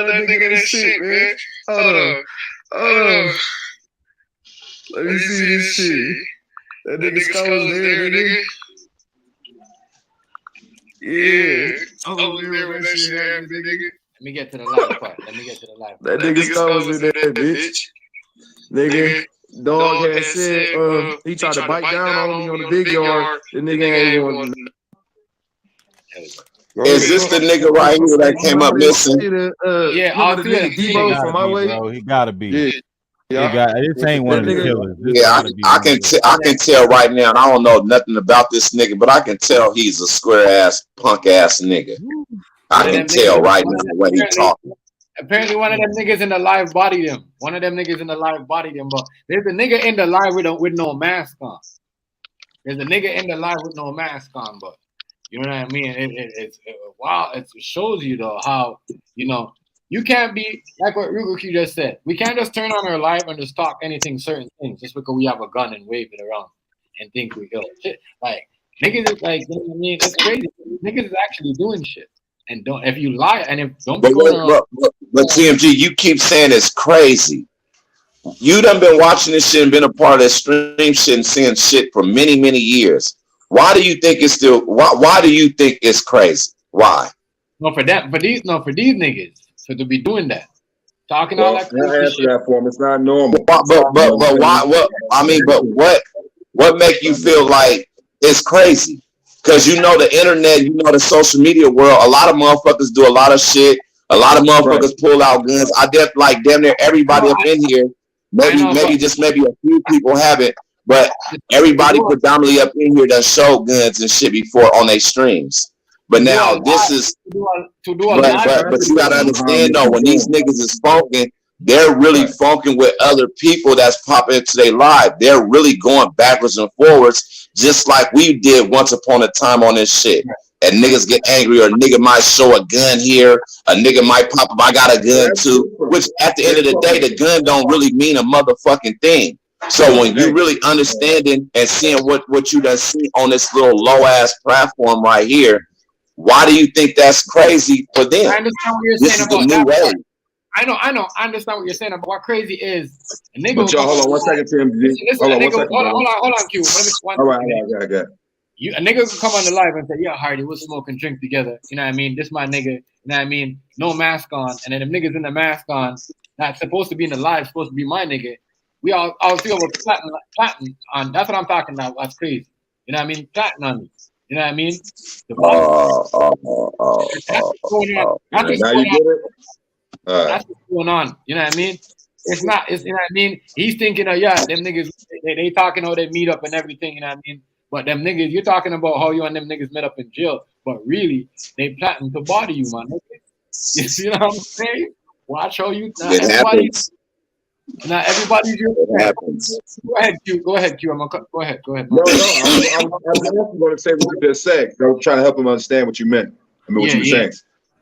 that nigga that shit, man. Hold on. Let me see this shit. That nigga Skull was there, nigga. Yeah. Remember that shit happened, nigga. Let me get to the live part. That nigga Skull was in there, bitch. Nigga, dog had said he tried to bite down on me on the big yard. The nigga ain't want to. Is this the nigga right here that came up missing? Yeah, all three of Debo from my way. Bro, he gotta be. This ain't one of the killers. I can tell right now, and I don't know nothing about this nigga, but I can tell he's a square ass, punk ass nigga. I can tell right now the way he's talking. Apparently, one of them niggas in the live bodied him. But there's a nigga in the live with no mask on. But you know what I mean? It's wow. It shows you though how you can't be like what Ruguki just said. We can't just turn on our live and just talk certain things just because we have a gun and wave it around and think we go. Like Niggas is like, you know what I mean? It's crazy. Niggas is actually doing shit. And don't if you lie and if don't be going around. But TMG, you keep saying it's crazy. You done been watching this shit and been a part of that stream shit and seeing shit for many, many years. Why do you think it's still? Why do you think it's crazy? Why? No, for these niggas, so to be doing that, talking all that crazy shit. That for them. It's not normal. But why? What? I mean, but what make you feel like it's crazy? Because you know the internet, you know the social media world. A lot of motherfuckers do a lot of shit. A lot of motherfuckers pull out guns. I like damn near everybody up in here. Maybe a few people haven't, but everybody predominantly up in here that show guns and shit before on their streams. But now this is, but you gotta understand though, when these niggas is funking, they're really funking with other people that's popping into their life. They're really going backwards and forwards, just like we did once upon a time on this shit. And niggas get angry, or a nigga might show a gun here, a nigga might pop up, I got a gun too, which at the end of the day, the gun don't really mean a motherfucking thing. So when you really understanding and seeing what you done see on this little low ass platform right here, why do you think that's crazy for them? I understand what you're saying about that. I know. I understand what you're saying about what crazy is. A nigga. But y'all, hold on 1 second, Tim. Hold on, Q. All right, I got it. A nigga could come on the live and say, "Yeah, Hardy, we'll smoke and drink together." You know what I mean? This my nigga. You know what I mean? No mask on, and then the niggas in the mask on, not supposed to be in the live, supposed to be my nigga. We all feel with platinum on. That's what I'm talking about. That's crazy. You know what I mean? Platinum on me. You know what I mean? That's what's going on. You know what I mean? It's not. It's, you know what I mean? He's thinking, them niggas. They talking how they meet up and everything. You know what I mean? But them niggas, you're talking about how you and them niggas met up in jail. But really, they plotting to body you, man. You know what I'm saying? Watch how you. Not everybody's your friend. Go ahead, Q. Go ahead, Q. Go ahead. No, I'm going to say what you just said. I'm trying to help him understand what you meant. I mean, what you were saying.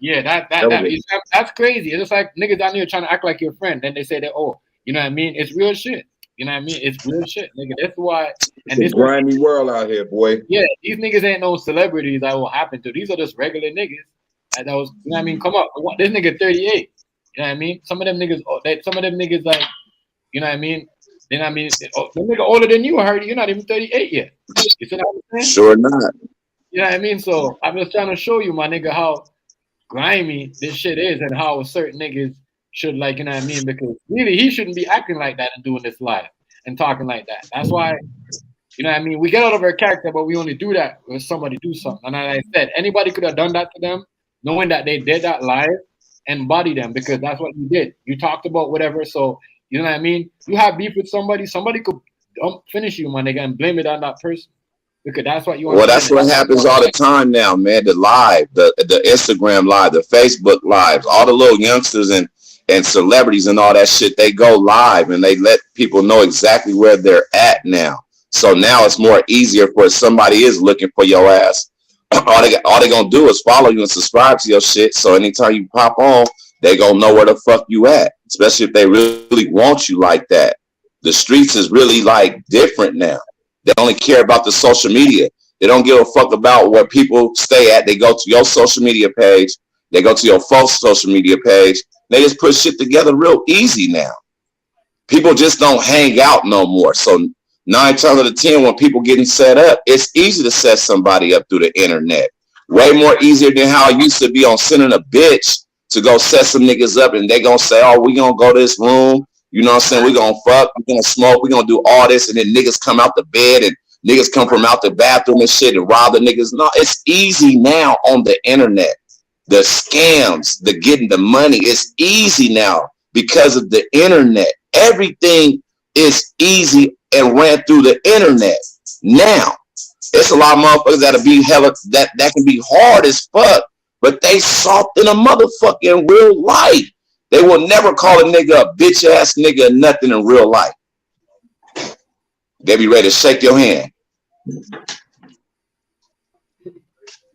Yeah, that's crazy. It's just like niggas down here trying to act like your friend. Then they say that, oh, you know what I mean? It's real shit. You know what I mean? It's real shit, nigga. That's why. And it's a grimy world out here, boy. Yeah, these niggas ain't no celebrities that will happen to. These are just regular niggas. That was, you know what I mean? Come up. This nigga 38. You know what I mean? Some of them niggas like, you know what I mean? Then I mean, the nigga older than you, Hardy. You're not even 38 yet. You see what I'm saying? Sure not. You know what I mean? So I'm just trying to show you, my nigga, how grimy this shit is and how certain niggas should, like, you know what I mean? Because really, he shouldn't be acting like that and doing this live and talking like that. That's why, you know what I mean? We get out of our character, but we only do that when somebody do something. And like I said, anybody could have done that to them, knowing that they did that live, and body them, because that's what you did. You talked about whatever, so, you know what I mean? You have beef with somebody could finish you, my nigga, and blame it on that person. Because that's what you want. Well, that's what happens all the time now, man. The live, the Instagram live, the Facebook lives, all the little youngsters and celebrities and all that shit, they go live and they let people know exactly where they're at now. So now it's more easier for if somebody is looking for your ass. All they gonna do is follow you and subscribe to your shit. So anytime you pop on, they gonna know where the fuck you at. Especially if they really want you like that. The streets is really like different now. They only care about the social media. They don't give a fuck about where people stay at. They go to your social media page. They go to your folks' social media page. They just put shit together real easy now. People just don't hang out no more. So 9 times out of 10, when people getting set up, it's easy to set somebody up through the internet. Way more easier than how it used to be on sending a bitch to go set some niggas up, and they gonna say, oh, we gonna go to this room. You know what I'm saying? We're going to fuck, we're going to smoke, we're going to do all this, and then niggas come out the bed and niggas come from out the bathroom and shit and rob the niggas. No, it's easy now on the internet. The scams, the getting the money, it's easy now because of the internet. Everything is easy and ran through the internet. Now, it's a lot of motherfuckers that'll be hella, that can be hard as fuck, but they soft in a motherfucker in real life. They will never call a nigga a bitch ass nigga or nothing in real life. They be ready to shake your hand.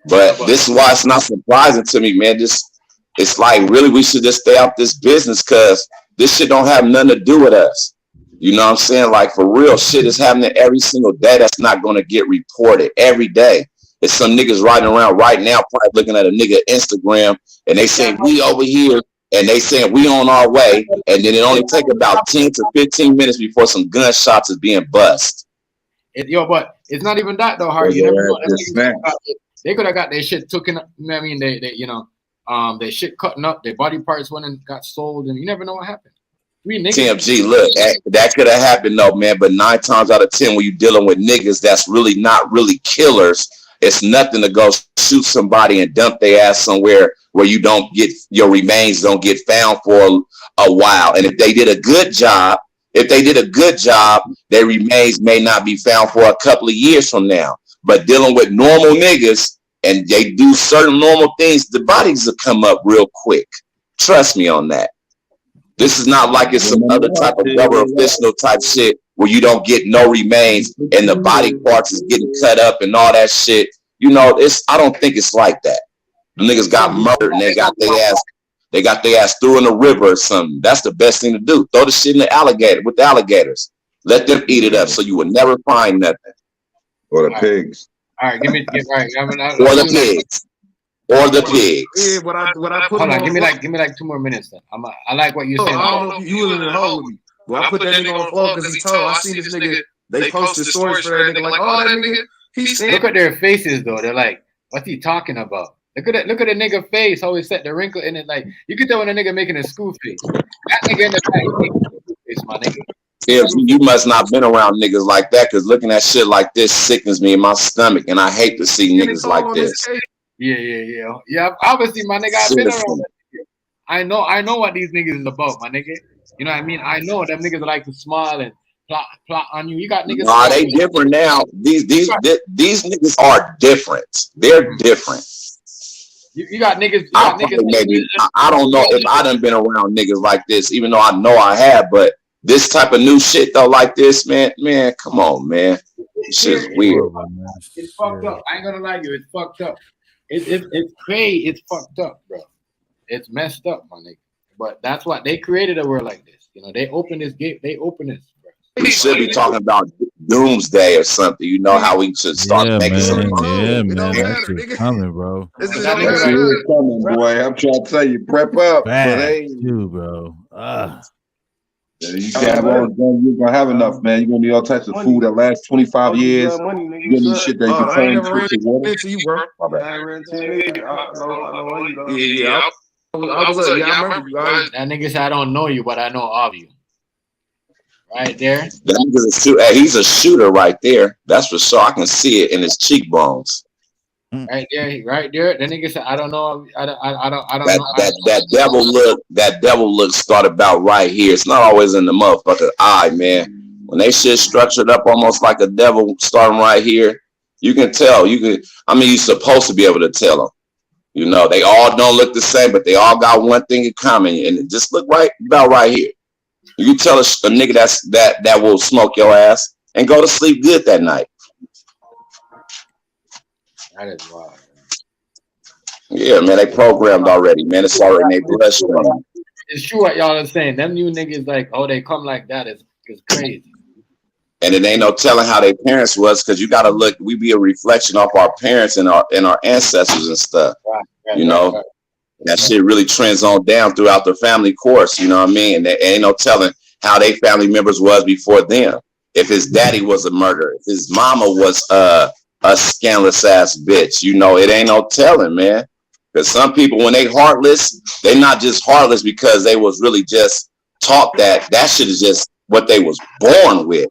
But this is why it's not surprising to me, man. It's like, really, we should just stay out this business because this shit don't have nothing to do with us. You know what I'm saying? Like, for real, shit is happening every single day that's not going to get reported every day. There's some niggas riding around right now probably looking at a nigga Instagram, and they saying we over here, and they saying we on our way, and then it only take about 10 to 15 minutes before some gunshots is being bust. But it's not even that though, Harry. You never know. They could have got their shit taken up. You know what I mean? Their shit cutting up, their body parts went and got sold, and you never know what happened. TMG, look, that could have happened though, man. But 9 times out of 10, when you're dealing with niggas that's really not really killers, it's nothing to go shoot somebody and dump their ass somewhere where you don't get your remains don't get found for a while. And if they did a good job, their remains may not be found for a couple of years from now. But dealing with normal niggas and they do certain normal things, the bodies will come up real quick. Trust me on that. This is not like it's some other type of government official type shit where you don't get no remains and the body parts is getting cut up and all that shit. You know, I don't think it's like that. The niggas got murdered and they got their ass through in the river or something. That's the best thing to do. Throw the shit in the alligator with the alligators. Let them eat it up so you will never find nothing. Or the pigs. All right, give me or the pigs. Or the pigs. Yeah, what I put hold on, give me like 2 more minutes then. I like what you're saying. I don't know if you was in the hole with me. But I put that nigga on the floor because he told. I seen this nigga. They posted stories for that nigga. Like, oh, that nigga. Look at their faces though. They're like, what's he talking about? Look at the nigga face. How he set the wrinkle in it. Like, you can tell when a nigga making a school face. That nigga in the back face, my nigga. Yeah, you must not been around niggas like that, because looking at shit like this sickens me in my stomach, and I hate to see niggas like this. Yeah. Obviously, my nigga, I've been around. I know what these niggas is about, my nigga. You know what I mean? I know them niggas like to smile and plot on you. You got niggas. Nah, they different now. These niggas are different. They're different. You got niggas. I don't know if I done been around niggas like this, even though I know I have, but this type of new shit though, like this, man, come on, man. This shit's weird. It's fucked up. I ain't gonna lie to you. It's fucked up. It's crazy. It's fucked up, bro. It's messed up, my nigga. But that's what they created a world like this. You know, they open this gate. They open this. Bro. We should be talking about doomsday or something. You know how we should start making some. Yeah, man. That shit's coming, bro. It's coming, boy. I'm trying to tell you, prep up. You, bro. You can't you're gonna have enough, man. You're gonna need all types of food that lasts 25 years. You're gonna need shit that you can turn into water. That nigga said I don't know you, but I know of you. Right there. He's a shooter right there. That's for sure. I can see it in his cheekbones. Right there. That nigga said, I don't know. I don't know. That devil look start about right here. It's not always in the motherfucking eye, man. When they shit structured up almost like a devil starting right here, you can tell. You're supposed to be able to tell them. You know, they all don't look the same, but they all got one thing in common, and it just look about right here. You tell a nigga that will smoke your ass and go to sleep good that night. That is wild. Yeah, man, they programmed already, man. It's already in their bloodstream. It's true what y'all are saying. Them new niggas like, oh, they come like that is crazy. And it ain't no telling how their parents was, because you gotta look. We be a reflection of our parents and our ancestors and stuff. Right, you know, right. That shit really trends on down throughout the family course. You know what I mean? And there ain't no telling how they family members was before them. If his daddy was a murderer, if his mama was a scandalous ass bitch, you know, it ain't no telling, man. Because some people, when they heartless, they not just heartless because they was really just taught that shit is just what they was born with.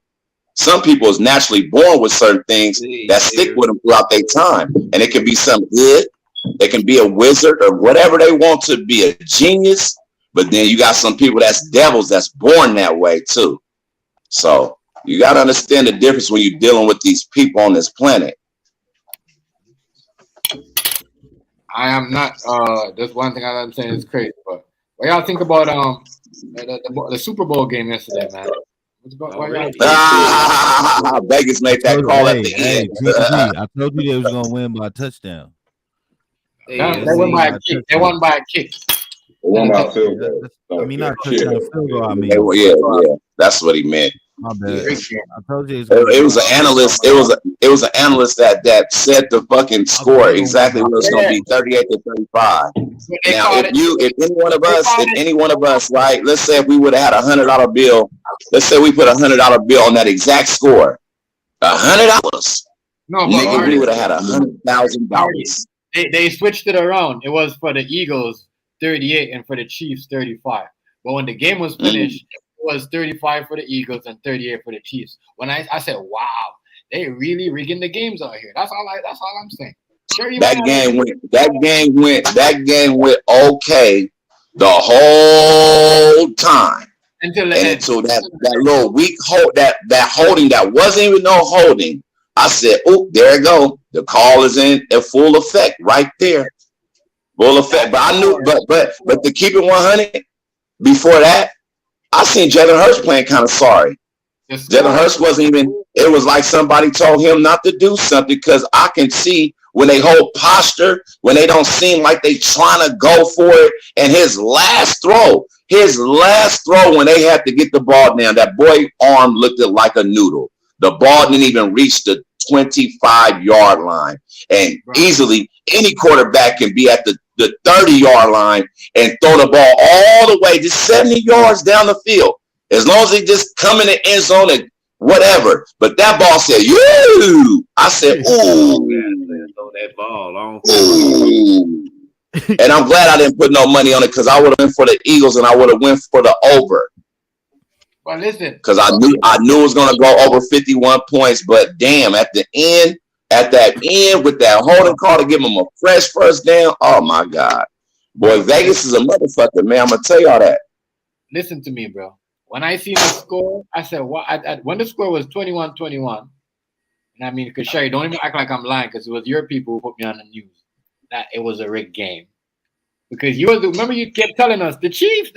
Some people is naturally born with certain things that stick with them throughout their time. And it can be something good. They can be a wizard or whatever they want to be, a genius. But then you got some people that's devils that's born that way too. So you got to understand the difference when you're dealing with these people on this planet. I am not. That's one thing I'm saying is crazy. But what y'all think about the Super Bowl game yesterday, man? Vegas made that call at the end. I told you they was gonna win by a touchdown. They won by a kick. They won by a field goal. I mean, not touchdown, field goal. I mean, yeah. That's what he meant. My bad. I told you it was an analyst. It was an analyst that said the fucking score exactly what it's gonna be, 38-35. Now, if any one of us, right? Let's say if we would have had $100 bill. Let's say we put $100 bill on that exact score. $100. No, nigga, we would have had $100,000. They switched it around. It was for the Eagles 38 and for the Chiefs 35. But when the game was finished, it was 35 for the Eagles and 38 for the Chiefs. When I said, wow, they really rigging the games out here. That's all I'm saying. That game went okay the whole time. Until that little weak hold, that holding that wasn't even no holding. I said, oh, there it go. The call is in full effect right there. Full effect. But I knew, but to keep it 100, before that, I seen Jalen Hurts playing kind of sorry. Jalen Hurts wasn't even, it was like somebody told him not to do something, because I can see when they hold posture, when they don't seem like they trying to go for it. And his last throw, when they had to get the ball down, that boy arm looked like a noodle. The ball didn't even reach the 25-yard line. And easily any quarterback can be at the 30-yard line and throw the ball all the way just 70 yards down the field. As long as they just come in the end zone and whatever. But that ball said, you. I said, ooh. Throw that ball on. Ooh. And I'm glad I didn't put no money on it, because I would have went for the Eagles and I would have went for the over. But listen, because I knew it was gonna go over 51 points. But damn, at that end with that holding call to give him a fresh first down. Oh my God, boy, Vegas is a motherfucker, man. I'm gonna tell y'all that. Listen to me, bro. When I seen the score, I said, "What?" When the score was 21-21, and I mean, because Sherry, don't even act like I'm lying, because it was your people who put me on the news that it was a rigged game. Because remember you kept telling us the Chiefs.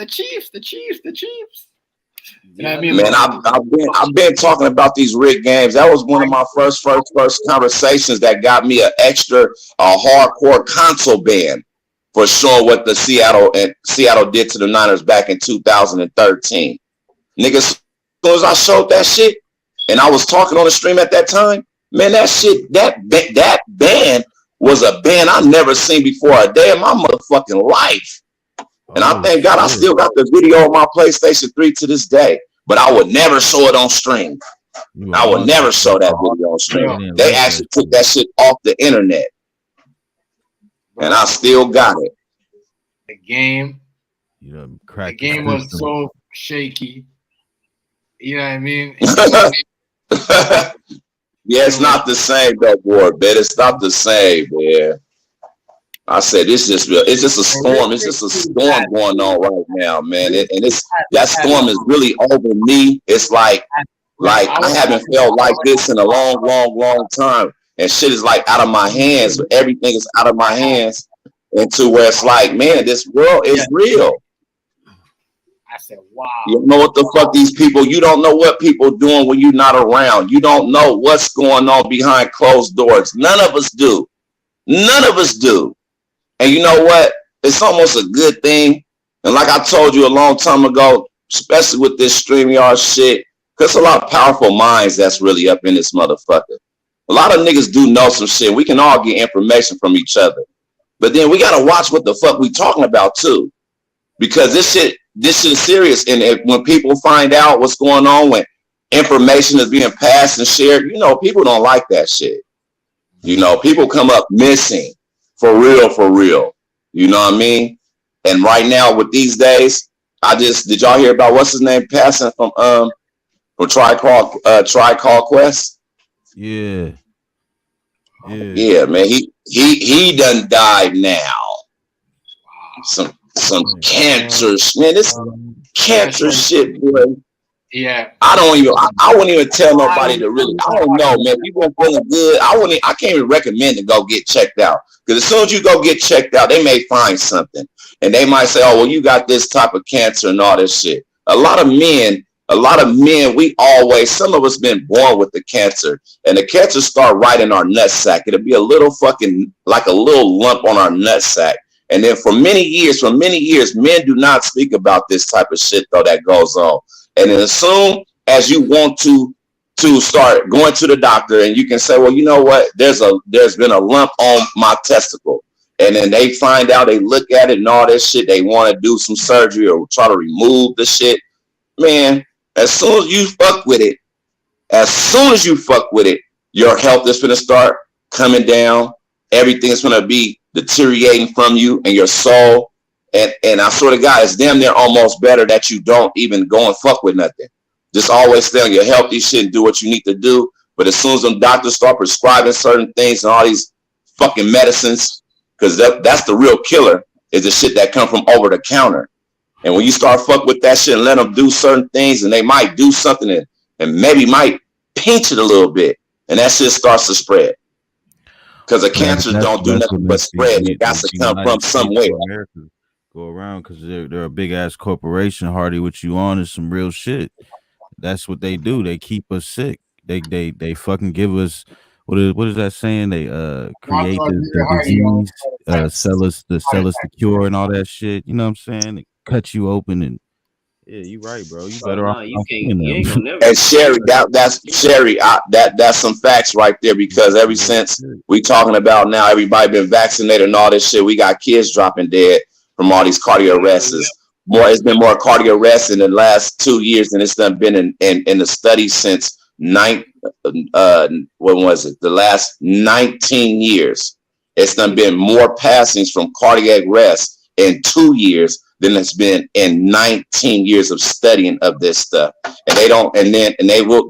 You know what I mean? Man, I've been talking about these rigged games. That was one of my first conversations that got me a hardcore console ban for showing what the Seattle did to the Niners back in 2013. Niggas, as soon as I showed that shit, and I was talking on the stream at that time, man, that ban was a ban I never seen before a day in my motherfucking life. And I thank God I still got the video on my PlayStation 3 to this day. But I would never show it on stream. I would never show that video on stream. They actually took that shit off the internet. And I still got it. The game was so shaky. You know what I mean? Yeah, it's not the same, though, boy, man. It's not the same, man. I said it's just a storm. It's just a storm going on right now, man. That storm is really over me. It's like I haven't felt like this in a long time. And shit is like out of my hands. Everything is out of my hands. Into where it's like, man, this world is real. I said, wow. You don't know what the fuck these people, you don't know what people doing when you're not around. You don't know what's going on behind closed doors. None of us do. And you know what? It's almost a good thing. And like I told you a long time ago, especially with this StreamYard shit, because a lot of powerful minds that's really up in this motherfucker. A lot of niggas do know some shit. We can all get information from each other. But then we got to watch what the fuck we talking about too. Because this shit is serious. And when people find out what's going on, when information is being passed and shared, you know, people don't like that shit. You know, people come up missing. For real. You know what I mean? And right now with these days, did y'all hear about what's his name passing from Tri-Call Quest? Yeah, man. He done died now. Some cancer, man. This cancer shit, boy. Yeah. I wouldn't even tell nobody to really. I don't know, man. People are feeling good. I can't even recommend to go get checked out. Because as soon as you go get checked out, they may find something. And they might say, oh, well, you got this type of cancer and all this shit. A lot of men, some of us been born with the cancer. And the cancer start right in our nutsack. It'll be a little like a little lump on our nutsack. And then for many years, men do not speak about this type of shit, though, that goes on. And then as soon as you want to start going to the doctor, and you can say, well, you know what, there's been a lump on my testicle, and then they find out, they look at it and all that shit, they want to do some surgery or try to remove the shit. Man, as soon as you fuck with it, your health is going to start coming down. Everything's going to be deteriorating from you and your soul. And I swear to God, it's damn near almost better that you don't even go and fuck with nothing. Just always stay on your healthy shit and do what you need to do. But as soon as them doctors start prescribing certain things and all these fucking medicines, because that's the real killer, is the shit that come from over the counter. And when you start fuck with that shit and let them do certain things, and they might do something and maybe might pinch it a little bit, and that shit starts to spread. Because the cancers don't do nothing but spread. It got to come from somewhere. Go around because they're a big ass corporation. Hardy, what you on is some real shit. That's what they do. They keep us sick. They fucking give us what is that saying? They create the disease, sell us the cure and all that shit. You know what I'm saying? They cut you open and yeah, you right, bro. You better off. You ain't gonna never. And Sherry, that's some facts right there, because ever since we talking about now, everybody been vaccinated and all this shit, we got kids dropping dead from all these cardio arrests. It's been more cardio arrests in the last 2 years than it's done been in the study since the last 19 years. It's done been more passings from cardiac arrest in 2 years than it's been in 19 years of studying of this stuff. And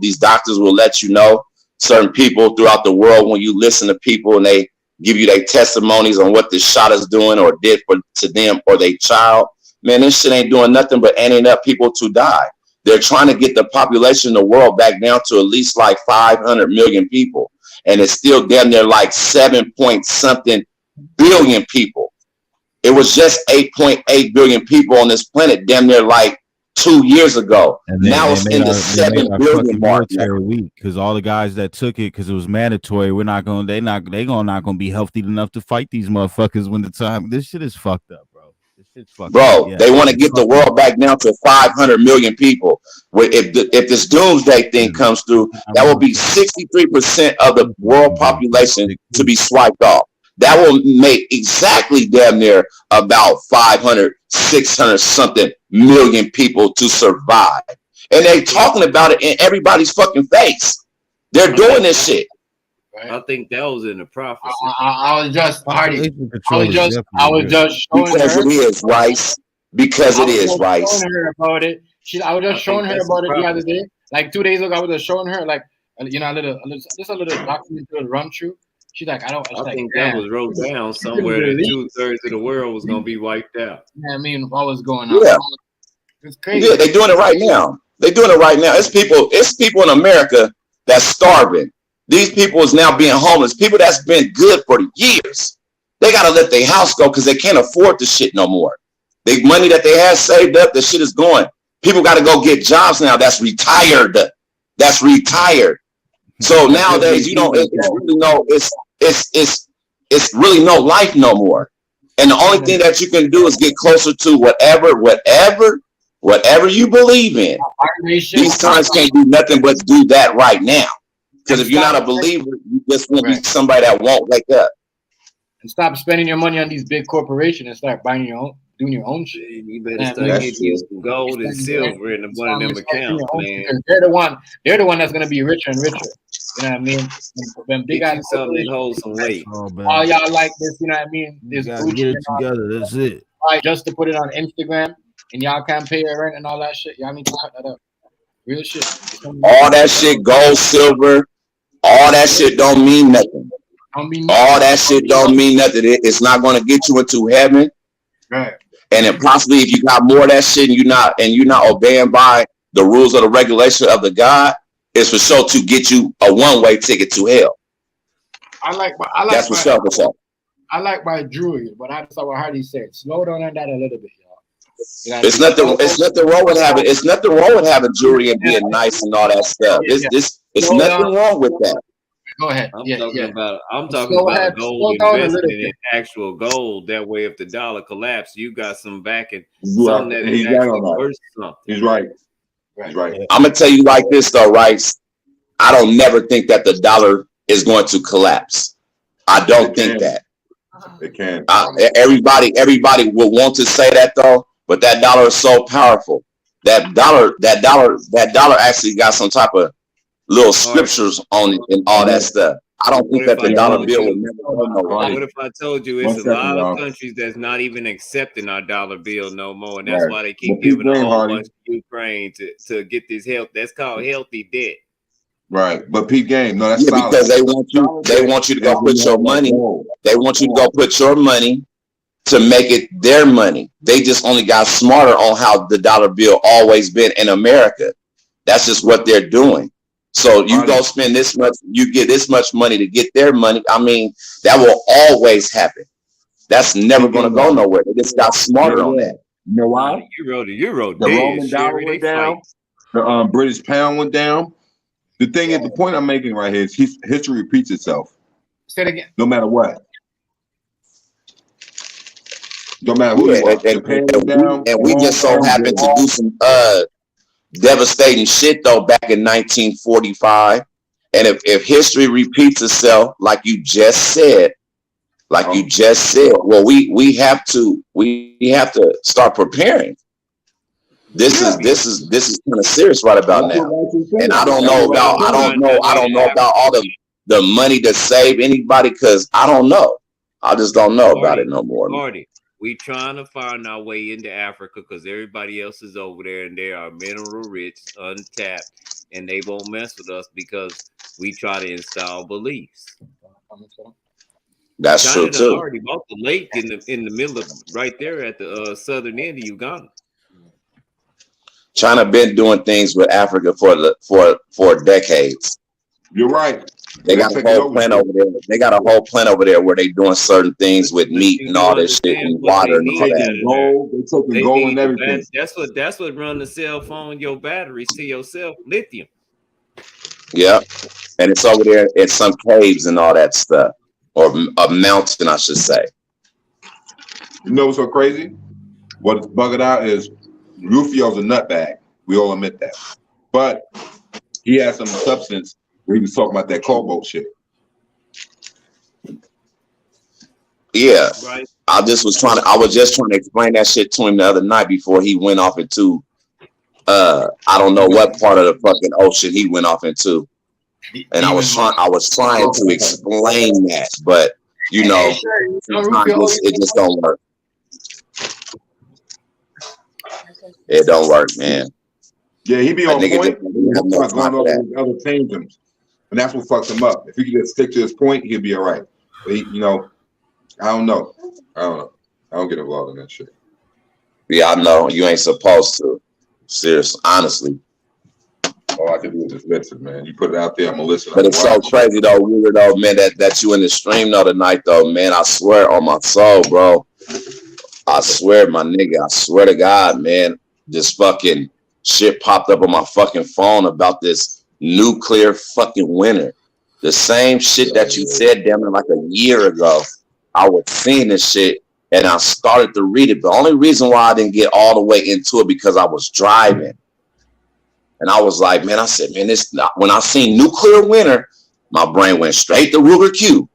these doctors will let you know, certain people throughout the world, when you listen to people and they give you their testimonies on what this shot is doing or did to them or their child, man, this shit ain't doing nothing but ending up people to die. They're trying to get the population in the world back down to at least like 500 million people. And it's still damn near like 7-point-something billion people. It was just 8.8 billion people on this planet damn near like 2 years ago. And now it's in the 7 billion mark. Because all the guys that took it, because it was mandatory, they're not gonna be healthy enough to fight these motherfuckers when the time. This shit is fucked up, bro. This shit's fucked up. Yeah, they want to get the world back down to 500 million people. If this doomsday thing comes through, that will be 63% of the world population to be swiped off. That will make exactly damn near about 500, 600 something million people to survive. And they talking about it in everybody's fucking face. They're doing this shit. I think that was in the prophecy. I was just showing because her. It is, Rice. Because it is, Rice. Showing her about it. I was just showing her about it the other day. Like 2 days ago, I was just showing her like a little documentary run through. She's like, I think that was wrote down somewhere that 2/3 of the world was gonna be wiped out. Yeah, I mean, what was going on? Yeah. It's crazy. Yeah, they're doing it right now. It's people in America that's starving. These people is now being homeless. People that's been good for years. They gotta let their house go because they can't afford the shit no more. The money that they had saved up, the shit is going. People gotta go get jobs now. That's retired. So nowadays, it's really no life no more. And the only thing that you can do is get closer to whatever you believe in. These times can't do nothing but do that right now. Because if you're not a believer, you just want to be somebody that won't wake up. And stop spending your money on these big corporations and start buying doing your own shit. You better start getting you some gold and silver in one of them accounts, man. They're the one that's gonna be richer and richer. You know what I mean? When big guys something that holds some weight. All y'all like this, you know what I mean? This get it together. That's it. Just to put it on Instagram and y'all can't pay your rent and all that shit. Y'all need to cut that up. Real shit. All that shit, gold, silver, all that shit don't mean nothing. All that shit don't mean nothing. It's not going to get you into heaven. Right. And then possibly if you got more of that shit and you're not obeying by the rules or the regulation of the God, it's for sure to get you a one-way ticket to hell. That's for sure. I like my jewelry, but I saw what Hardy said. Slow down on that a little bit, y'all. You know, it's nothing wrong with having jewelry and being nice and all that stuff. It's nothing wrong with that. Go ahead. I'm talking about gold invested in actual gold. That way, if the dollar collapses, you got some backing. Something that is actually worth something. He's right. Right. I'm gonna tell you like this though, right? I don't never think that the dollar is going to collapse. I don't think that. It can. Everybody will want to say that though, but that dollar is so powerful. That dollar actually got some type of little scriptures on it and all that stuff. I don't think that the dollar bill will never go nowhere. What if I told you it's a lot of countries that's not even accepting our dollar bill no more, and that's why they keep giving a whole bunch to Ukraine to get this help. That's called healthy debt. Right, but Pete Game, no, that's solid. Because they want you to go put your money. They want you to go put your money to make it their money. They just only got smarter on how the dollar bill always been in America. That's just what they're doing. So you go spend this much, you get this much money to get their money. I mean, that will always happen. That's never going to go nowhere. They just got smarter on that. You know why? You wrote the Roman dollar went down. The British pound went down. The thing is, the point I'm making right here is history repeats itself. Say it again. No matter what. No matter who you are. And we just so happen to do some devastating shit though back in 1945. And if history repeats itself, like you just said, well, we have to start preparing. This is kind of serious right about now. And I don't know about all the money to save anybody, because I don't know. I just don't know about it no more. Marty, we trying to find our way into Africa because everybody else is over there and they are mineral rich, untapped, and they won't mess with us because we try to install beliefs. That's China true too. Already bought the lake in the middle of right there at the southern end of Uganda. China been doing things with Africa for decades. You're right. They got a whole plan over there. They got a whole plan over there where they doing certain things with meat and all this shit and water and all that. They taking gold and everything. That's what run the cell phone, your batteries to yourself, lithium. Yeah, and it's over there in some caves and all that stuff, or a mountain, I should say. You know what's so crazy? What's bugging out is Rufio's a nutbag. We all admit that. But he has some substance where he was talking about that cobalt shit. Yeah. Right. I was just trying to explain that shit to him the other night before he went off into I don't know what part of the fucking ocean he went off into. And I was trying to explain that, but you know, sometimes it just don't work. It don't work, man. Yeah, he be on point. He's going over with other tangents, and that's what fucks him up. If he could just stick to his point, he'd be all right. But he, I don't know. I don't get involved in that shit. Yeah, I know. You ain't supposed to. Serious, honestly. All I can do is just listen, man. You put it out there, I'm gonna listen. But it's so crazy though, weird though, man, that you in the stream the other night though, man. I swear on my soul, bro. I swear, my nigga, I swear to God, man. This fucking shit popped up on my fucking phone about this nuclear fucking winter. The same shit that you said damn near like a year ago. I was seeing this shit and I started to read it. The only reason why I didn't get all the way into it because I was driving. And I was like, man, I said, man, this not, when I seen nuclear winter, my brain went straight to Ruger Q.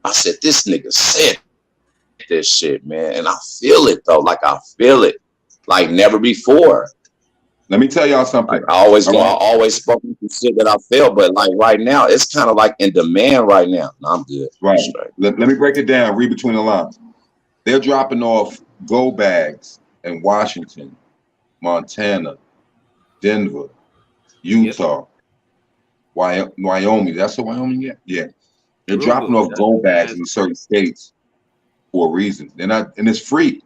I said, this nigga said this shit, man. And I feel it though. Like I feel it like never before. Let me tell y'all something. Like, I always spoke some shit that I felt, but like right now, it's kind of like in demand right now. No, I'm good. Right. Let me break it down. Read between the lines. They're dropping off go bags in Washington, Montana, Denver, Utah, Wyoming. That's the Wyoming yet? Yeah. They're dropping off go bags in certain states for a reason. They're not, and it's free.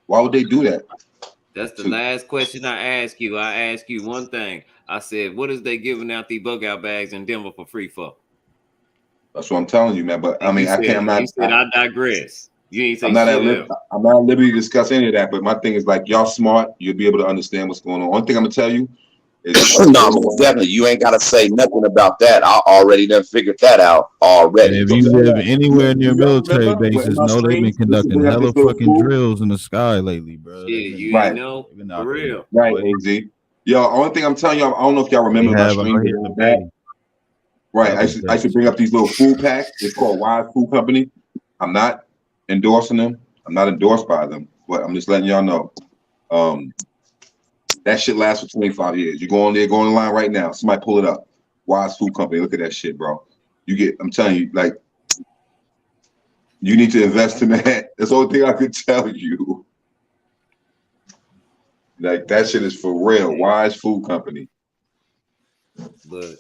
Why would they do that? That's the last question I ask you. I ask you one thing. I said, what is they giving out these bug out bags in Denver for free for? That's what I'm telling you, man. But I mean, I digress. You ain't say I'm not at liberty to discuss any of that. But my thing is like, y'all smart. You'll be able to understand what's going on. One thing I'm gonna tell you is no, definitely. You ain't gotta say nothing about that. I already done figured that out already. And if you live anywhere near military bases, know they've been conducting hella fucking drills in the sky lately, bro. Yeah, you know, for real. Right, AZ. Yo, only thing I'm telling y'all, I don't know if y'all remember my stream. Right, I used to bring up these little food packs. It's called Wise Food Company. I'm not endorsing them. I'm not endorsed by them, but I'm just letting y'all know. That shit lasts for 25 years. You go on there, go on the line right now. Somebody pull it up. Wise Food Company. Look at that shit, bro. You get, I'm telling you, like, you need to invest in that. That's the only thing I could tell you. Like, that shit is for real. Wise Food Company. But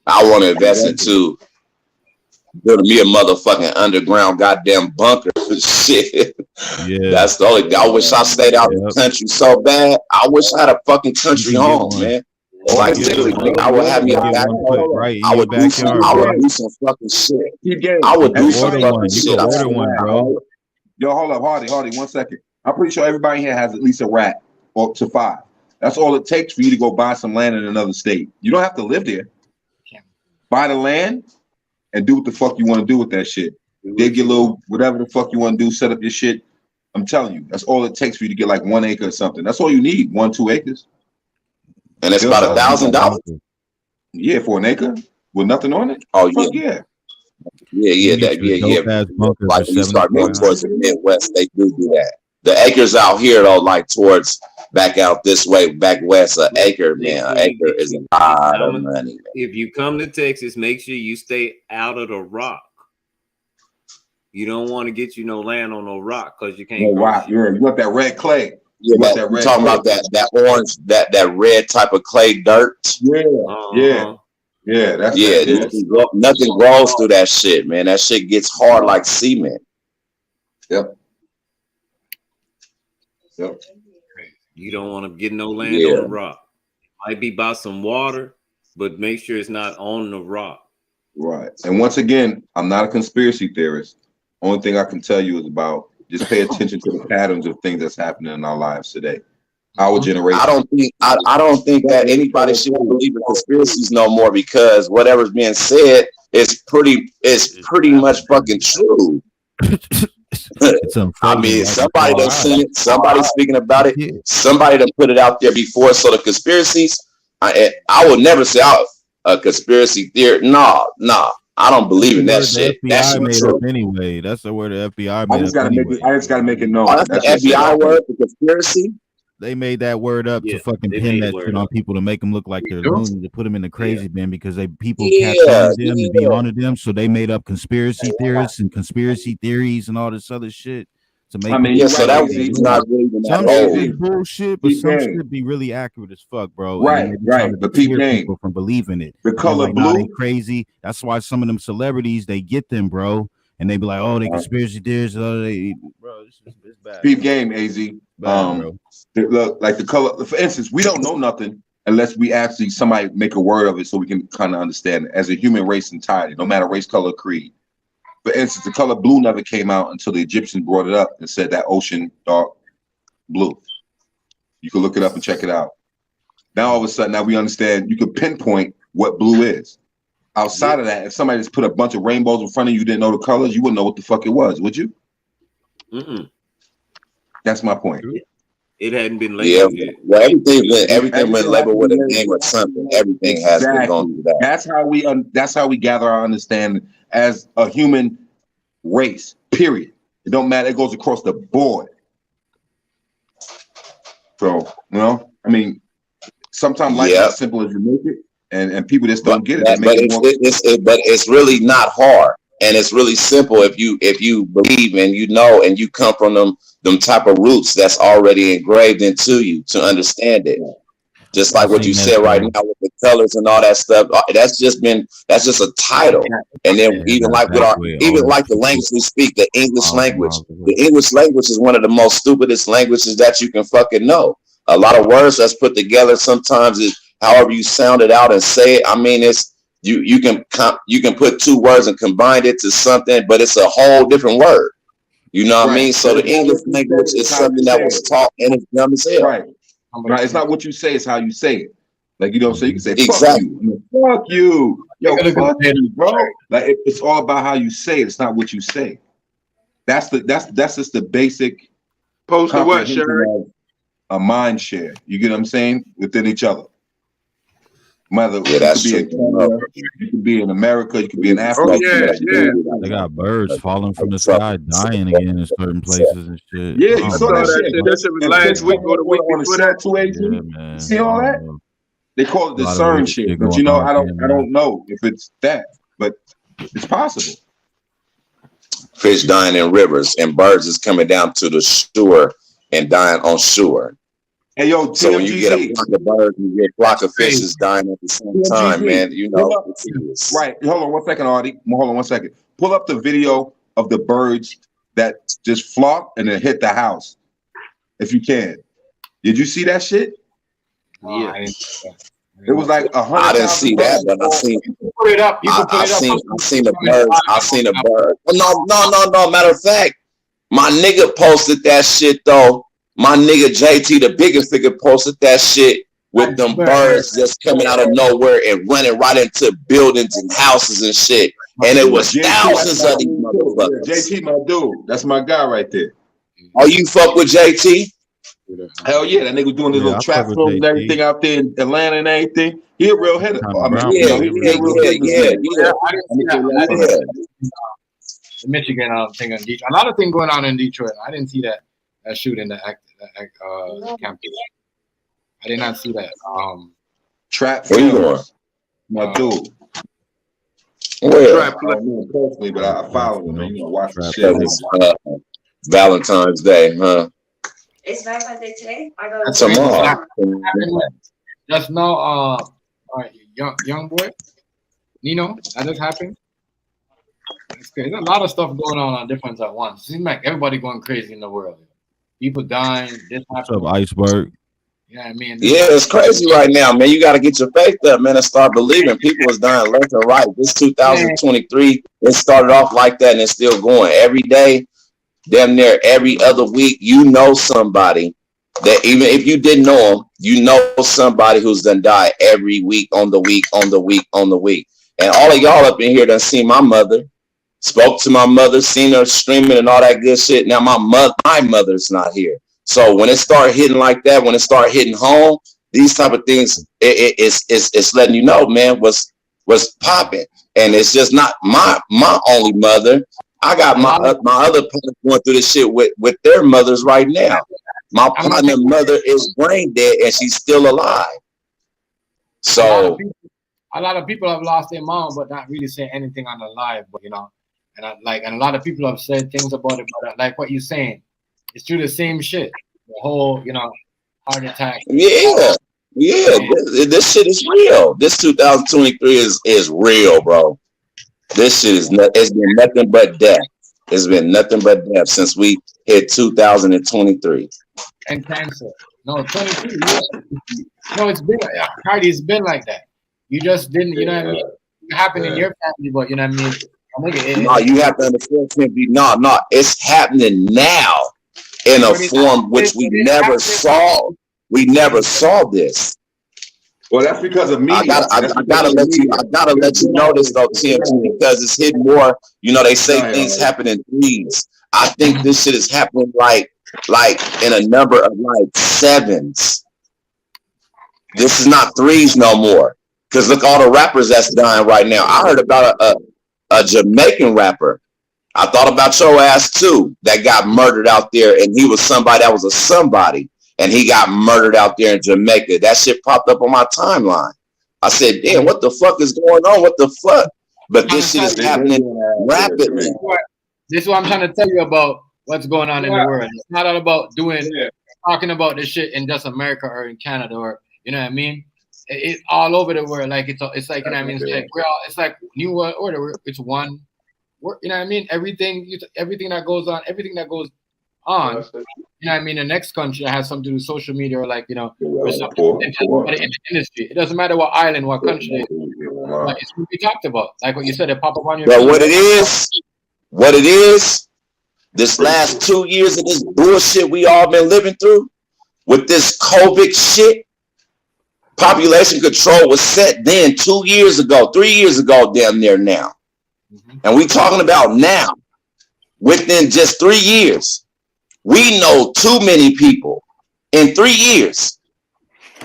I want to invest into building me a motherfucking underground goddamn bunker. Shit. Yeah. That's the only thing. I wish I stayed out in the country so bad. I wish I had a fucking country home, man. Like literally, I would have me a back right. I would do some. I would do some fucking shit. I would do some fucking shit. You can order one, bro. Yo, hold up, Hardy, 1 second. I'm pretty sure everybody here has at least a rat or to 5. That's all it takes for you to go buy some land in another state. You don't have to live there. Buy the land and do what the fuck you want to do with that shit. Dig your little whatever the fuck you want to do. Set up your shit. I'm telling you, that's all it takes for you to get like 1 acre or something. That's all you need, 1-2 acres. And it's about $1,000. Yeah, for an acre with nothing on it. Oh fuck yeah. Like when you start going towards the Midwest, they do that. The acres out here though, like towards back out this way, back west, an acre, man. An acre is a lot of money. Man. If you come to Texas, make sure you stay out of the rock. You don't want to get you no land on no rock because you can't. No rock. You want that red clay. Yeah, you're talking about that orange, that red type of clay dirt. Yeah. That's nothing grows through that shit, man. That shit gets hard like cement. Yep. You don't want to get no land on the rock. Might be by some water, but make sure it's not on the rock. Right. And once again, I'm not a conspiracy theorist. Only thing I can tell you is about just pay attention to the patterns of things that's happening in our lives today. Our generation. I don't think that anybody should believe in conspiracies no more because whatever's being said is pretty much fucking true. I mean, somebody done seen it, somebody speaking about it, somebody done put it out there before. So the conspiracies, I would never say a conspiracy theory. Nah. I don't believe in that shit. That shit made up anyway. That's the word the FBI made up anyway. I just gotta make it known. Oh, that's the FBI word for conspiracy. They made that word up to fucking pin that shit on people to make them look like they're loony, to put them in the crazy bin because people catch on to them and be on to them. So they made up conspiracy theorists and conspiracy theories and all this other shit to make. So that was not really some shit bullshit, but some shit be really accurate as fuck, bro. Right. But people from believing it. The color blue, they crazy. That's why some of them celebrities they get them, bro, and they be like, oh, they conspiracy theorists. Oh, bro, it's bad. Peep game, AZ. Bad, look like the color. For instance, we don't know nothing unless we actually somebody make a word of it, so we can kind of understand it as a human race entirely, no matter race, color, creed. For instance, the color blue never came out until the Egyptians brought it up and said that ocean dark blue. You can look it up and check it out. Now all of a sudden, now we understand. You can pinpoint what blue is. Outside of that, if somebody just put a bunch of rainbows in front of you, didn't know the colors, you wouldn't know what the fuck it was, would you? That's my point. It hadn't been labeled yet. Well, everything went labeled with a name or something. Everything has been going through that. That's how we gather our understanding as a human race. Period. It don't matter. It goes across the board. So I mean, sometimes life is as simple as you make it, and people just don't get it. But it's really not hard, and it's really simple if you believe and you know and you come from them type of roots that's already engraved into you to understand it. Just like what you said right now with the colors and all that stuff. That's just a title. And then even like the language we speak, the English language. The English language is one of the most stupidest languages that you can fucking know. A lot of words that's put together sometimes is however you sound it out and say it. I mean, it's you can put two words and combine it to something, but it's a whole different word. You know what I mean? So the English language is something that was taught and it's dumb as hell. Right. It's not what you say, it's how you say it. Like you don't say, you can say exactly. Fuck you. Yo, fuck you, bro. Like it's all about how you say it. It's not what you say. That's just the basic post of what, Sherry? a mind share. You get what I'm saying? Within each other. Whether that's you could be in Canada, you could be in America, you could be in Africa. Oh yeah. They got birds falling from the sky, dying again in certain places and shit. Yeah, you saw that that shit. shit. That shit was last week or the week before that. 218. Yeah, man. See all that? They call it the A lot of CERN weird shit, shit but going you know, on I here, don't know if it's that, but it's possible. Fish dying in rivers and birds is coming down to the shore and dying on shore. Hey yo, so when you get a flock of birds, you get a flock of fishes dying at the same time, man. You know, right? Hold on 1 second, Artie. Hold on 1 second. Pull up the video of the birds that just flocked and then hit the house, if you can. Did you see that shit? Yeah. It was like 100. I didn't see that, but I seen. Put it up. I seen the birds. I seen a bird. No. Matter of fact, my nigga posted that shit though. My nigga JT, the biggest figure, posted that shit with them birds just coming out of nowhere and running right into buildings and houses and shit. And it was thousands of these motherfuckers. JT, my dude. That's my guy right there. Oh, you fuck with JT? Hell yeah, that nigga doing his little trap films and everything out there in Atlanta and everything. He a real hitter. I mean, yeah. Michigan, thing in Detroit. A lot of things going on in Detroit. I didn't see that shooting the campus. I did not see that. Trap Where you going? My dude. Where? I don't know him personally, but I follow him. You know, watch the shit. Valentine's Day, huh? It's Valentine's Day today. I go tomorrow. Just now, young boy, Nino. That just happened. There's a lot of stuff going on different at once. It seems like everybody going crazy in the world. People dying. This What's up, Iceberg? Yeah, I mean. Yeah, it's crazy right now, man. You got to get your faith up, man, and start believing. People is dying left and right. This 2023, it started off like that, and it's still going. Every day, damn near every other week, you know somebody that even if you didn't know them, you know somebody who's done died every week on the week. And all of y'all up in here done seen my mother. Spoke to my mother, seen her streaming and all that good shit. Now my mother's not here. So when it start hitting like that, when it start hitting home, these type of things, it's letting you know, man, what's popping. And it's just not my only mother. I got my other partners going through this shit with their mothers right now. My partner mother is brain dead and she's still alive. So a lot of people have lost their mom, but not really saying anything on the live. But you know. And a lot of people have said things about it, but like what you're saying, it's through the same shit. The whole, heart attack. Yeah. This shit is real. This 2023 is real, bro. This shit it's been nothing but death. It's been nothing but death since we hit 2023. And cancer. No, 23. No, it's been Cardi. It's been like that. You just didn't. You know what I mean? It happened in your family, but you know what I mean. No, you have to understand, no, it's happening now in a form which we never saw. We never saw this. Well, that's because of me. I gotta let you know this though, Tim, because it's hitting more. You know, they say things happen in threes. I think this shit is happening like in a number of like sevens. This is not threes no more. Because look, all the rappers that's dying right now. I heard about a Jamaican rapper. I thought about your ass too, that got murdered out there, and he was somebody that was a somebody, and he got murdered out there in Jamaica. That shit popped up on my timeline. I said, damn, what the fuck is going on? What the fuck? But this shit is happening rapidly. This is what I'm trying to tell you about what's going on in the world. It's not all about talking about this shit in just America or in Canada, or you know what I mean? It's all over the world. Like it's like, you know what I mean? It's like new world order. It's one. You know what I mean? Everything that goes on, you know what I mean? The next country that has something to do with social media or like, or something in the industry. It doesn't matter what island, what country it is. Like it's what we talked about. Like what you said, it pop up on your. But what it is, this last 2 years of this bullshit we all been living through with this COVID shit, population control was set then 2 years ago, 3 years ago, damn near now. And we talking about now, within just 3 years, we know too many people In 3 years.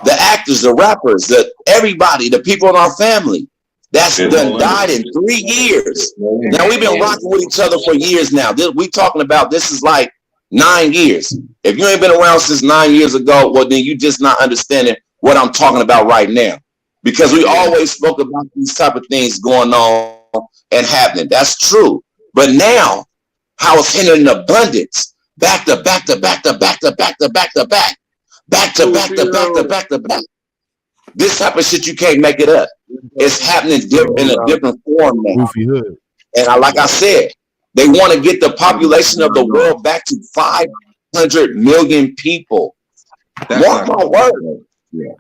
The actors, the rappers, everybody, the people in our family. That's done died in 3 years. Now we've been rocking with each other for years now. We talking about this is like 9 years. If you ain't been around since 9 years ago, well then you just not understanding what I'm talking about right now. Because we always spoke about these type of things going on and happening. That's true. But now, how it's hitting in abundance, back to back to back to back to back to back to back. Back to back to back to back to back. This type of shit you can't make it up. It's happening in a different form now. And like I said, they want to get the population of the world back to 500 million people. Mark my word. Yeah.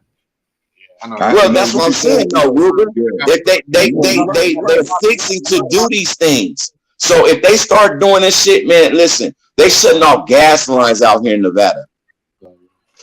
Well, that's what I'm saying, though, Ruger. They're fixing to do these things. So if they start doing this shit, man, listen, they shutting off gas lines out here in Nevada.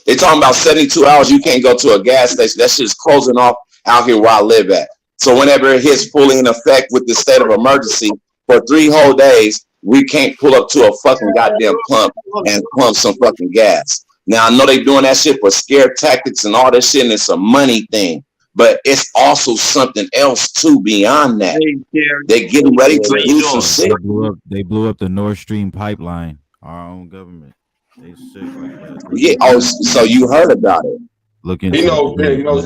They talking about 72 hours you can't go to a gas station. That shit's closing off out here where I live at. So whenever it hits fully in effect with the state of emergency, for 3 whole days, we can't pull up to a fucking goddamn pump and pump some fucking gas. Now, I know they doing that shit for scare tactics and all that shit, and it's a money thing. But it's also something else, too, beyond that. They're getting ready to do some shit. They blew up the Nord Stream pipeline, our own government. They sick like that. Yeah, oh, so you heard about it. Look into he knows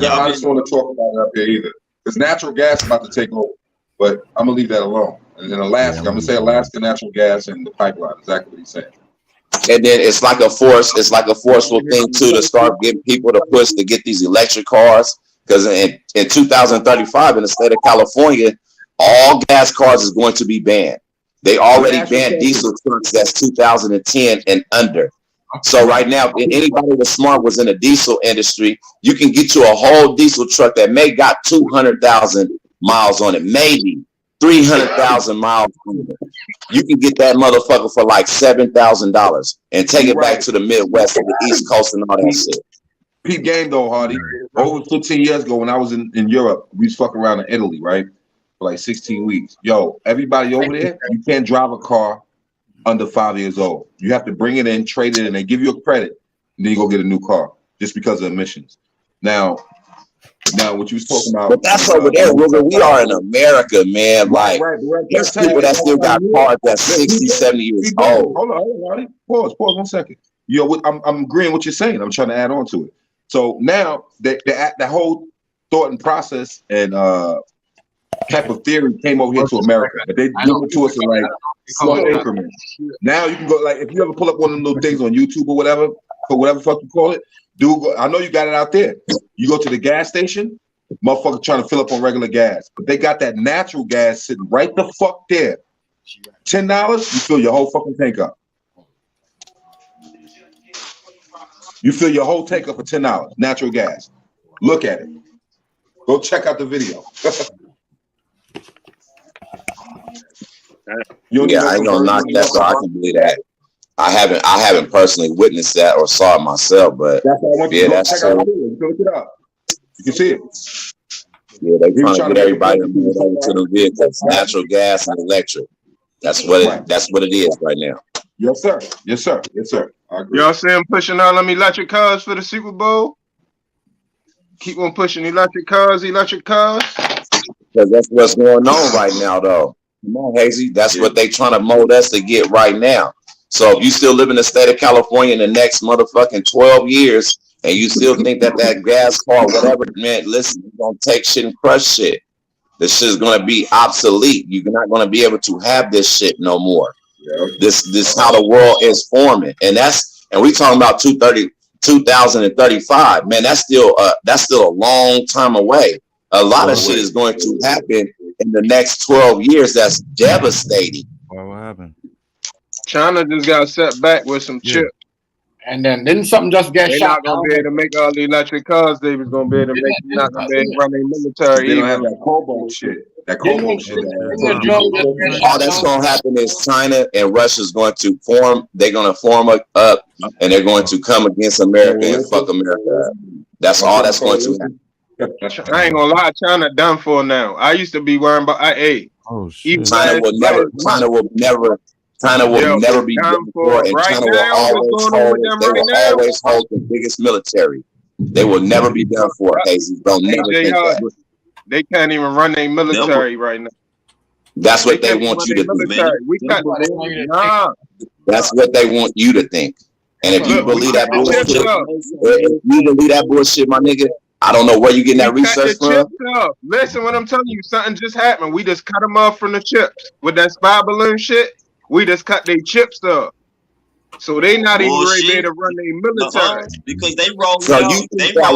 that. I just want to talk about it up there either. Because natural gas is about to take over. But I'm going to leave that alone. And in Alaska, I'm going to say Alaska natural gas and the pipeline. Exactly what he's saying. And then it's like a forceful thing too to start getting people to push to get these electric cars. Because in 2035 in the state of California, all gas cars is going to be banned. They already banned diesel trucks that's 2010 and under. So right now, anybody that's smart was in the diesel industry, you can get you a whole diesel truck that may got 200,000 miles on it, maybe 300,000 miles on it. You can get that motherfucker for like $7,000 and take it back to the Midwest and the East Coast and all that shit. Peep game though, Hardy. Over 15 years ago when I was in Europe, we was fucking around in Italy, right? For like 16 weeks. Yo, everybody over there, you can't drive a car under 5 years old. You have to bring it in, trade it in, they give you a credit, and then you go get a new car just because of emissions. Now what you was talking about. But that's over there, Ruger. We are in America, man. Like, there's people that still got cars that's 60, 70 years old. Hold on, Hardy. Pause 1 second. Yo, I'm agreeing what you're saying. I'm trying to add on to it. So now the whole thought and process and type of theory came over here to America, but they give it to us in like slow increments. Now you can go, like, if you ever pull up one of them little things on YouTube or whatever, for whatever fuck you call it, I know you got it out there. You go to the gas station, motherfucker trying to fill up on regular gas, but they got that natural gas sitting right the fuck there. $10, you fill your whole fucking tank up. You fill your whole tank up for $10, natural gas. Look at it. Go check out the video. Yeah, I ain't gonna knock that, so I can believe that. I haven't personally witnessed that or saw it myself, but yeah, that's true. Look it up. You can see it. Yeah, they trying to get everybody to move over to the vehicles, natural gas and electric. That's what it is right now. Yes, sir. Yes, sir. Yes, sir. Y'all see him pushing all them electric cars for the Super Bowl? Keep on pushing electric cars. Because that's what's going on right now, though. Come on, Hazy. That's what they trying to mold us to get right now. So if you still live in the state of California in the next motherfucking 12 years, and you still think that gas car, whatever, man, listen, you're going to take shit and crush shit. This shit is going to be obsolete. You're not going to be able to have this shit no more. Yeah. This is how the world is forming. And we talking about 2035. Man, that's still a long time away. A lot of shit is going to happen in the next 12 years. That's devastating. What happened? China just got set back with some chips. And then didn't something just get shot? They're not gonna be able to make all the electric cars. They was gonna be able to make. Not gonna be able to run their military. They don't have that cobalt shit. All that's gonna happen is China and Russia's going to form. They're gonna form up, and they're going to come against America and fuck America up. That's all that's going to happen. I ain't gonna lie, China done for now. I used to be worrying about China will never China will never be done for, and China will always hold the biggest military. They will never be done for, Hazy. Don't never think that. They can't even run their military right now. That's what they want you to think. That's what they want you to think. And if you believe that bullshit, my nigga, I don't know where you getting that research from. Listen, what I'm telling you, something just happened. We just cut them off from the chips with that spy balloon shit. We just cut their chips up, so they not even ready to run their military because they roll. So you think that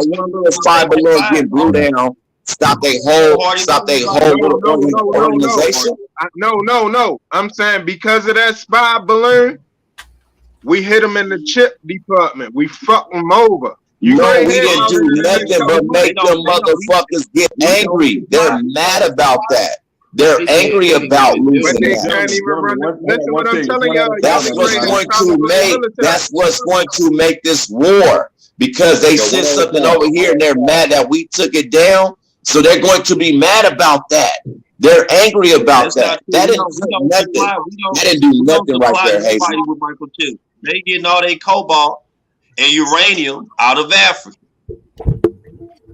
one little spy balloon get blew down? Stop they whole organization? No. I'm saying because of that spy balloon, we hit them in the chip department. We fuck them over. We didn't do nothing but make them motherfuckers get angry. They're mad about that. They're angry about losing that. Listen, what I'm telling y'all. That's what's going to make this war, because they said something over here and they're mad that we took it down. So they're going to be mad about that. They're angry about that. That didn't do nothing right there, Hazy. They getting all their cobalt and uranium out of Africa.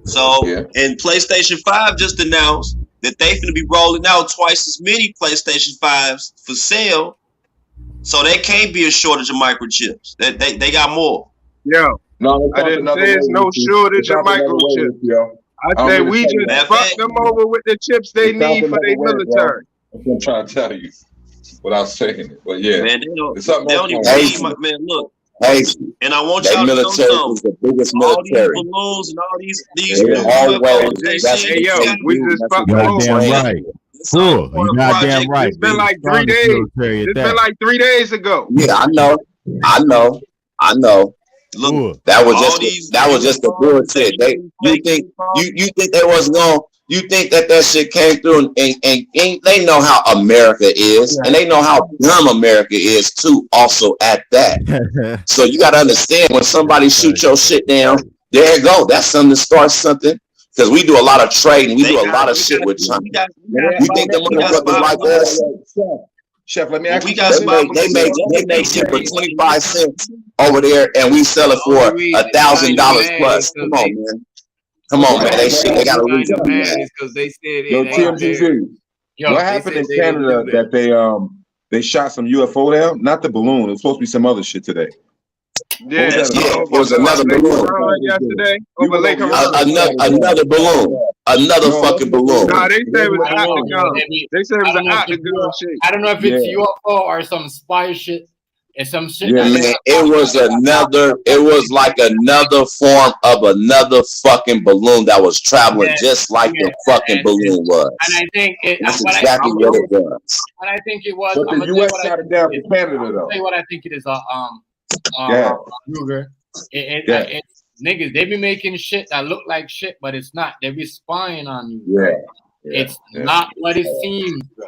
So, and PlayStation 5 just announced that they're going to be rolling out twice as many PlayStation 5s for sale. So they can't be a shortage of microchips. They got more. Yeah. No, I didn't say there's no shortage of microchips. I say we just fuck them over with the chips they need for their military. That's what I'm trying to tell you without saying it. But yeah, man, they don't even need man. Look, and I want y'all to know something. The biggest all military. These balloons and all these we just fuck them over. Right. Cool. You goddamn right. It's been like 3 days. It's been like 3 days ago. Yeah, I know. Look, that was just the bullshit. You think they wasn't going? You think that shit came through and they know how America is, and they know how dumb America is too. Also at that, so you got to understand when somebody shoots your shit down. There you go. That's something to start something, because we do a lot of trading. We do a lot of shit with China. You think the motherfuckers like us? Chef, let me ask you. They make shit for 25 cents over there, and we sell it for $1,000 plus. Come on, man. Come on, man. They got a reason. Because they said CHEFTMGZ. What happened in Canada that they shot some UFO down? Not the balloon. It was supposed to be some other shit today. Yeah, it was another balloon. Yesterday, another balloon. Another fucking balloon. Nah, they said it was octagon. They said it was an octagon shit. I don't know if it's UFO or some spy shit. It's some shit. Yeah, man, it was like another form of another fucking balloon that was traveling just like the fucking balloon was. And I think that's exactly what it was. And I think it was. But the U.S. shot it down for Canada, though. I'll tell you what I think it is. Ruger. Niggas, they be making shit that look like shit, but it's not. They be spying on you. It's not what it seems, bro.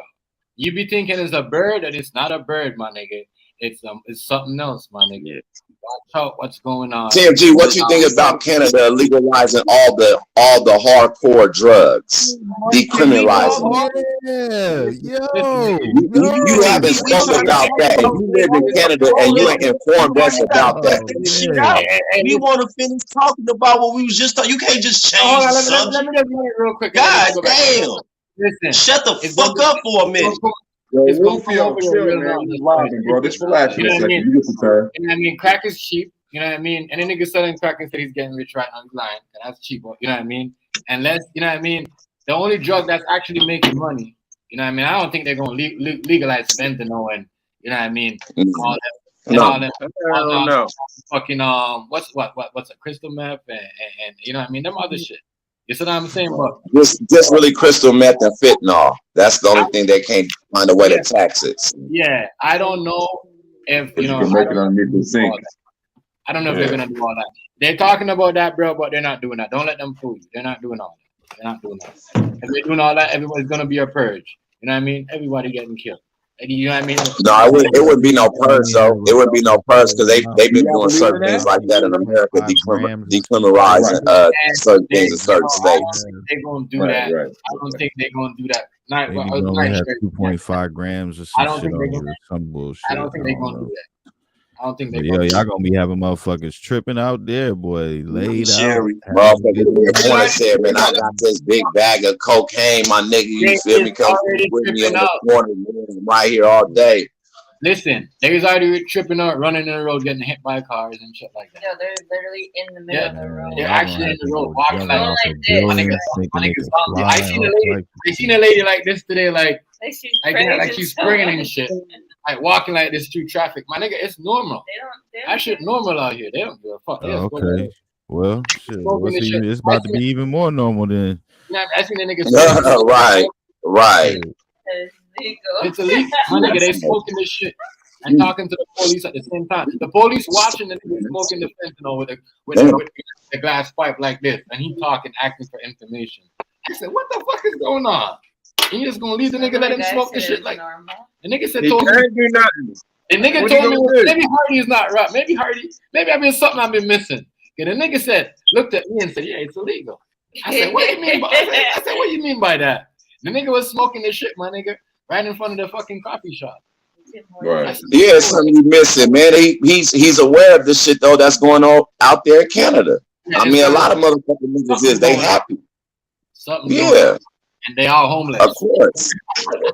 You be thinking it's a bird, and it's not a bird, my nigga. It's something else, my nigga. Watch out what's going on. TMG, what you think about Canada legalizing all the hardcore drugs, decriminalizing? You haven't spoken about that. You live in Canada and you ain't informed us about that. We want to finish talking about what we was just talking. You can't just change the subject. Let me just real quick. God damn! Listen, shut the fuck up for a minute. It's going to chill, man. Bro, just relax. You know what I mean? You know what I mean? Crack is cheap. You know what I mean? And then nigga selling crack and said he's getting rich right on the line. And that's cheap. You know what I mean? Unless, you know what I mean? The only drug that's actually making money, you know what I mean? I don't think they're going to legalize fentanyl and, you know what I mean? All that. Fucking, what's a crystal meth and you know what I mean? Them other shit. You see what I'm saying? But just really crystal meth and fentanyl. That's the only thing they can't find a way to tax it. Yeah, I don't know if you know. Make it underneath the sink. I don't know if they're gonna do all that. They're talking about that, bro, but they're not doing that. Don't let them fool you. They're not doing all that. They're not doing that. If they're doing all that, everybody's gonna be a purge. You know what I mean? Everybody getting killed. You know what I mean? No, it would be no purse though. It would be no purse because they've been doing certain things like that in America, decriminalizing certain things in certain states. They're gonna do that. I don't think they're gonna do that. Maybe they only have 2.5 grams or some shit or some bullshit. I don't think they're gonna do that. I don't think they're gonna. Y'all gonna be having motherfuckers tripping out there, boy, laid out. Motherfucker said, man, I got this big bag of cocaine, my nigga. You feel me? Come with me in the corner, man. I'm right here all day. Listen, they was already tripping out, running in the road, getting hit by cars and shit like that. Yeah, they're literally in the middle of the road. They're actually in the road, walking like this. My niggas, I seen a lady like this today, like she's springing and shit. Like walking like this through traffic. My nigga, it's normal. That shit normal out here. They don't give a fuck. Okay. Well, shit. It's about to be even more normal then. I seen a nigga. Right. It's illegal. My nigga, they smoking this shit and talking to the police at the same time. The police watching the nigga smoking the fentanyl with the glass pipe like this, and he talking, acting for information. I said, what the fuck is going on? You just gonna leave the nigga, let him smoke the shit like the nigga said? Told me do nothing. The nigga told me maybe Hardy is not right. Maybe I've been something I've been missing. And the nigga said, looked at me and said, yeah, it's illegal. I said, what do you mean by that? I said, what do you mean by that? The nigga was smoking this shit, my nigga, right in front of the fucking coffee shop. Right. Yeah, it's something you missing, man. He's aware of this shit though that's going on out there in Canada. I mean, a lot of motherfucking niggas is they happy. Yeah. And they all homeless. Of course.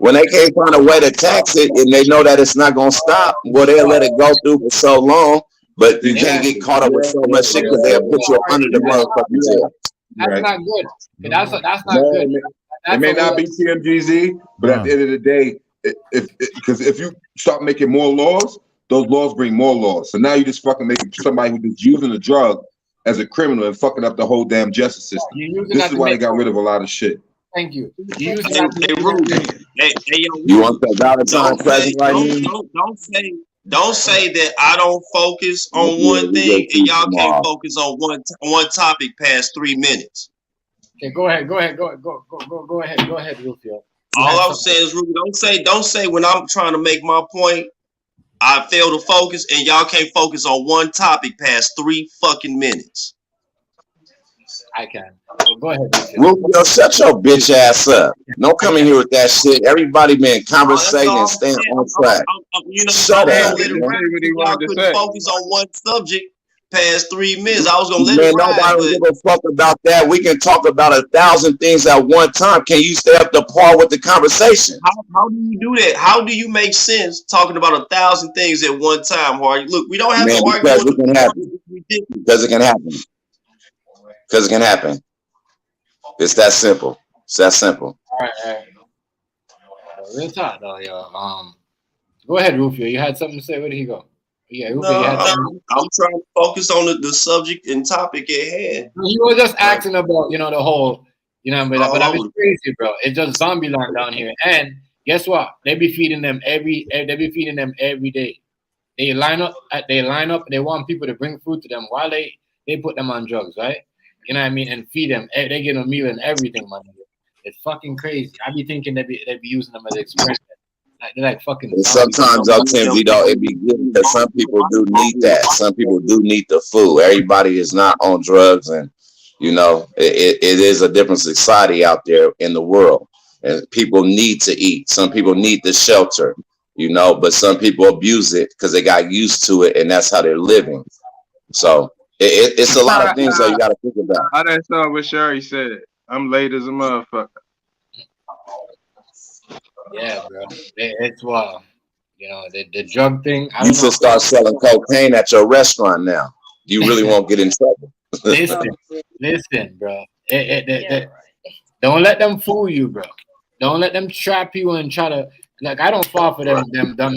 When they can't find a way to tax it and they know that it's not gonna stop, well, they'll let it go through for so long, but you can't get caught up with so much shit because they'll put you under the motherfucking jail. That's not good. That's not good. It may not be CHEFTMGZ, but at the end of the day, if you start making more laws, those laws bring more laws. So now you just fucking making somebody who's just using the drug as a criminal and fucking up the whole damn justice system. This is why they got rid of a lot of shit. Thank you. You want the Valentine present right now? Don't say that I don't focus on one thing and y'all can't focus on one topic past 3 minutes. Okay, go ahead, Rufio. All I'm saying is, Ruby, don't say when I'm trying to make my point, I fail to focus and y'all can't focus on one topic past 3 fucking minutes. I can. Go ahead. Rufio, shut your bitch ass up. Don't come in here with that shit. Everybody been conversating and staying on track. Shut up. Y'all couldn't focus on one subject past 3 minutes. I was gonna let it ride. Nobody give a fuck about that. We can talk about 1,000 things at one time. Can you stay up to par with the conversation? How do you do that? How do you make sense talking about 1,000 things at one time, Hardy? Look, we don't have to argue. Because it can happen. Because it can happen. Because it can happen. It's that simple. It's that simple. All right. Real talk though, y'all. Go ahead, Rufio. You had something to say. Where did he go? Yeah, Rufio, I'm trying to focus on the subject and topic at hand. You were just asking about, the whole, but I was crazy, bro. It's just zombie land down here. And guess what? They be feeding them every day. They line up. They want people to bring food to them while they put them on drugs, right? You know what I mean? And feed them. They get a meal and everything, man. It's fucking crazy. I be thinking they be using them as experiment. They're like fucking. Sometimes I'll tell you though, it be good because some people do need that. Some people do need the food. Everybody is not on drugs, and it is a different society out there in the world, and people need to eat. Some people need the shelter, but some people abuse it because they got used to it, and that's how they're living. So. It's a lot of things that you got to think about. I done saw what Sherry said. I'm late as a motherfucker. Yeah, bro. It's wild. The drug thing. You should start selling cocaine at your restaurant now. You really won't get in trouble. Listen, bro. Don't let them fool you, bro. Don't let them trap you and try to. Like, I don't fall for them dumb, dumb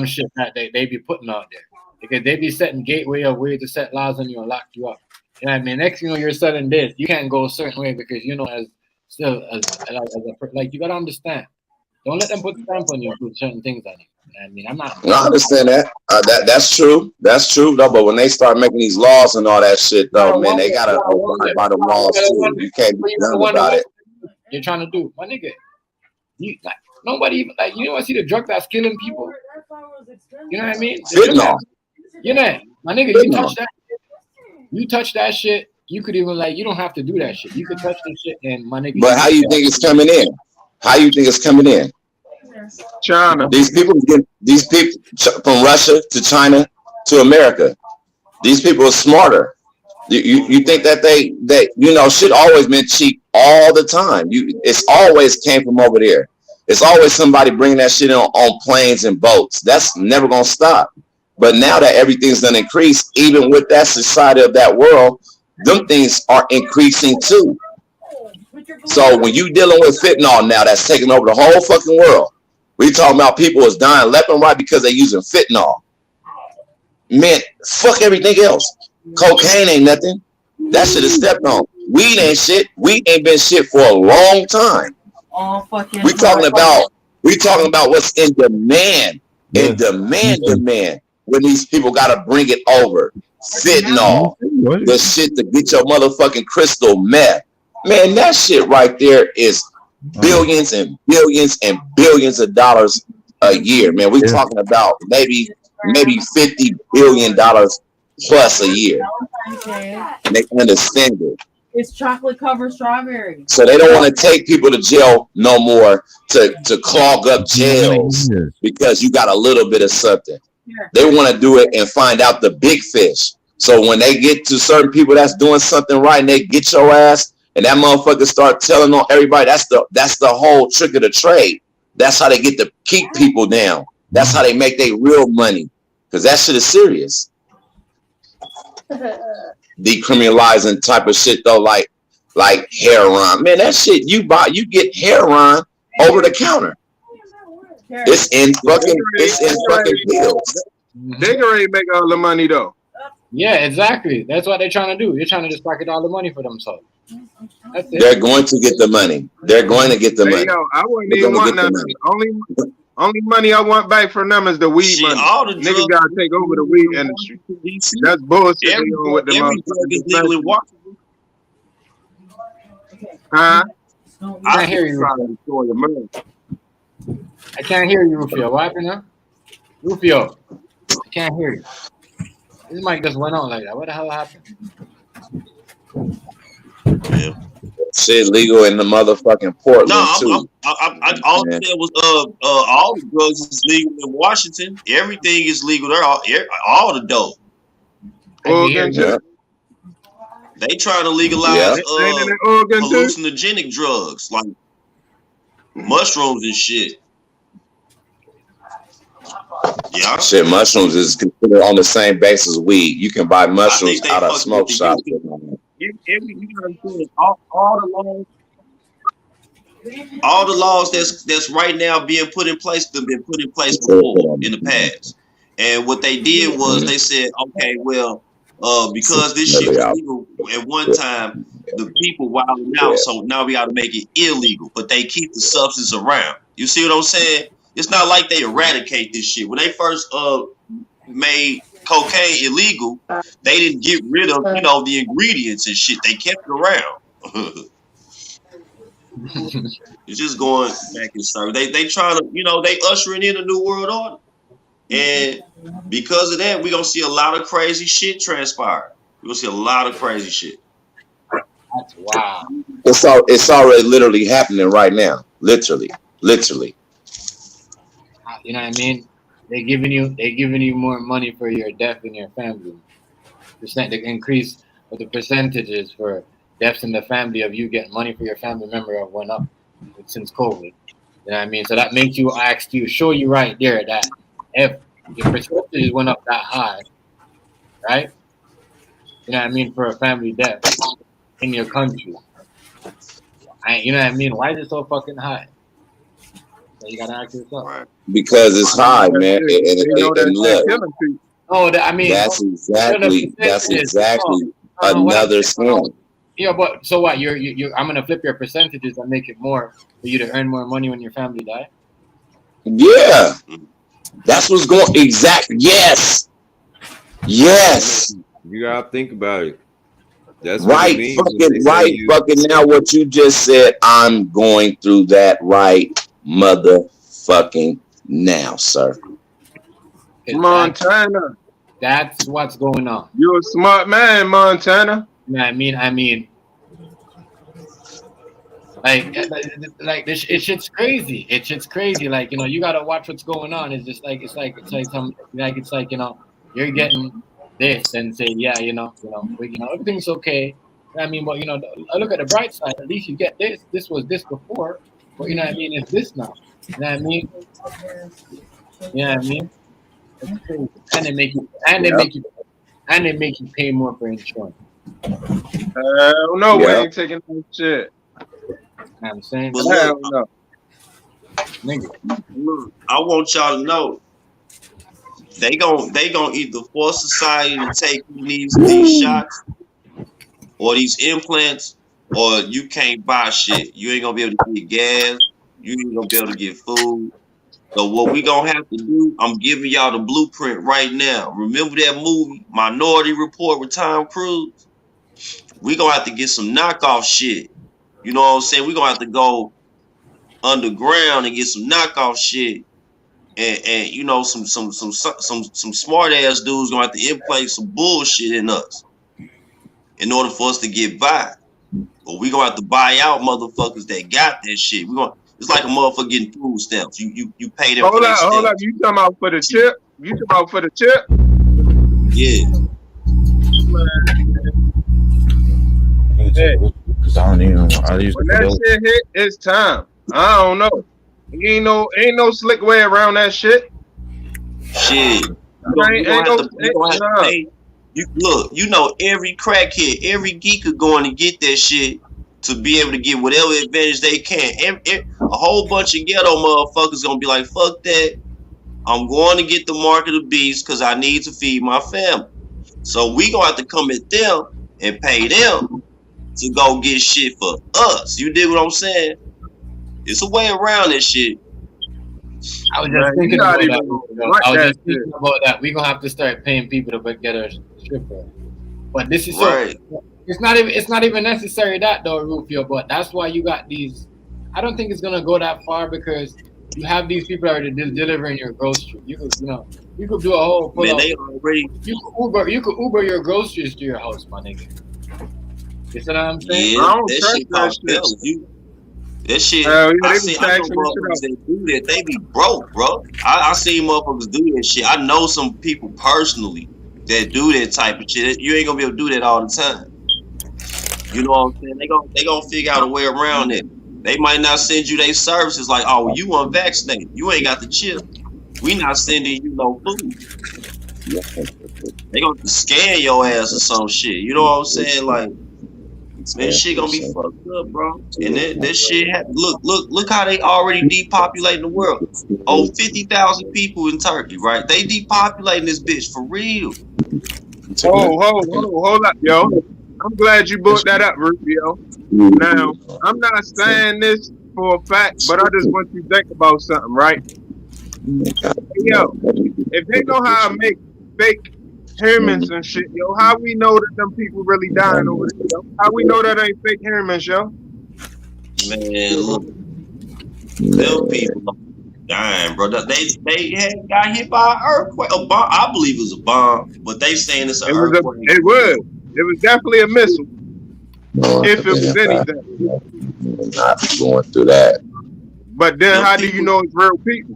shit that they be putting out there. Because they be setting gateway of ways to set laws on you and lock you up. You know what I mean? Next thing you're selling this, you can't go a certain way because you gotta understand. Don't let them put stamp on you and put certain things on you. You know what I mean? I understand that. That's true. That's true though. But when they start making these laws and all that shit, though, man, they gotta abide by the laws too. You can't be done about it. You're trying to do, my nigga. nobody even like. You know, I see the drug that's killing people. You know what I mean? Fentanyl. You know, my nigga, you touch that. You touch that shit. You could even like. You don't have to do that shit. You could touch this shit, and my nigga. But how you think it's coming in? How you think it's coming in? China. These people from Russia to China to America. These people are smarter. You think that they you know, shit always been cheap all the time. It's always came from over there. It's always somebody bringing that shit on planes and boats. That's never gonna stop. But now that everything's done increase, even with that society of that world, them things are increasing too. So when you dealing with fentanyl now, that's taking over the whole fucking world. We talking about people is dying left and right because they're using fentanyl. Man, fuck everything else. Cocaine ain't nothing. That shit is stepped on. Weed ain't shit. Weed ain't been shit for a long time. We talking about what's in demand. In demand. When these people gotta bring it over. Fentanyl. The shit to get your motherfucking crystal meth. Man, that shit right there is billions and billions and billions of dollars a year. Man, we talking about maybe $50 billion plus a year. And they understand it. It's chocolate covered strawberry. So they don't want to take people to jail no more to clog up jails because you got a little bit of something. They want to do it and find out the big fish. So when they get to certain people that's doing something right and they get your ass and that motherfucker start telling on everybody, that's the whole trick of the trade. That's how they get to keep people down. That's how they make their real money. Because that shit is serious. Decriminalizing type of shit though, like heroin. Man, that shit you get heroin over the counter. It's in fucking pills. Digger ain't make all the money though. Yeah, exactly. That's what they're trying to do. They're trying to just pocket all the money for themselves. That's it. They're going to get the money. They're going to get the money. Yo, I wouldn't even want nothing. Only money I want back from them is the weed money. All the niggas gotta take over the weed industry. That's bullshit. With the I can't hear you. I can't hear you, Rufio. What happened now? Rufio, I can't hear you. This mic just went on like that. What the hell happened? Yeah. Shit legal in the motherfucking Portland too. I all I said was all the drugs is legal in Washington. Everything is legal there. All the dope. They trying to legalize hallucinogenic drugs like mushrooms and shit. Yeah, shit. Mushrooms is considered on the same basis as weed. You can buy mushrooms out of smoke shops. All the laws that's right now being put in place have been put in place before in the past. And what they did was they said, okay, well, because this shit was legal at one time, the people wilding out, so now we got to make it illegal. But they keep the substance around. You see what I'm saying? It's not like they eradicate this shit. When they first made cocaine illegal, they didn't get rid of the ingredients and shit. They kept it around. It's just going back and forth. They trying to they ushering in a new world order, and because of that, we gonna see a lot of crazy shit transpire. We gonna see a lot of crazy shit. That's wow. It's already literally happening right now. Literally. You know what I mean? They're giving you more money for your death in your family. The increase of the percentages for deaths in the family of you getting money for your family member have went up since COVID. You know what I mean? So that makes you show you right there that if your percentages went up that high, right? You know what I mean? For a family death in your country. You know what I mean? Why is it so fucking high? So you gotta ask yourself. Because it's high, man. And look. Oh, I mean, that's exactly another scam. Yeah, but so what? You're I'm gonna flip your percentages and make it more for you to earn more money when your family die. Yeah, that's what's going. Yes. You gotta think about it. That's right. Fucking now, what you just said. I'm going through that right motherfucking fucking now, sir. Montana. That's what's going on. You're a smart man, Montana. I mean, like this, shit's crazy. It's crazy. Like, you know, you gotta watch what's going on. It's just like it's like you know, you're getting this and say, yeah, you know, everything's okay. I mean, but you know, I look at the bright side. At least you get this. This was this before, but you know what I mean. It's this now. You know what I mean? You know what I mean? It's crazy. And they make you pay more for insurance. No, we ain't taking that shit. I'm saying, but look, I want y'all to know they gon' either force society to take these shots or these implants, or you can't buy shit. You ain't gonna be able to get gas. You ain't gonna be able to get food. So what we gonna have to do? I'm giving y'all the blueprint right now. Remember that movie Minority Report with Tom Cruise? We gonna have to get some knockoff shit. You know what I'm saying? We're gonna have to go underground and get some knockoff shit, and you know, some smart ass dudes gonna have to implant some bullshit in us in order for us to get by. But we gonna have to buy out motherfuckers that got that shit. It's like a motherfucker getting food stamps. You pay them. Hold up. You talking about for the chip? You talking about for the chip? Yeah. Hey. Cause I don't even. When that shit hit, it's time. I don't know. Ain't no slick way around that shit. Shit. Look, you know, every crackhead, every geeker going to get that shit to be able to get whatever advantage they can. A whole bunch of ghetto motherfuckers gonna be like, fuck that. I'm going to get the mark of the beast because I need to feed my family. So we gonna have to come at them and pay them to go get shit for us. You dig what I'm saying? It's a way around this shit. I was just thinking about that. We're gonna have to start paying people to get a stripper. But this is right. It's not even necessary that though, Rufio. But that's why you got these. I don't think it's gonna go that far because you have these people that are delivering your groceries. You could do a whole. Man, they already. You could Uber your groceries to your house, my nigga. You see what I'm saying? Yeah, that shit. I know motherfuckers that do that. They be broke, bro. I seen motherfuckers do that shit. I know some people personally that do that type of shit. You ain't gonna be able to do that all the time. You know what I'm saying? They gonna figure out a way around it. They might not send you their services like, oh, you unvaccinated. You ain't got the chip. We not sending you no food. They gonna scan your ass or some shit. You know what I'm saying? Like, man, shit gonna be fucked up, bro. And that shit look how they already depopulating the world. Oh, 50,000 people in Turkey, right? They depopulating this bitch for real. Hold up, yo. I'm glad you brought that up, Rufio. Now, I'm not saying this for a fact, but I just want you to think about something, right? Yo, if they know how to make fake humans and shit, yo, how we know that them people really dying over there, yo? How we know that ain't fake humans, yo? Man, look, them people dying, bro. They had got hit by an earthquake. A bomb, I believe it was a bomb, but they saying it's an earthquake. It was definitely a missile. If it was anything. Not going through that. But then how do you know it's real people?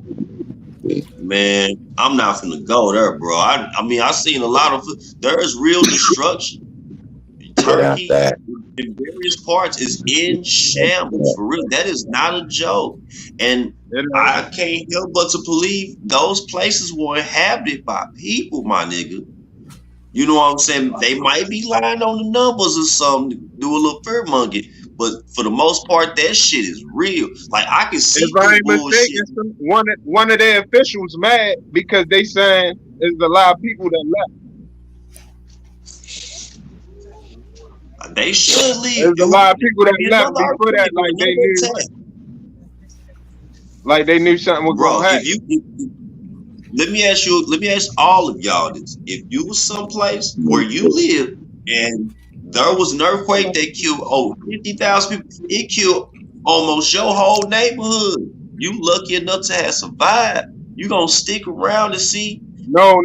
Man, I'm not finna go there, bro. I mean, I seen a lot of. There is real destruction. Turkey in various parts is in shambles for real. That is not a joke, and I can't help but to believe those places were inhabited by people, my nigga. You know what I'm saying? They might be lying on the numbers or something, do a little fear monger, but for the most part, that shit is real. Like I can see. If I ain't mistaken, one of their officials mad because they saying there's a lot of people that left. They should leave. There's a lot of people that left before that, like they knew something was going to happen. Let me ask all of y'all this: if you was someplace where you live and there was an earthquake that killed 50,000 people, it killed almost your whole neighborhood. you lucky enough to have survived, you gonna stick around and see. No,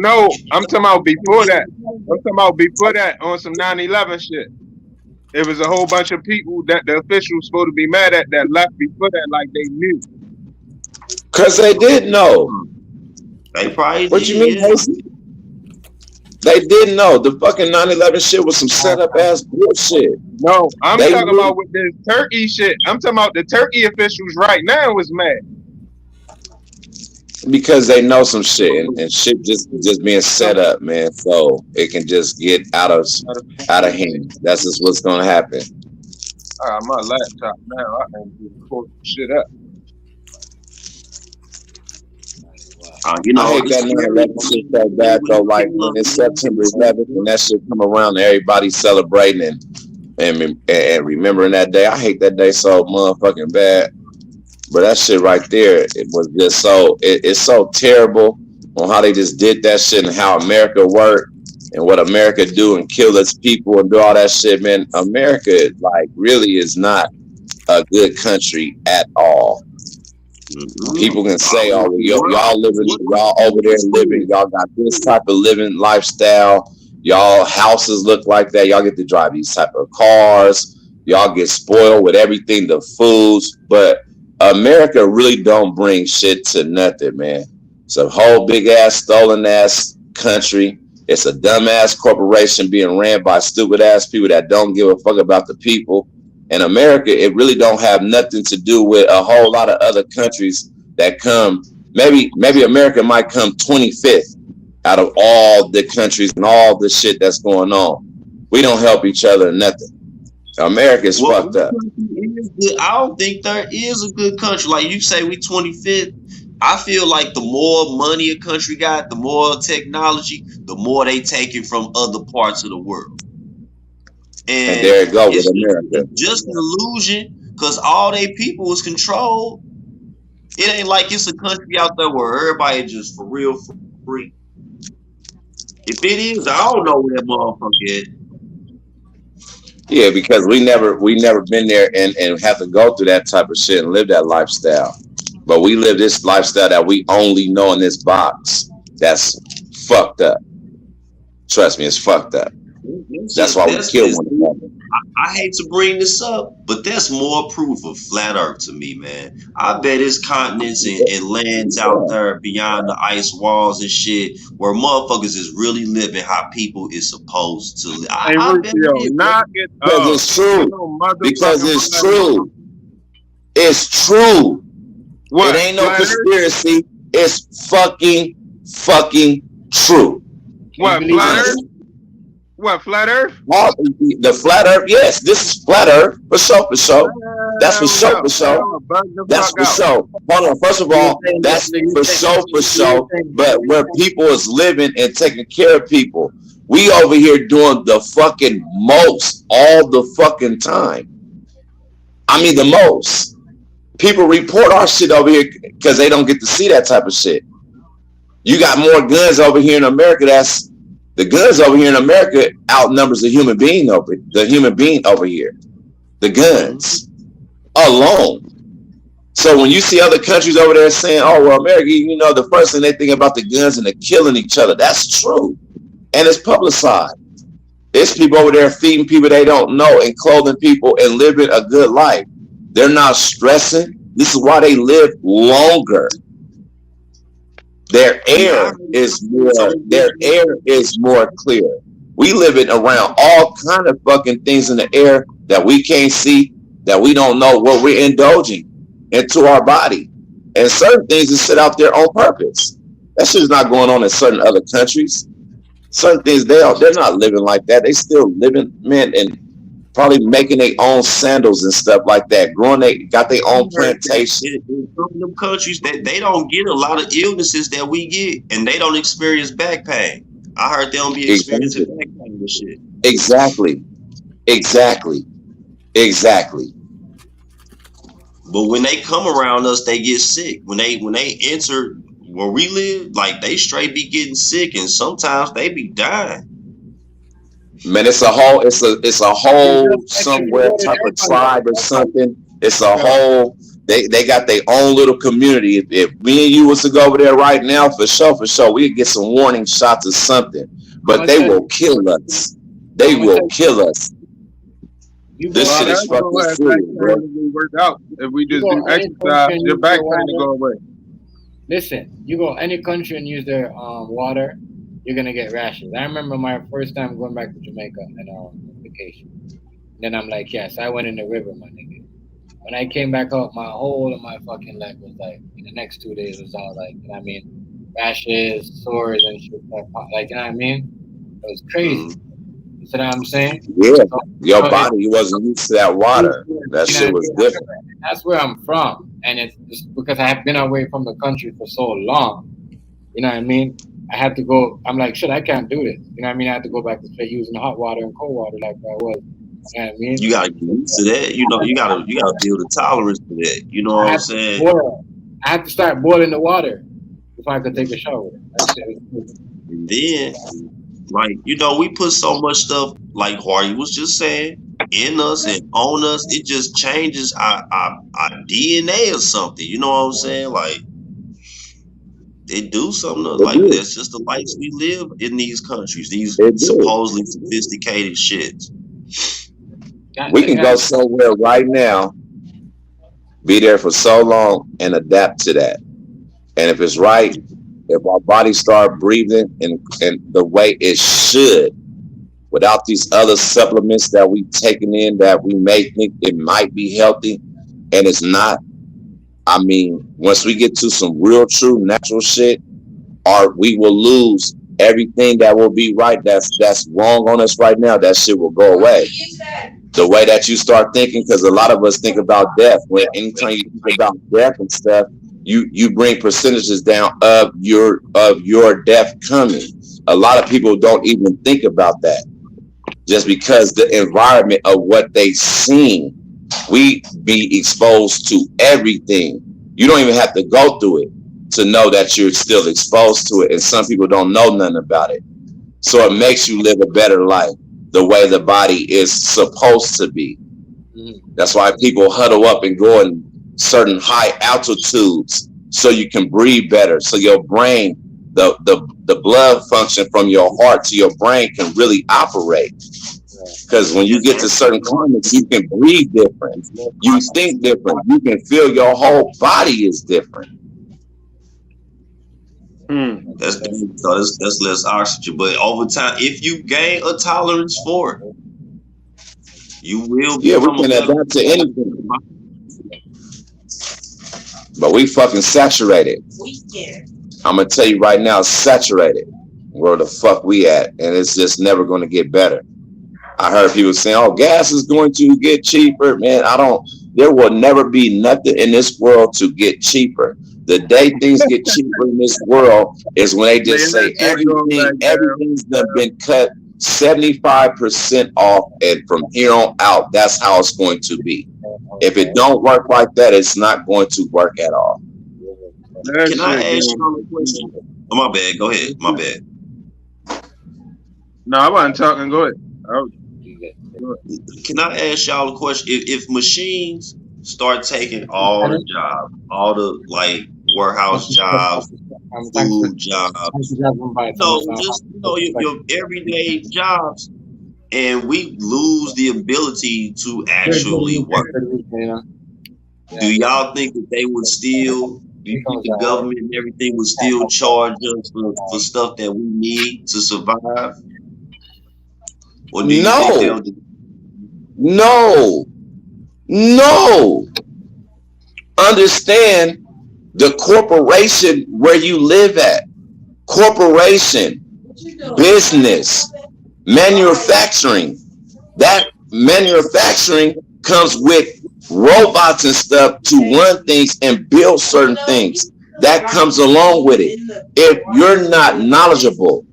I'm talking about before that. On some 9/11 shit. It was a whole bunch of people that the officials supposed to be mad at that left before that, like they knew. Cause they did know. They probably what you mean? They didn't know. The fucking 9/11 shit was some setup ass bullshit. No, I'm talking about with this Turkey shit. I'm talking about the Turkey officials right now was mad. Because they know some shit and shit just being set up, man. So it can just get out of hand. That's just what's gonna happen. My laptop now. I can record shit up. You know, I hate that 9/11 shit so bad though. Like when it's September 11th and that shit come around and everybody celebrating and remembering that day. I hate that day so motherfucking bad. But that shit right there, it was just it's so terrible on how they just did that shit and how America worked and what America do and kill its people and do all that shit, man. America, like, really is not a good country at all. People can say, oh, y'all over there living, y'all got this type of living lifestyle, y'all houses look like that, y'all get to drive these type of cars, y'all get spoiled with everything, the foods, but America really don't bring shit to nothing, man. It's a whole big ass stolen ass country. It's a dumb ass corporation being ran by stupid ass people that don't give a fuck about the people. And America, it really don't have nothing to do with a whole lot of other countries that come. Maybe America might come 25th out of all the countries and all the shit that's going on. We don't help each other or nothing. America's fucked up. I don't think there is a good country. Like you say, we 25th. I feel like the more money a country got, the more technology, the more they take it from other parts of the world. And there you go with America. Just an illusion, because all they people is controlled. It ain't like it's a country out there where everybody just for real free. If it is, I don't know where that motherfucker is. Yeah, because we never been there and have to go through that type of shit and live that lifestyle. But we live this lifestyle that we only know in this box. That's fucked up. Trust me, it's fucked up. That's why we kill one another. I hate to bring this up, but that's more proof of flat earth to me, man. I bet it's continents and lands out there beyond the ice walls and shit where motherfuckers is really living how people is supposed to live. Because it's true. Because it's true. It's true. What? It ain't no conspiracy. It's fucking true. What, flat earth? What, flat earth? The flat earth, yes. This is flat earth. For sure. That's for sure. That's for sure. Hold on. First of all, that's for sure. But where people is living and taking care of people, we over here doing the fucking most all the fucking time. I mean, the most. People report our shit over here because they don't get to see that type of shit. You got more guns over here in America. The guns over here in America outnumbers the human being over here. The guns alone. So when you see other countries over there saying, oh, well, America, you know, the first thing they think about the guns and the killing each other. That's true. And it's publicized. There's people over there feeding people they don't know and clothing people and living a good life. They're not stressing. This is why they live longer. Their air is more clear. We living around all kind of fucking things in the air that we can't see, that we don't know what we're indulging into our body. And certain things is set out there on purpose. That shit is not going on in certain other countries. Certain things they're not living like that. They still living, man, and probably making their own sandals and stuff like that. Got their own plantation. In some of them countries that they don't get a lot of illnesses that we get, and they don't experience back pain. I heard they don't be experiencing back pain and shit. Exactly. But when they come around us, they get sick. When they enter where we live, like they straight be getting sick, and sometimes they be dying. Man, it's a whole somewhere type of tribe or something. It's a whole They got their own little community. If me and you was to go over there right now, for sure, we'd get some warning shots or something. But they will kill us. They will kill us. This shit is fucking serious, bro. Work out. If we just do exercise, your back pain to go away. Listen, you go any country and use their water, you're gonna get rashes. I remember my first time going back to Jamaica and on vacation. Then I'm like, yes, I went in the river, my nigga. When I came back up, my whole of my fucking leg was like, in the next 2 days was all like, you know what I mean, rashes, sores, and shit like, you know what I mean? It was crazy. You see what I'm saying? Yeah, so, your body wasn't used to that water. That shit was different. That's where I'm from, and it's just because I have been away from the country for so long. You know what I mean? I had to go. I'm like, shit, I can't do this. You know what I mean? I had to go back to straight using hot water and cold water like I was. You know what I mean? You gotta get used to that. You know, you gotta build a tolerance to that. You know what I'm saying? I had to start boiling the water before I could take a shower. And then, like, you know, we put so much stuff, like Hardy was just saying, in us and on us. It just changes our DNA or something. You know what I'm saying? Like, they do something like that's just the lives we live in these countries. These supposedly sophisticated shits. We can go somewhere right now, be there for so long, and adapt to that. And if it's right, if our bodies start breathing in the way it should, without these other supplements that we taking in that we may think it might be healthy, and it's not. I mean, once we get to some real, true, natural shit, we will lose everything that will be right. That's wrong on us right now. That shit will go away. The way that you start thinking, because a lot of us think about death. When anytime you think about death and stuff, you bring percentages down of your death coming. A lot of people don't even think about that, just because the environment of what they seen. We be exposed to everything. You don't even have to go through it to know that you're still exposed to it, and some people don't know nothing about it. So it makes you live a better life the way the body is supposed to be. That's why people huddle up and go in certain high altitudes so you can breathe better, so your brain, the blood function from your heart to your brain can really operate. Because when you get to certain climates, you can breathe different, you think different, you can feel your whole body is different. That's less oxygen, but over time, if you gain a tolerance for it, you will. Yeah, we can adapt to anything, but we fucking saturated. I'm gonna tell you right now, saturated. Where the fuck we at, and it's just never going to get better. I heard people saying, "Oh, gas is going to get cheaper." Man, there will never be nothing in this world to get cheaper. The day things get cheaper in this world is when they just say everything's been cut 75% off, and from here on out, that's how it's going to be. If it don't work like that, it's not going to work at all. Can I ask you a question? Oh, my bad. Go ahead. My bad. No, I wasn't talking. Go ahead. Can I ask y'all a question? If machines start taking all the jobs, all the like warehouse jobs, food jobs, just your everyday jobs, and we lose the ability to actually work, do y'all think that they would still? Do you think the government and everything would still charge us for stuff that we need to survive? Or do you think No. Understand the corporation where you live at. Corporation, business, manufacturing. That manufacturing comes with robots and stuff to run things and build certain things. That comes along with it. If you're not knowledgeable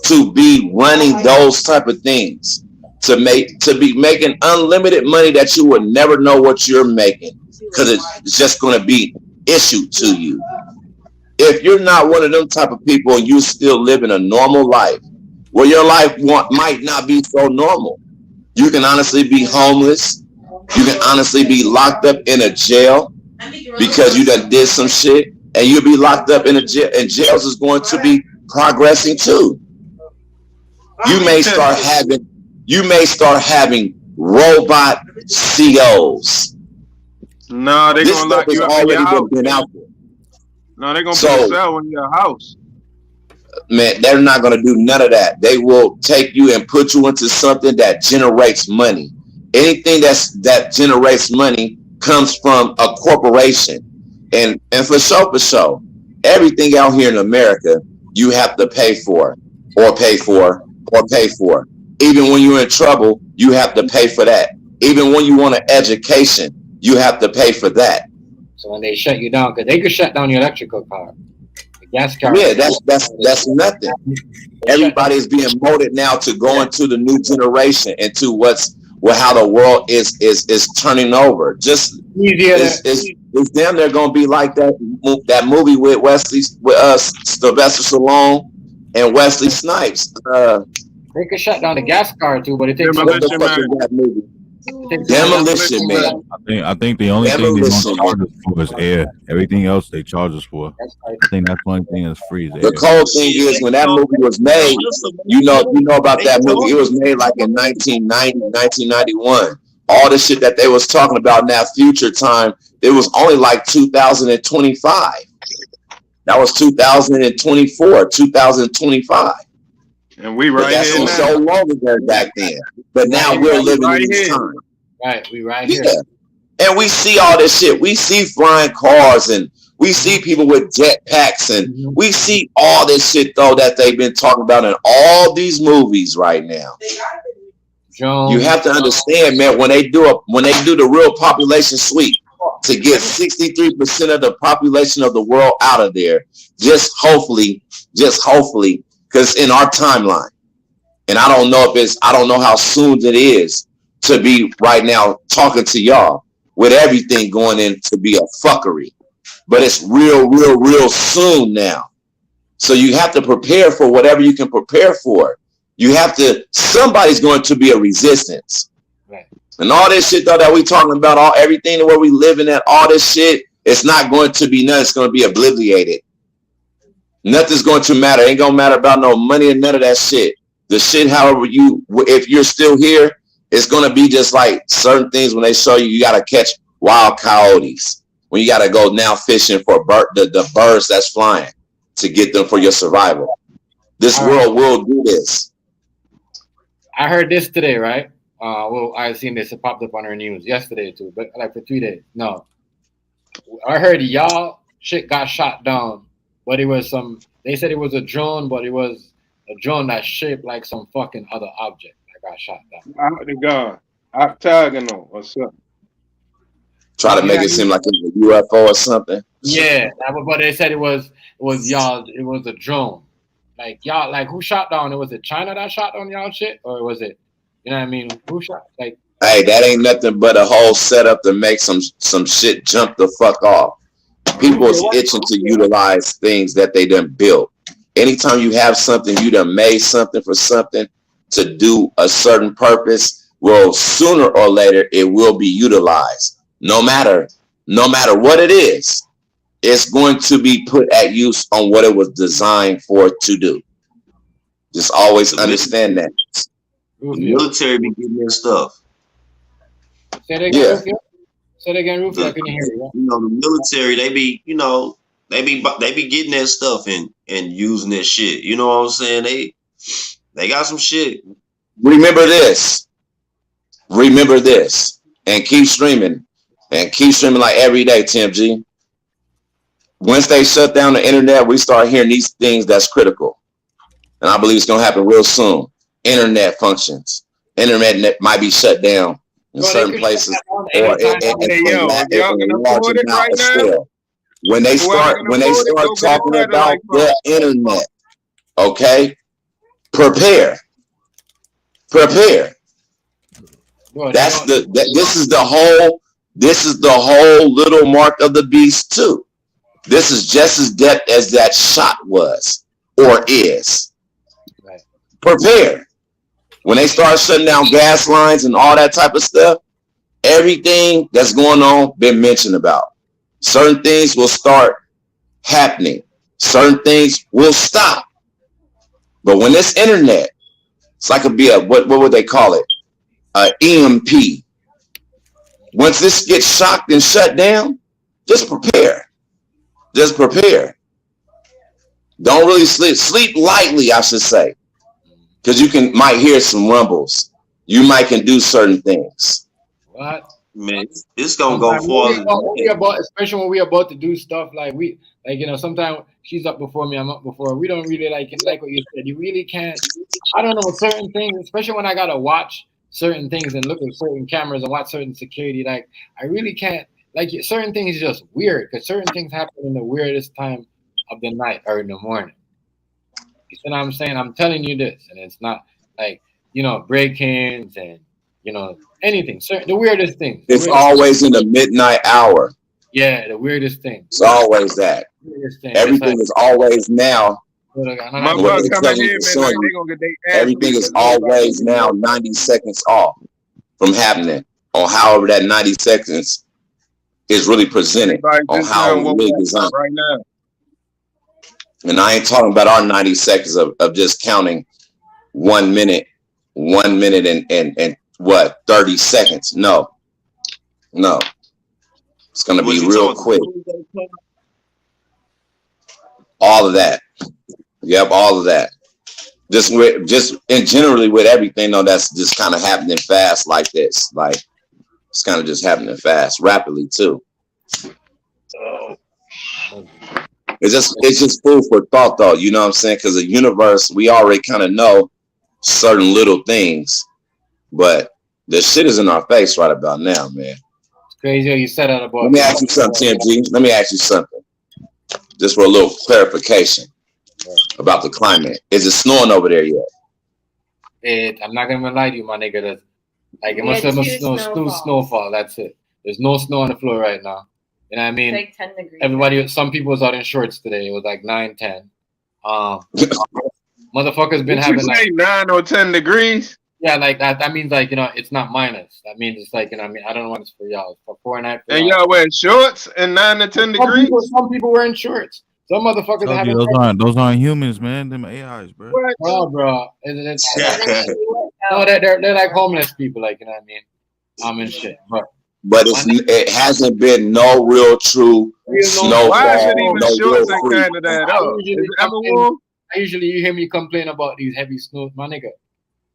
to be running those type of things, to be making unlimited money that you would never know what you're making, because it's just going to be issued to you. If you're not one of them type of people and you still living a normal life, where your life might not be so normal, you can honestly be homeless, You can honestly be locked up in a jail because you done did some shit, and you'll be locked up in a jail, and jails is going to be progressing too. You may start having robot COs. No, they're gonna lock you up in your house. Been out there. No, they're gonna put a cell in your house. Man, they're not gonna do none of that. They will take you and put you into something that generates money. Anything that generates money comes from a corporation. And for sure, everything out here in America, you have to pay for. Even when you're in trouble, you have to pay for that. Even when you want an education, you have to pay for that. So when they shut you down, because they could shut down your electrical car, the gas car. Yeah, that's nothing. Everybody is being molded now to go into the new generation, into how the world is turning over. Just it's damn they're gonna be like that movie with Sylvester Stallone and Wesley Snipes. They could shut down the gas car too, but it takes Demolition Man. I think the only thing they don't charge us for is air. Everything else they charge us for. I think that's the only thing that's free is air. The cold thing is when that movie was made, you know about that movie. It was made like in 1990, 1991. All the shit that they was talking about in that future time, it was only like 2025. That was 2024, 2025. And we right here now. So long ago back then. But now we're living in this time. Right, we right here. And we see all this shit. We see flying cars and we see people with jetpacks and we see all this shit though that they've been talking about in all these movies right now. You have to understand, man, when they do the real population sweep to get 63% of the population of the world out of there, just hopefully, because in our timeline, and I don't know how soon it is to be right now talking to y'all with everything going in to be a fuckery, but it's real soon now. So you have to prepare for whatever you can prepare for. Somebody's going to be a resistance. Right. And all this shit though that we talking about, everything where we living at, all this shit, it's not going to be none. It's going to be obliterated. Nothing's going to matter. Ain't gonna matter about no money and none of that shit. The shit, however, if you're still here, it's gonna be just like certain things when they show you gotta catch wild coyotes. When you gotta go now fishing for the birds that's flying to get them for your survival. This world will do this. I heard this today, right? I seen this. It popped up on our news yesterday too, but like for 3 days. No, I heard y'all shit got shot down. But it was they said it was a drone, but it was a drone that's shaped like some fucking other object that got shot down. Out the gun. Octagonal or something. Try to make it seem like it was a UFO or something. Yeah, but they said it was y'all, it was a drone. Like y'all, like who shot down? Was it China that shot down y'all shit? Or was it, you know what I mean? Who shot? Like, hey, that ain't nothing but a whole setup to make some shit jump the fuck off. People's itching to utilize things that they done built. Anytime you have something, you done made something for something to do a certain purpose, well, sooner or later, it will be utilized. No matter what it is, it's going to be put at use on what it was designed for to do. Just always understand that. The military be getting their stuff. Say that again, Say that again, Rufus. I couldn't hear you. You know, the military, they be getting that stuff and using that shit. You know what I'm saying? They got some shit. Remember this, and keep streaming, like every day, Tim G. Once they shut down the internet, we start hearing these things that's critical, and I believe it's gonna happen real soon. Internet functions, internet might be shut down in certain places, or when they start talking about the internet, okay, prepare. This is the whole little mark of the beast too. This is just as depth as that shot was or is. Prepare. When they start shutting down gas lines and all that type of stuff, everything that's going on been mentioned about. Certain things will start happening. Certain things will stop. But when this internet, it's like what would they call it? EMP. Once this gets shocked and shut down, just prepare. Just prepare. Don't really sleep. Sleep lightly, I should say. Because you might hear some rumbles. You might can do certain things. What? Man, it's gonna go far. Especially when we about to do stuff like sometimes she's up before me, I'm up before her. We don't really like what you said. You really can't. I don't know certain things, especially when I gotta watch certain things and look at certain cameras and watch certain security. Like I really can't. Like certain things is just weird because certain things happen in the weirdest time of the night or in the morning. You see what I'm saying? I'm telling you this, and it's not like break-ins and anything. The weirdest thing. It's always in the midnight hour. Yeah, the weirdest thing. It's always that. Everything is always now. My brother coming here, man, they gonna get their ass. Everything is always now 90 seconds off from happening, or however that 90 seconds is really presented, on how it really designed. Right now. And I ain't talking about our 90 seconds of just counting 1 minute and what 30 seconds. No. It's gonna be real quick. All of that. Yep, all of that. Just and generally with everything though, that's just kind of happening fast like this. Like it's kind of just happening fast, rapidly too. It's just food for thought though, you know what I'm saying? Because the universe, we already kind of know certain little things, but the shit is in our face right about now, man. It's crazy how you said that about. Let me ask you something, TMG. Let me ask you something. Just for a little clarification about the climate. Is it snowing over there yet? I'm not gonna lie to you, my nigga. It must have snowfall. That's it. There's no snow on the floor right now. You know what I mean? It's like 10 degrees. Everybody, some people was out in shorts today. It was like 9, 10. Motherfuckers been having like 9 or 10 degrees. Yeah, like that. That means it's not minus. That means it's like I mean, I don't know what it's for y'all. It's for 4 nights. And y'all wearing shorts and 9 to 10 degrees. Some people wearing shorts. Some motherfuckers those aren't humans, man. Them AIs, bro. Oh, bro. No, they're like homeless people, like you know what I mean. And shit, but it hasn't been no real true snowfall. Why is it even shorts in Canada at all? I usually you hear me complain about these heavy snows, my nigga.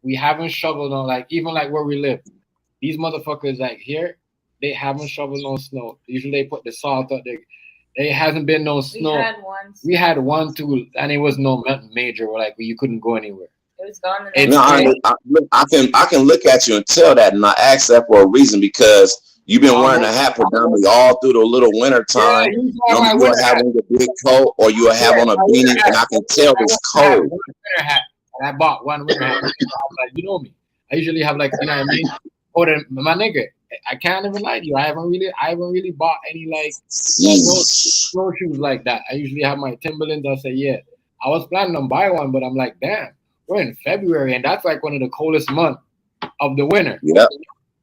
We haven't shoveled on even where we live. These motherfuckers here, they haven't shoveled no snow. Usually they put the salt out there. There hasn't been no snow. We had one too, and it was no major where you couldn't go anywhere. It was gone. I can look at you and tell that, and I ask that for a reason because you've been wearing a hat predominantly all through the little winter time. You will have on the big coat, or you will have on a beanie, and I can tell it's cold. I bought one winter hat. You know me. I usually have you know what I mean. Oh, my nigga, I can't even lie to you. I haven't really bought any snow shoes like that. I usually have my Timberlands. I say yeah. I was planning on buying one, but I'm like, damn, we're in February, and that's one of the coldest months of the winter. Yeah.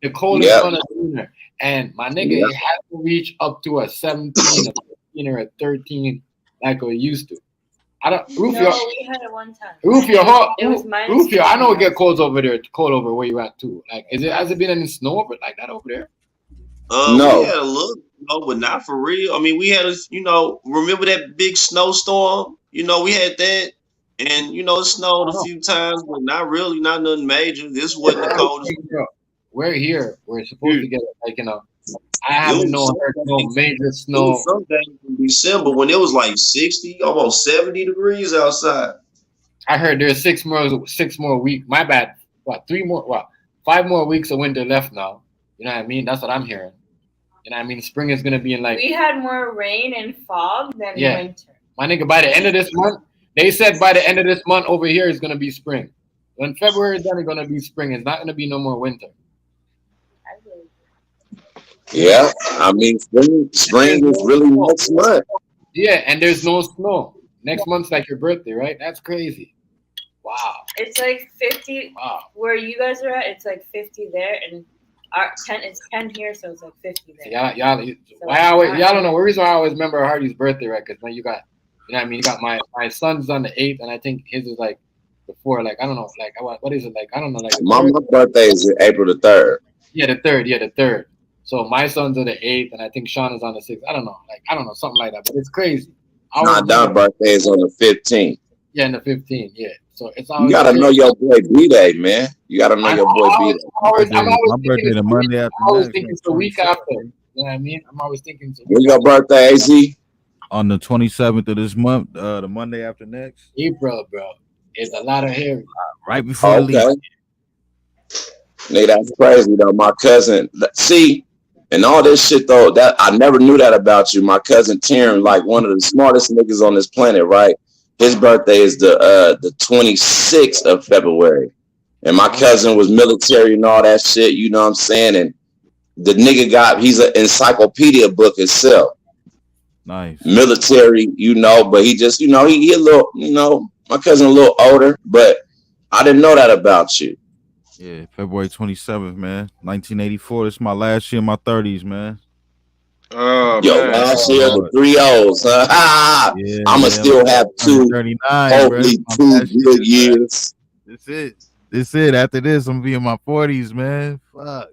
The coldest month of the winter. And my nigga, it has to reach up to a 17, a 15, or a 13 like we used to. We had it one time. Rufio, it was Rufio, I know it get cold over there. Cold over where you at too. Has it been any snow over like that over there? No. We had a little, but not for real. I mean, we had remember that big snowstorm? We had that, and it snowed a few times, but not really, not nothing major. This wasn't the coldest. We're here. We're supposed to get I haven't heard no major snow. Some days in December when it was 60, almost 70 degrees outside. I heard there's 6 more weeks. My bad. 5 more weeks of winter left now. You know what I mean? That's what I'm hearing. You know what I mean? Spring is gonna be in We had more rain and fog than winter. My nigga, by the end of this month, they said by the end of this month over here is gonna be spring. When February is done, it's gonna be spring. It's not gonna be no more winter. Yeah, I mean, spring is really next month. Yeah, and there's no snow. Next month's your birthday, right? That's crazy. Wow. It's 50. Wow. Where you guys are at, it's 50 there, and It's 10 here, so it's like 50 there. Y'all don't know. The reason why I always remember Hardy's birthday, right? Because when you got, you know what I mean? You got my son's on the 8th, and I think his is like before, like, I don't know, like, what is it, like, I don't know, like. My birthday is April the 3rd. Yeah, the 3rd. So my son's on the 8th, and I think Sean is on the 6th. I don't know, something like that, but it's crazy. My birthday is on the 15th. Yeah, in the 15th, yeah. So it's always. You gotta know your boy B-Day, man. You gotta know your boy B-Day. My birthday the Monday after. I'm always thinking it's the week after. You know what I mean? I'm always thinking. When's your birthday, AZ? On the 27th of this month, the Monday after next. April, bro. It's a lot of hair. Right before I leave. Nigga, that's crazy though. My cousin, see, and all this shit though, that I never knew that about you. My cousin Tieran, like one of the smartest niggas on this planet, right? His birthday is the 26th of February. And my cousin was military and all that shit, you know what I'm saying? And the nigga he's an encyclopedia book itself. Nice. Military, you know, but he just, you know, he a little, you know, my cousin a little older, but I didn't know that about you. Yeah, February 27th, man. 1984. This is my last year in my 30s, man. Oh, yo, man. Last year, the 3 O's. Yeah, I'ma still have 2, 39, hopefully 2 good years. That's it. After this, I'm gonna be in my 40s, man. Fuck.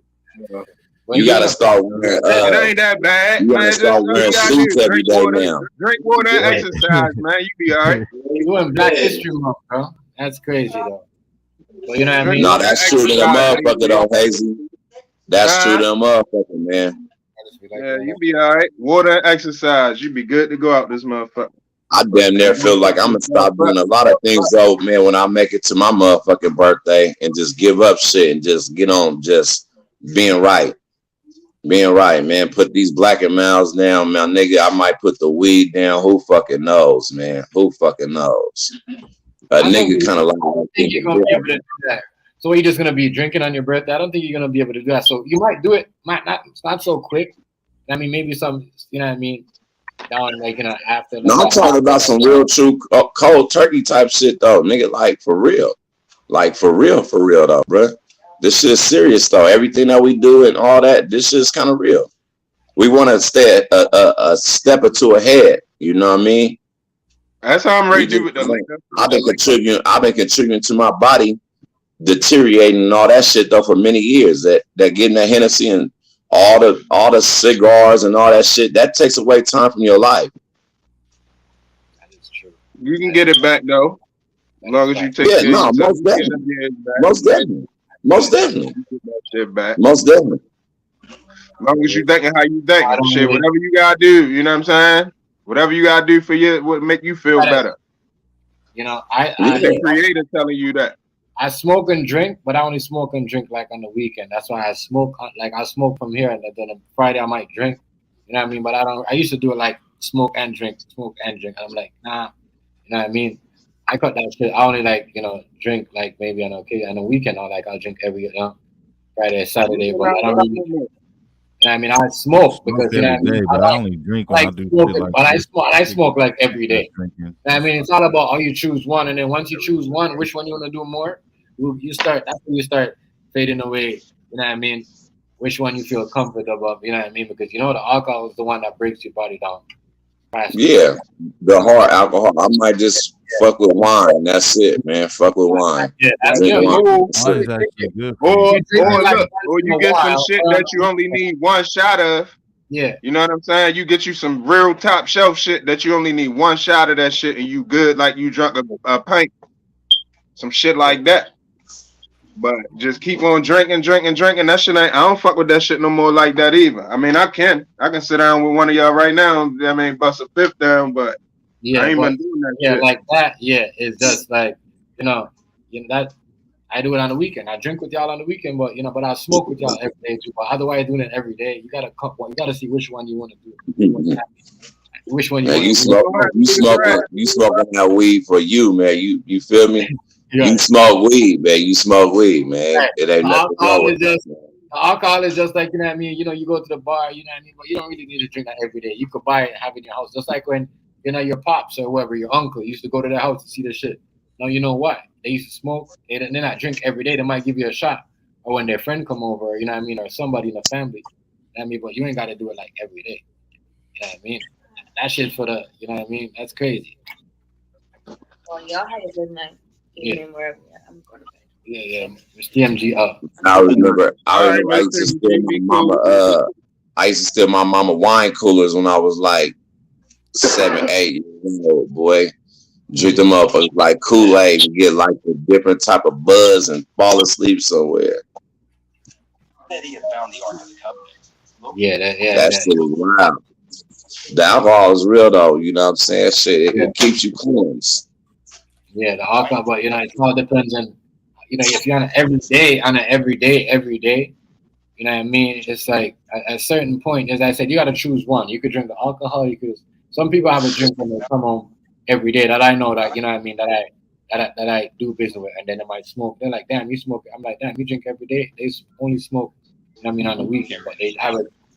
You gotta start wearing. It ain't that bad. You gotta start wearing suits every day now. Drink water, exercise, man. You be all right. You doing Black History Month, bro? That's crazy though. Well, you know what I mean? No, that's true to the motherfucker though, Hazy. That's true to the motherfucker, man. Yeah, you be all right. Water and exercise. You be good to go out this motherfucker. I damn near feel like I'm gonna stop doing a lot of things though, man, when I make it to my motherfucking birthday and just give up shit and just get on just being right. Being right, man. Put these Black and Miles down, man. Nigga, I might put the weed down. Who fucking knows, man? Who fucking knows? A nigga kind of like. I don't think you're gonna be able to do that. So you're just gonna be drinking on your birthday? I don't think you're gonna be able to do that. So you might do it, might not so quick. I mean, maybe some, you know what I mean? Down like, you know, after. No, I'm talking about some real true cold turkey type shit though, nigga. Like for real though, bruh. This shit is serious though. Everything that we do and all that, this shit is kind of real. We want to stay a step or two ahead. You know what I mean? That's how I'm ready to do it. I've been contributing to my body deteriorating and all that shit though for many years. That getting that Hennessy and all the cigars and all that shit, that takes away time from your life. That is true. You can get it back though, as long as you take. Yeah, no, most definitely. Most definitely. Shit back. Most definitely. As long as you thinking how you think, shit, whatever you gotta do, you know what I'm saying? Whatever you gotta do for you, what make you feel better. You know, the creator telling you that. I smoke and drink, but I only smoke and drink like on the weekend. That's why I smoke. Like I smoke from here, and then on Friday I might drink. You know what I mean? But I used to do it like smoke and drink. And I'm like, nah. You know what I mean? I cut that shit. I only like, you know, drink like maybe on a weekend or like I'll drink every Friday, Saturday, but I don't really. You know what I mean? I smoke because you know what I mean. But I only drink when I do shit like that. But I smoke like every day. You know what I mean, it's all about how you choose one, and then once you choose one, which one you want to do more, you start. That's when you start fading away. You know what I mean? Which one you feel comfortable of? You know what I mean? Because you know the alcohol is the one that breaks your body down. Yeah, the hard alcohol. I might just fuck with wine. That's it, man. Fuck with wine. Yeah, that's good. Or you get some shit that you only need one shot of. Yeah. You know what I'm saying? You get you some real top shelf shit that you only need one shot of that shit and you good like you drunk a pint. Some shit like that. But just keep on drinking. That shit ain't. I don't fuck with that shit no more like that either. I mean, I can sit down with one of y'all right now. I mean, bust a fifth down, but yeah, I ain't been doing that. Yeah, shit. like that. Yeah, it's just like you know that I do it on the weekend. I drink with y'all on the weekend, but but I smoke with y'all every day too. But otherwise, doing it every day, you gotta see which one you want to do. Which one you smoking that weed for you, man. You feel me? Yeah. You smoke weed, man. Right. It ain't nothing wrong with that. Alcohol is just like, you know what I mean? You know, you go to the bar, you know what I mean? But you don't really need to drink that every day. You could buy it and have it in your house. Just like when, your pops or whoever, your uncle used to go to their house to see the shit. Now, you know what? They used to smoke. They're not drink every day. They might give you a shot. or when their friend come over, you know what I mean, or somebody in the family. You know what I mean, but you ain't got to do it like every day. You know what I mean? That shit for the, you know what I mean? That's crazy. Well, y'all have a good night. Evening, wherever you're at. I'm going to bed. Yeah. CHEFTMGZ up. I remember I used to steal my mama wine coolers when I was like 7, 8 years old, boy. Drink them up like Kool-Aid and get like a different type of buzz and fall asleep somewhere. That shit is wild. The alcohol is real though, you know what I'm saying? Shit, it keeps you cleansed. Yeah, the alcohol, but you know, it all depends on, you know, if you're on an every day, you know what I mean? It's like at a certain point, as I said, you got to choose one. You could drink the alcohol. Some people have a drink when they come home every day that I know that, you know what I mean, that I do business with, and then they might smoke. They're like, damn, you smoke. I'm like, damn, you drink every day. They only smoke, you know what I mean, on the weekend, but they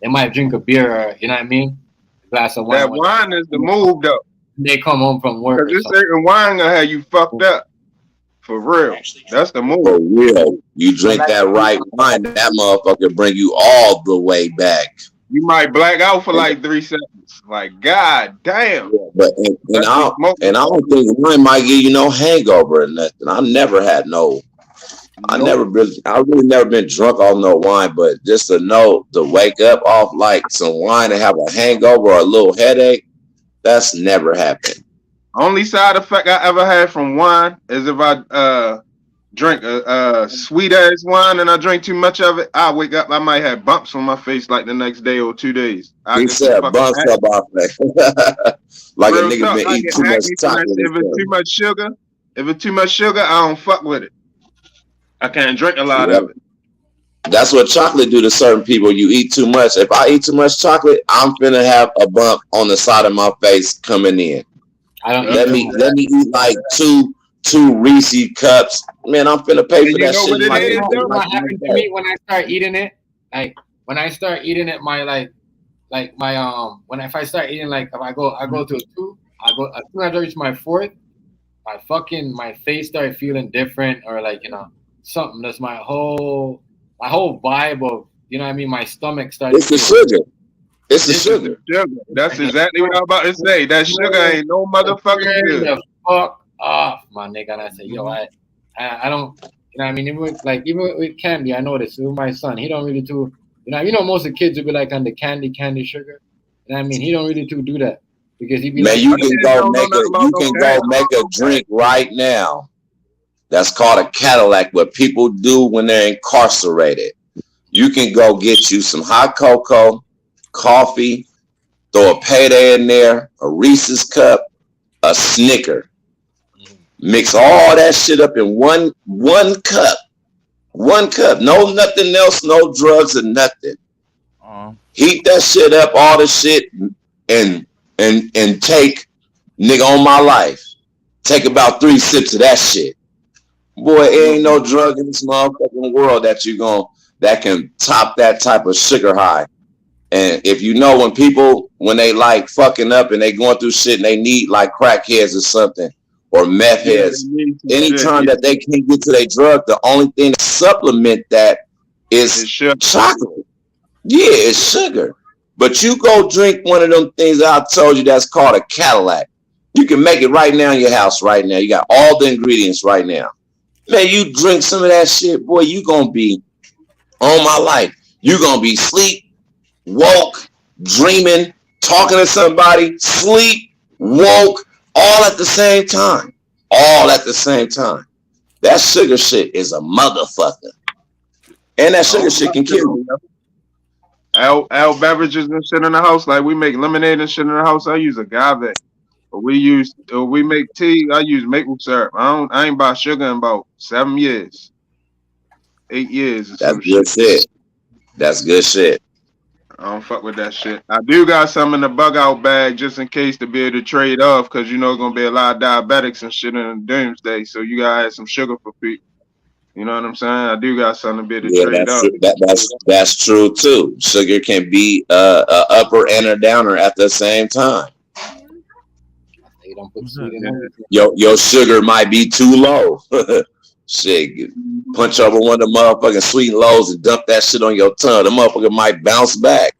might drink a beer or, you know what I mean, a glass of wine. That wine is the move though. They come home from work. Because this certain wine gonna have you fucked up. For real. That's the move. For real. You drink that right wine, that motherfucker bring you all the way back. You might black out for like 3 seconds. Like, God damn. Yeah, but I don't think wine might give you no hangover or nothing. I never had I really never been drunk off no wine, but just to know to wake up off like some wine and have a hangover or a little headache, that's never happened. Only side effect I ever had from wine is if I drink a sweet ass wine and I drink too much of it, I wake up, I might have bumps on my face like the next day or 2 days. He said bumps up off that. Like real a nigga been eating too much chocolate. If it's too much sugar, I don't fuck with it. I can't drink a lot of it. That's what chocolate do to certain people. You eat too much. If I eat too much chocolate, I'm finna have a bump on the side of my face coming in. Let me eat like two Reese cups. Man, I'm finna pay for that shit. What happened to me when I start eating it? Like when I start eating it, if I start eating, like if I go to a 2, as soon as I reach my 4th, my face started feeling different, or like, you know, something. That's my whole vibe of, you know what I mean, my stomach started. It's the sugar. It's the sugar. That's exactly what I'm about to say. That sugar ain't no motherfucking good. The fuck off, my nigga. And I said, yo, I don't, you know what I mean? Even with candy, I noticed with my son, he don't really do, you know, most of the kids will be like on the candy sugar. You know what I mean? He don't really do that because he be man, like, you can go make a drink right now. That's called a Cadillac, what people do when they're incarcerated. You can go get you some hot cocoa, coffee, throw a Payday in there, a Reese's cup, a Snicker. Mix all that shit up in one cup. One cup. No nothing else, no drugs or nothing. Heat that shit up, all the shit, and take, nigga, on my life. Take about 3 sips of that shit. Boy, it ain't no drug in this motherfucking world that can top that type of sugar high. And if you know when they like fucking up and they going through shit and they need like crackheads or something or meth heads, anytime that they can't get to their drug, the only thing to supplement that is chocolate. Yeah, it's sugar. But you go drink one of them things that I told you that's called a Cadillac. You can make it right now in your house right now. You got all the ingredients right now. Man, you drink some of that shit, boy, you gonna be on my life. You gonna be sleep, woke, dreaming, talking to somebody, sleep, woke, all at the same time. All at the same time. That sugar shit is a motherfucker. And that sugar shit can kill you. Al beverages and shit in the house, like we make lemonade and shit in the house, I use agave. We make tea, I use maple syrup. I ain't bought sugar in about 7 years. 8 years. That's good shit. That's good shit. I don't fuck with that shit. I do got some in the bug out bag just in case to be able to trade off, because you know it's gonna be a lot of diabetics and shit in the doomsday. So you gotta have some sugar for people. You know what I'm saying? I do got something to be able to trade off. That's true too. Sugar can be a upper and a downer at the same time. You don't put sweet in it. Your sugar might be too low. Shit, punch over one of the motherfucking sweet lows and dump that shit on your tongue. The motherfucker might bounce back.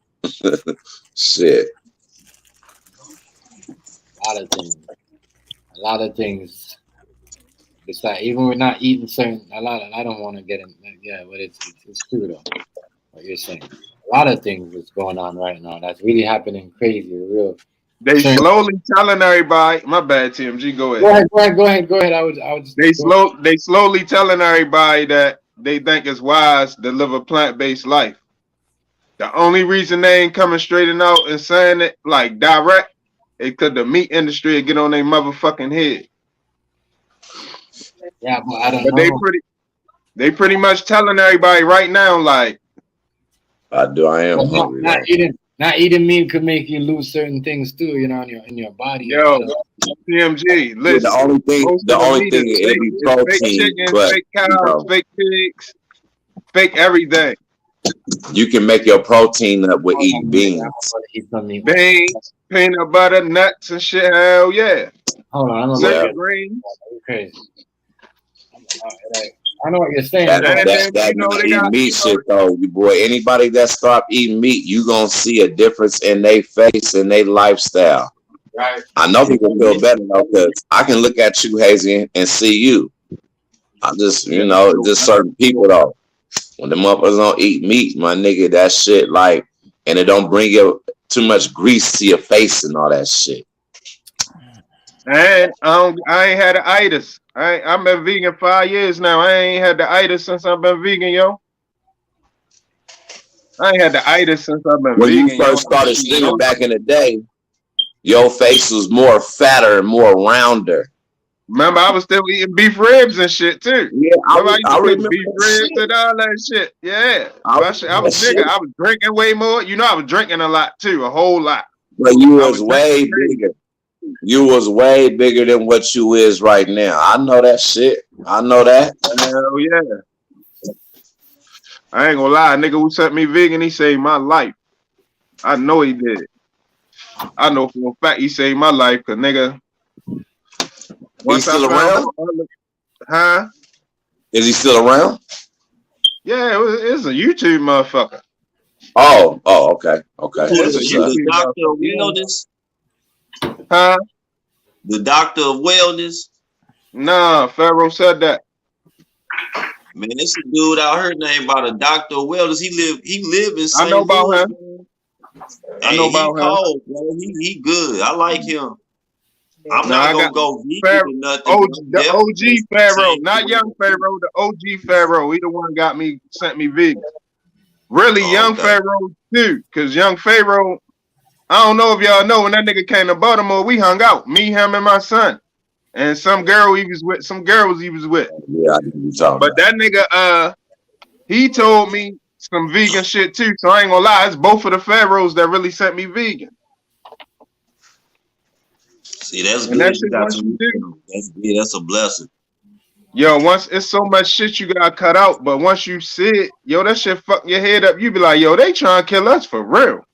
Shit. A lot of things. Besides, even with not eating certain, I don't want to get in. Yeah, but it's true though. What you're saying. A lot of things is going on right now. That's really happening crazy, real. They slowly telling everybody. My bad, TMG. Go ahead. Go ahead. I was. They slowly telling everybody that they think it's wise to live a plant-based life. The only reason they ain't coming straight out and saying it like direct is because the meat industry will get on their motherfucking head. Yeah, but I don't know. They pretty much telling everybody right now, like, I am hungry. Not eating meat could make you lose certain things too, you know, in your body. Yo, TMG, listen. The only thing is it'll be protein, fake chickens, but, fake cows, fake pigs, fake everything. You can make your protein up with eating beans. Beans, peanut butter, nuts, and shit. Hell yeah. Hold on, certain greens. Crazy. I know what you're saying. That meat shit though, boy. Anybody that stop eating meat, you gonna see a difference in their face and their lifestyle. Right. I know people feel better though, because I can look at you, Hazy, and see you. I just, just certain people though. When the motherfuckers don't eat meat, my nigga, that shit like, and it don't bring you too much grease to your face and all that shit. And I ain't had an itis. I've been vegan 5 years now. I ain't had the itis since I've been vegan, yo. I ain't had the itis since I've been vegan. When you first started streaming back in the day, your face was more fatter and more rounder. Remember, I was still eating beef ribs and shit too. Yeah, I remember beef ribs and all that shit. Yeah, I was bigger. I was drinking way more. I was drinking a lot too, a whole lot. But you was way bigger. You was way bigger than what you is right now. I know that shit. I know that. Hell yeah. I ain't gonna lie, nigga who sent me vegan, he saved my life. I know he did. I know for a fact he saved my life, cause nigga. He's still around? Huh? Is he still around? Yeah, it's a YouTube motherfucker. Oh, okay. The doctor of wellness? Huh? The doctor of wellness? Nah, Pharaoh said that. Man, it's a dude out here named by the doctor of wellness. He live in St. I know about him. I know about him. Cold, bro. He good. I like him. I'm not gonna go vegan or nothing. The OG Pharaoh, not young Pharaoh. The OG Pharaoh. He the one sent me vegan. Really, young Pharaoh too, because young Pharaoh. I don't know if y'all know, when that nigga came to Baltimore, we hung out, me, him, and my son, and some girl he was with, some girls he was with. Yeah, I know what but that nigga, he told me some vegan shit too. So I ain't gonna lie, it's both of the Pharaohs that really sent me vegan. See, that's good. That's a blessing. Yo, once it's so much shit you gotta cut out, but once you see it, yo, that shit fuck your head up. You be like, yo, they trying to kill us for real.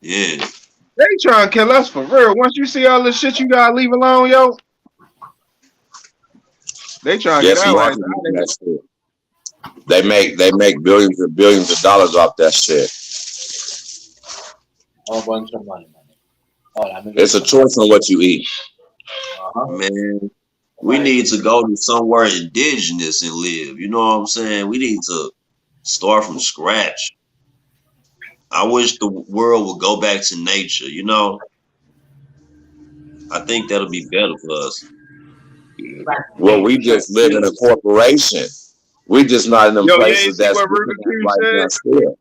Yeah. They trying to kill us for real. Once you see all this shit you gotta leave alone, yo. They trying to get out. They make billions and billions of dollars off that shit. A bunch of money. It's a choice on what you eat. Man, we need to go to somewhere indigenous and live. You know what I'm saying? We need to start from scratch. I wish the world would go back to nature, I think that'll be better for us. Well, we just live in a corporation. We just not in them places that's right now.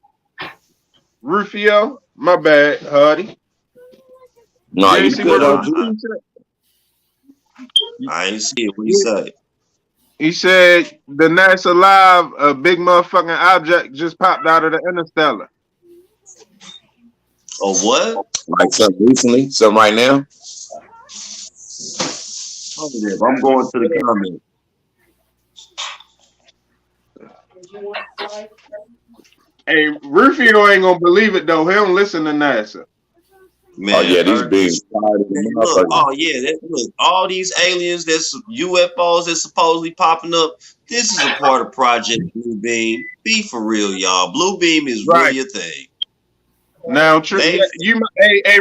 Rufio, my bad, Hardy. No, you good, I ain't see it. What he say? He said the NASA Live, a big motherfucking object just popped out of the interstellar. Oh, what? Like something recently? Something right now? I'm going to the comment. Hey, Rufio ain't gonna believe it though. He don't listen to NASA. Man, oh yeah, these beings. Look, look, all these aliens, that's UFOs that's supposedly popping up. This is a part of Project Blue Beam. Be for real, y'all. Blue Beam is really a thing. Now, hey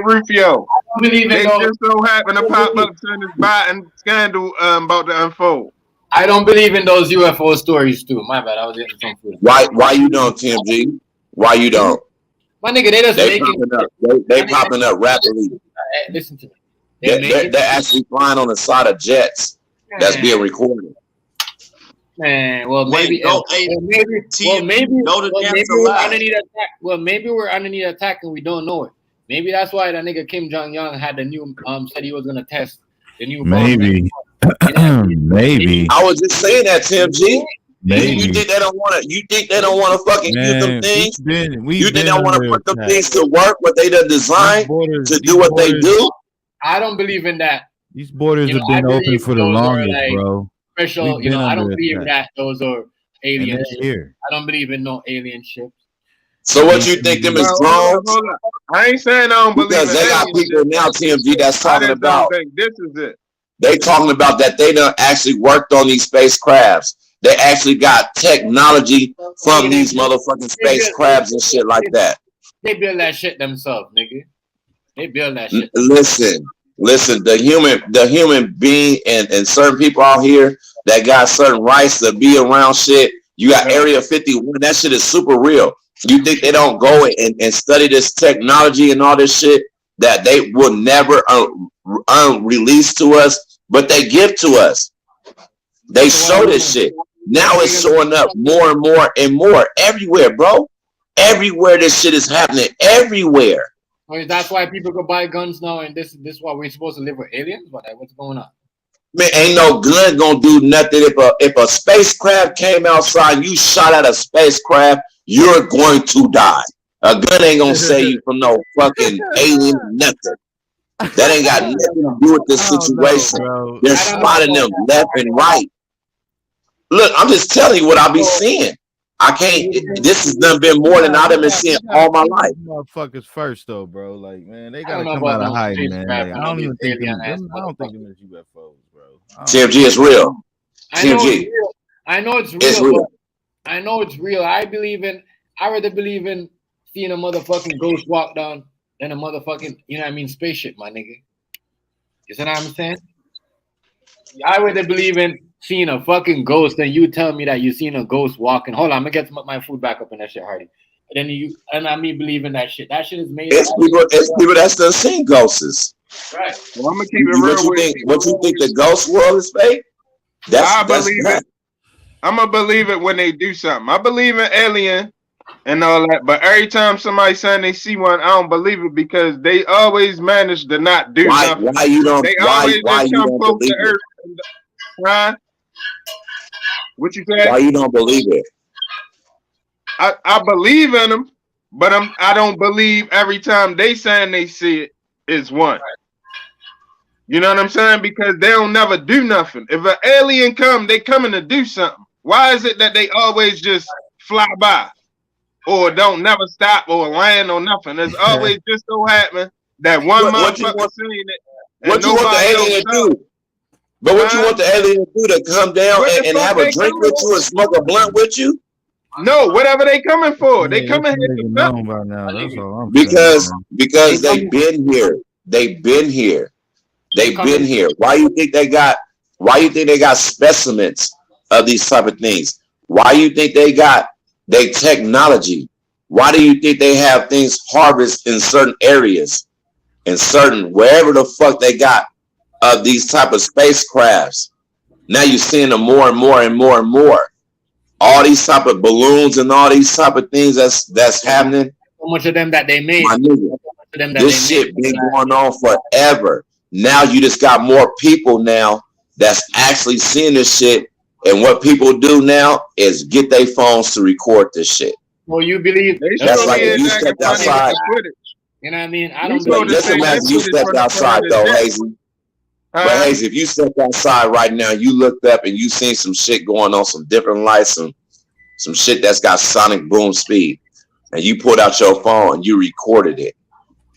Rufio, they just so happen to pop up saying this Biden scandal about to unfold. I don't believe in those UFO stories too. My bad, I was getting some food. Why you don't, TMG? Why you don't? My nigga, they just making popping up. They popping up rapidly. Listen to me. They're actually flying on the side of jets that's being recorded. Man, maybe we're underneath attack and we don't know it. Maybe that's why that nigga Kim Jong-un had the new said he was gonna test the new maybe. Maybe. I was just saying that, TMG. Maybe. You think they don't want to? You think they don't want to fucking use them things? You think they don't want to put them things to work? What they done designed to do what they do? I don't believe in that. These borders have been open for the longest, bro. Special, I don't believe that those are alien ships. Here. I don't believe in no alien ships. So what you think them is drones? I ain't saying I don't believe because they got people now, TMG, that's talking about. This is it. They talking about that they done actually worked on these spacecrafts. They actually got technology from these motherfucking spacecrafts and shit like that. They build that shit themselves, nigga. They build that shit. Listen, the human being and certain people out here that got certain rights to be around shit. You got Area 51. That shit is super real. You think they don't go and study this technology and all this shit that they will never release to us, but they give to us. They show this shit. Now it's showing up more and more and more everywhere, bro. Everywhere this shit is happening. Everywhere. I mean, that's why people go buy guns now, and this is why we're supposed to live with aliens. What's going on? Man, ain't no gun gonna do nothing. If a spacecraft came outside, you shot at a spacecraft, you're going to die. A gun ain't gonna save you from no fucking alien nothing. That ain't got nothing to do with this situation. They're spotting them left and right. Look, I'm just telling you what I be seeing. I can't. This has done been more than I've been seeing all my life. Motherfuckers first though, bro. Like, man, they gotta come out of hiding, man. Like, I don't even think them is UFOs, bro. CMG is real. CMG. I know it's real. It's real. I know it's real. I rather believe in seeing a motherfucking ghost walk down than a motherfucking, spaceship, my nigga. You see what I'm saying? I rather believe in seeing a fucking ghost than you tell me that you seen a ghost walking. Hold on, I'm gonna get my food back up in that shit, Hardy. And then I believe in that shit. That shit is made. It's people that still seen ghosts. Right. Well, I'm gonna keep it real with you. What you think the ghost world is fake? I believe it. I'm gonna believe it when they do something. I believe in alien and all that, but every time somebody saying they see one, I don't believe it because they always manage to not do nothing. Why you don't? They why always you come don't close believe to Earth. Huh? What you say? Why you don't believe it? I believe in them, but I don't believe every time they saying they see it is one. You know what I'm saying? Because they don't never do nothing. If an alien come, they coming to do something. Why is it that they always just fly by or don't never stop or land or nothing? There's always just so happen that one motherfucker seeing it. What you want the alien to do? But what you want the alien to do, to come down and have a drink with you and smoke a blunt with you? No, whatever they coming for. They coming here to something. By now. That's all I'm because they've been here. They've been here. They've been here. Why you think they got specimens of these type of things? Why you think they got their technology? Why do you think they have things harvested in certain areas, in certain wherever the fuck they got of these type of spacecrafts? Now you're seeing them more and more and more and more. All these type of balloons and all these type of things that's happening. So much of them that they made. My nigga, this shit been going on forever. Now you just got more people now that's actually seeing this shit. And what people do now is get their phones to record this shit. Well, you believe that's like if you stepped outside. You know what I mean? I don't believe. Just imagine you stepped outside though, Hazy. But Hazy, if you stepped outside right now, you looked up and you seen some shit going on, some different lights, some shit that's got sonic boom speed, and you pulled out your phone and you recorded it.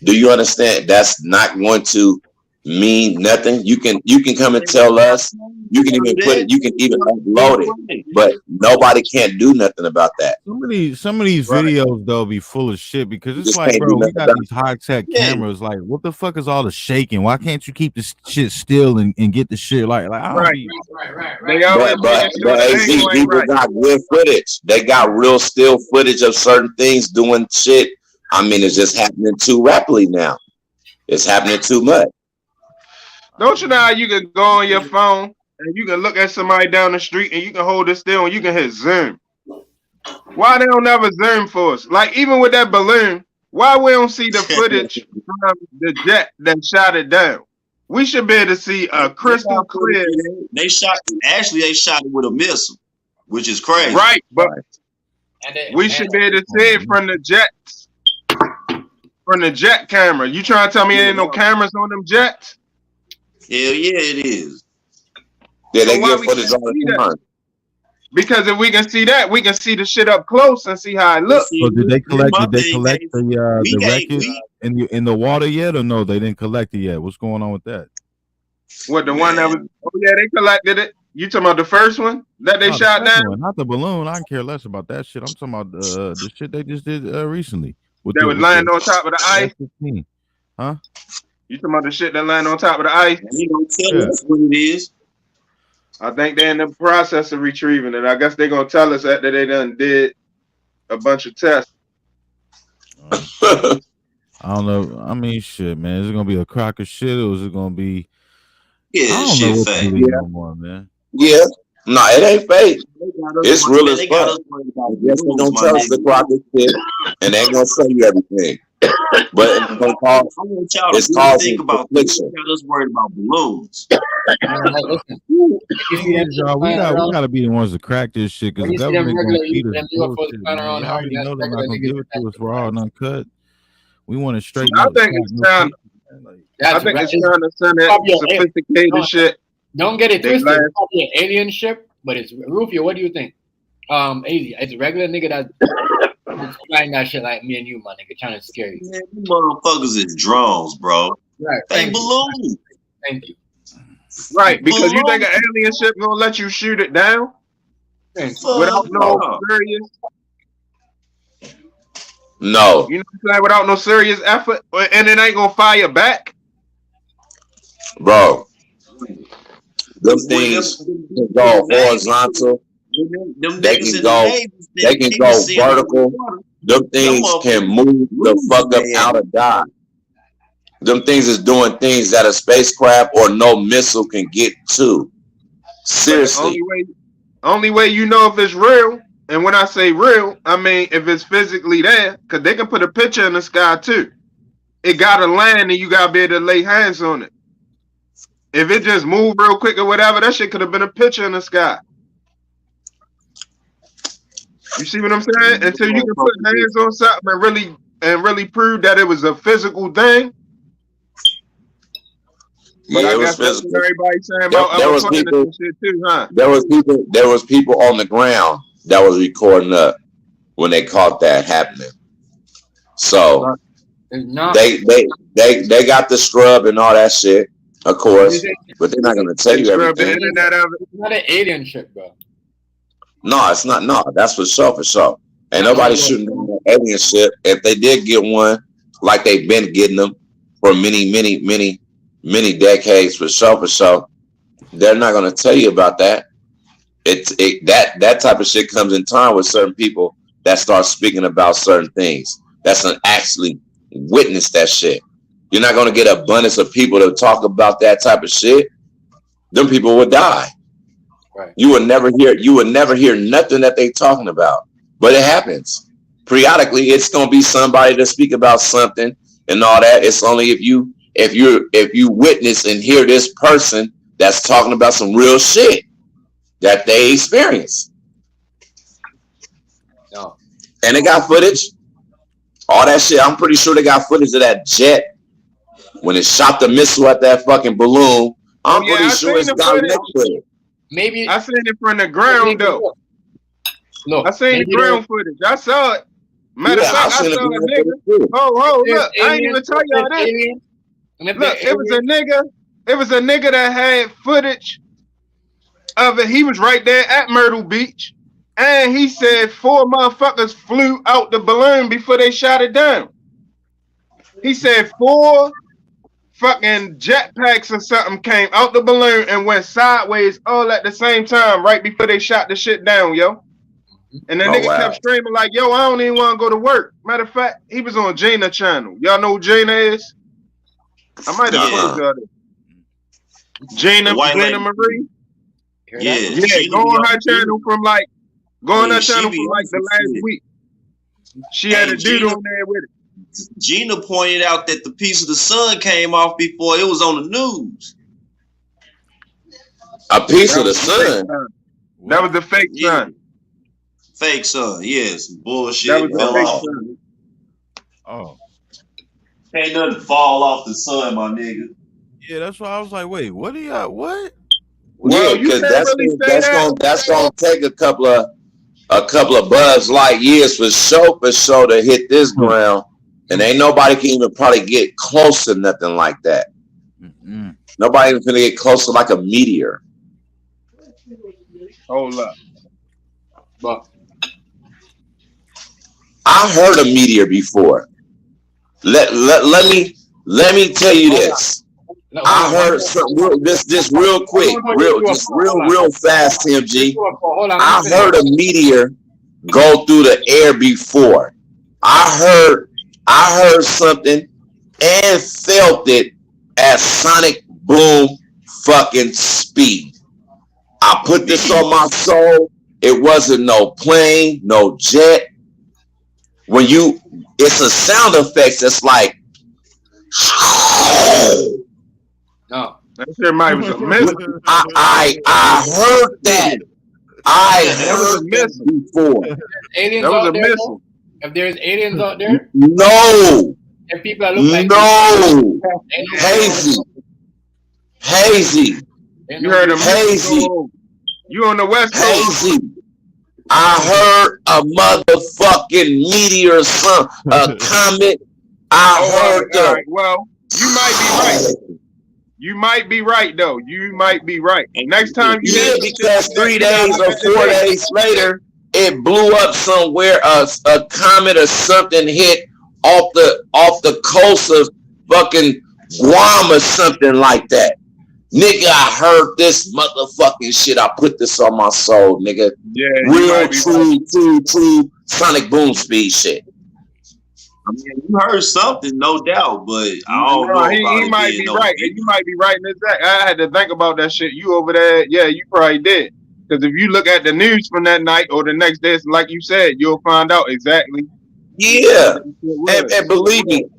Do you understand? That's not going to mean nothing. You can come and tell us. You can even put it. You can even upload it, but nobody can't do nothing about that. Some of these videos though be full of shit because it's just like, can't bro, do we nothing got about these high tech cameras. Like, what the fuck is all the shaking? Why can't you keep this shit still and get the shit like I don't be. They always But AZ, people got good footage. They got real still footage of certain things doing shit. I mean, it's just happening too rapidly now. It's happening too much. Don't you know how you can go on your phone and you can look at somebody down the street and you can hold it still and you can hit zoom? Why they don't ever zoom for us? Like even with that balloon, why we don't see the footage from the jet that shot it down? We should be able to see a crystal clear. They shot it with a missile, which is crazy. Right, but we should be able to see it from the jets. From the jet camera. You trying to tell me there ain't no cameras on them jets? Hell yeah, it is. Yeah, they get footage all the time. Because if we can see that, we can see the shit up close and see how it looks. So did they collect the wreckage in the water yet or no? They didn't collect it yet. What's going on with that? What the one that was? Oh yeah, they collected it. You talking about the first one that they shot down? Not the balloon. I don't care less about that shit. I'm talking about the shit they just did recently. That was lying on top of the ice. Huh? You talking about the shit that lying on top of the ice? You don't tell us what it is. I think they're in the process of retrieving it. I guess they're gonna tell us after they done did a bunch of tests. I don't know. I mean, shit, man. Is it gonna be a crock of shit or is it gonna be? Yeah, I don't know what to do no more, man. Yeah. No, it ain't fake. It's real as fuck. Yes, they don't tell us the crock of shit, and they ain't gonna show you everything. But it's gonna cause. It's causing affliction. Y'all just worried about balloons. We gotta be the ones to crack this shit because the government gonna feed us bullshit. I already know they're not gonna give it to us raw and uncut. We want to straighten. I think it's time. I think it's time to send that sophisticated shit. Don't get it twisted. It's probably an alien ship, but it's Rufio. What do you think? Easy. It's a regular nigga that's flying that shit like me and you, my nigga, trying to scare you. Man, you motherfuckers is drones, bro. Right. They balloons. Thank you. Right, because you think an alien ship gonna let you shoot it down without no serious? No. You know what I'm saying? Without no serious effort, and it ain't gonna fire back, bro. Them things can go horizontal. They can go vertical. Them things can move the fuck up out of God. Them things is doing things that a spacecraft or no missile can get to. Seriously. Only way you know if it's real, and when I say real, I mean if it's physically there, because they can put a picture in the sky too. It gotta land and you gotta be able to lay hands on it. If it just moved real quick or whatever, that shit could have been a picture in the sky. You see what I'm saying? Until you can put hands on something and really prove that it was a physical thing. But yeah, I guess that's what everybody's saying about there was people, shit too, huh? There was people on the ground that was recording up when they caught that happening. So they got the scrub and all that shit, of course, but they're not gonna tell you everything. It's not an alien ship, bro. No, it's not. No, that's for sure. Ain't nobody shooting down an alien ship. If they did get one, like they've been getting them for many decades, for sure, they're not gonna tell you about that. That type of shit comes in time with certain people that start speaking about certain things. That's an actually witness that shit. You're not gonna get an abundance of people to talk about that type of shit. Them people would die. Right. You would never hear nothing that they talking about. But it happens. Periodically, it's gonna be somebody to speak about something and all that. It's only if you witness and hear this person that's talking about some real shit that they experience. No. And they got footage. All that shit. I'm pretty sure they got footage of that jet when it shot the missile at that fucking balloon. I'm pretty sure it's got footage. Maybe I seen it from the ground though. Look, I seen the ground footage. I saw it, Matter of fact, I saw a nigga. Oh, look, I ain't even tell y'all this. Look, it was a nigga. It was a nigga that had footage of it. He was right there at Myrtle Beach, and he said 4 motherfuckers flew out the balloon before they shot it down. He said 4 fucking jetpacks or something came out the balloon and went sideways all at the same time right before they shot the shit down, yo. And the nigga kept screaming like, yo, I don't even want to go to work. Matter of fact, he was on Gina channel. Y'all know who Gina is? I might have told y'all that. Gina Marie? Yeah, go on her channel from like the last week. She had a dude on there with it. Gina pointed out that the piece of the sun came off before it was on the news. A piece of the sun? That was the fake sun. Fake sun, yes. Bullshit. That was the fake sun. Oh. Ain't nothing fall off the sun, my nigga. Yeah, that's why I was like, wait, what are y'all, what? Well, yeah, because that's gonna take a couple of Buzz Light years for sure to hit this ground. And ain't nobody can even probably get close to nothing like that. Mm-hmm. Nobody even gonna get close to like a meteor. Hold up. But I heard a meteor before. Let me tell you this. I heard something this real quick, real fast, TMG. I heard a meteor go through the air before. I heard something and felt it at sonic boom fucking speed. I put this on my soul. It wasn't no plane, no jet. It's a sound effect that's like. No, that shit might was a missile. I heard that. I heard that before. Aliens that was out a there, missile. If there's aliens out there, no. If people that look like hazy. You heard him hazy. You on the West Coast? Hazy. I heard a motherfucking meteor, a comet. Right. Well, you might be right. You might be right, though. You might be right. Next time you because 3 days or 4 days later, it blew up somewhere. A comet or something hit off the coast of fucking Guam or something like that. Nigga, I heard this motherfucking shit. I put this on my soul, nigga. Yeah, real true sonic boom speed shit. I mean, you heard something, no doubt, but I don't know. He might be right. You might be right in that. I had to think about that shit. You over there, yeah, you probably did. Because if you look at the news from that night or the next day, like you said, you'll find out exactly. Yeah, and believe me,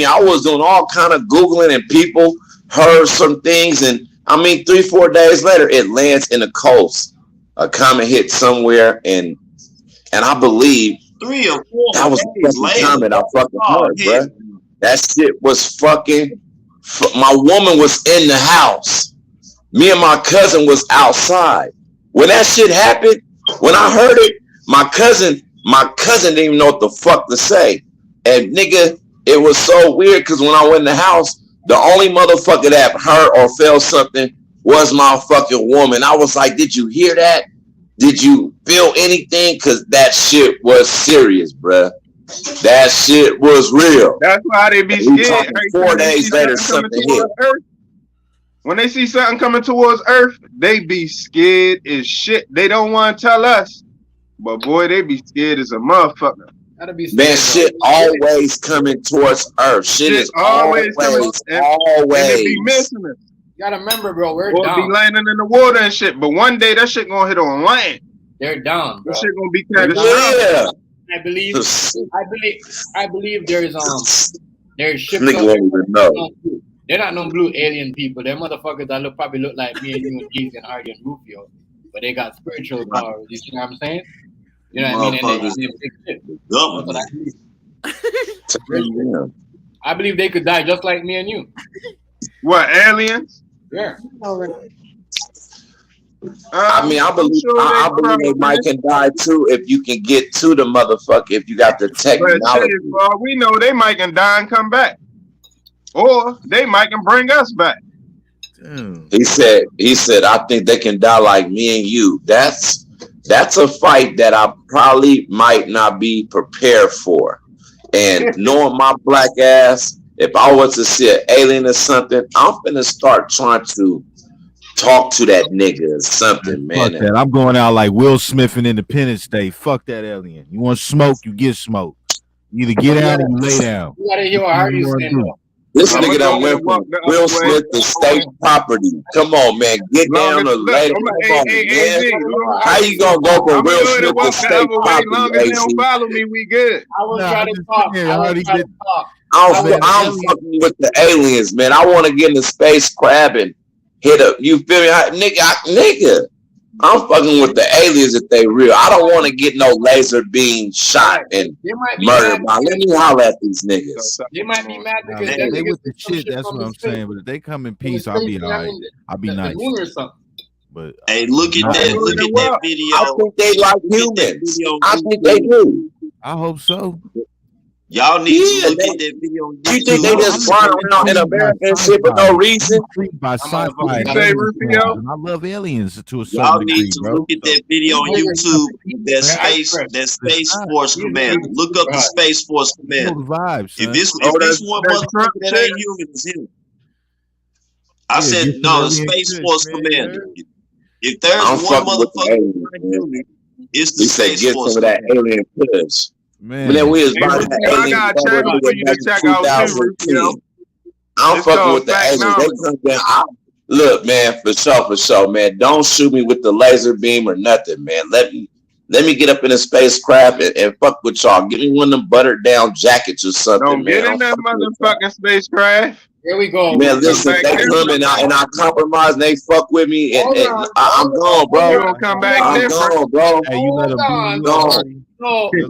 I was doing all kind of Googling and people heard some things, and I mean 3-4 days later, it lands in the coast. A comet hit somewhere, and I believe 3 or 4 that was the comet I fucking heard, bro. That shit was fucking. My woman was in the house. Me and my cousin was outside. When that shit happened, when I heard it, my cousin didn't even know what the fuck to say. And nigga, it was so weird because when I went in the house, the only motherfucker that heard or felt something was my fucking woman. I was like, did you hear that? Did you feel anything? Because that shit was serious, bruh. That shit was real. That's why they be scared. 4 days later, something hit. When they see something coming towards Earth, they be scared as shit. They don't want to tell us. But boy, they be scared as a motherfucker. Man, shit always coming towards Earth. Shit is always and they be missing us. You gotta remember, bro, we're down. Be landing in the water and shit. But one day that shit gonna hit on land. They're down, bro. That shit gonna be catastrophic. I believe there's ships. They're not no blue alien people. They're motherfuckers that probably look like me and you and Keith and Hardy and Rufio, but they got spiritual powers. You see what I'm saying? You know what I mean? I believe they could die just like me and you. What, aliens? Yeah. I mean, I believe they might can die too if you can get to the motherfucker. If you got the technology, but we know they might can die and come back, or they might can bring us back. He said, I think they can die like me and you. That's a fight that I probably might not be prepared for. And knowing my black ass, if I was to see an alien or something, I'm finna start trying to talk to that nigga or something, man. Fuck that. I'm going out like Will Smith in Independence Day. Fuck that alien. You want smoke, you get smoke. You either get out or you lay down. You gotta hear what Hardy's saying. This nigga done went from Will Smith to state property. Come on, man. Get down or lay down. How you gonna go from Will Smith to state property? Long as they don't follow me, we good. I was trying to talk. I'm fucking with the aliens, man. I want to get in the spacecraft and hit up. You feel me, nigga? I'm fucking with the aliens if they real. I don't want to get no laser beam shot and murdered. Let me holler at these niggas. They might be mad because they with the shit. That's what I'm saying. But if they come in peace, I'll be all right. I'll be nice. But hey, look at that video. I think they like humans. I think they do. I hope so. Y'all need to look at that video. You think they just flying around in America and shit for no reason? By sci-fi. I love aliens to a certain Y'all degree, need to look at that video on YouTube. That Space Force Commander. Look up the Space Force Commander. If this one motherfucker that ain't human is him. I said no, the Space Force Commander. If there's one motherfucker, it's the Space Force. Get some of that alien push. Man, when we was buying the alien I'm fucking with the aliens. They come down. Look, man, for sure, man. Don't shoot me with the laser beam or nothing, man. Let me get up in a spacecraft and fuck with y'all. Give me one of them buttered down jackets or something. Don't get in that motherfucking spacecraft. Here we go. Man, listen, they come and I compromise and they fuck with me and I'm gone, bro. You gonna come back I'm gone, bro. Hey, you let them No, here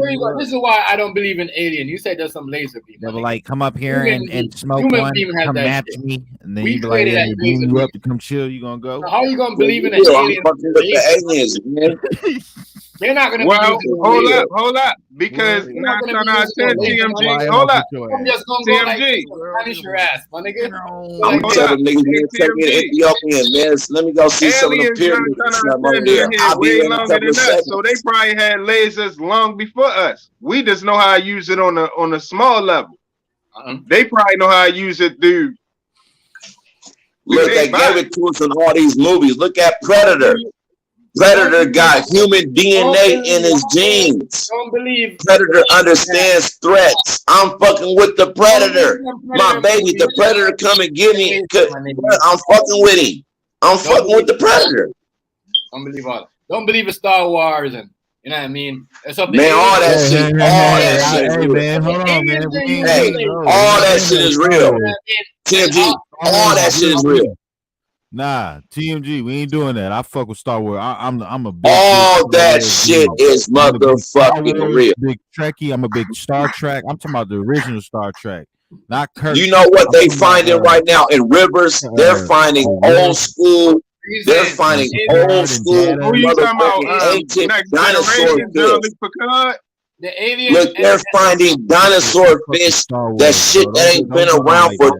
you go. This is why I don't believe in alien. You said there's some laser beam. They were like, come up here and smoke one, come match me, and then you be like, hey, beam you up to come chill. You gonna go? So how are you gonna believe in an alien? Aliens, man. They're not gonna. Well, hold up, because 9 times out of 10 TMG. Hold up, I'm just gonna go like, punish your ass, my nigga. I'm telling niggas, man, take me to Ethiopia, man. Let me go see some of the pyramids. I'll be way longer than us, so they probably had lasers long before us. We just know how to use it on a small level. They probably know how to use it, dude. Look, they gave it to us in all these movies. Look at Predator. Predator got human DNA in his genes. Don't believe. Predator understands threats. I'm fucking with the Predator. My baby, the Predator come and get me. I'm fucking with him. I'm fucking with the Predator. Don't believe in Star Wars and you know what I mean? Man, all that shit. All that shit. Hey, man, hold on, man. Hey, all that shit is real. TMG, all that shit is real. Nah, TMG, we ain't doing that. I fuck with Star Wars. I'm a big. All that shit is motherfucking real. Big Trekkie. I'm a big Star Trek. I'm talking about the original Star Trek, not Kirk. You know what they finding right now in rivers? They're finding old school. They're finding old school motherfucking ancient dinosaur fish. The alien. Look, they're finding dinosaur fish. That shit that ain't been around for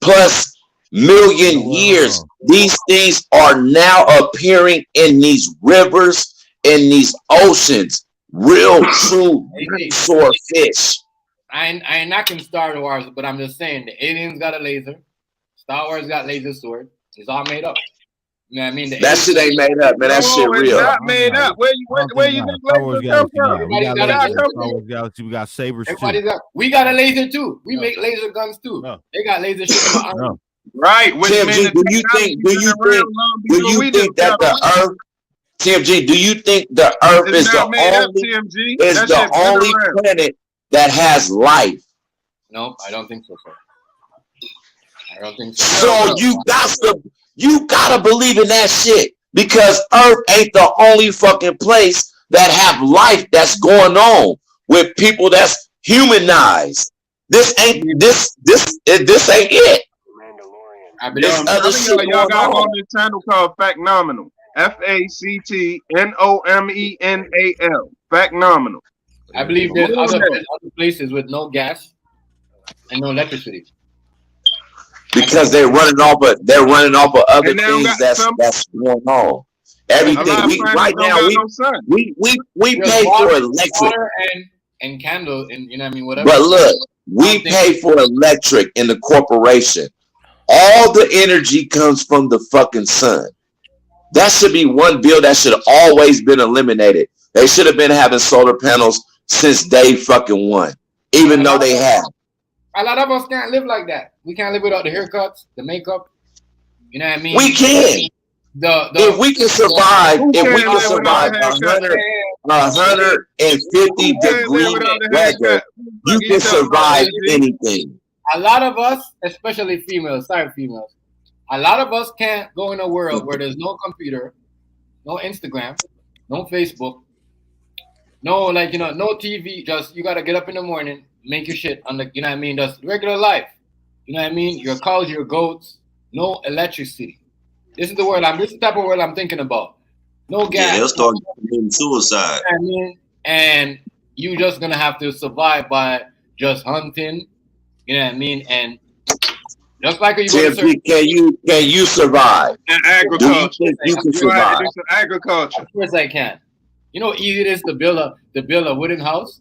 2+ million years. These things are now appearing in these rivers, in these oceans. Real, true dinosaur fish. I ain't knocking Star Wars, but I'm just saying the aliens got a laser. Star Wars got laser sword. It's all made up. You know what I mean? That shit ain't made up, man. That shit real. It's not made up. Where you think lasers come from? We got sabers too. We got a laser too. We make laser guns too. They got laser shit. Right. TMG, do you think that the Earth? TMG, do you think the Earth is the only planet that has life? No, I don't think so, sir. I don't think so. So you gotta believe in that shit, because Earth ain't the only fucking place that have life that's going on with people that's humanized. This ain't it. There's other shit y'all got on this channel called Factnominal. Factnomenal. Factnominal. I believe there's other places with no gas and no electricity. Because they're running off of other things that's going on. Everything we pay for electric water and candle and you know what I mean, whatever. But look, we pay for electric in the corporation. All the energy comes from the fucking sun. That should be one bill that should have always been eliminated. They should have been having solar panels since day fucking one, even though they have. A lot of us can't live like that. We can't live without the haircuts, the makeup. You know what I mean? We can. If we can survive, 150 degree weather, you can survive anything. A lot of us, especially females, a lot of us can't go in a world where there's no computer, no Instagram, no Facebook, no no TV. Just you gotta get up in the morning, make your shit on the, you know what I mean, just regular life. You know what I mean? Your cows, your goats, no electricity. This is the world this is the type of world I'm thinking about. No gas. Yeah, they'll start committing suicide. You know what I mean? And you just gonna have to survive by just hunting. You know what I mean? And just like you can you survive? And agriculture. You can survive. Do some agriculture. Of course I can. You know how easy it is to build a wooden house?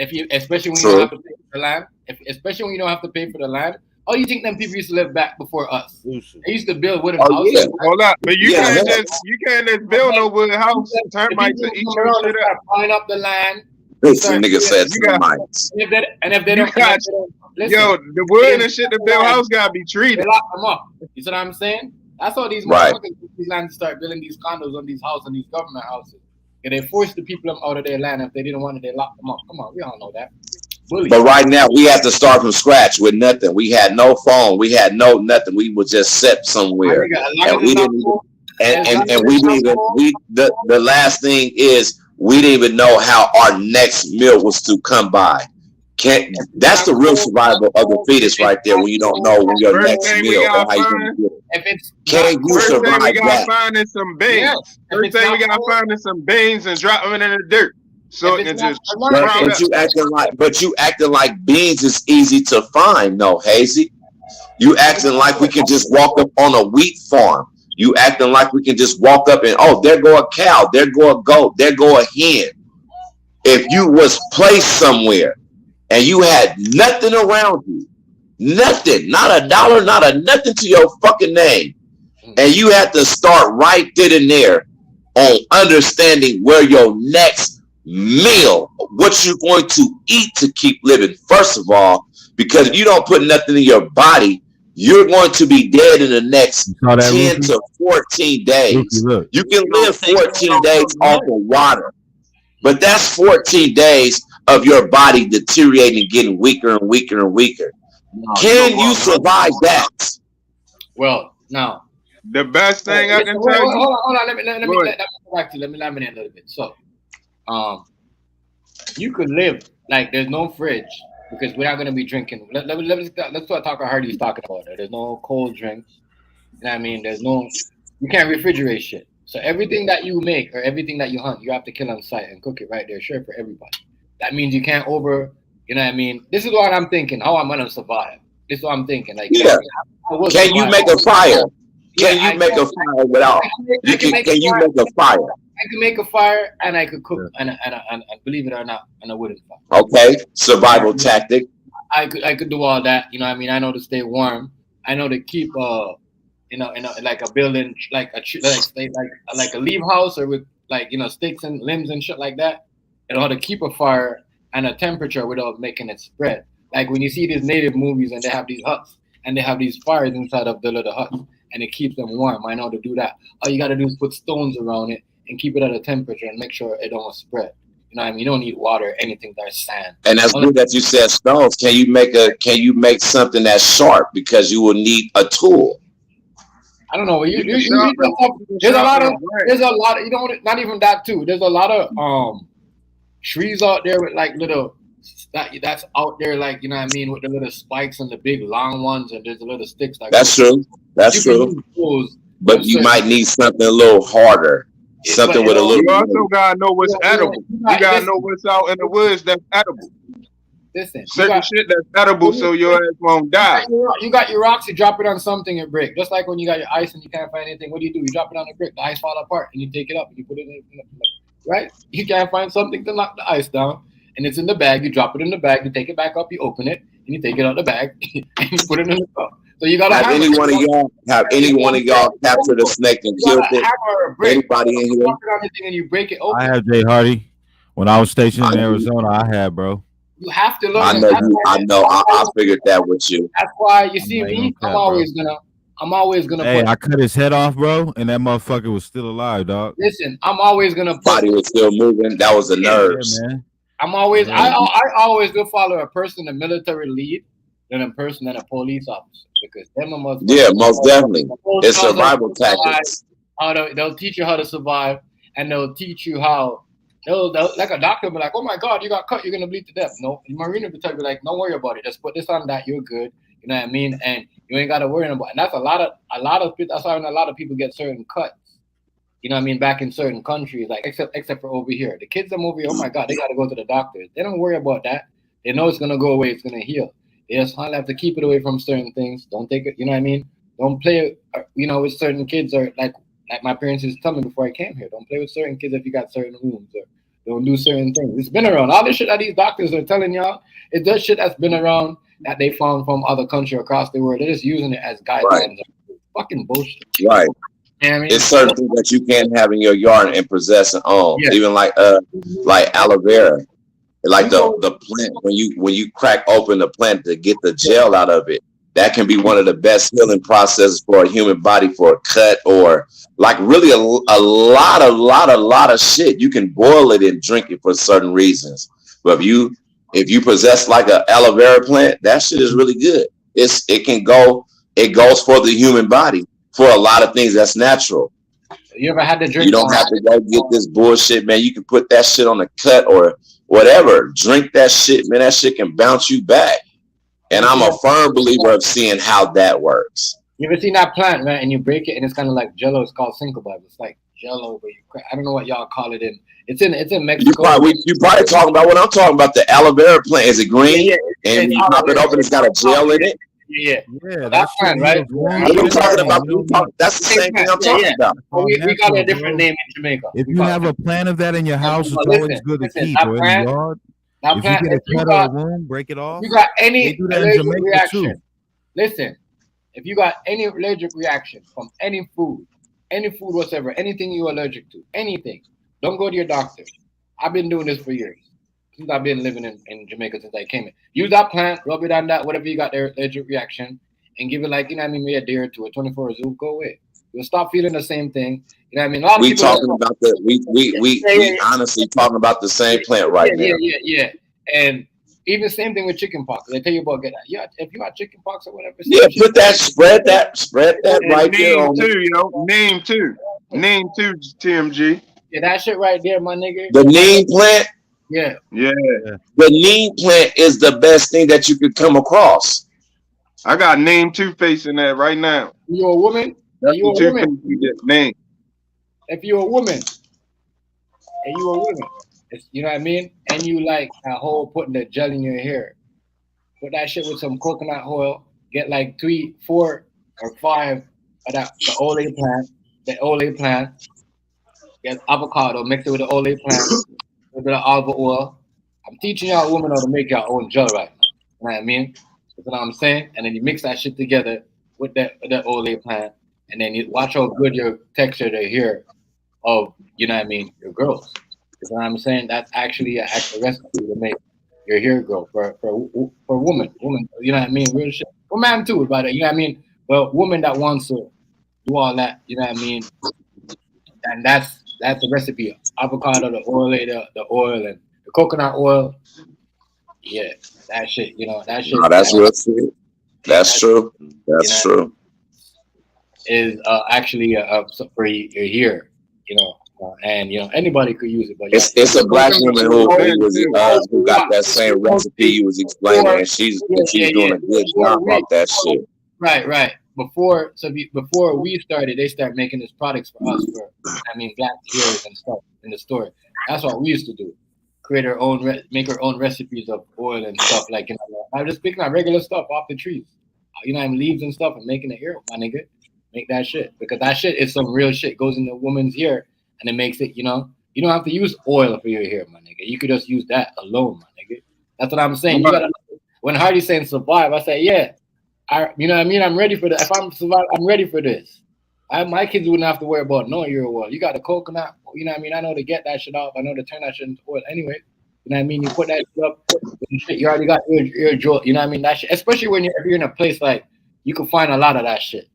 Especially when you don't have to pay for the land. Especially when you don't have to pay for the land. How do you think them people used to live back before us? They used to build wooden houses. Yeah. Hold up. But you can't just build no wooden house. Termites to eat your shit up. Buying up the land. Listen, nigga said termites. And if they don't listen, yo, the wood and shit to build house gotta be treated. They lock them up. You see what I'm saying? That's how these motherfuckers these lands start building these condos on these houses, on these government houses. And they forced the people out of their land. If they didn't want it, they locked them up. Come on, we all know that. Bully. But right now we have to start from scratch with nothing. We had no phone. We had no nothing. We were just set somewhere, and we didn't. The last thing is we didn't even know how our next meal was to come by. That's the real survival of the fetus right there. When you don't know when your next meal or how you gonna do it. Can you survive that? We gotta find some beans. First thing we gotta find is some beans and drop them in the dirt. So it can just. But you acting like beans is easy to find, no, Hazy. You acting like we can just walk up on a wheat farm. You acting like we can just walk up and there go a cow, there go a goat, there go a hen. If you was placed somewhere and you had nothing around you, nothing, not a dollar, not a nothing to your fucking name, and you had to start right then and there on understanding where your next meal, what you're going to eat to keep living, first of all, because if you don't put nothing in your body, you're going to be dead in the next 10 to 14 days. You can live 14 days off of water, but that's 14 days of your body deteriorating and getting weaker and weaker and weaker. Can you survive that? Well, now the best thing I can tell you. Hold on. Let me laminate a little bit. So, you could live like there's no fridge because we're not gonna be drinking. Let's talk how Hardy's talking about it. There's no cold drinks. You know what I mean? You can't refrigerate shit. So everything that you make or everything that you hunt, you have to kill on site and cook it right there, sure, for everybody. That means you can't you know what I mean? This is what I'm thinking, how I'm gonna survive. This is what I'm thinking. Like, can you make a fire? Can you make a fire without? Can you make a fire? I can make a fire and I could cook and believe it or not, on a wooden fire. Okay, survival tactic. I could do all that. You know what I mean? I know to stay warm. I know to keep like a building, like a leaf house or with sticks and limbs and shit like that. In order to keep a fire and a temperature without making it spread. Like when you see these native movies and they have these huts and they have these fires inside of the little huts and it keeps them warm. I know to do that. All you got to do is put stones around it and keep it at a temperature and make sure it don't spread. You know what I mean? You don't need water, anything that's sand. And that's good that you said stones. Can you make something that's sharp because you will need a tool? I don't know. There's a lot of not even that too. There's a lot of trees out there with like little that's out there, like, you know what I mean, with the little spikes and the big long ones, and there's the little sticks. Like that's true. That's true. But you might need something a little harder. Something with a little. You also gotta know what's edible. You gotta know what's out in the woods that's edible. Listen, certain shit that's edible, so your ass won't die. You got your rocks, you drop it on something, it break. Just like when you got your ice and you can't find anything, what do? You drop it on a brick, the ice fall apart, and you take it up and you put it in, right? You can't find something to knock the ice down, and it's in the bag. You drop it in the bag, you take it back up, you open it, and you take it out the bag, and you put it in the cup. So you gotta have any one of y'all captured a snake and killed it? Anybody in here? And you break it open. I have, Jay Hardy. When I was stationed in Arizona, I had, bro. You have to learn. I know. I figured that with you. That's why you see me. I'm always gonna. Hey, I cut his head off, bro, and that motherfucker was still alive, dog. Listen, I'm always gonna. Body was still moving. That was the nerves. Man. I'm always. I always will follow a person, a military lead, than a person than a police officer, because them must. Yeah, most definitely. It's survival tactics. They'll teach you how to survive, and they'll teach you how. They'll, like a doctor will be like, oh my God, you got cut, you're gonna bleed to death. No, the Marine will tell you like, don't worry about it. Just put this on that, you're good. You know what I mean? And you ain't gotta worry about it. And that's a lot of that's why a lot of people get certain cuts. You know what I mean? Back in certain countries, like except for over here. The kids them over here, oh my God, they gotta go to the doctor. They don't worry about that. They know it's gonna go away, it's gonna heal. They just have to keep it away from certain things. Don't take it, you know what I mean? Don't play, with certain kids, or like my parents used to tell me before I came here, don't play with certain kids if you got certain wounds, or don't do certain things. It's been around. All the shit that these doctors are telling y'all, it's just shit that's been around that they found from other countries across the world. They're just using it as guidelines. Right. Fucking bullshit. Right. You know what I mean? It's certain things that you can't have in your yard and possess and own. Yeah. Even like aloe vera. Like the plant, when you crack open the plant to get the gel out of it, that can be one of the best healing processes for a human body, for a cut, or like really a lot of shit. You can boil it and drink it for certain reasons. But if you possess like an aloe vera plant, that shit is really good. It goes for the human body for a lot of things that's natural. You ever had to drink? You don't have to go get this bullshit, man. You can put that shit on a cut or whatever. Drink that shit, man. That shit can bounce you back. And I'm a firm believer of seeing how that works. You ever seen that plant, man, and you break it, and it's kind of like Jello. It's called Syncobab. It's like Jello, but I don't know what y'all call it in. It's in Mexico. You probably talking about what I'm talking about. The aloe vera plant. Is it green? Yeah. And you pop it open. It's got a gel in it. Yeah, that's plant, right? What are you talking about? That's the same thing I'm talking about. We got a different name in Jamaica. If you have a plant of that in your house, it's always good to keep. Or in the yard. If you get a cut or a wound, break it off. You got any allergic reaction? Listen, if you got any allergic reaction from any food whatsoever, anything you're allergic to, anything, don't go to your doctor. I've been doing this for years. Since I've been living in Jamaica since I came in. Use that plant, rub it on that, whatever you got there, allergic reaction, and give it like, maybe a day or two, or 24 hours, it'll go away. You'll stop feeling the same thing. You know what I mean? A lot of we talking about we honestly talking about the same plant right now. Yeah. And even same thing with chicken pox. They tell you about if you got chicken pox or whatever. Put that, spread that right there. Name two, TMG. Yeah, that shit right there, my nigga. The neem plant. Yeah. The neem plant is the best thing that you could come across. I got name Two-Face in that right now. You a woman? That's you a woman? Name. If you're a woman, you know what I mean? And you like a whole putting the gel in your hair. Put that shit with some coconut oil. Get like 3, 4, or 5 of that the ole plant. Get avocado, mix it with the ole plant, a bit of olive oil. I'm teaching y'all women how to make your own gel right now. You know what I mean? That's what I'm saying. And then you mix that shit together with the ole plant. And then you watch how good your texture they hear of, you know what I mean, your girls. You know what I'm saying? That's actually an actual recipe to make your hair grow for woman. You know what I mean? Real shit. For man too, but you know what I mean? But woman that wants to do all that, you know what I mean? And that's the recipe. Avocado, the oil, the oil, and the coconut oil. Yeah, that shit. That shit. No, that's real shit. That's true. That's true. Is actually for your hair, And anybody could use it, but it's a black woman who got that same recipe you was explaining, and she's doing a good job off that shit. Right. Before we started, they started making these products for us black heroes and stuff in the store. That's what we used to do. Create our own, make our own recipes of oil and stuff I'm just picking out regular stuff off the trees, leaves and stuff, and making it here, my nigga. Make that shit, because that shit is some real shit. Goes in the woman's hair, and it makes it. You don't have to use oil for your hair, my nigga. You could just use that alone, my nigga. That's what I'm saying. When Hardy's saying survive, I say yeah. I'm ready for that. If I'm survive, I'm ready for this. My kids wouldn't have to worry about no your oil. You got the coconut. I know to get that shit off. I know to turn that shit into oil anyway. You put that shit up. You already got your jaw. That shit. Especially if you're in a place like you can find a lot of that shit.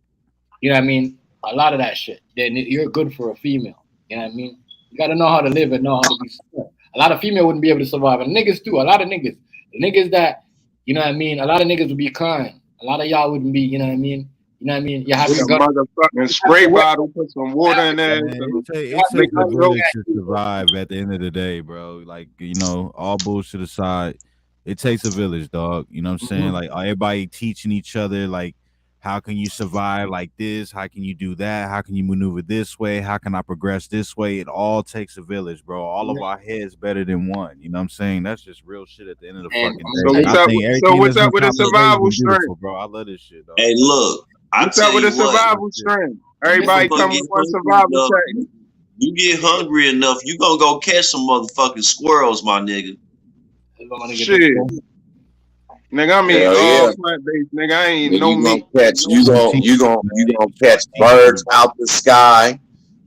A lot of that shit. Then you're good for a female. You got to know how to live and know how to be smart. A lot of female wouldn't be able to survive, and niggas too. A lot of niggas. The niggas that a lot of niggas would be crying. A lot of y'all wouldn't be. You have a motherfucking spray bottle, put some water in there. It takes a village to survive at the end of the day, bro. Like, all bullshit aside, it takes a village, dog. You know what I'm saying? Like, everybody teaching each other, like, how can you survive like this? How can you do that? How can you maneuver this way? How can I progress this way? It all takes a village, bro. All of our heads better than one. You know what I'm saying? That's just real shit at the end of the fucking day. So what's up with the survival strength, bro? I love this shit, dog. Hey, look. What's up with the survival strength? Everybody come with one survival strength. You get hungry enough, you gonna go catch some motherfucking squirrels, my nigga. Shit. Nigga, all plant-based, nigga. I ain't no meat. You gonna catch birds out the sky.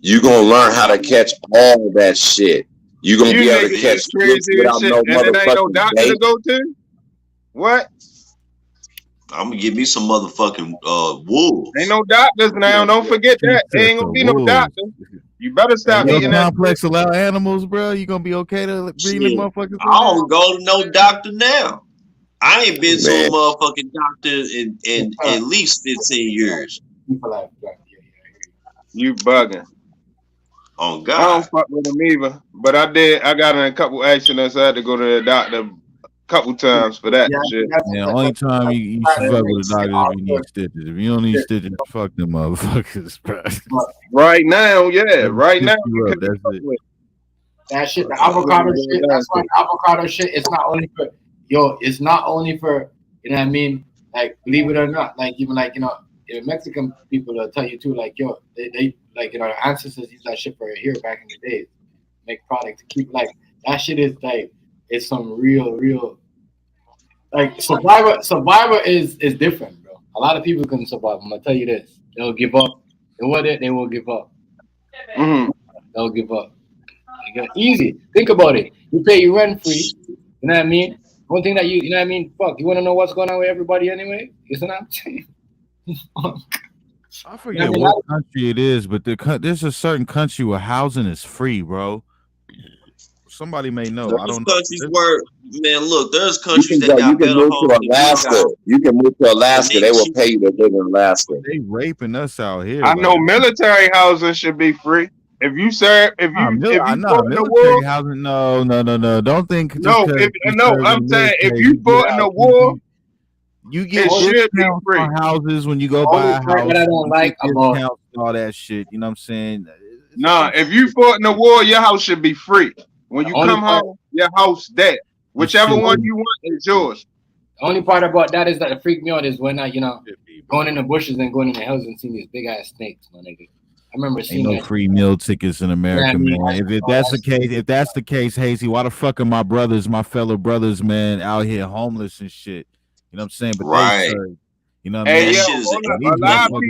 You gonna learn how to catch all that shit. You gonna be able to catch crazy without no motherfucking. And it ain't no doctor to go to. What? I'm gonna give me some motherfucking wolves. Ain't no doctors now. Don't forget that. There ain't gonna be no doctor. You better stop eating that. Complex allow animals, bro. You gonna be okay to bring the motherfuckers? I don't go to no doctor now. I ain't been to a motherfucking doctor in at least 15 years. You bugging. Oh God. I don't fuck with them either. But I got in a couple accidents. I had to go to the doctor a couple times for that shit. Yeah, only time you should fuck with a doctor if you need stitches. If you don't need stitches, fuck them motherfuckers, bro. Right now, yeah. Right now. That's it. That shit, the avocado shit, that's why avocado shit is not only for it's not only for, like, believe it or not, like, even like, Mexican people will tell you too, like, they like, our ancestors used that shit for hair back in the days, make product to keep, like, that shit is like, it's some real, like, survivor is different, bro. A lot of people couldn't survive. I'm gonna tell you this, they'll give up. They will give up. They'll give up. Easy. Think about it. You pay your rent free. You know what I mean? One thing that fuck, you want to know what's going on with everybody anyway? You know what I'm saying? I forget what country it is, but there's a certain country where housing is free, bro. Somebody may know. There's I don't know. Countries where, man, look, there's countries that got better homes. You can move to Alaska. They will pay you to live in Alaska. They raping us out here. I know military housing should be free. If you serve, if you fought in the war, housing, no. Don't think. I'm saying if you fought in the war, you get discounts for houses when you go buy a house. What I don't like about all that shit. You know what I'm saying? Nah, if you fought in the war, your house should be free. When you come home, your house dead. Whichever one you want is yours. The only part about that is that freaked me out is when I, going in the bushes and going in the hills and seeing these big ass snakes, my nigga. I remember seeing no free meal tickets in America, man. If that's the case, Hazy, why the fuck are my fellow brothers, man, out here homeless and shit? You know what I'm saying? But right. You know what I mean? A lot of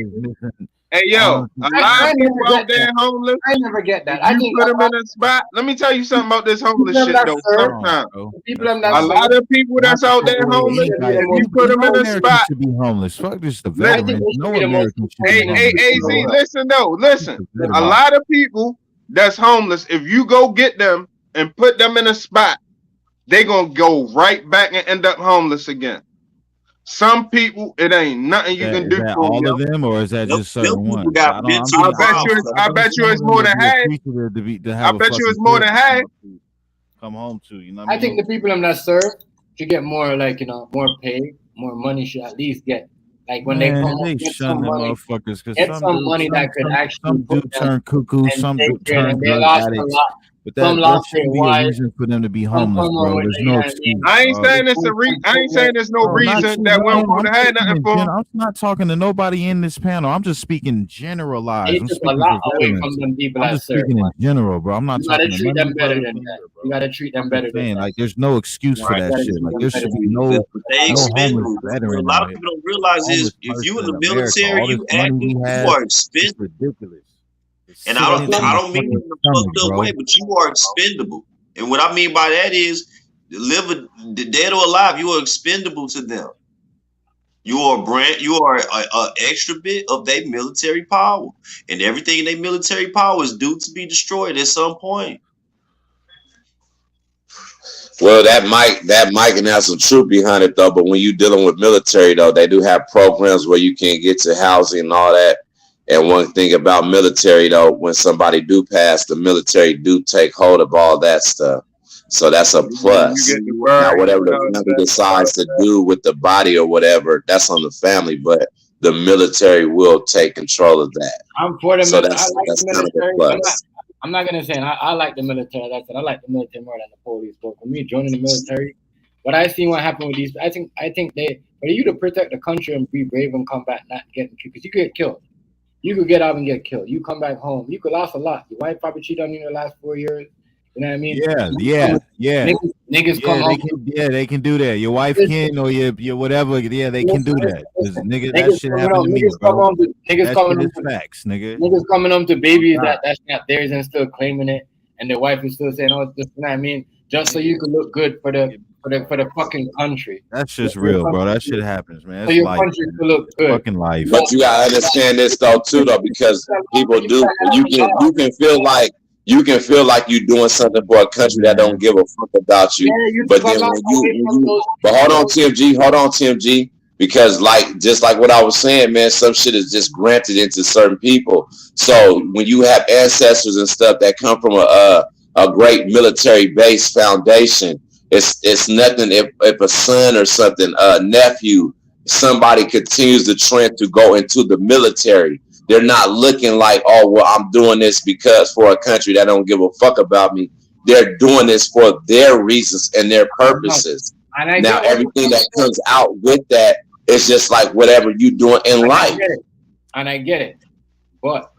people out there homeless. I never get that. I think put them in a spot. Let me tell you something about this homeless shit though. Sometimes a lot of people that's out there homeless, if you put them in a spot, to be homeless. Fuck this, the veterans. No American should be homeless. Hey, listen. A lot of people that's homeless, if you go get them and put them in a spot, they gonna go right back and end up homeless again. Some people, it ain't nothing you can do that for them. All of them, or is that just certain ones? I bet you it's more than half. I bet you it's more than half. Come home to, you know what I think the people I'm that serve should get more, like, you know, more pay, more money should at least get. Like when they come they get shun some them money, motherfuckers because get some money that could actually some do turn cuckoo, some do turn they drug lost addicts. a lot. But that shouldn't be a reason for them to be homeless, bro. There's no excuse. I ain't saying it's I ain't saying there's no reason that one would have had nothing for. I'm not talking to nobody in this panel. I'm just speaking generalized. I'm speaking a lot away from them people. I'm just speaking in general, bro. I'm not talking to treat them better than that. You gotta treat them better than that. Like, there's no excuse for that shit. Like, there should be no homeless veteran. A lot of people don't realize is if you in the military, you are expendable. Ridiculous. And I don't mean in a fucked up way, but you are expendable. And what I mean by that is, dead or alive, you are expendable to them. You are an extra bit of their military power, and everything in their military power is due to be destroyed at some point. Well, that might can have some truth behind it though. But when you're dealing with military though, they do have programs where you can get to housing and all that. And one thing about military though, when somebody do pass, the military do take hold of all that stuff. So that's a plus. Now, whatever the family decides to do with the body or whatever, that's on the family. But the military will take control of that. I'm for the so military. that's Kind of a plus. I'm not gonna say I like the military. That's it. I like the military more than the police. But for me, joining the military, what I seen what happened with these, I think they for you to protect the country and be brave and come back, not getting killed, because you could get killed. You could get out and get killed. You come back home. You could lose a lot. Your wife probably cheated on you in the last 4 years. You know what I mean? Yeah. Niggas come home. They can do that. Your wife can, or your whatever. Yeah, they can do that. Nigga, that shit happened to me, bro. Niggas coming home facts, nigga. Niggas coming home to babies that's not theirs and still claiming it, and their wife is still saying, "Oh, you know what I mean?" Just so you can look good for the fucking country. That's just real, bro. That shit happens, man. So your country to look good. Fucking life. But you gotta understand this though too, though, because people do. You can feel like you're doing something for a country that don't give a fuck about you. But then but hold on, TMG, because just like what I was saying, man, some shit is just granted into certain people. So when you have ancestors and stuff that come from a great military base foundation, it's nothing if a son or something, a nephew, somebody continues the trend to go into the military. They're not looking like, oh, well, I'm doing this because for a country that don't give a fuck about me. They're doing this for their reasons and their purposes. Now, everything that comes out with that is just like whatever you doing in life. And I get it. But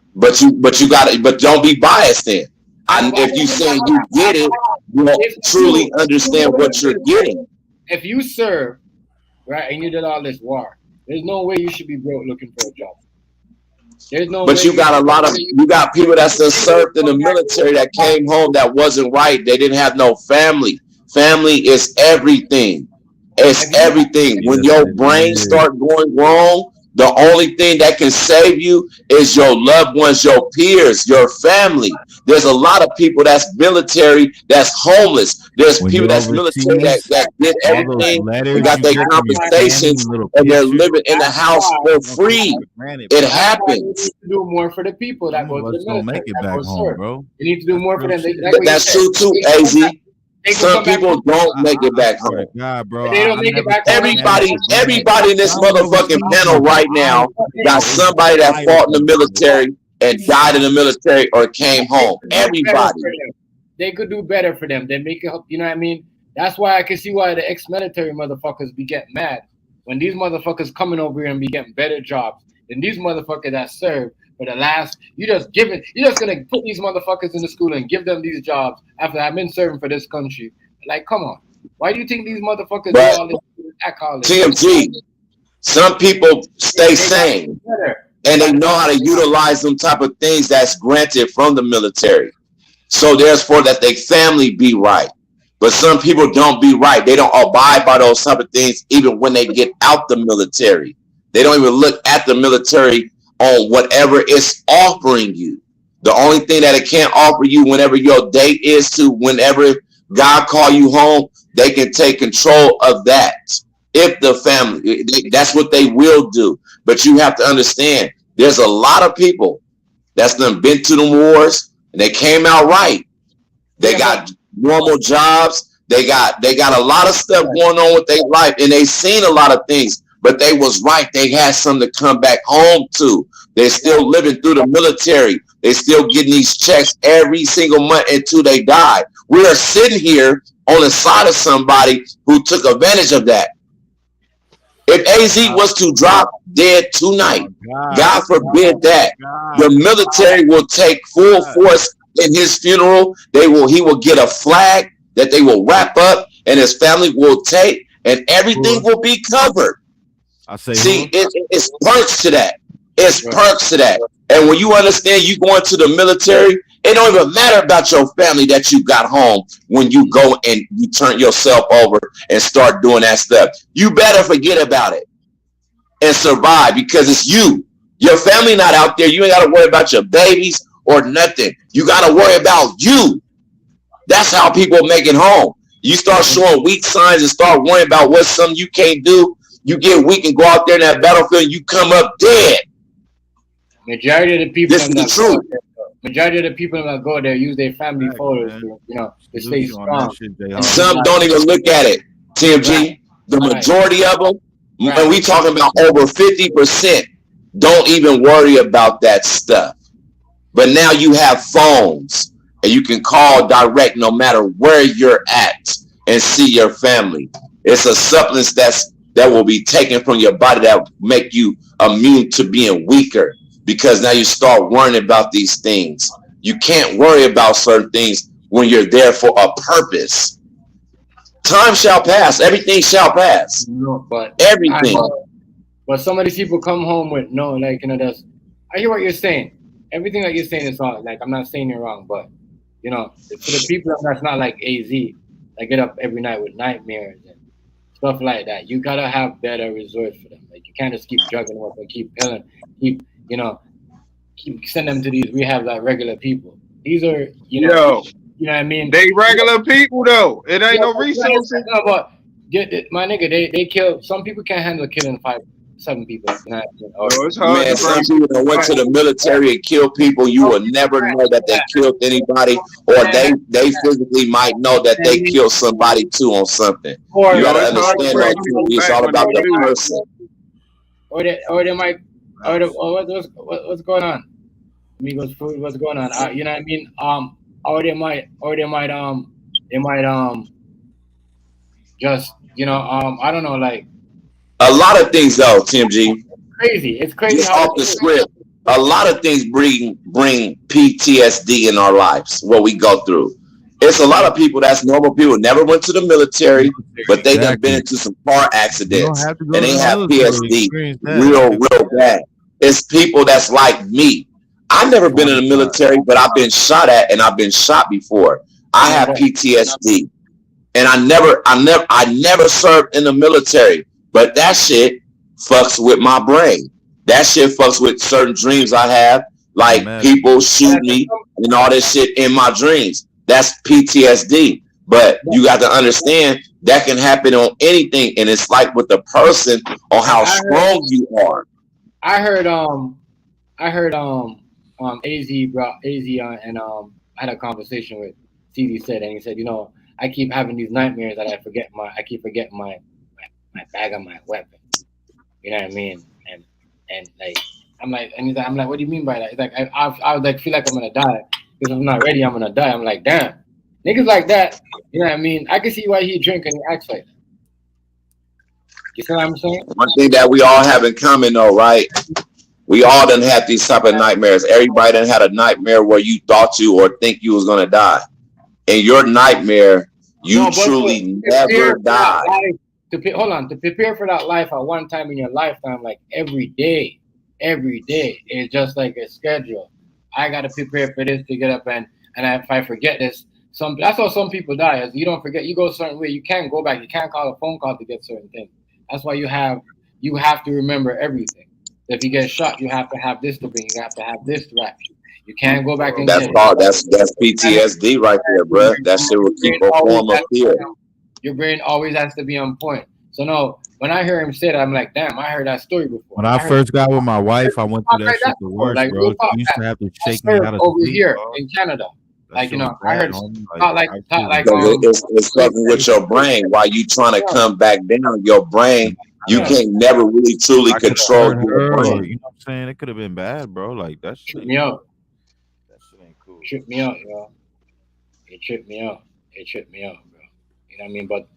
don't be biased then. If you say you get it, you don't truly understand what you're getting. If you serve, right, and you did all this war, there's no way you should be broke looking for a job. There's no. But you got people that's served in the military that came home that wasn't right. They didn't have no family. Family is everything. It's everything. When your brain start going wrong, the only thing that can save you is your loved ones, your peers, your family. There's a lot of people that's military that's homeless. There's people that's military that did everything, they got their compensations, and they're living in the house for free. It happens. You need to do more for the people that go to the military. Make it back home, bro. You need to do more for them. That's true too, AZ. Some people don't make it back home. God, bro. They don't make it back home. Everybody in this motherfucking panel right now got somebody that fought in the military and died in the military or came home. Everybody. They could do better for them. They make it, you know what I mean? That's why I can see why the ex-military motherfuckers be getting mad when these motherfuckers coming over here and be getting better jobs than these motherfuckers that serve. For the last, you're just gonna put these motherfuckers in the school and give them these jobs after I've been serving for this country. Like, come on. Why do you think these motherfuckers do all this? TMG, some people stay sane and they know how to utilize them type of things that's granted from the military. So therefore that their family be right. But some people don't be right. They don't abide by those type of things even when they get out the military. They don't even look at the military on whatever it's offering you. The only thing that it can't offer you whenever your date is to whenever God call you home, they can take control of that. If the family, that's what they will do. But you have to understand, there's a lot of people that's done been to the wars and they came out right. They got normal jobs. They got a lot of stuff going on with their life, and they seen a lot of things. But they was right. They had something to come back home to. They're still living through the military. They still getting these checks every single month until they die. We are sitting here on the side of somebody who took advantage of that. If AZ was to drop dead tonight, God forbid that, the military will take full force in his funeral. He will get a flag that they will wrap up, and his family will take, and everything will be covered. It's perks to that. It's perks to that. And when you understand you going to the military, it don't even matter about your family that you got home when you go and you turn yourself over and start doing that stuff. You better forget about it and survive, because it's you. Your family not out there. You ain't got to worry about your babies or nothing. You got to worry about you. That's how people make it home. You start showing weak signs and start worrying about what's something you can't do. You get weak and go out there in that battlefield and you come up dead. Majority of the people this is the truth. Majority of the people that go there use their family photos to stay strong. Some don't even look at it, TMG. The majority of them, and we talking about over 50%, don't even worry about that stuff. But now you have phones and you can call direct no matter where you're at and see your family. It's a supplement that will be taken from your body that will make you immune to being weaker, because now you start worrying about these things. You can't worry about certain things when you're there for a purpose. Time shall pass. Everything shall pass. But everything. But some of these people come home with I hear what you're saying. Everything that you're saying is wrong. Like, I'm not saying you're wrong, but for the people that's not like AZ, that get up every night with nightmares and stuff like that, you gotta have better resorts for them. Like, you can't just keep drugging them up and keep killing, keep send them to these rehabs like regular people. These are you know what I mean? They regular people though. It ain't no resources. No, but my nigga, they kill. Some people can't handle killing 5-7 people. It's hard. Man, some people that went to the military and killed people, you will never know that they killed anybody, or they physically might know that they killed somebody too on something. You gotta understand that it's all about the person. Or they might. What's going on? Amigos food, what's going on? You know what I mean? Or they might just I don't know, like a lot of things though, TMG. It's crazy just off the script. A lot of things bring PTSD in our lives, what we go through. It's a lot of people that's normal people, never went to the military, but they done been into some car accidents and they have PTSD real bad. It's people that's like me. I've never been in the military, but I've been shot at and I've been shot before. I have PTSD, and I never served in the military, but that shit fucks with my brain. That shit fucks with certain dreams I have, like people shoot me and all this shit in my dreams. That's PTSD. But you got to understand that can happen on anything, and it's like with the person on how strong you are. I heard AZ brought AZ on, and I had a conversation with CD said, and he said, I keep having these nightmares that I keep forgetting my bag of my weapon. You know what I mean? And like I'm like, what do you mean by that? It's like I was like feel like I'm gonna die, because if I'm not ready, I'm gonna die. I'm like, damn, niggas like that. You know what I mean? I can see why he drink and he acts like that. You see what I'm saying? One thing that we all have in common though, right? We all done had these type of nightmares. Everybody done had a nightmare where you thought you or think you was gonna die. In your nightmare, you truly never die. To prepare for that life at one time in your lifetime, like every day is just like a schedule. I gotta prepare for this to get up and if I forget this, that's how some people die. As you don't forget, you go a certain way, you can't go back. You can't call a phone call to get certain things. That's why you have to remember everything. If you get shot, you have to have this to bring. You have to have this to wrap you. You can't go back and that's PTSD right there, bro. That shit will keep a form of fear. Your brain always has to be on point. So no, when I hear him say that, I'm like, damn, I heard that story before. When I first got with my wife, I went through that shit the worst, like, bro. She used to have to shake me out of over sleep, here bro. in Canada. Like, you know, bad, I heard it's fucking with your brain while you trying to come back down. Your brain, you can't never really truly control your brain. You know what I'm saying? It could have been bad, bro. Like that shit. Tripped me out. That shit ain't cool. Tripped me out, yo. It tripped me out. It tripped me out, bro. You know what I mean? But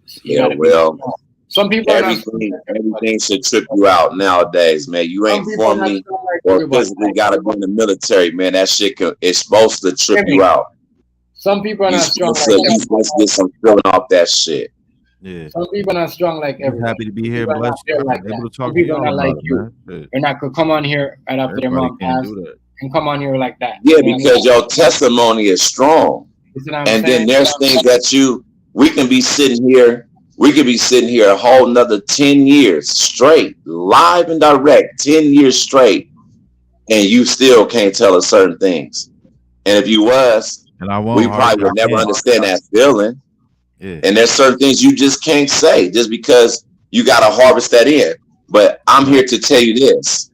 some people everything should trip you out nowadays, man. You ain't formally or physically got to be in the military, man. That shit it's supposed to trip you out. Some people are not strong. You supposed to get some feeling off that shit. Yeah. Some people are not strong like everybody. Happy to be here, blessed. Like some people are not like you. They're not gonna come on here right after their mom passed and come on here like that. Yeah, because your testimony is strong. And then there's things that we can be sitting here a whole nother 10 years straight, live and direct, 10 years straight, and you still can't tell us certain things. And if you was, we probably would never understand that feeling. Yeah. And there's certain things you just can't say just because you got to harvest that in. But I'm here to tell you this.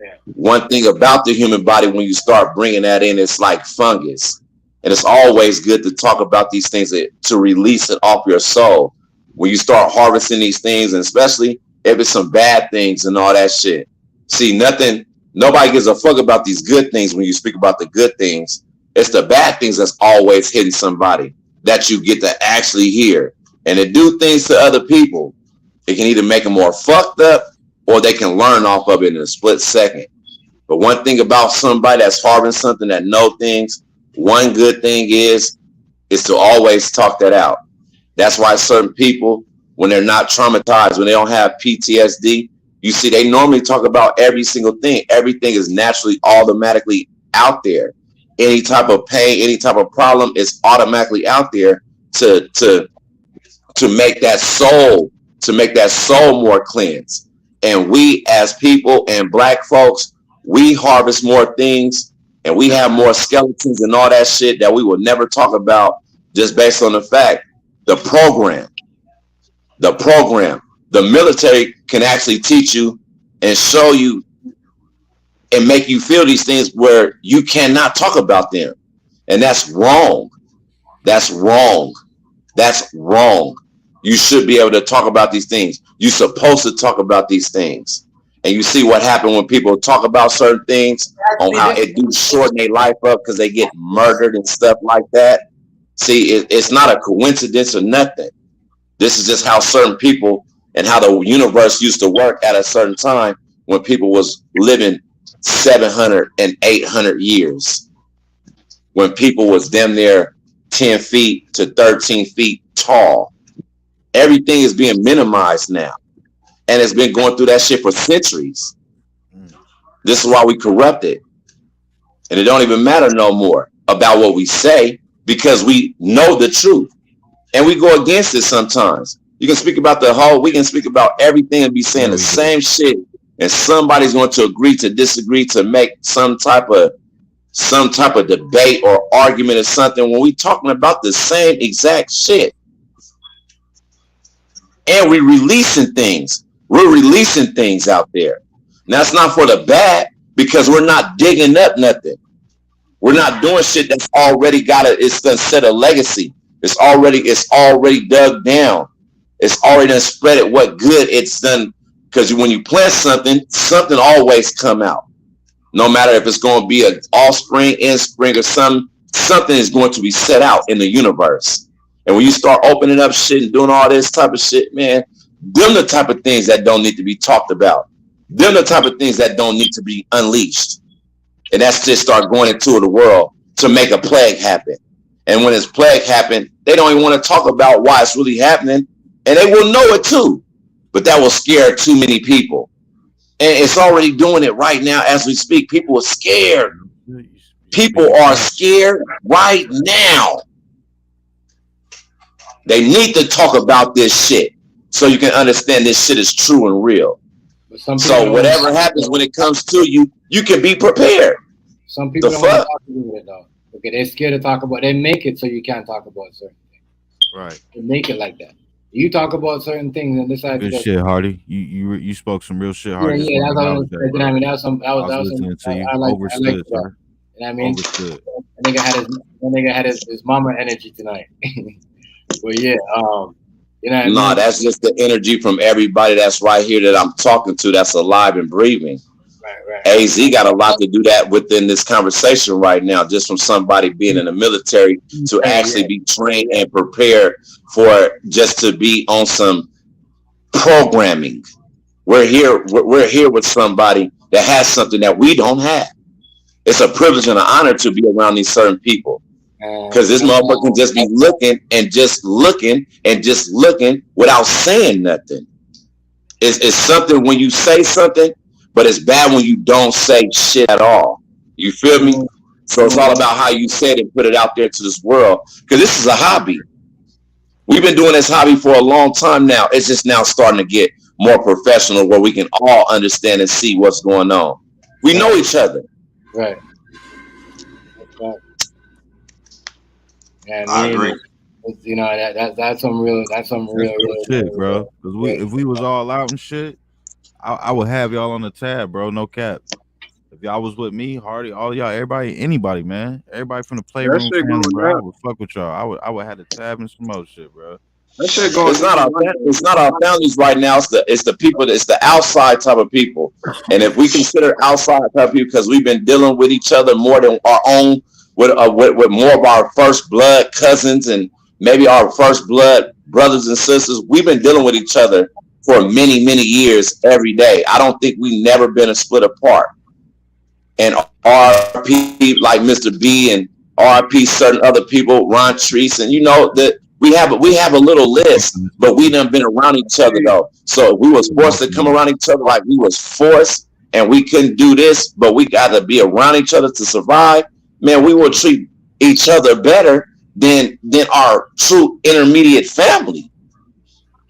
Yeah. One thing about the human body, when you start bringing that in, it's like fungus. And it's always good to talk about these things to release it off your soul. When you start harvesting these things, and especially if it's some bad things and all that shit. See, nobody gives a fuck about these good things when you speak about the good things. It's the bad things that's always hitting somebody that you get to actually hear. And to do things to other people, it can either make them more fucked up or they can learn off of it in a split second. But one thing about somebody that's harboring something that know things, one good thing is to always talk that out. That's why certain people, when they're not traumatized, when they don't have PTSD, you see they normally talk about every single thing. Everything is naturally automatically out there. Any type of pain, any type of problem is automatically out there to make that soul more cleansed. And we as people and black folks, we harvest more things and we have more skeletons and all that shit that we will never talk about just based on the fact the military can actually teach you and show you and make you feel these things where you cannot talk about them. And that's wrong. That's wrong. You should be able to talk about these things. You're supposed to talk about these things. And you see what happened when people talk about certain things on how it do shorten their life up because they get murdered and stuff like that. See, it's not a coincidence or nothing. This is just how certain people and how the universe used to work at a certain time when people was living 700 and 800 years. When people was damn near 10 feet to 13 feet tall. Everything is being minimized now. And it's been going through that shit for centuries. This is why we corrupted. And it don't even matter no more about what we say because we know the truth. And we go against it sometimes. You can speak about we can speak about everything and be saying the same shit. And somebody's going to agree to disagree to make some type of debate or argument or something when we talking about the same exact shit. And we're releasing things. We're releasing things out there. Now, it's not for the bad because we're not digging up nothing. We're not doing shit that's already it's done set a legacy. It's already dug down. It's already done spread it what good it's done. Because when you plant something always come out. No matter if it's going to be an offspring, inspring, or something is going to be set out in the universe. And when you start opening up shit and doing all this type of shit, man, them the type of things that don't need to be talked about. Them the type of things that don't need to be unleashed. And that's just start going into the world to make a plague happen. And when this plague happen, they don't even want to talk about why it's really happening. And they will know it too. But that will scare too many people. And it's already doing it right now as we speak. People are scared. People are scared right now. They need to talk about this shit so you can understand this shit is true and real. So whatever happens when it comes to you, you can be prepared. Some people don't want to talk about it though. Okay, they're scared to talk about it. They make it so you can't talk about certain things. Right. They make it like that. You talk about certain things and decide Good to shit, Hardy. You spoke some real shit, yeah, Hardy. yeah, that's what I was saying. I mean, that was some, I was listening to you. Overstood, that. sir. You know what I mean? Overstood. That nigga had his mama energy tonight. But yeah, you know what I mean? Nah, that's just the energy from everybody that's right here that I'm talking to that's alive and breathing. Right. AZ got a lot to do that within this conversation right now, just from somebody being in the military to actually be trained and prepared for just to be on some programming. We're here with somebody that has something that we don't have. It's a privilege and an honor to be around these certain people. Because this motherfucker can just be looking without saying nothing. It's something when you say something, but it's bad when you don't say shit at all. You feel me? So it's all about how you say it and put it out there to this world. Because this is a hobby. We've been doing this hobby for a long time now. It's just now starting to get more professional where we can all understand and see what's going on. We know each other. Right. And I agree. You know, that's some real shit, bro. Because if we was all out and shit, I would have y'all on the tab, bro. No cap. If y'all was with me, Hardy, all y'all, everybody, anybody, man, everybody from the playroom family, bro, I would fuck with y'all. I would have the tab and some more shit, bro. That shit going. It's not our families right now. It's the people. It's the outside type of people. And if we consider outside type of people, because we've been dealing with each other more than our own, with more of our first blood cousins and maybe our first blood brothers and sisters, we've been dealing with each other for many years every day. I don't think we've never been a split apart. And RP like Mr. B and RP certain other people, Ron Treese, and you know that we have a little list, but we done been around each other though. So if we was forced to come around each other like we was forced and we couldn't do this, but we got to be around each other to survive, man, we will treat each other better than our true intermediate family.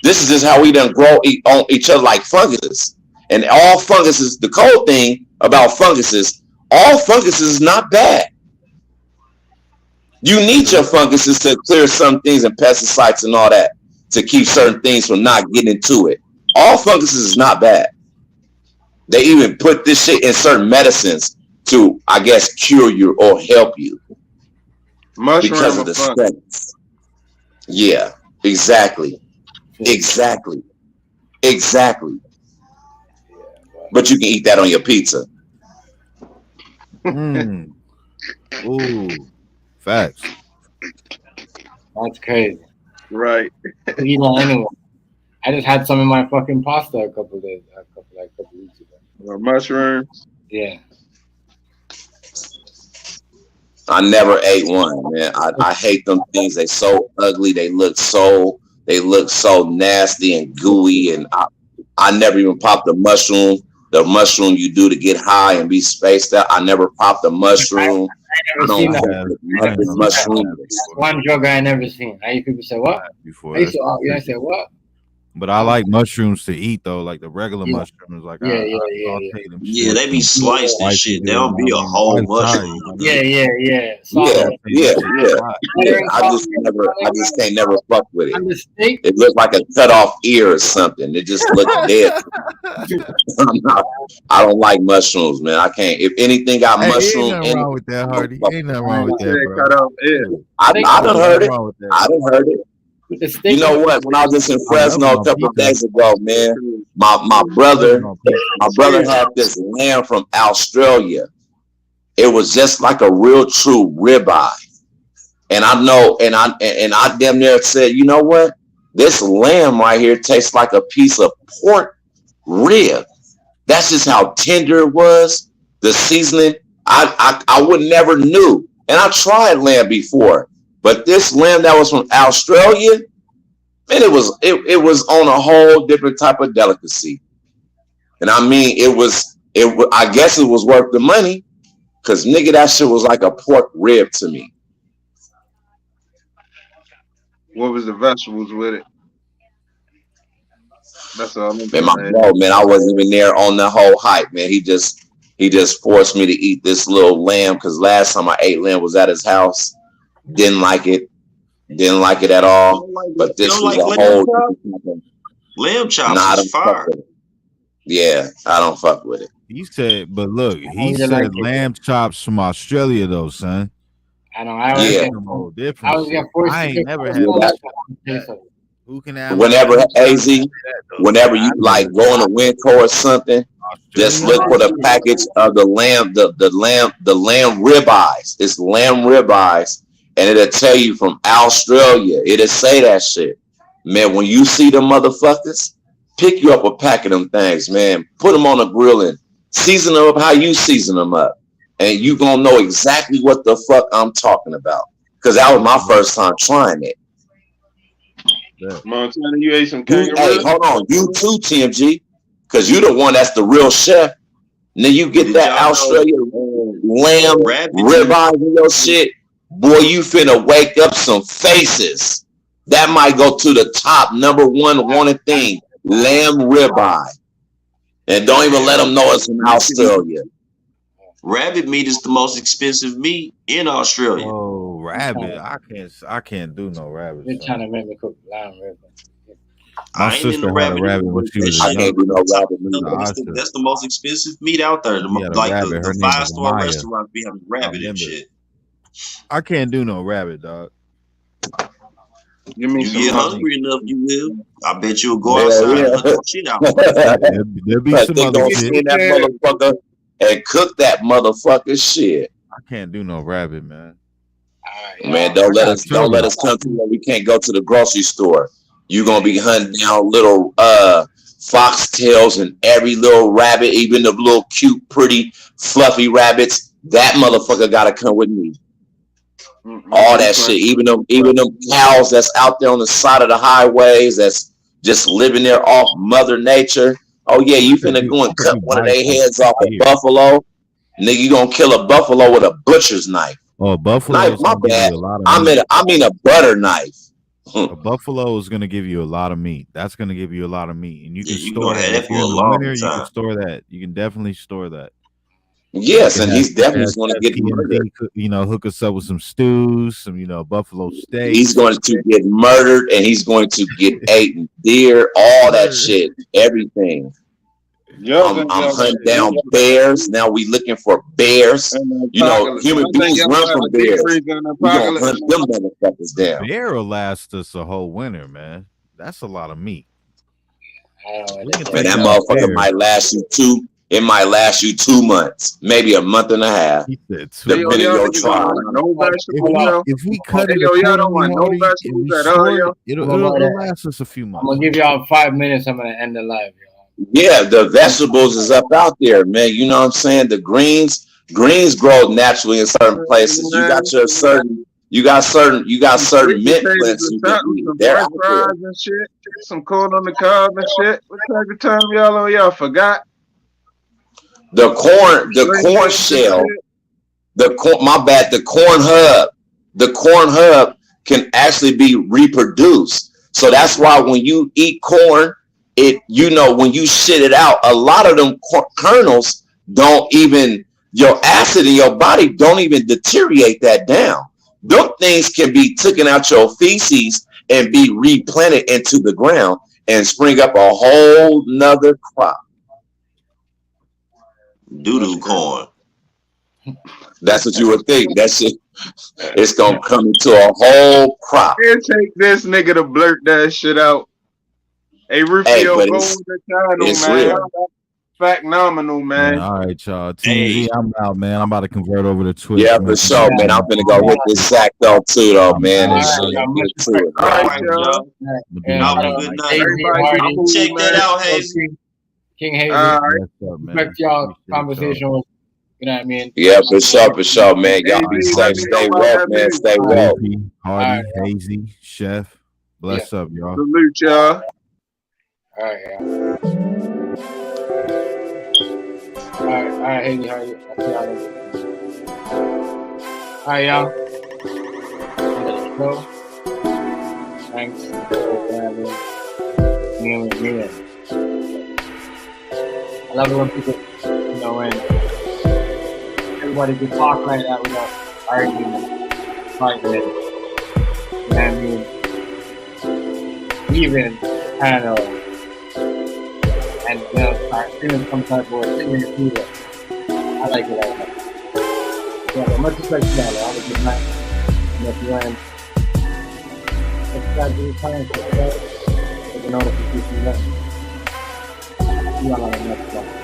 This is just how we done grow on each other like funguses. And all funguses, the cold thing about funguses, all funguses is not bad. You need your funguses to clear some things and pesticides and all that to keep certain things from not getting into it. All funguses is not bad. They even put this shit in certain medicines to, I guess, cure you or help you. Because of the scents. Yeah, exactly. But you can eat that on your pizza. Ooh, facts. That's crazy. Right. You know, anyway, I just had some in my fucking pasta a couple weeks ago. Mushrooms. Yeah. I never ate one, man. I hate them things. They so ugly. They look so nasty and gooey. And I never even popped the mushroom. The mushroom you do to get high and be spaced out. I never popped the mushroom. I don't like mushroom. One drug I never seen. I hear people say what? Before. I said what? But I like mushrooms to eat though, like the regular mushrooms. Like they be sliced and shit. They don't be a whole mushroom. Yeah. I just can't never fuck with it. It looked like a cut off ear or something. It just looked dead. I don't like mushrooms, man. I can't. If anything got mushroom in it, ain't nothing wrong with that, Hardy. Ain't nothing wrong with that, bro. I done heard it. I done heard it. You know what? When I was just in Fresno a couple of days ago, man, my brother had this lamb from Australia. It was just like a real true ribeye. And I know, and I damn near said, you know what? This lamb right here tastes like a piece of pork rib. That's just how tender it was. The seasoning, I would never knew. And I tried lamb before. But this lamb that was from Australia, man, it was on a whole different type of delicacy. And I mean, I guess it was worth the money, because nigga, that shit was like a pork rib to me. What was the vegetables with it? That's all. Man, I wasn't even there on the whole hype, man. He just forced me to eat this little lamb, because last time I ate lamb was at his house. Didn't like it. Didn't like it at all. But this was a whole lamb chops is fire. Yeah, I don't fuck with it. He said, but look, he said lamb chops from Australia though, son. I know. I ain't never had that. Who can have whenever AZ, whenever you like go on a Winco or something, just look for the package of the lamb ribeyes. It's lamb ribeyes, and it'll tell you from Australia. It'll say that shit, man. When you see the motherfuckers, pick you up a pack of them things, man. Put them on the grill and season them up how you season them up, and you gonna know exactly what the fuck I'm talking about. Because that was my first time trying it. Montana, you ate some kangaroo. Hey, hold on, you too, TMG, because you the one that's the real chef. And then you get that Australian lamb ribeye and your shit, boy. You finna wake up some faces. That might go to the top #1 wanted thing, lamb ribeye. And don't even let them know it's from Australia. Rabbit meat is the most expensive meat in Australia. Oh, rabbit! I can't do no rabbit. They're trying to make me cook lamb ribeye. My sister had a rabbit when she was young. That's the most expensive meat out there. The 5-star restaurants be having rabbit and shit. I can't do no rabbit, dog. You get hungry enough, you will. I bet you'll go outside and hunt that shit out. There'll be some other shit. That motherfucker and cook that motherfucker shit. I can't do no rabbit, man. Man, don't let us come to where we can't go to the grocery store. You're gonna be hunting down little foxtails and every little rabbit, even the little cute, pretty, fluffy rabbits. That motherfucker gotta come with me. All that shit, even them cows that's out there on the side of the highways that's just living there off Mother Nature. Oh yeah, you finna go and cut one of their heads off a buffalo. Nigga, you gonna kill a buffalo with a butcher's knife. Oh, a buffalo. Knife, my bad. I mean a butter knife. A buffalo is gonna give you a lot of meat. That's gonna give you a lot of meat, and you can store that. If you're in the winter, you can store that. You can definitely store that. Yes, and he's definitely going to get murdered. Hook us up with some stews, some buffalo steak. He's going to get murdered, and he's going to get eaten, deer, all that shit, everything. I'm hunting down bears. Now we looking for bears. Human beings run from bears. We gonna hunt them motherfuckers down. Bear will last us a whole winter, man. That's a lot of meat. Man, that motherfucker might last you 2. It might last you 2 months, maybe a month and a half. Depending on your trial. If we cut it, it'll last us a few months. I'm gonna give y'all 5 minutes. I'm gonna end the live, y'all. Yeah, the vegetables is up out there, man. You know what I'm saying? The greens grow naturally in certain places. You got certain mint plants you can eat. They're out there. And shit. Some corn on the cob and shit. What type of time y'all forgot? The corn shell, the corn hub can actually be reproduced. So that's why when you eat corn, when you shit it out, a lot of them kernels your acid in your body don't even deteriorate that down. Those things can be taken out your feces and be replanted into the ground and spring up a whole nother crop. Doodoo corn. That's what you would think. That shit, it's gonna come into a whole crop. It take this nigga to blurt that shit out. Hey, Rufio, go with the channel, man. Real. Phenomenal, man. All right, y'all. TMZ, I'm out, man. I'm about to convert over to Twitch. Yeah, for sure, man. I'm gonna go hit this sack though too, though, man. All right, y'all. Good night. Everybody, check that out, Hazy. King Hazy. Respect y'all conversation was, you know what I mean? Yeah, for sure, man. Y'all be safe. Stay woke, man. Stay woke. Hardy, Hazy, Chef. Bless up, y'all. Salute y'all. All right, y'all. All right, Hazy, how are you? All right, y'all. Thanks for having me. I love it when people, when everybody can talk like that without arguing, fighting it. what I mean? Even kind of, and start feeling some type of thing in the future. I like it like that. Yeah, much respect to that. Have a good night. And if you want to subscribe to the channel, get the notification. See you all on the next one.